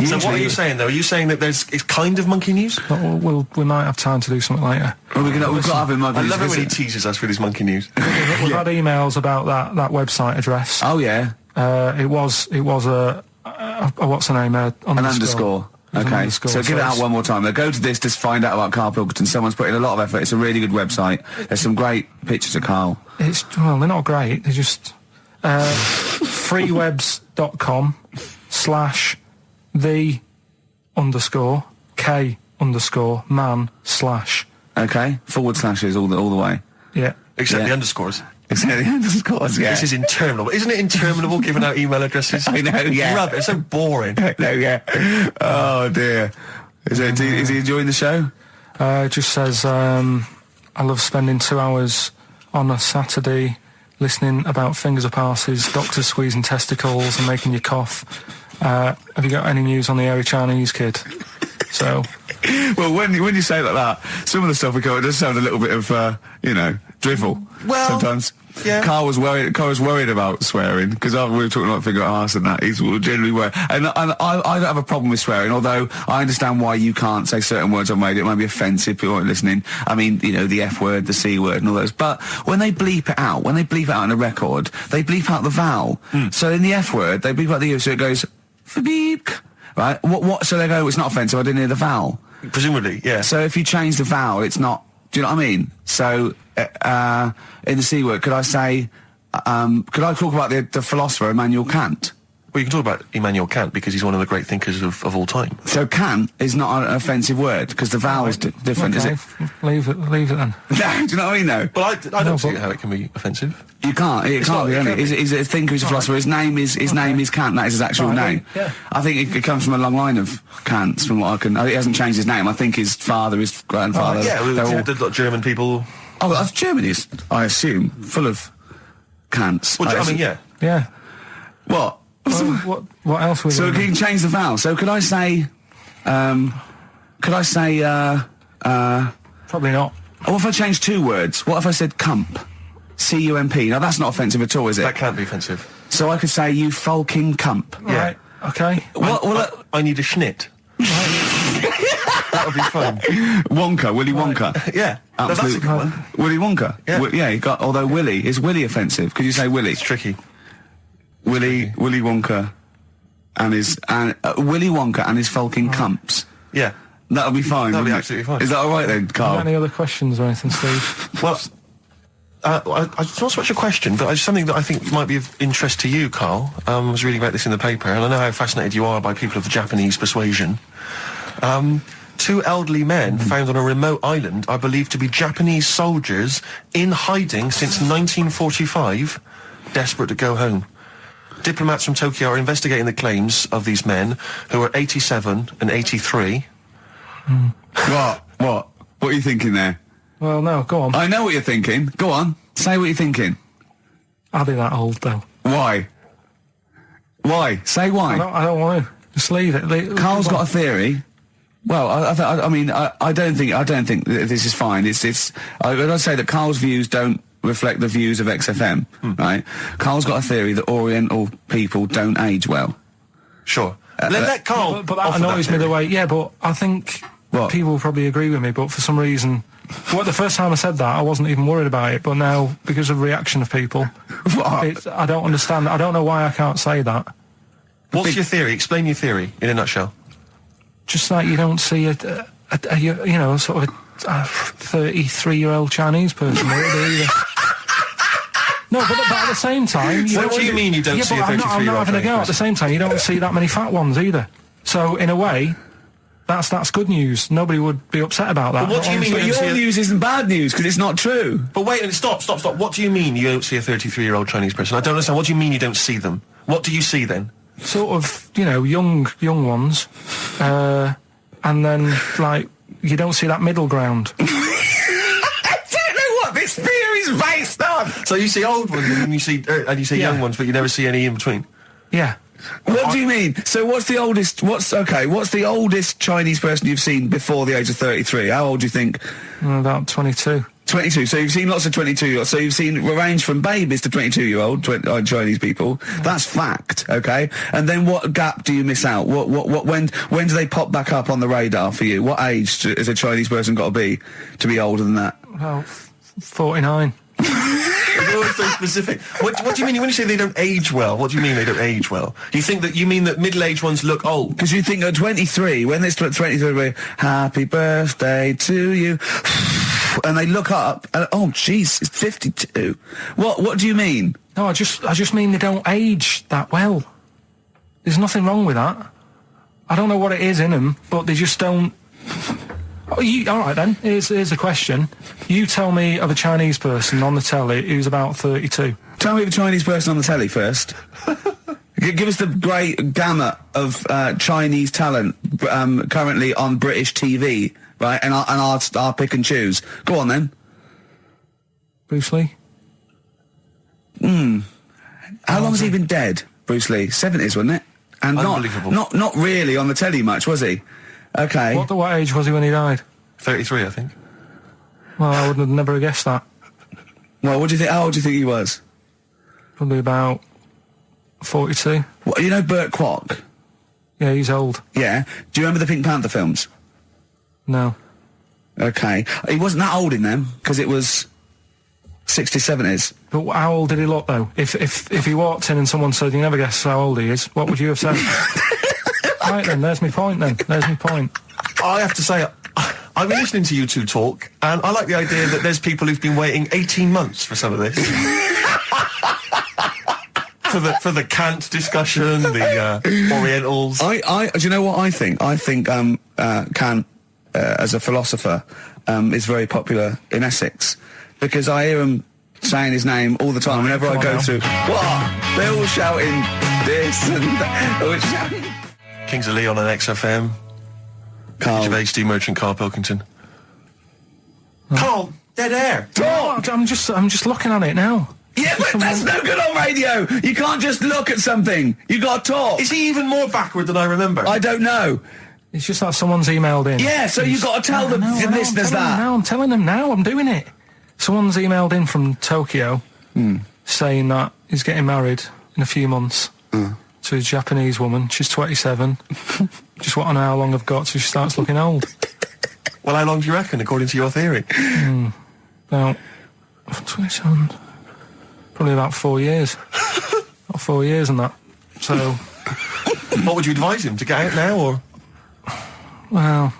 [SPEAKER 8] So what are you saying, though? Are you saying that it's kind of Monkey News?
[SPEAKER 3] We might have time to do something later.
[SPEAKER 13] Well, we've got to have him Monkey News.
[SPEAKER 8] I love it when he teases us with his Monkey News.
[SPEAKER 3] We've had emails about that website address.
[SPEAKER 13] Oh, yeah.
[SPEAKER 3] It was a what's the name?
[SPEAKER 13] An underscore. Okay, so give it out one more time. Now go to this to find out about Karl Pilkington. Someone's put in a lot of effort. It's a really good website. There's some great pictures of Karl.
[SPEAKER 3] Well, they're not great. They're just freewebs.com/the_K_man/
[SPEAKER 13] Okay, forward slashes all the way.
[SPEAKER 3] Yeah.
[SPEAKER 8] Except the underscores.
[SPEAKER 13] Except the underscores, yeah.
[SPEAKER 8] This is interminable. Isn't it interminable giving out email addresses?
[SPEAKER 13] I know, yeah.
[SPEAKER 8] Rubbish, it's so boring.
[SPEAKER 13] I know, yeah. Oh, dear. Is he enjoying the show?
[SPEAKER 3] It just says, I love spending 2 hours on a Saturday listening about fingers of passes, doctors squeezing testicles and making you cough. Have you got any news on the airy Chinese kid? So...
[SPEAKER 13] Well, when you say it like that, some of the stuff we cover does sound a little bit of, drivel.
[SPEAKER 8] Well,
[SPEAKER 13] sometimes.
[SPEAKER 8] Yeah.
[SPEAKER 13] Carl was worried about swearing, because after we were talking about finger at arse and that, he's generally worried. And I don't have a problem with swearing, although I understand why you can't say certain words on radio. It might be offensive, people aren't listening. I mean, the F word, the C word and all those. But when they bleep it out in a record, they bleep out the vowel. So in the F word, they bleep out the U, so it goes, beep. Right? What? So they go, it's not offensive, I didn't hear the vowel.
[SPEAKER 8] Presumably, yeah.
[SPEAKER 13] So if you change the vowel, it's not... Do you know what I mean? So, in the C word, could I say... could I talk about the philosopher Immanuel Kant?
[SPEAKER 8] Well, you can talk about Immanuel Kant because he's one of the great thinkers of all time.
[SPEAKER 13] So Kant is not an offensive word because the vowel is different,
[SPEAKER 3] okay.
[SPEAKER 13] is it?
[SPEAKER 3] Leave it then.
[SPEAKER 13] No, do you know what I mean, though?
[SPEAKER 8] Well, I don't see how it can be offensive.
[SPEAKER 13] You can't. It can't be, can it? He's a thinker, he's a philosopher. His name is Kant. That is his actual name.
[SPEAKER 3] Yeah.
[SPEAKER 13] I think it comes from a long line of Kants, from what I can... He hasn't changed his name. I think his father, his grandfather...
[SPEAKER 8] There's a lot of German people...
[SPEAKER 13] Oh, Germany is, I assume, full of Kants.
[SPEAKER 8] Well, I mean, yeah.
[SPEAKER 3] Yeah.
[SPEAKER 13] What?
[SPEAKER 3] Well, what else?
[SPEAKER 13] So can you change the vowel? So could I say... Probably
[SPEAKER 3] not.
[SPEAKER 13] What if I changed 2 words? What if I said cump? C-U-M-P. Now, that's not offensive at all, is it?
[SPEAKER 8] That can't be offensive.
[SPEAKER 13] So I could say, you fucking cump.
[SPEAKER 3] Yeah. Right. Okay.
[SPEAKER 8] I need a schnit. That would be fun.
[SPEAKER 13] Wonka, Willy Wonka.
[SPEAKER 8] Yeah. Absolutely. No, that's a good one.
[SPEAKER 13] Willy Wonka.
[SPEAKER 8] Yeah.
[SPEAKER 13] You got, although Willy, is Willy offensive? Could you say Willy?
[SPEAKER 8] It's tricky.
[SPEAKER 13] Willy Wonka and his fucking cumps.
[SPEAKER 8] Yeah.
[SPEAKER 13] That'll be fine.
[SPEAKER 8] That'll be absolutely fine.
[SPEAKER 13] Is that alright then, Carl?
[SPEAKER 3] Any other questions or anything, Steve?
[SPEAKER 8] Well, it's not so much a question, but it's something that I think might be of interest to you, Carl. I was reading about this in the paper, and I know how fascinated you are by people of the Japanese persuasion. 2 elderly men found on a remote island are believed to be Japanese soldiers in hiding since 1945, desperate to go home. diplomats from Tokyo are investigating the claims of these men who are 87 and 83.
[SPEAKER 13] What are you thinking there?
[SPEAKER 3] Well, no, go on.
[SPEAKER 13] I know what you're thinking. Go on. Say what you're thinking.
[SPEAKER 3] I'll be that old, though.
[SPEAKER 13] Why? Why? Say why.
[SPEAKER 3] I don't want to. Just leave it.
[SPEAKER 13] Carl's got a theory. Well, I don't think this is fine. I'd say that Carl's views don't reflect the views of XFM, right? Carl's got a theory that Oriental people don't age well.
[SPEAKER 8] Sure. Let Carl.
[SPEAKER 3] But that annoys me the way. Yeah, but I think people will probably agree with me. But for some reason, the first time I said that, I wasn't even worried about it. But now, because of the reaction of people, I don't understand. I don't know why I can't say that.
[SPEAKER 8] What's your theory? Explain your theory in a nutshell.
[SPEAKER 3] Just like you don't see sort of a 33-year-old Chinese person. No, but at the same time...
[SPEAKER 8] What do you mean you don't see a 33-year-old Chinese person?
[SPEAKER 3] I'm not having a go. At the same time, you don't see that many fat ones either. So, in a way, that's good news. Nobody would be upset about that.
[SPEAKER 8] But what do you mean?
[SPEAKER 13] But your news isn't bad news, because it's not true.
[SPEAKER 8] But wait, stop. What do you mean you don't see a 33-year-old Chinese person? I don't understand. What do you mean you don't see them? What do you see then?
[SPEAKER 3] Sort of, young ones. And then, like, you don't see that middle ground.
[SPEAKER 13] I don't know what this theory's based on!
[SPEAKER 8] So you see old ones and you see young ones, but you never see any in between?
[SPEAKER 3] Yeah.
[SPEAKER 13] What do you mean? So what's the oldest Chinese person you've seen before the age of 33? How old do you think?
[SPEAKER 3] About 22.
[SPEAKER 13] 22, so you've seen lots of 22-year-olds, so you've seen a range from babies to 22-year-old Chinese people. That's fact, okay? And then what gap do you miss out? When do they pop back up on the radar for you? What age has a Chinese person got to be older than that?
[SPEAKER 3] Well, 49.
[SPEAKER 8] You're always so specific. What do you mean when you say they don't age well? What do you mean they don't age well? You mean that middle-aged ones look old?
[SPEAKER 13] Because you think at 23, when it's 23, happy birthday to you, and they look up, and oh, jeez, it's 52. What do you mean?
[SPEAKER 3] No, I just mean they don't age that well. There's nothing wrong with that. I don't know what it is in them, but they just don't... all right then, here's a question. You tell me of a Chinese person on the telly who's about 32.
[SPEAKER 13] Tell me of a Chinese person on the telly first. Give us the great gamut of Chinese talent currently on British TV, right? And I'll pick and choose. Go on then.
[SPEAKER 3] Bruce Lee.
[SPEAKER 13] How long has he been dead, Bruce Lee? 70s, wasn't it? And not really on the telly much, was he? Okay.
[SPEAKER 3] What age was he when he died?
[SPEAKER 8] 33, I think.
[SPEAKER 3] Well, I would have never guessed that.
[SPEAKER 13] Well, what do you think? How old do you think he was?
[SPEAKER 3] Probably about 42.
[SPEAKER 13] What, you know Burt Kwok?
[SPEAKER 3] Yeah, he's old.
[SPEAKER 13] Yeah. Do you remember the Pink Panther films?
[SPEAKER 3] No.
[SPEAKER 13] Okay. He wasn't that old in them, because it was 60s, 70s.
[SPEAKER 3] But how old did he look, though? If he walked in and someone said, you never guess how old he is, what would you have said? Right then, there's my point then.
[SPEAKER 8] I have to say, I've been listening to you two talk, and I like the idea that there's people who've been waiting 18 months for some of this. for the Kant discussion, the Orientals.
[SPEAKER 13] Do you know what I think? I think Kant, as a philosopher, is very popular in Essex, because I hear him saying his name all the time whenever I go through. What? They're all shouting this and that.
[SPEAKER 8] Kings of Leon on XFM. Gervais, Steve Merchant, Karl Pilkington. Karl, dead air.
[SPEAKER 3] Talk. I'm just looking at it now.
[SPEAKER 13] Yeah, but that's no good on radio. You can't just look at something. You got to talk.
[SPEAKER 8] Is he even more backward than I remember?
[SPEAKER 13] I don't know.
[SPEAKER 3] It's just like someone's emailed in.
[SPEAKER 13] Yeah, so you got to tell the listeners that.
[SPEAKER 3] I'm telling them now. I'm doing it. Someone's emailed in from Tokyo saying that he's getting married in a few months. To a Japanese woman. She's 27. Just want to know how long I've got till she starts looking old.
[SPEAKER 8] Well, how long do you reckon, according to your theory?
[SPEAKER 3] About 27. Probably about 4 years. About 4 years and that. So...
[SPEAKER 8] What would you advise him, to get out now, or...?
[SPEAKER 3] Well,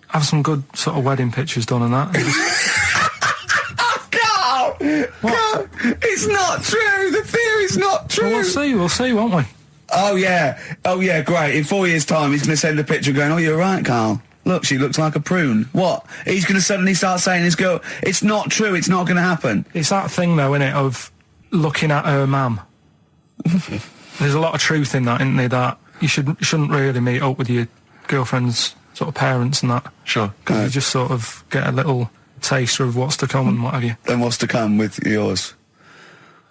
[SPEAKER 3] have some good sort of wedding pictures done and that.
[SPEAKER 13] Carl! Carl! It's not true! The theory's not true!
[SPEAKER 3] Well, we'll see, won't we?
[SPEAKER 13] Oh yeah, great. In 4 years' time, he's going to send a picture going, oh, you're right, Carl. Look, she looks like a prune. What? He's going to suddenly start saying his girl... It's not true, it's not going to happen.
[SPEAKER 3] It's that thing, though, innit, of looking at her mum. there's a lot of truth in that, isn't there? That you shouldn't really meet up with your girlfriend's sort of parents and that.
[SPEAKER 8] Sure.
[SPEAKER 3] Because you just sort of get a little taster of what's to come and what have you.
[SPEAKER 13] And what's to come with yours?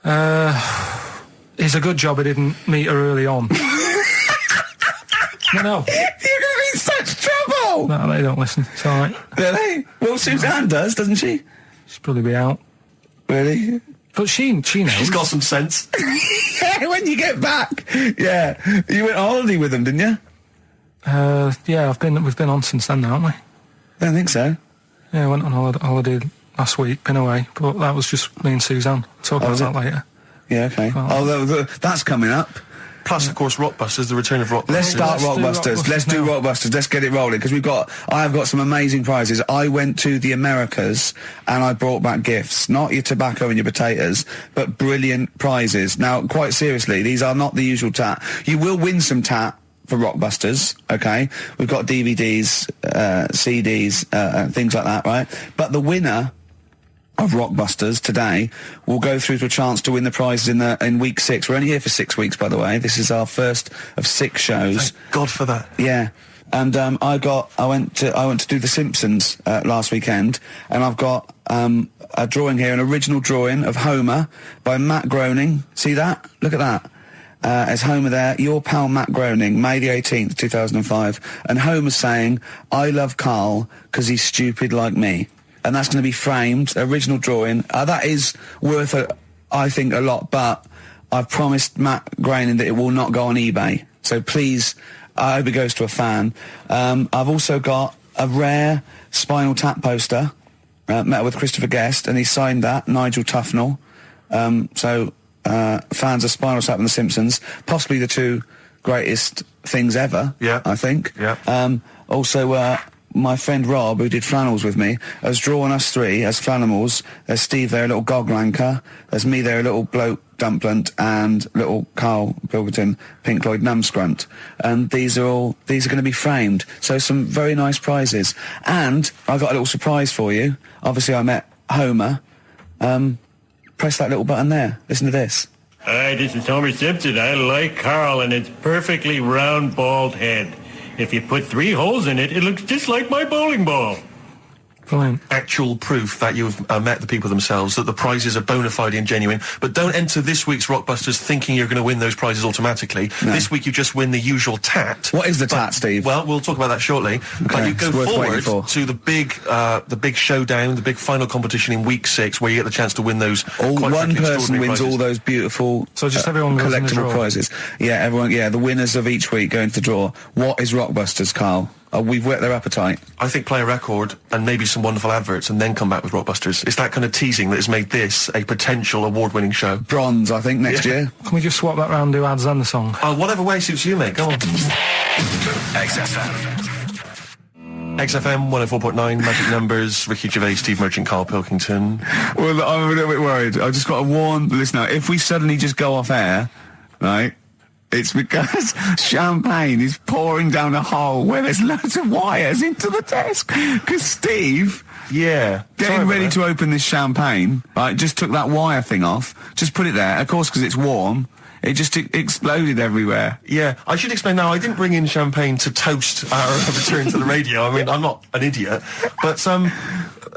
[SPEAKER 3] It's a good job I didn't meet her early on. No.
[SPEAKER 13] You're going to be in such trouble!
[SPEAKER 3] No, they don't listen. It's all right.
[SPEAKER 13] Really? Well, Suzanne does, doesn't she?
[SPEAKER 3] She'll probably be out.
[SPEAKER 13] Really?
[SPEAKER 3] But she knows.
[SPEAKER 8] She's got some sense.
[SPEAKER 13] Yeah, when you get back. Yeah. You went on holiday with them, didn't you?
[SPEAKER 3] Yeah, we've been on since then, now, haven't we?
[SPEAKER 13] I don't think so.
[SPEAKER 3] Yeah, I went on holiday last week, been away, but that was just me and Suzanne. Talk about that later.
[SPEAKER 13] Yeah, okay.
[SPEAKER 3] Well,
[SPEAKER 13] that's coming up.
[SPEAKER 8] Plus, of course, Rockbusters, the return of Rockbusters.
[SPEAKER 13] Let's start Rockbusters. Let's do Rockbusters. Let's get it rolling, because I have got some amazing prizes. I went to the Americas and I brought back gifts. Not your tobacco and your potatoes, but brilliant prizes. Now, quite seriously, these are not the usual tat. You will win some tat for Rockbusters, okay? We've got DVDs, CDs, things like that, right? But the winner of Rockbusters today will go through to a chance to win the prizes in week 6. We're only here for 6 weeks, by the way. This is our first of 6 shows.
[SPEAKER 8] Thank God for that.
[SPEAKER 13] Yeah. And I went to do The Simpsons last weekend, and I've got a drawing here, an original drawing of Homer by Matt Groening. See that? Look at that. As Homer there, your pal Matt Groening, May the 18th, 2005. And Homer's saying, "I love Carl because he's stupid like me." And that's going to be framed, original drawing. That is worth, I think, a lot, but I've promised Matt Groening that it will not go on eBay. So please, I hope it goes to a fan. I've also got a rare Spinal Tap poster, met with Christopher Guest, and he signed that, Nigel Tufnell. Fans of Spinal Tap and The Simpsons, possibly the 2 greatest things ever, I think.
[SPEAKER 8] Yeah.
[SPEAKER 13] Also, my friend Rob, who did flannels with me, has drawn us 3 as Flanimals. There's Steve there, a little goglanker. There's me there, a little bloke dumplant, and little Karl Pilkington, Pink Floyd numbscrunt. And these are going to be framed. So some very nice prizes. And I got a little surprise for you. Obviously, I met Homer. Press that little button there. Listen to this.
[SPEAKER 14] Hi, this is Homer Simpson. I like Carl and its perfectly round, bald head. If you put 3 holes in it, it looks just like my bowling ball.
[SPEAKER 3] Fine.
[SPEAKER 8] Actual proof that you've met the people themselves, that the prizes are bona fide and genuine. But don't enter this week's Rockbusters thinking you're going to win those prizes automatically. No. This week you just win the usual tat.
[SPEAKER 13] What is the tat, Steve?
[SPEAKER 8] Well, we'll talk about that shortly. Okay. But you go forward to the big showdown, the big final competition in week 6, where you get the chance to win those.
[SPEAKER 13] One person wins
[SPEAKER 8] prizes.
[SPEAKER 13] All those beautiful
[SPEAKER 3] so just everyone
[SPEAKER 13] collectible prizes. Yeah, everyone. Yeah, the winners of each week go into the draw. What is Rockbusters, Carl? We've whet their appetite.
[SPEAKER 8] I think play a record and maybe some wonderful adverts and then come back with Rockbusters. It's that kind of teasing that has made this a potential award-winning show.
[SPEAKER 13] Bronze, I think, next year.
[SPEAKER 3] Can we just swap that round, do ads and the song?
[SPEAKER 8] Oh, whatever way suits you, mate. Go on.
[SPEAKER 15] XFM
[SPEAKER 8] 104.9, Magic Numbers, Ricky Gervais, Steve Merchant, Karl Pilkington.
[SPEAKER 13] Well, I'm a little bit worried. I've just got to warn the listener, if we suddenly just go off air, right, it's because champagne is pouring down a hole where there's loads of wires into the desk. Because Steve, getting ready to open this champagne, right, just took that wire thing off, just put it there, of course, because it's warm. It just exploded everywhere.
[SPEAKER 8] Yeah, I should explain now, I didn't bring in champagne to toast our return to the radio. I mean, I'm not an idiot. But,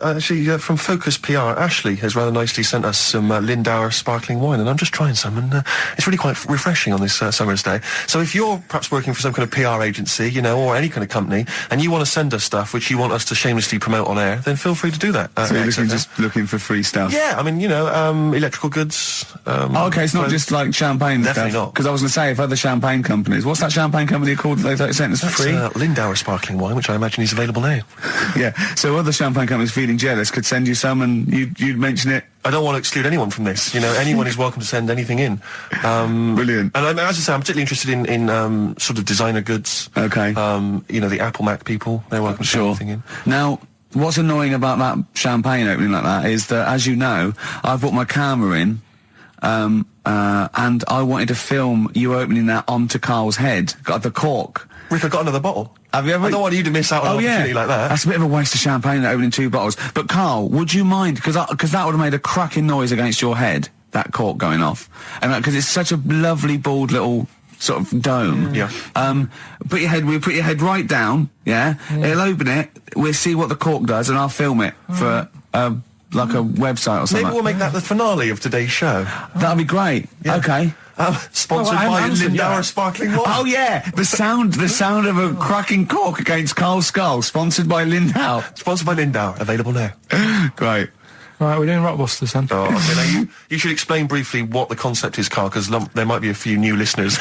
[SPEAKER 8] actually, from Focus PR, Ashley has rather nicely sent us some Lindauer sparkling wine, and I'm just trying some, and it's really quite refreshing on this summer's day. So if you're perhaps working for some kind of PR agency, you know, or any kind of company, and you want to send us stuff which you want us to shamelessly promote on air, then feel free to do that.
[SPEAKER 13] So you're just looking for free stuff?
[SPEAKER 8] Yeah, I mean, you know, electrical goods.
[SPEAKER 13] Okay, it's not just like champagne.
[SPEAKER 8] Definitely not.
[SPEAKER 13] Because I was going to say, if other champagne companies... What's that champagne company called that they sent us for free?
[SPEAKER 8] Lindauer sparkling wine, which I imagine is available now.
[SPEAKER 13] Yeah, so other champagne companies feeling jealous could send you some and you'd mention it.
[SPEAKER 8] I don't want to exclude anyone from this. You know, anyone is welcome to send anything in.
[SPEAKER 13] Brilliant.
[SPEAKER 8] And as I say, I'm particularly interested in sort of designer goods.
[SPEAKER 13] Okay.
[SPEAKER 8] You know, the Apple Mac people, they're welcome to send anything in.
[SPEAKER 13] Now, what's annoying about that champagne opening like that is that, as you know, I've brought my camera in, and I wanted to film you opening that onto Carl's head. Got the cork.
[SPEAKER 8] Rick, I got another bottle.
[SPEAKER 13] Have you ever?
[SPEAKER 8] I don't want you to miss out on an opportunity like that.
[SPEAKER 13] That's a bit of a waste of champagne opening 2 bottles. But Carl, would you mind? Because that would have made a cracking noise against your head. that cork going off. And because it's such a lovely, bald little sort of dome.
[SPEAKER 8] Yeah.
[SPEAKER 13] We'll put your head right down, It'll open it, we'll see what the cork does, and I'll film it for, like a website or something.
[SPEAKER 8] Maybe we'll make that the finale of today's show.
[SPEAKER 13] That'd be great. Yeah. Okay.
[SPEAKER 8] Sponsored by Lindauer Sparkling Water.
[SPEAKER 13] Oh yeah, the sound of a cracking cork against Carl's skull, sponsored by Lindauer.
[SPEAKER 8] Sponsored by Lindauer, available now.
[SPEAKER 13] Great.
[SPEAKER 3] Right, we're doing Rockbusters then.
[SPEAKER 8] Oh, okay. Now you should explain briefly what the concept is, Carl, because there might be a few new listeners.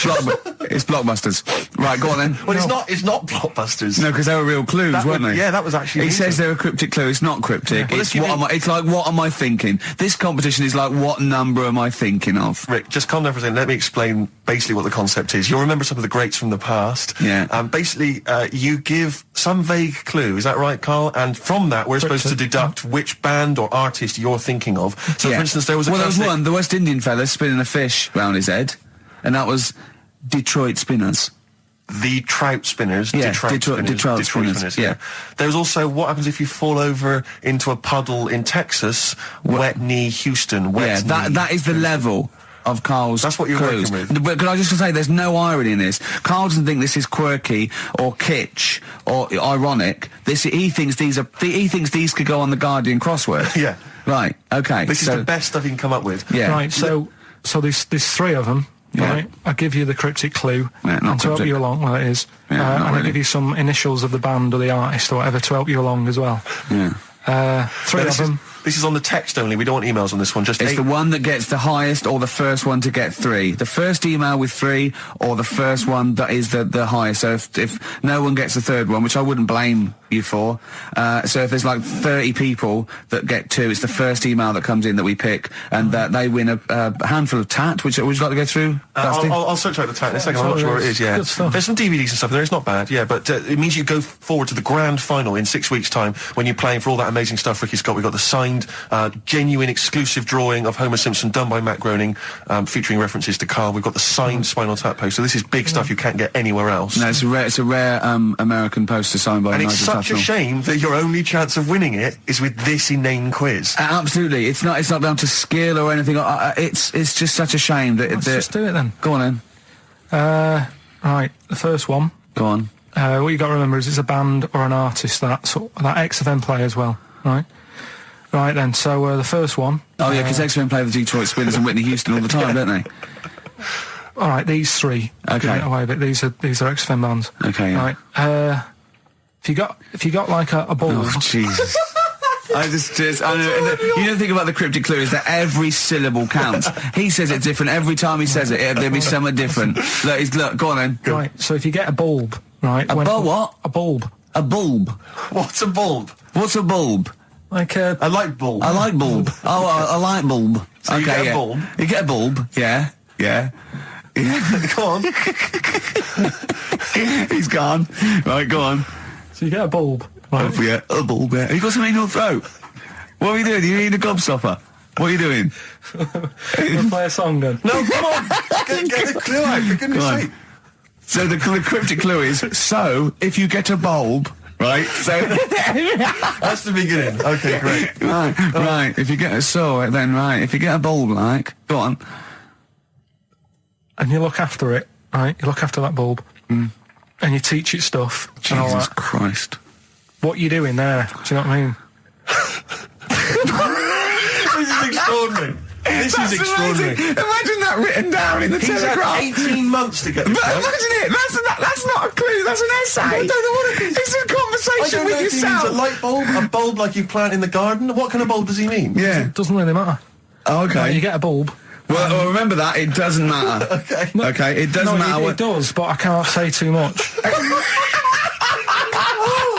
[SPEAKER 13] It's Blockbusters. Right, go on then.
[SPEAKER 8] Well, it's not Blockbusters.
[SPEAKER 13] No, because they were real clues, weren't they?
[SPEAKER 8] Yeah, that was actually.
[SPEAKER 13] He says they're a cryptic clue. It's not cryptic.
[SPEAKER 8] Yeah. Well,
[SPEAKER 13] it's like, what am I thinking? This competition is like, what number am I thinking of?
[SPEAKER 8] Rick, just calm down for a second. Let me explain basically what the concept is. You'll remember some of the greats from the past.
[SPEAKER 13] Yeah.
[SPEAKER 8] Basically, you give some vague clue. Is that right, Carl? And from that, we're supposed to deduct which band or artist you're thinking of. So, for instance, there was
[SPEAKER 13] one, the West Indian fella spinning a fish round his head, and that was Detroit Spinners.
[SPEAKER 8] The Trout Spinners.
[SPEAKER 13] Yeah, Detroit Spinners. Yeah.
[SPEAKER 8] There's also what happens if you fall over into a puddle in Texas. Wet knee, Houston.
[SPEAKER 13] That is the level of Carl's
[SPEAKER 8] That's what you're
[SPEAKER 13] clues.
[SPEAKER 8] working with.
[SPEAKER 13] But can I just say, there's no irony in this. Carl doesn't think this is quirky or kitsch or ironic. He thinks these could go on the Guardian crossword.
[SPEAKER 8] Yeah.
[SPEAKER 13] Right. Okay.
[SPEAKER 8] This is the best stuff you can come up with.
[SPEAKER 3] Yeah. Right. So there's three of them. Yeah. Right. I give you the cryptic clue and to help you along. Well, it is.
[SPEAKER 13] Yeah,
[SPEAKER 3] and I give you some initials of the band or the artist or whatever to help you along as well.
[SPEAKER 13] Yeah.
[SPEAKER 3] Three of them.
[SPEAKER 8] This is on the text only. We don't want emails on this one. Just
[SPEAKER 13] it's the one that gets the highest, or the first one to get 3. The first email with 3, or the first one that is the highest. So if no one gets the third one, which I wouldn't blame you for. So if there's like 30 people that get 2, it's the first email that comes in that we pick, and they win a handful of tat. Which would you like to go through?
[SPEAKER 8] I'll search out the tat in a second. I'm not sure where it is. Yeah,
[SPEAKER 3] good stuff.
[SPEAKER 8] There's some DVDs and stuff there. It's not bad. Yeah, but it means you go forward to the grand final in 6 weeks' time when you're playing for all that amazing stuff Ricky's got. We've got the signed, genuine, exclusive drawing of Homer Simpson done by Matt Groening, featuring references to Carl. We've got the signed Spinal Tap poster. This is big stuff you can't get anywhere else.
[SPEAKER 13] No, it's a rare American poster signed by.
[SPEAKER 8] And it's such a shame that your only chance of winning it is with this inane quiz.
[SPEAKER 13] Absolutely, it's not down to skill or anything. It's just such a shame that.
[SPEAKER 3] Let's just do it then.
[SPEAKER 13] Go on then.
[SPEAKER 3] Right, the first one.
[SPEAKER 13] Go on.
[SPEAKER 3] What you got to remember is it's a band or an artist that XFM play as well, right? Right then, so the first one.
[SPEAKER 13] Oh yeah, because XFM play the Detroit Spinners and Whitney Houston all the time, don't they?
[SPEAKER 3] All right, these 3.
[SPEAKER 13] Okay.
[SPEAKER 3] Give it away, but these are XFM bands.
[SPEAKER 13] Okay. Yeah.
[SPEAKER 3] Right. If you got like a ball.
[SPEAKER 13] Oh Jesus. I know. You don't think about the cryptic clue is that every syllable counts. He says it different every time he says it. There'll be something different. Look, go on then.
[SPEAKER 3] Right. So if you get a bulb, right?
[SPEAKER 13] What?
[SPEAKER 3] A bulb.
[SPEAKER 13] A bulb.
[SPEAKER 8] What's a bulb?
[SPEAKER 13] What's a bulb?
[SPEAKER 3] Like a
[SPEAKER 8] light bulb.
[SPEAKER 13] A light bulb. Oh, a light bulb.
[SPEAKER 8] So you get a bulb.
[SPEAKER 13] You get a bulb. Yeah.
[SPEAKER 8] Go on.
[SPEAKER 13] He's gone. Right, go on.
[SPEAKER 3] So you get a bulb. Right.
[SPEAKER 13] Oh, yeah, a bulb. Yeah. Have you got something in your throat? What are you doing? Are you eating a gobstopper? What are you doing?
[SPEAKER 3] We'll play a song then.
[SPEAKER 8] No, come on. Get the clue out, for goodness sake.
[SPEAKER 13] So the cryptic clue is, so if you get a bulb, right? So
[SPEAKER 8] that's the beginning. Okay, great.
[SPEAKER 13] Right. If you get if you get a bulb, go on.
[SPEAKER 3] And you look after it, right? You look after that bulb, and you teach it stuff.
[SPEAKER 13] Jesus Christ!
[SPEAKER 3] What you doing there? Do you know what I mean?
[SPEAKER 8] This is extraordinary. This is extraordinary.
[SPEAKER 13] Imagine that written down in the Telegraph.
[SPEAKER 8] He's had 18 months to get this.
[SPEAKER 13] But imagine it. That's not a clue. That's an essay.
[SPEAKER 8] I don't know what it is.
[SPEAKER 13] It's a conversation with yourself.
[SPEAKER 8] He means a light bulb, a bulb like you plant in the garden. What kind of bulb does he mean?
[SPEAKER 13] Yeah,
[SPEAKER 3] it doesn't really matter.
[SPEAKER 13] Oh, okay.
[SPEAKER 3] Right, you get a bulb.
[SPEAKER 13] Well, remember that it doesn't matter. Okay, it doesn't matter.
[SPEAKER 3] It does, but I can't say too much.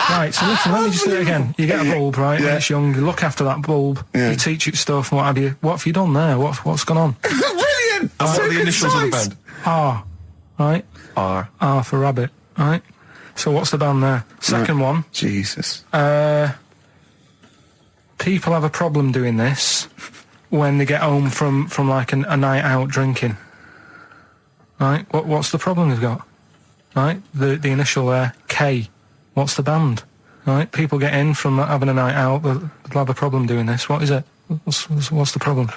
[SPEAKER 3] Right, so listen, let me just do it again. You get a bulb, right? Yeah. When it's young, you look after that bulb, you teach it stuff and what have you. What have you done there? What's gone on?
[SPEAKER 13] Brilliant!
[SPEAKER 8] And what are the initials of the band?
[SPEAKER 3] R, right? R for rabbit, right? So what's the band there? Second one.
[SPEAKER 13] Jesus.
[SPEAKER 3] People have a problem doing this when they get home from like a night out drinking. Right? What's the problem they've got? Right? The initial there, K. What's the band? right? People get in from having a night out, they'll have a problem doing this. What is it? What's the problem?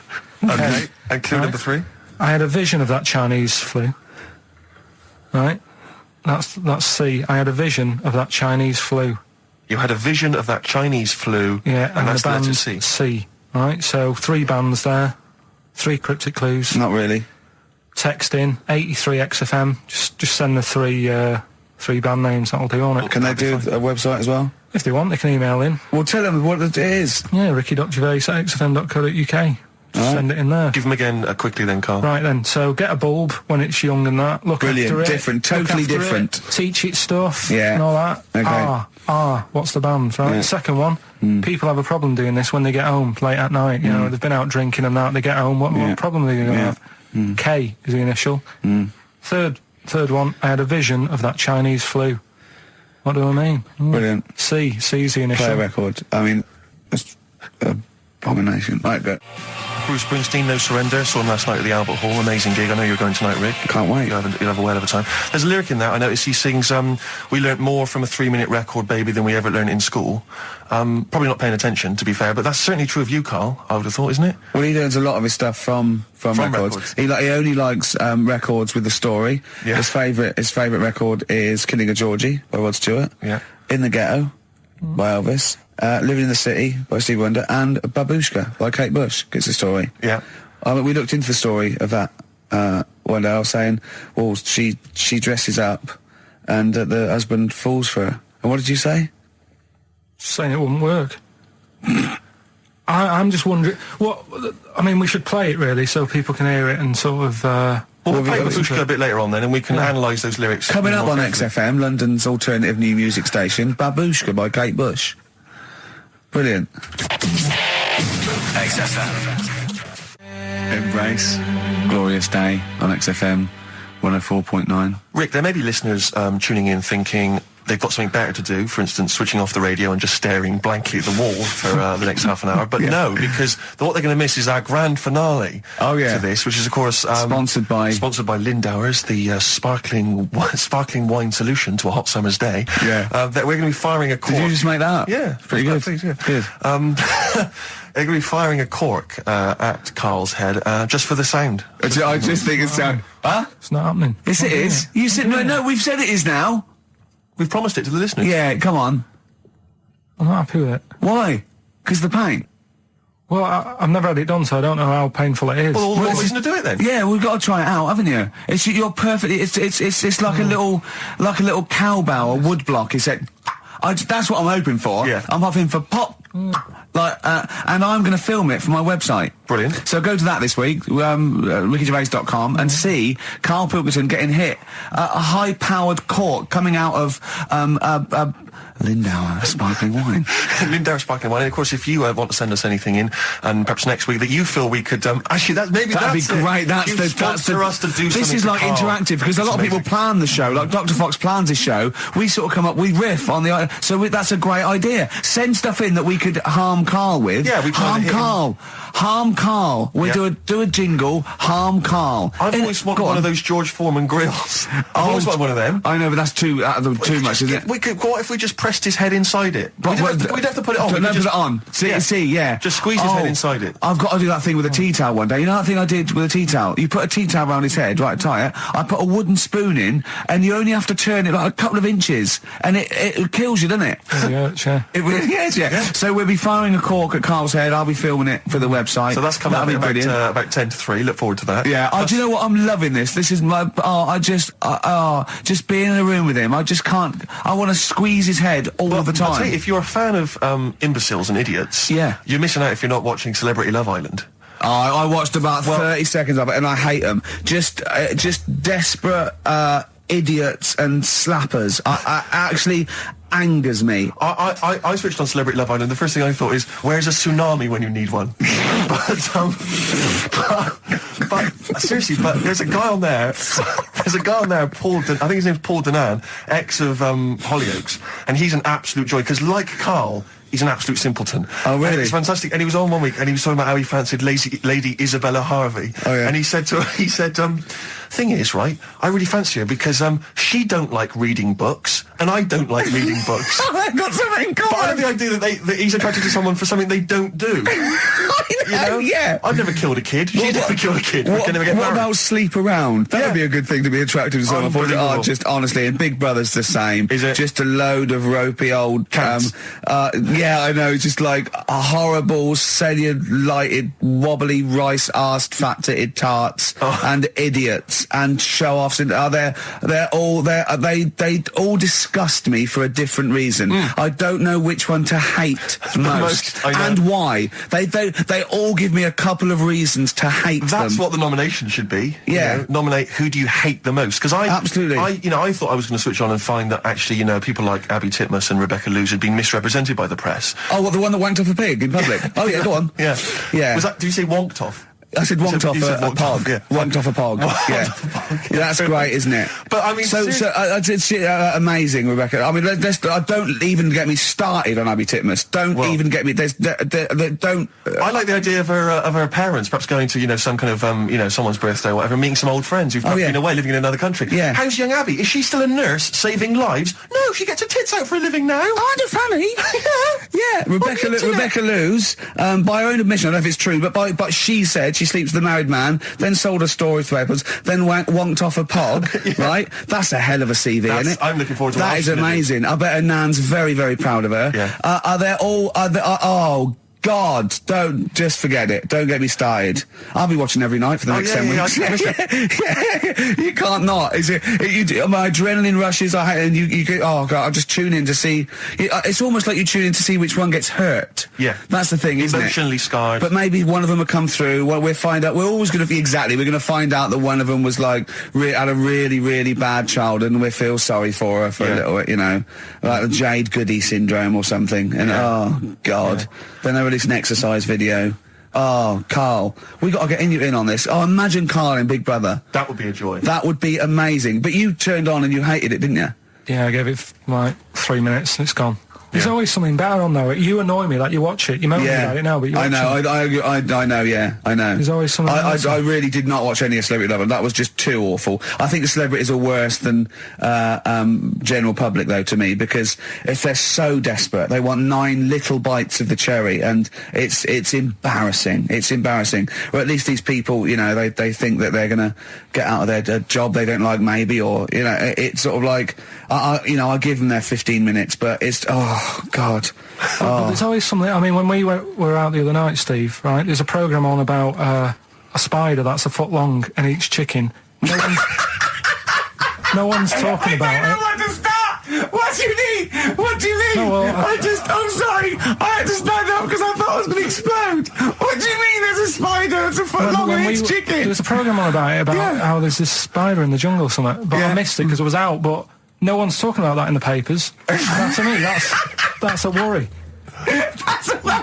[SPEAKER 8] Okay, and clue number 3?
[SPEAKER 3] I had a vision of that Chinese flu. Right? That's C. I had a vision of that Chinese flu.
[SPEAKER 8] You had a vision of that Chinese flu,
[SPEAKER 3] yeah, and
[SPEAKER 8] that's
[SPEAKER 3] the band
[SPEAKER 8] letter C.
[SPEAKER 3] C. Right, so 3 bands there, 3 cryptic clues.
[SPEAKER 13] Not really.
[SPEAKER 3] Text in 83 XFM. Just send the 3 band names. That'll do on it.
[SPEAKER 13] Can they do a website as well?
[SPEAKER 3] If they want, they can email in.
[SPEAKER 13] Well, tell them what it is.
[SPEAKER 3] Yeah, ricky.gervais@xfm.co.uk. Just send it in there.
[SPEAKER 8] Give them again quickly then, Karl.
[SPEAKER 3] Right then, so get a bulb when it's young and that. Look
[SPEAKER 13] Brilliant,
[SPEAKER 3] after it.
[SPEAKER 13] different, totally different.
[SPEAKER 3] Teach it stuff.
[SPEAKER 13] Yeah.
[SPEAKER 3] And all that.
[SPEAKER 13] Okay.
[SPEAKER 3] What's the band, right?
[SPEAKER 13] Yeah.
[SPEAKER 3] Second one, people have a problem doing this when they get home late at night. You know, they've been out drinking and that, they get home, what problem are they going to have? K is the initial. Third one, I had a vision of that Chinese flu. What do I mean?
[SPEAKER 13] Brilliant.
[SPEAKER 3] C's the initial.
[SPEAKER 13] Play a record. I mean, that's abomination. Right, go.
[SPEAKER 8] Bruce Springsteen, No Surrender. Saw him last night at the Albert Hall. Amazing gig. I know you're going tonight, Rick.
[SPEAKER 13] Can't wait.
[SPEAKER 8] You'll have a whale of a time. There's a lyric in that. I noticed he sings, we learnt more from a 3-minute record, baby, than we ever learned in school. Probably not paying attention, to be fair, but that's certainly true of you, Karl, I would have thought, isn't it?
[SPEAKER 13] Well, he learns a lot of his stuff from records. He only likes records with a story.
[SPEAKER 8] Yeah.
[SPEAKER 13] His favourite record is Killing a Georgie by Rod Stewart.
[SPEAKER 8] Yeah.
[SPEAKER 13] In the Ghetto by Elvis. Living in the City by Stevie Wonder, and Babushka by Kate Bush gets the story.
[SPEAKER 8] Yeah.
[SPEAKER 13] We looked into the story of that one day. I was saying, well, she dresses up and the husband falls for her. And what did you say?
[SPEAKER 3] Saying it wouldn't work. I'm just wondering, we should play it really so people can hear it and sort of...
[SPEAKER 8] Well, we'll play Babushka a bit later on then, and we can analyse those lyrics.
[SPEAKER 13] Coming up on XFM, London's alternative new music station, Babushka by Kate Bush. Brilliant.
[SPEAKER 15] XFM.
[SPEAKER 13] Embrace. Glorious day on XFM 104.9.
[SPEAKER 8] Rick, there may be listeners tuning in thinking they've got something better to do, for instance, switching off the radio and just staring blankly at the wall for the next half an hour. But no, because what they're going to miss is our grand finale to this, which is, of course...
[SPEAKER 13] sponsored by
[SPEAKER 8] Lindauer's, the sparkling wine solution to a hot summer's day.
[SPEAKER 13] Yeah.
[SPEAKER 8] That we're going to be firing a cork.
[SPEAKER 13] Did you just make that up?
[SPEAKER 8] Yeah.
[SPEAKER 13] Pretty good.
[SPEAKER 8] Good. They're going to be firing a cork at Karl's head just for the sound.
[SPEAKER 13] I just think it's sound... Huh?
[SPEAKER 3] It's not happening.
[SPEAKER 13] Yes, it is. You said... No, we've said it is now.
[SPEAKER 8] We've promised it to the listeners.
[SPEAKER 13] Yeah, come on.
[SPEAKER 3] I'm not happy with it.
[SPEAKER 13] Why? Because the pain?
[SPEAKER 3] Well, I've never had it done, so I don't know how painful it is.
[SPEAKER 8] Well, what reason to do it then?
[SPEAKER 13] Yeah, we've got to try it out, haven't you? You're perfect. It's like a little cowbell or wood block. That's what I'm hoping for.
[SPEAKER 8] Yeah.
[SPEAKER 13] I'm hoping for pop. And I'm going to film it for my website.
[SPEAKER 8] Brilliant.
[SPEAKER 13] So go to that this week, rickygervais.com, and see Karl Pilkington getting hit. A high-powered cork coming out of Lindauer sparkling wine.
[SPEAKER 8] Lindauer sparkling wine. And of course, if you want to send us anything in, and perhaps next week that you feel we could actually that'd be
[SPEAKER 13] great. That's
[SPEAKER 8] us to do.
[SPEAKER 13] This is like interactive because a lot of people plan the show. Like Dr. Fox plans his show. We sort of come up, we riff on the. So that's a great idea. Send stuff in that we could harm Karl with.
[SPEAKER 8] Yeah, we try to
[SPEAKER 13] harm Karl. We do a jingle. Harm Karl.
[SPEAKER 8] I've always wanted one of those George Foreman grills. I've always wanted one of them.
[SPEAKER 13] I know, but that's too much, isn't it?
[SPEAKER 8] What if we just pressed his head inside it? We'd have to put it on.
[SPEAKER 13] Put it on. See.
[SPEAKER 8] Just squeeze his head inside it.
[SPEAKER 13] I've got to do that thing with a tea towel one day. You know that thing I did with a tea towel? You put a tea towel around his head, right, tie it. I put a wooden spoon in, and you only have to turn it like a couple of inches, and it kills you, doesn't it?
[SPEAKER 3] Yeah, sure.
[SPEAKER 13] It really is, yeah. So we'll be firing a cork at Karl's head. I'll be filming it for the website.
[SPEAKER 8] So that's coming up about 10 to 3. Look forward to that.
[SPEAKER 13] Yeah. Do you know what? I'm loving this. This is my. Just being in a room with him. I just can't. I want to squeeze his head all the time.
[SPEAKER 8] I'll tell you, if you're a fan of imbeciles and idiots, you're missing out if you're not watching Celebrity Love Island.
[SPEAKER 13] I watched about 30 seconds of it, and I hate them. Just desperate idiots and slappers. I actually angers me.
[SPEAKER 8] I switched on Celebrity Love Island. The first thing I thought is, where's a tsunami when you need one? but seriously, there's a guy on there. There's a guy on there, Paul. I think his name's Paul Danan, ex of Hollyoaks, and he's an absolute joy because, like Karl, he's an absolute simpleton.
[SPEAKER 13] Oh, really?
[SPEAKER 8] And it's fantastic. And he was on one week, and he was talking about how he fancied Lady Isabella Harvey.
[SPEAKER 13] Oh, yeah.
[SPEAKER 8] And he said
[SPEAKER 2] thing is, right, I really fancy her because, she don't like reading books, and I don't like reading books.
[SPEAKER 13] They've got something in common.
[SPEAKER 2] But I have the idea that he's attracted to someone for something they don't do.
[SPEAKER 13] I know, yeah.
[SPEAKER 2] I've never killed a kid. She's never killed a kid.
[SPEAKER 13] What
[SPEAKER 2] never get married.
[SPEAKER 13] About sleep around? That would be a good thing to be attracted to someone for. Just honestly, and Big Brother's the same.
[SPEAKER 2] Is it?
[SPEAKER 13] Just a load of ropey old
[SPEAKER 2] cats.
[SPEAKER 13] Yeah, I know. Just like a horrible, cellulited, wobbly, rice-arsed, fat-titted tarts and idiots and show-offs. And they all disgust me for a different reason. I don't know which one to hate most and why. They all give me a couple of reasons to hate them.
[SPEAKER 2] That's what the nomination should be.
[SPEAKER 13] Yeah.
[SPEAKER 2] You know, nominate who do you hate the most? Because
[SPEAKER 13] absolutely.
[SPEAKER 2] I thought I was going to switch on and find that actually, you know, people like Abby Titmus and Rebecca Lewis had been misrepresented by the press.
[SPEAKER 13] Oh, what, the one that wanked off a pig in public? Oh yeah, go on.
[SPEAKER 2] Yeah.
[SPEAKER 13] Yeah.
[SPEAKER 2] Did you say wonked off?
[SPEAKER 13] I said wonked off a pog.
[SPEAKER 2] Yeah.
[SPEAKER 13] Wonked off a pog. Yeah. That's great, isn't it?
[SPEAKER 2] But I mean,
[SPEAKER 13] it's amazing, Rebecca. I mean, don't even get me started on Abby Titmus. Don't even get me. Don't.
[SPEAKER 2] I like the idea of her parents perhaps going to, you know, some kind of, you know, someone's birthday or whatever, meeting some old friends who've been away, living in another country.
[SPEAKER 13] Yeah.
[SPEAKER 2] How's young Abby? Is she still a nurse saving lives? No, she gets her tits out for a living now.
[SPEAKER 13] Aren't it funny? Yeah. Rebecca Lewis, by her own admission, I don't know if it's true, but she said she sleeps with a married man, then sold her story to papers, then wonked off a pog, right? That's a hell of a CV, isn't it?
[SPEAKER 2] I'm looking forward to
[SPEAKER 13] that. That is amazing. I bet her nan's very, very proud of her.
[SPEAKER 2] Yeah.
[SPEAKER 13] Oh, God, don't just forget it. Don't get me started. I'll be watching every night for the next 10 weeks. Yeah. You can't not. Is it? My adrenaline rushes. And you go, oh God, I'll just tune in to see. It's almost like you tune in to see which one gets hurt.
[SPEAKER 2] Yeah,
[SPEAKER 13] that's the thing, isn't it?
[SPEAKER 2] Emotionally scarred.
[SPEAKER 13] But maybe one of them will come through. Well, we'll find out. We're always going to be we're going to find out that one of them was like had a really, really bad childhood, and we feel sorry for her for a little, you know, like the Jade Goody syndrome or something. And oh God. Then they released an exercise video. Oh, Karl, we got to get in on this. Oh, imagine Karl in Big Brother.
[SPEAKER 2] That would be a joy.
[SPEAKER 13] That would be amazing. But you turned on and you hated it, didn't you?
[SPEAKER 3] Yeah, I gave it like 3 minutes and it's gone. There's always something better on though. You annoy me, like you watch it. You moan about it now, but you watch it.
[SPEAKER 13] I know, yeah, I know.
[SPEAKER 3] There's always something
[SPEAKER 13] I really did not watch any of Celebrity Love, and that was just too awful. I think the celebrities are worse than general public, though, to me, because if they're so desperate, they want 9 little bites of the cherry, and it's embarrassing. It's embarrassing. Or at least these people, you know, they think that they're going to get out of their job they don't like, maybe, or, you know, it's sort of like, I give them their 15 minutes, but it's, oh, God.
[SPEAKER 3] But there's always something, I mean, when we were out the other night, Steve, right, there's a programme on about a spider that's a foot long and eats chicken. No one's talking about it.
[SPEAKER 15] I don't want to stop! What do you mean? What do you mean?
[SPEAKER 3] No, well,
[SPEAKER 15] I'm sorry. I had to stand up because I thought I was going to explode. What do you mean there's a spider that's a foot long and eats chicken?
[SPEAKER 3] There was a programme on about it, how there's this spider in the jungle or something, but I missed it because it was out, but no one's talking about that in the papers. That, to me, that's a worry.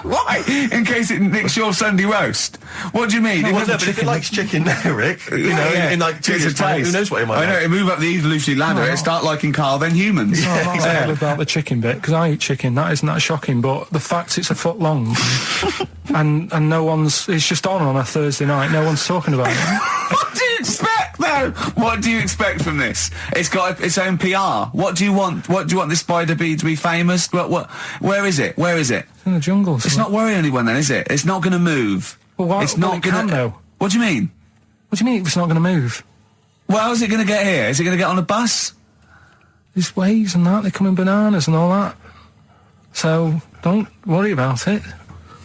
[SPEAKER 13] Why? In case it nicks your Sunday roast. What do you mean?
[SPEAKER 2] But if it likes chicken now, Rick, you know, in like 2 years' time, who knows what it might like.
[SPEAKER 13] I know, it move up the evolutionary ladder, it start liking Karl, then humans.
[SPEAKER 3] No, I'm not worried about the chicken bit, because I eat chicken, that isn't that shocking, but the fact it's a foot long, and no one's, it's just on a Thursday night, no one's talking about it.
[SPEAKER 13] What do you expect, though? What do you expect from this? It's got its own PR. What do you want? What do you want this spider to be famous? Where is it? Where is it?
[SPEAKER 3] It's in the jungle.
[SPEAKER 13] It's not worrying anyone then, is it? It's not going to move.
[SPEAKER 3] Well, why?
[SPEAKER 13] It's not
[SPEAKER 3] going to.
[SPEAKER 13] though. What do you mean?
[SPEAKER 3] What do you mean it's not going to move?
[SPEAKER 13] Well, how's it going to get here? Is it going to get on a bus?
[SPEAKER 3] There's waves and that. They come in bananas and all that. So don't worry about it.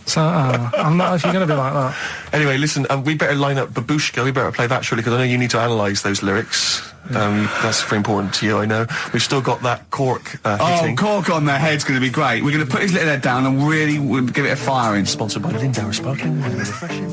[SPEAKER 3] So I'm not. If you're going to be like that.
[SPEAKER 2] Anyway, listen. We better line up Babushka. We better play that surely, because I know you need to analyse those lyrics. That's very important to you, I know. We've still got that cork hitting.
[SPEAKER 13] Cork on their head's going to be great. We're going to put his little head down and really give it a firing.
[SPEAKER 2] Sponsored by Lindauer Sparkling Wine. Refreshing.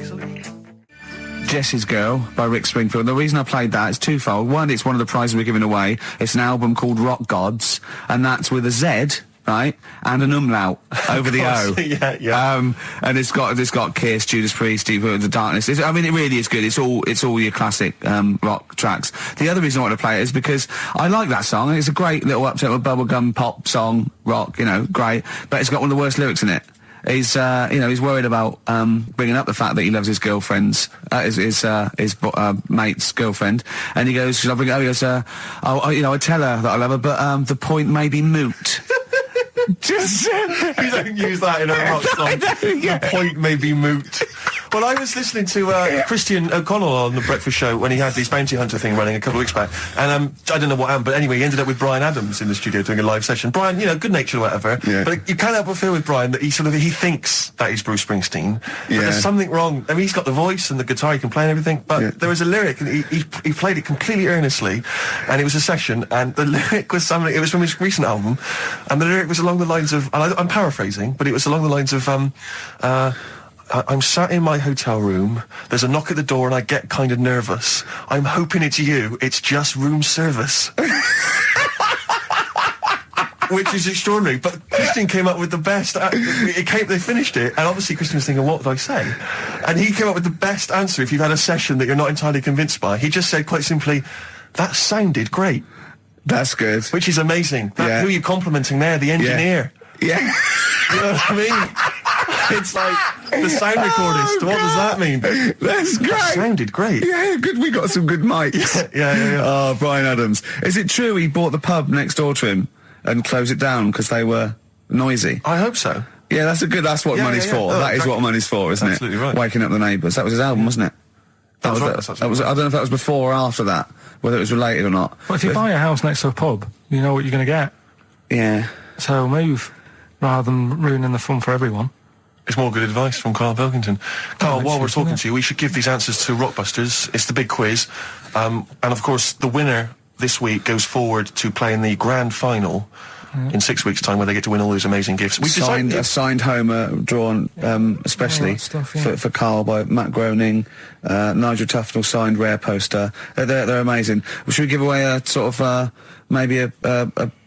[SPEAKER 13] Jessie's Girl by Rick Springfield. The reason I played that is twofold. One, it's one of the prizes we're giving away. It's an album called Rock Gods, and that's with a Z, right, and an umlaut over the O.
[SPEAKER 2] Yeah.
[SPEAKER 13] And it's got Kiss, Judas Priest, Steve Hood, The Darkness. It really is good. It's all your classic rock tracks. The other reason I want to play it is because I like that song. It's a great little uptempo bubblegum pop song, rock, you know, great. But it's got one of the worst lyrics in it. he's worried about bringing up the fact that he loves his girlfriend's his mate's girlfriend, and he goes, "Should I bring it up?" He goes, I tell her that I love her, but the point may be moot."
[SPEAKER 2] Just you don't use that in a rock song. The point may be moot. Well, I was listening to Christian O'Connell on the Breakfast Show when he had this bounty hunter thing running a couple of weeks back, and I don't know what happened, but anyway, he ended up with Bryan Adams in the studio doing a live session. Bryan, good-natured or whatever, but you can't help but feel with Bryan that he thinks that he's Bruce Springsteen, but there's something wrong. I mean, he's got the voice and the guitar, he can play and everything, but there was a lyric, and he played it completely earnestly, and it was a session, and the lyric was something, it was from his recent album, and the lyric was along the lines of, and I'm paraphrasing, but it was along the lines of, I'm sat in my hotel room, there's a knock at the door and I get kind of nervous. I'm hoping it's you, it's just room service. Which is extraordinary, but Christian came up with the best, they finished it, and obviously Christian was thinking, what did I say? And he came up with the best answer if you've had a session that you're not entirely convinced by. He just said quite simply, that sounded great.
[SPEAKER 13] That's good.
[SPEAKER 2] Which is amazing. Who are you complimenting there? The engineer.
[SPEAKER 13] Yeah.
[SPEAKER 2] You know what I mean? It's like the sound recordist. What does that mean?
[SPEAKER 13] That's great.
[SPEAKER 2] That sounded great.
[SPEAKER 13] Yeah, good. We got some good mics.
[SPEAKER 2] Yeah.
[SPEAKER 13] Oh, Bryan Adams. Is it true he bought the pub next door to him and closed it down because they were noisy?
[SPEAKER 2] I hope so.
[SPEAKER 13] Yeah, that's what money's for.
[SPEAKER 2] No,
[SPEAKER 13] that is what money's for, isn't
[SPEAKER 2] Absolutely
[SPEAKER 13] it?
[SPEAKER 2] Right.
[SPEAKER 13] Waking up the neighbours. That was his album, wasn't it?
[SPEAKER 2] That was right.
[SPEAKER 13] I don't know if that was before or after that, whether it was related or not.
[SPEAKER 3] Well, if you buy a house next to a pub, you know what you're going to get.
[SPEAKER 13] Yeah.
[SPEAKER 3] So move, rather than ruining the fun for everyone.
[SPEAKER 2] It's more good advice from Karl Pilkington. Karl, while we're talking to you, we should give these answers to Rockbusters. It's the big quiz. And of course, the winner this week goes forward to play in the grand final in 6 weeks' time, where they get to win all those amazing gifts. We've
[SPEAKER 13] a signed Homer drawn especially for Karl by Matt Groening, Nigel Tufnell signed rare poster. They're amazing. Should we give away a sort of maybe a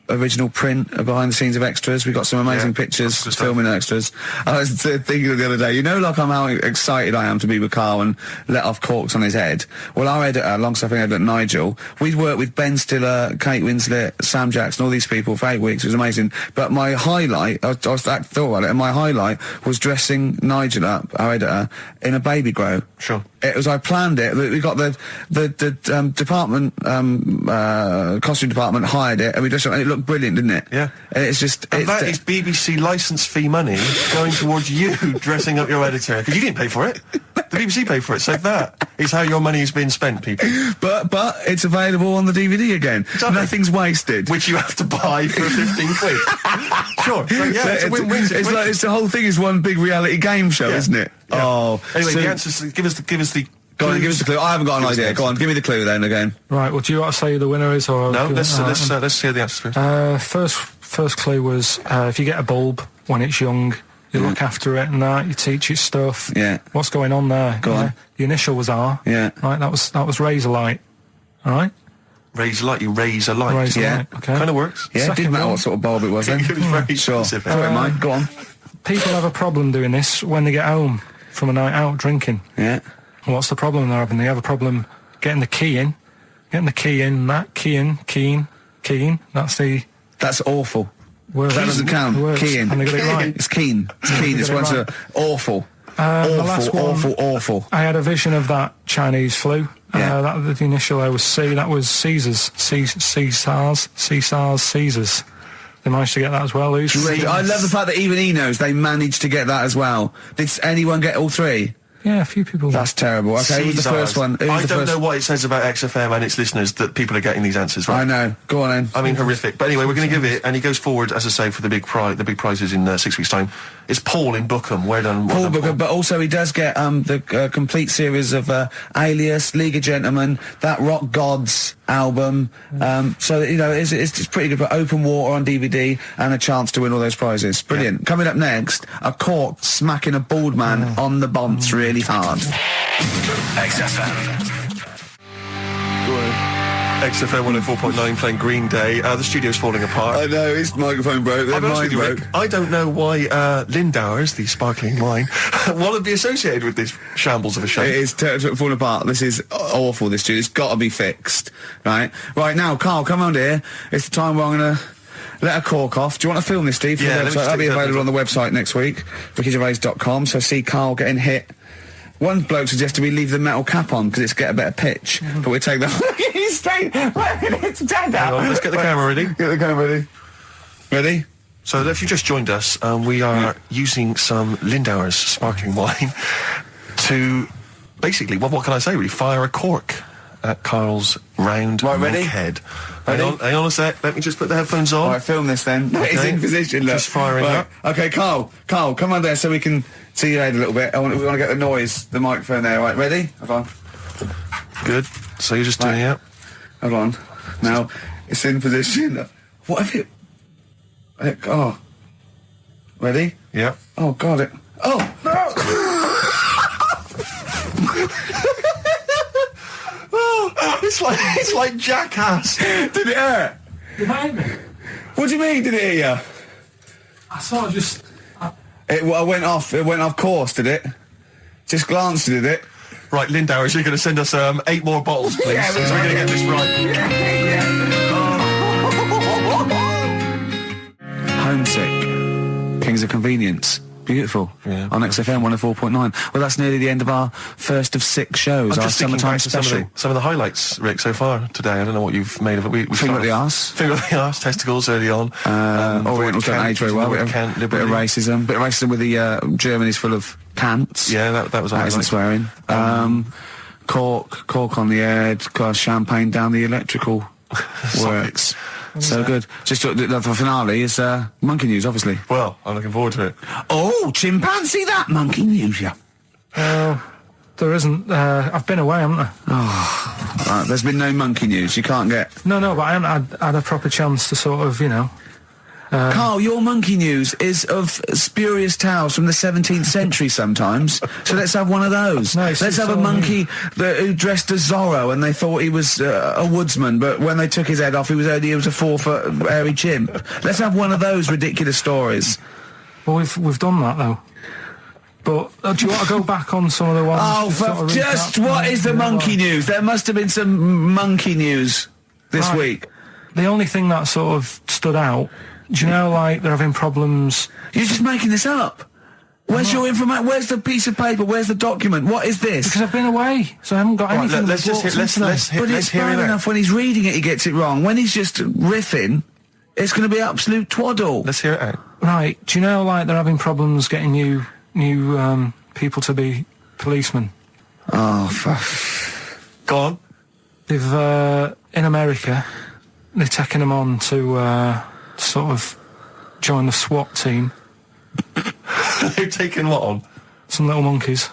[SPEAKER 13] original print behind the scenes of extras? We got some amazing pictures filming extras. I was thinking the other day, how how excited I am to be with Karl and let off corks on his head. Well, our editor, long-suffering editor Nigel, we'd worked with Ben Stiller, Kate Winslet, Sam Jackson, all these people for 8 weeks. It was amazing. But my highlight, I thought about it, and my highlight was dressing Nigel up, our editor, in a baby grow.
[SPEAKER 2] Sure.
[SPEAKER 13] It was, I planned it. We got the department, costume department hired it, and we dressed it, and it looked brilliant, didn't it?
[SPEAKER 2] Yeah.
[SPEAKER 13] And it's just...
[SPEAKER 2] And that is BBC licence fee money going towards you dressing up your editor, because you didn't pay for it. The BBC paid for it, so that is how your money has been spent, people.
[SPEAKER 13] But it's available on the DVD again.
[SPEAKER 2] Exactly.
[SPEAKER 13] Nothing's wasted.
[SPEAKER 2] Which you have to buy for 15 quid. Sure. So, yeah, it's a win-win situation.
[SPEAKER 13] It's the whole thing is one big reality game show, isn't it?
[SPEAKER 2] Yeah.
[SPEAKER 13] Oh.
[SPEAKER 2] Anyway, the answers, give us the
[SPEAKER 13] Go on, give us the clue. I haven't got an idea. Go on, give me the clue then again.
[SPEAKER 3] Right, well, do you want to say who the winner is? Or
[SPEAKER 2] no, let's hear the answers
[SPEAKER 3] first. First clue was, if you get a bulb when it's young, you look after it and that, you teach it stuff.
[SPEAKER 13] Yeah.
[SPEAKER 3] What's going on there?
[SPEAKER 13] Go on.
[SPEAKER 3] The initial was R.
[SPEAKER 13] Yeah.
[SPEAKER 3] Right, that was razor light. All right?
[SPEAKER 2] Razor light, you raise a light.
[SPEAKER 3] Razor light, okay.
[SPEAKER 2] Kind of works.
[SPEAKER 13] Yeah, it didn't matter what sort of bulb it was then.
[SPEAKER 2] It was very specific.
[SPEAKER 13] Go on.
[SPEAKER 3] People have a problem doing this when they get home from a night out drinking.
[SPEAKER 13] Yeah.
[SPEAKER 3] What's the problem they're having? They have a problem getting the key in. That's
[SPEAKER 13] awful.
[SPEAKER 3] Word.
[SPEAKER 13] That doesn't count. Keen.
[SPEAKER 3] And they got it right.
[SPEAKER 13] It's keen. It's keen. It's one's awful. Awful.
[SPEAKER 3] I had a vision of that Chinese flu.
[SPEAKER 13] Yeah.
[SPEAKER 3] The initial there was C. That was Caesars. Caesars. They managed to get that as well.
[SPEAKER 13] I love the fact that even he knows they managed to get that as well. Did anyone get all three?
[SPEAKER 3] Yeah, a few people.
[SPEAKER 13] That's terrible. Okay, who was the first one?
[SPEAKER 2] I don't know what it says about XFM and its listeners that people are getting these answers right.
[SPEAKER 13] I know. Go on then.
[SPEAKER 2] I mean, horrific. But anyway, we're going to give it, and he goes forward, as I say, for the big prizes in 6 weeks' time. It's Paul in Bookham. Well done,
[SPEAKER 13] Bookham. But also he does get the complete series of Alias, League of Gentlemen, that Rock Gods album. So it's pretty good. But Open Water on DVD and a chance to win all those prizes. Brilliant. Yeah. Coming up next, a cork smacking a bald man on the bonds really hard.
[SPEAKER 16] XFM.
[SPEAKER 2] XFM 104.9 playing Green Day. The studio's falling apart.
[SPEAKER 13] I know, his microphone broke. Mine broke.
[SPEAKER 2] Rick, I don't know why Lindauer's, the sparkling wine, want to be associated with this shambles of a show.
[SPEAKER 13] It is falling apart. This is awful, this studio. It's got to be fixed. Right now, Karl, come on here. It's the time where I'm going to let her cork off. Do you want to film this, Steve? For the website? That'll be available on the website next week, rickygervais.com. So see Karl getting hit. One bloke suggested we leave the metal cap on because it's get a better pitch, but we take the. He's straight. It's dead out.
[SPEAKER 8] Let's get the camera ready.
[SPEAKER 13] Get the camera ready. Ready?
[SPEAKER 8] So if you just joined us, we are using some Lindauer's sparkling wine to basically, what can I say? Really, fire a cork at Karl's round head. Hang on a sec. Let me just put the headphones on.
[SPEAKER 13] All right, film this then. Okay. He's in position. Look.
[SPEAKER 8] Just firing up.
[SPEAKER 13] Okay, Karl, come on there so we can see your head a little bit. We want to get the noise, the microphone there. Right, ready? Hold on.
[SPEAKER 8] Good. So you're just doing it.
[SPEAKER 13] Hold on. Now it's in position. What if it? Oh. Ready?
[SPEAKER 8] Yeah.
[SPEAKER 13] Oh God! Oh no!
[SPEAKER 8] It's like Jackass.
[SPEAKER 13] Did it hurt?
[SPEAKER 3] Did it hurt me?
[SPEAKER 13] What do you mean? Did it hit you?
[SPEAKER 3] I sort of just.
[SPEAKER 13] It went off. It went off course. Did it? Just glanced. Did it?
[SPEAKER 8] Right, Lindauer, you're going to send us 8 more bottles, please.
[SPEAKER 13] Yeah,
[SPEAKER 8] we're going to get this right.
[SPEAKER 13] Homesick. Kings of Convenience. Beautiful. Yeah. On XFM 104.9. Well, that's nearly the end of our first of 6 shows, our summertime special.
[SPEAKER 8] Some of the highlights, Rick, so far today. I don't know what you've made of it. We
[SPEAKER 13] Finger at the arse.
[SPEAKER 8] Finger at the arse, testicles early on.
[SPEAKER 13] Orientals don't age very well. Bit of racism. Bit of racism with the Germany's full of cants.
[SPEAKER 8] Yeah, that was.
[SPEAKER 13] That isn't swearing. Cork on the head. Champagne down the electrical works. So good. Just the finale is monkey news, obviously.
[SPEAKER 8] Well, I'm looking forward to it.
[SPEAKER 13] Oh, chimpanzee that monkey news, yeah.
[SPEAKER 3] There isn't. I've been away, haven't I?
[SPEAKER 13] Oh, right, there's been no monkey news. You can't get.
[SPEAKER 3] No, but I haven't had a proper chance to sort of,
[SPEAKER 13] Karl, your monkey news is of spurious tales from the 17th century sometimes, so let's have one of those.
[SPEAKER 3] No,
[SPEAKER 13] let's have a monkey who dressed as Zorro and they thought he was a woodsman, but when they took his head off he was a 4-foot hairy chimp. Let's have one of those ridiculous stories.
[SPEAKER 3] Well, we've done that though. But do you want to go back on some of the ones?
[SPEAKER 13] What is the monkey news? There must have been some monkey news this week.
[SPEAKER 3] The only thing that sort of stood out, do you know, like, they're having problems...
[SPEAKER 13] You're just making this up. Where's your information? Where's the piece of paper? Where's the document? What is this?
[SPEAKER 3] Because I've been away, so I haven't got anything.
[SPEAKER 8] Let's hear
[SPEAKER 13] But it's bad enough when he's reading it, he gets it wrong. When he's just riffing, it's going to be absolute twaddle.
[SPEAKER 8] Let's hear it out.
[SPEAKER 3] Right, do you know, like, they're having problems getting new people to be policemen?
[SPEAKER 13] Oh,
[SPEAKER 8] Go on.
[SPEAKER 3] They've, in America, they're taking them on to, sort of join the SWAT team.
[SPEAKER 8] They've taken what on?
[SPEAKER 3] Some little monkeys.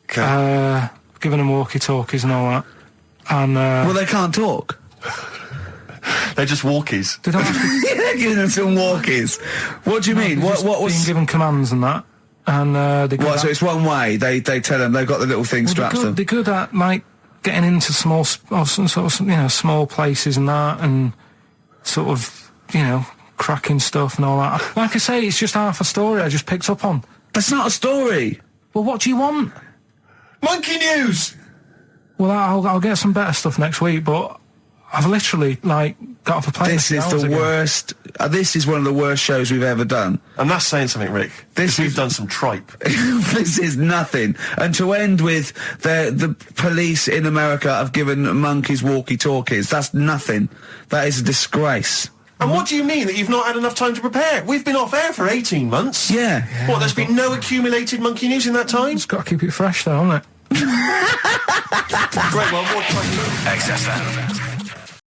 [SPEAKER 8] Okay.
[SPEAKER 3] Giving them walkie-talkies and all that. And,
[SPEAKER 13] well, they can't talk.
[SPEAKER 8] They're just walkies.
[SPEAKER 3] They don't have to...
[SPEAKER 13] They're giving them some walkies. What do you mean? What was...
[SPEAKER 3] being given commands and that. And, they go...
[SPEAKER 13] so it's one way. They tell them they've got the little thing strapped to them.
[SPEAKER 3] They're good at, like, getting into small, or some sort of, small places and that, and sort of, cracking stuff and all that. Like I say, it's just half a story I just picked up on.
[SPEAKER 13] That's not a story.
[SPEAKER 3] Well, what do you want?
[SPEAKER 8] Monkey news!
[SPEAKER 3] Well, I'll get some better stuff next week, but I've literally, like, got off a plane.
[SPEAKER 13] This is the worst. This is one of the worst shows we've ever done.
[SPEAKER 8] And that's saying something, Rick. We've done some tripe.
[SPEAKER 13] This is nothing. And to end with the police in America have given monkeys walkie-talkies. That's nothing. That is a disgrace.
[SPEAKER 8] And what do you mean that you've not had enough time to prepare? We've been off air for 18 months.
[SPEAKER 13] Yeah.
[SPEAKER 8] What, there's been no accumulated monkey news in that time?
[SPEAKER 3] It's got to keep it fresh, though, hasn't it?
[SPEAKER 8] Great, well, more time.
[SPEAKER 16] XFM.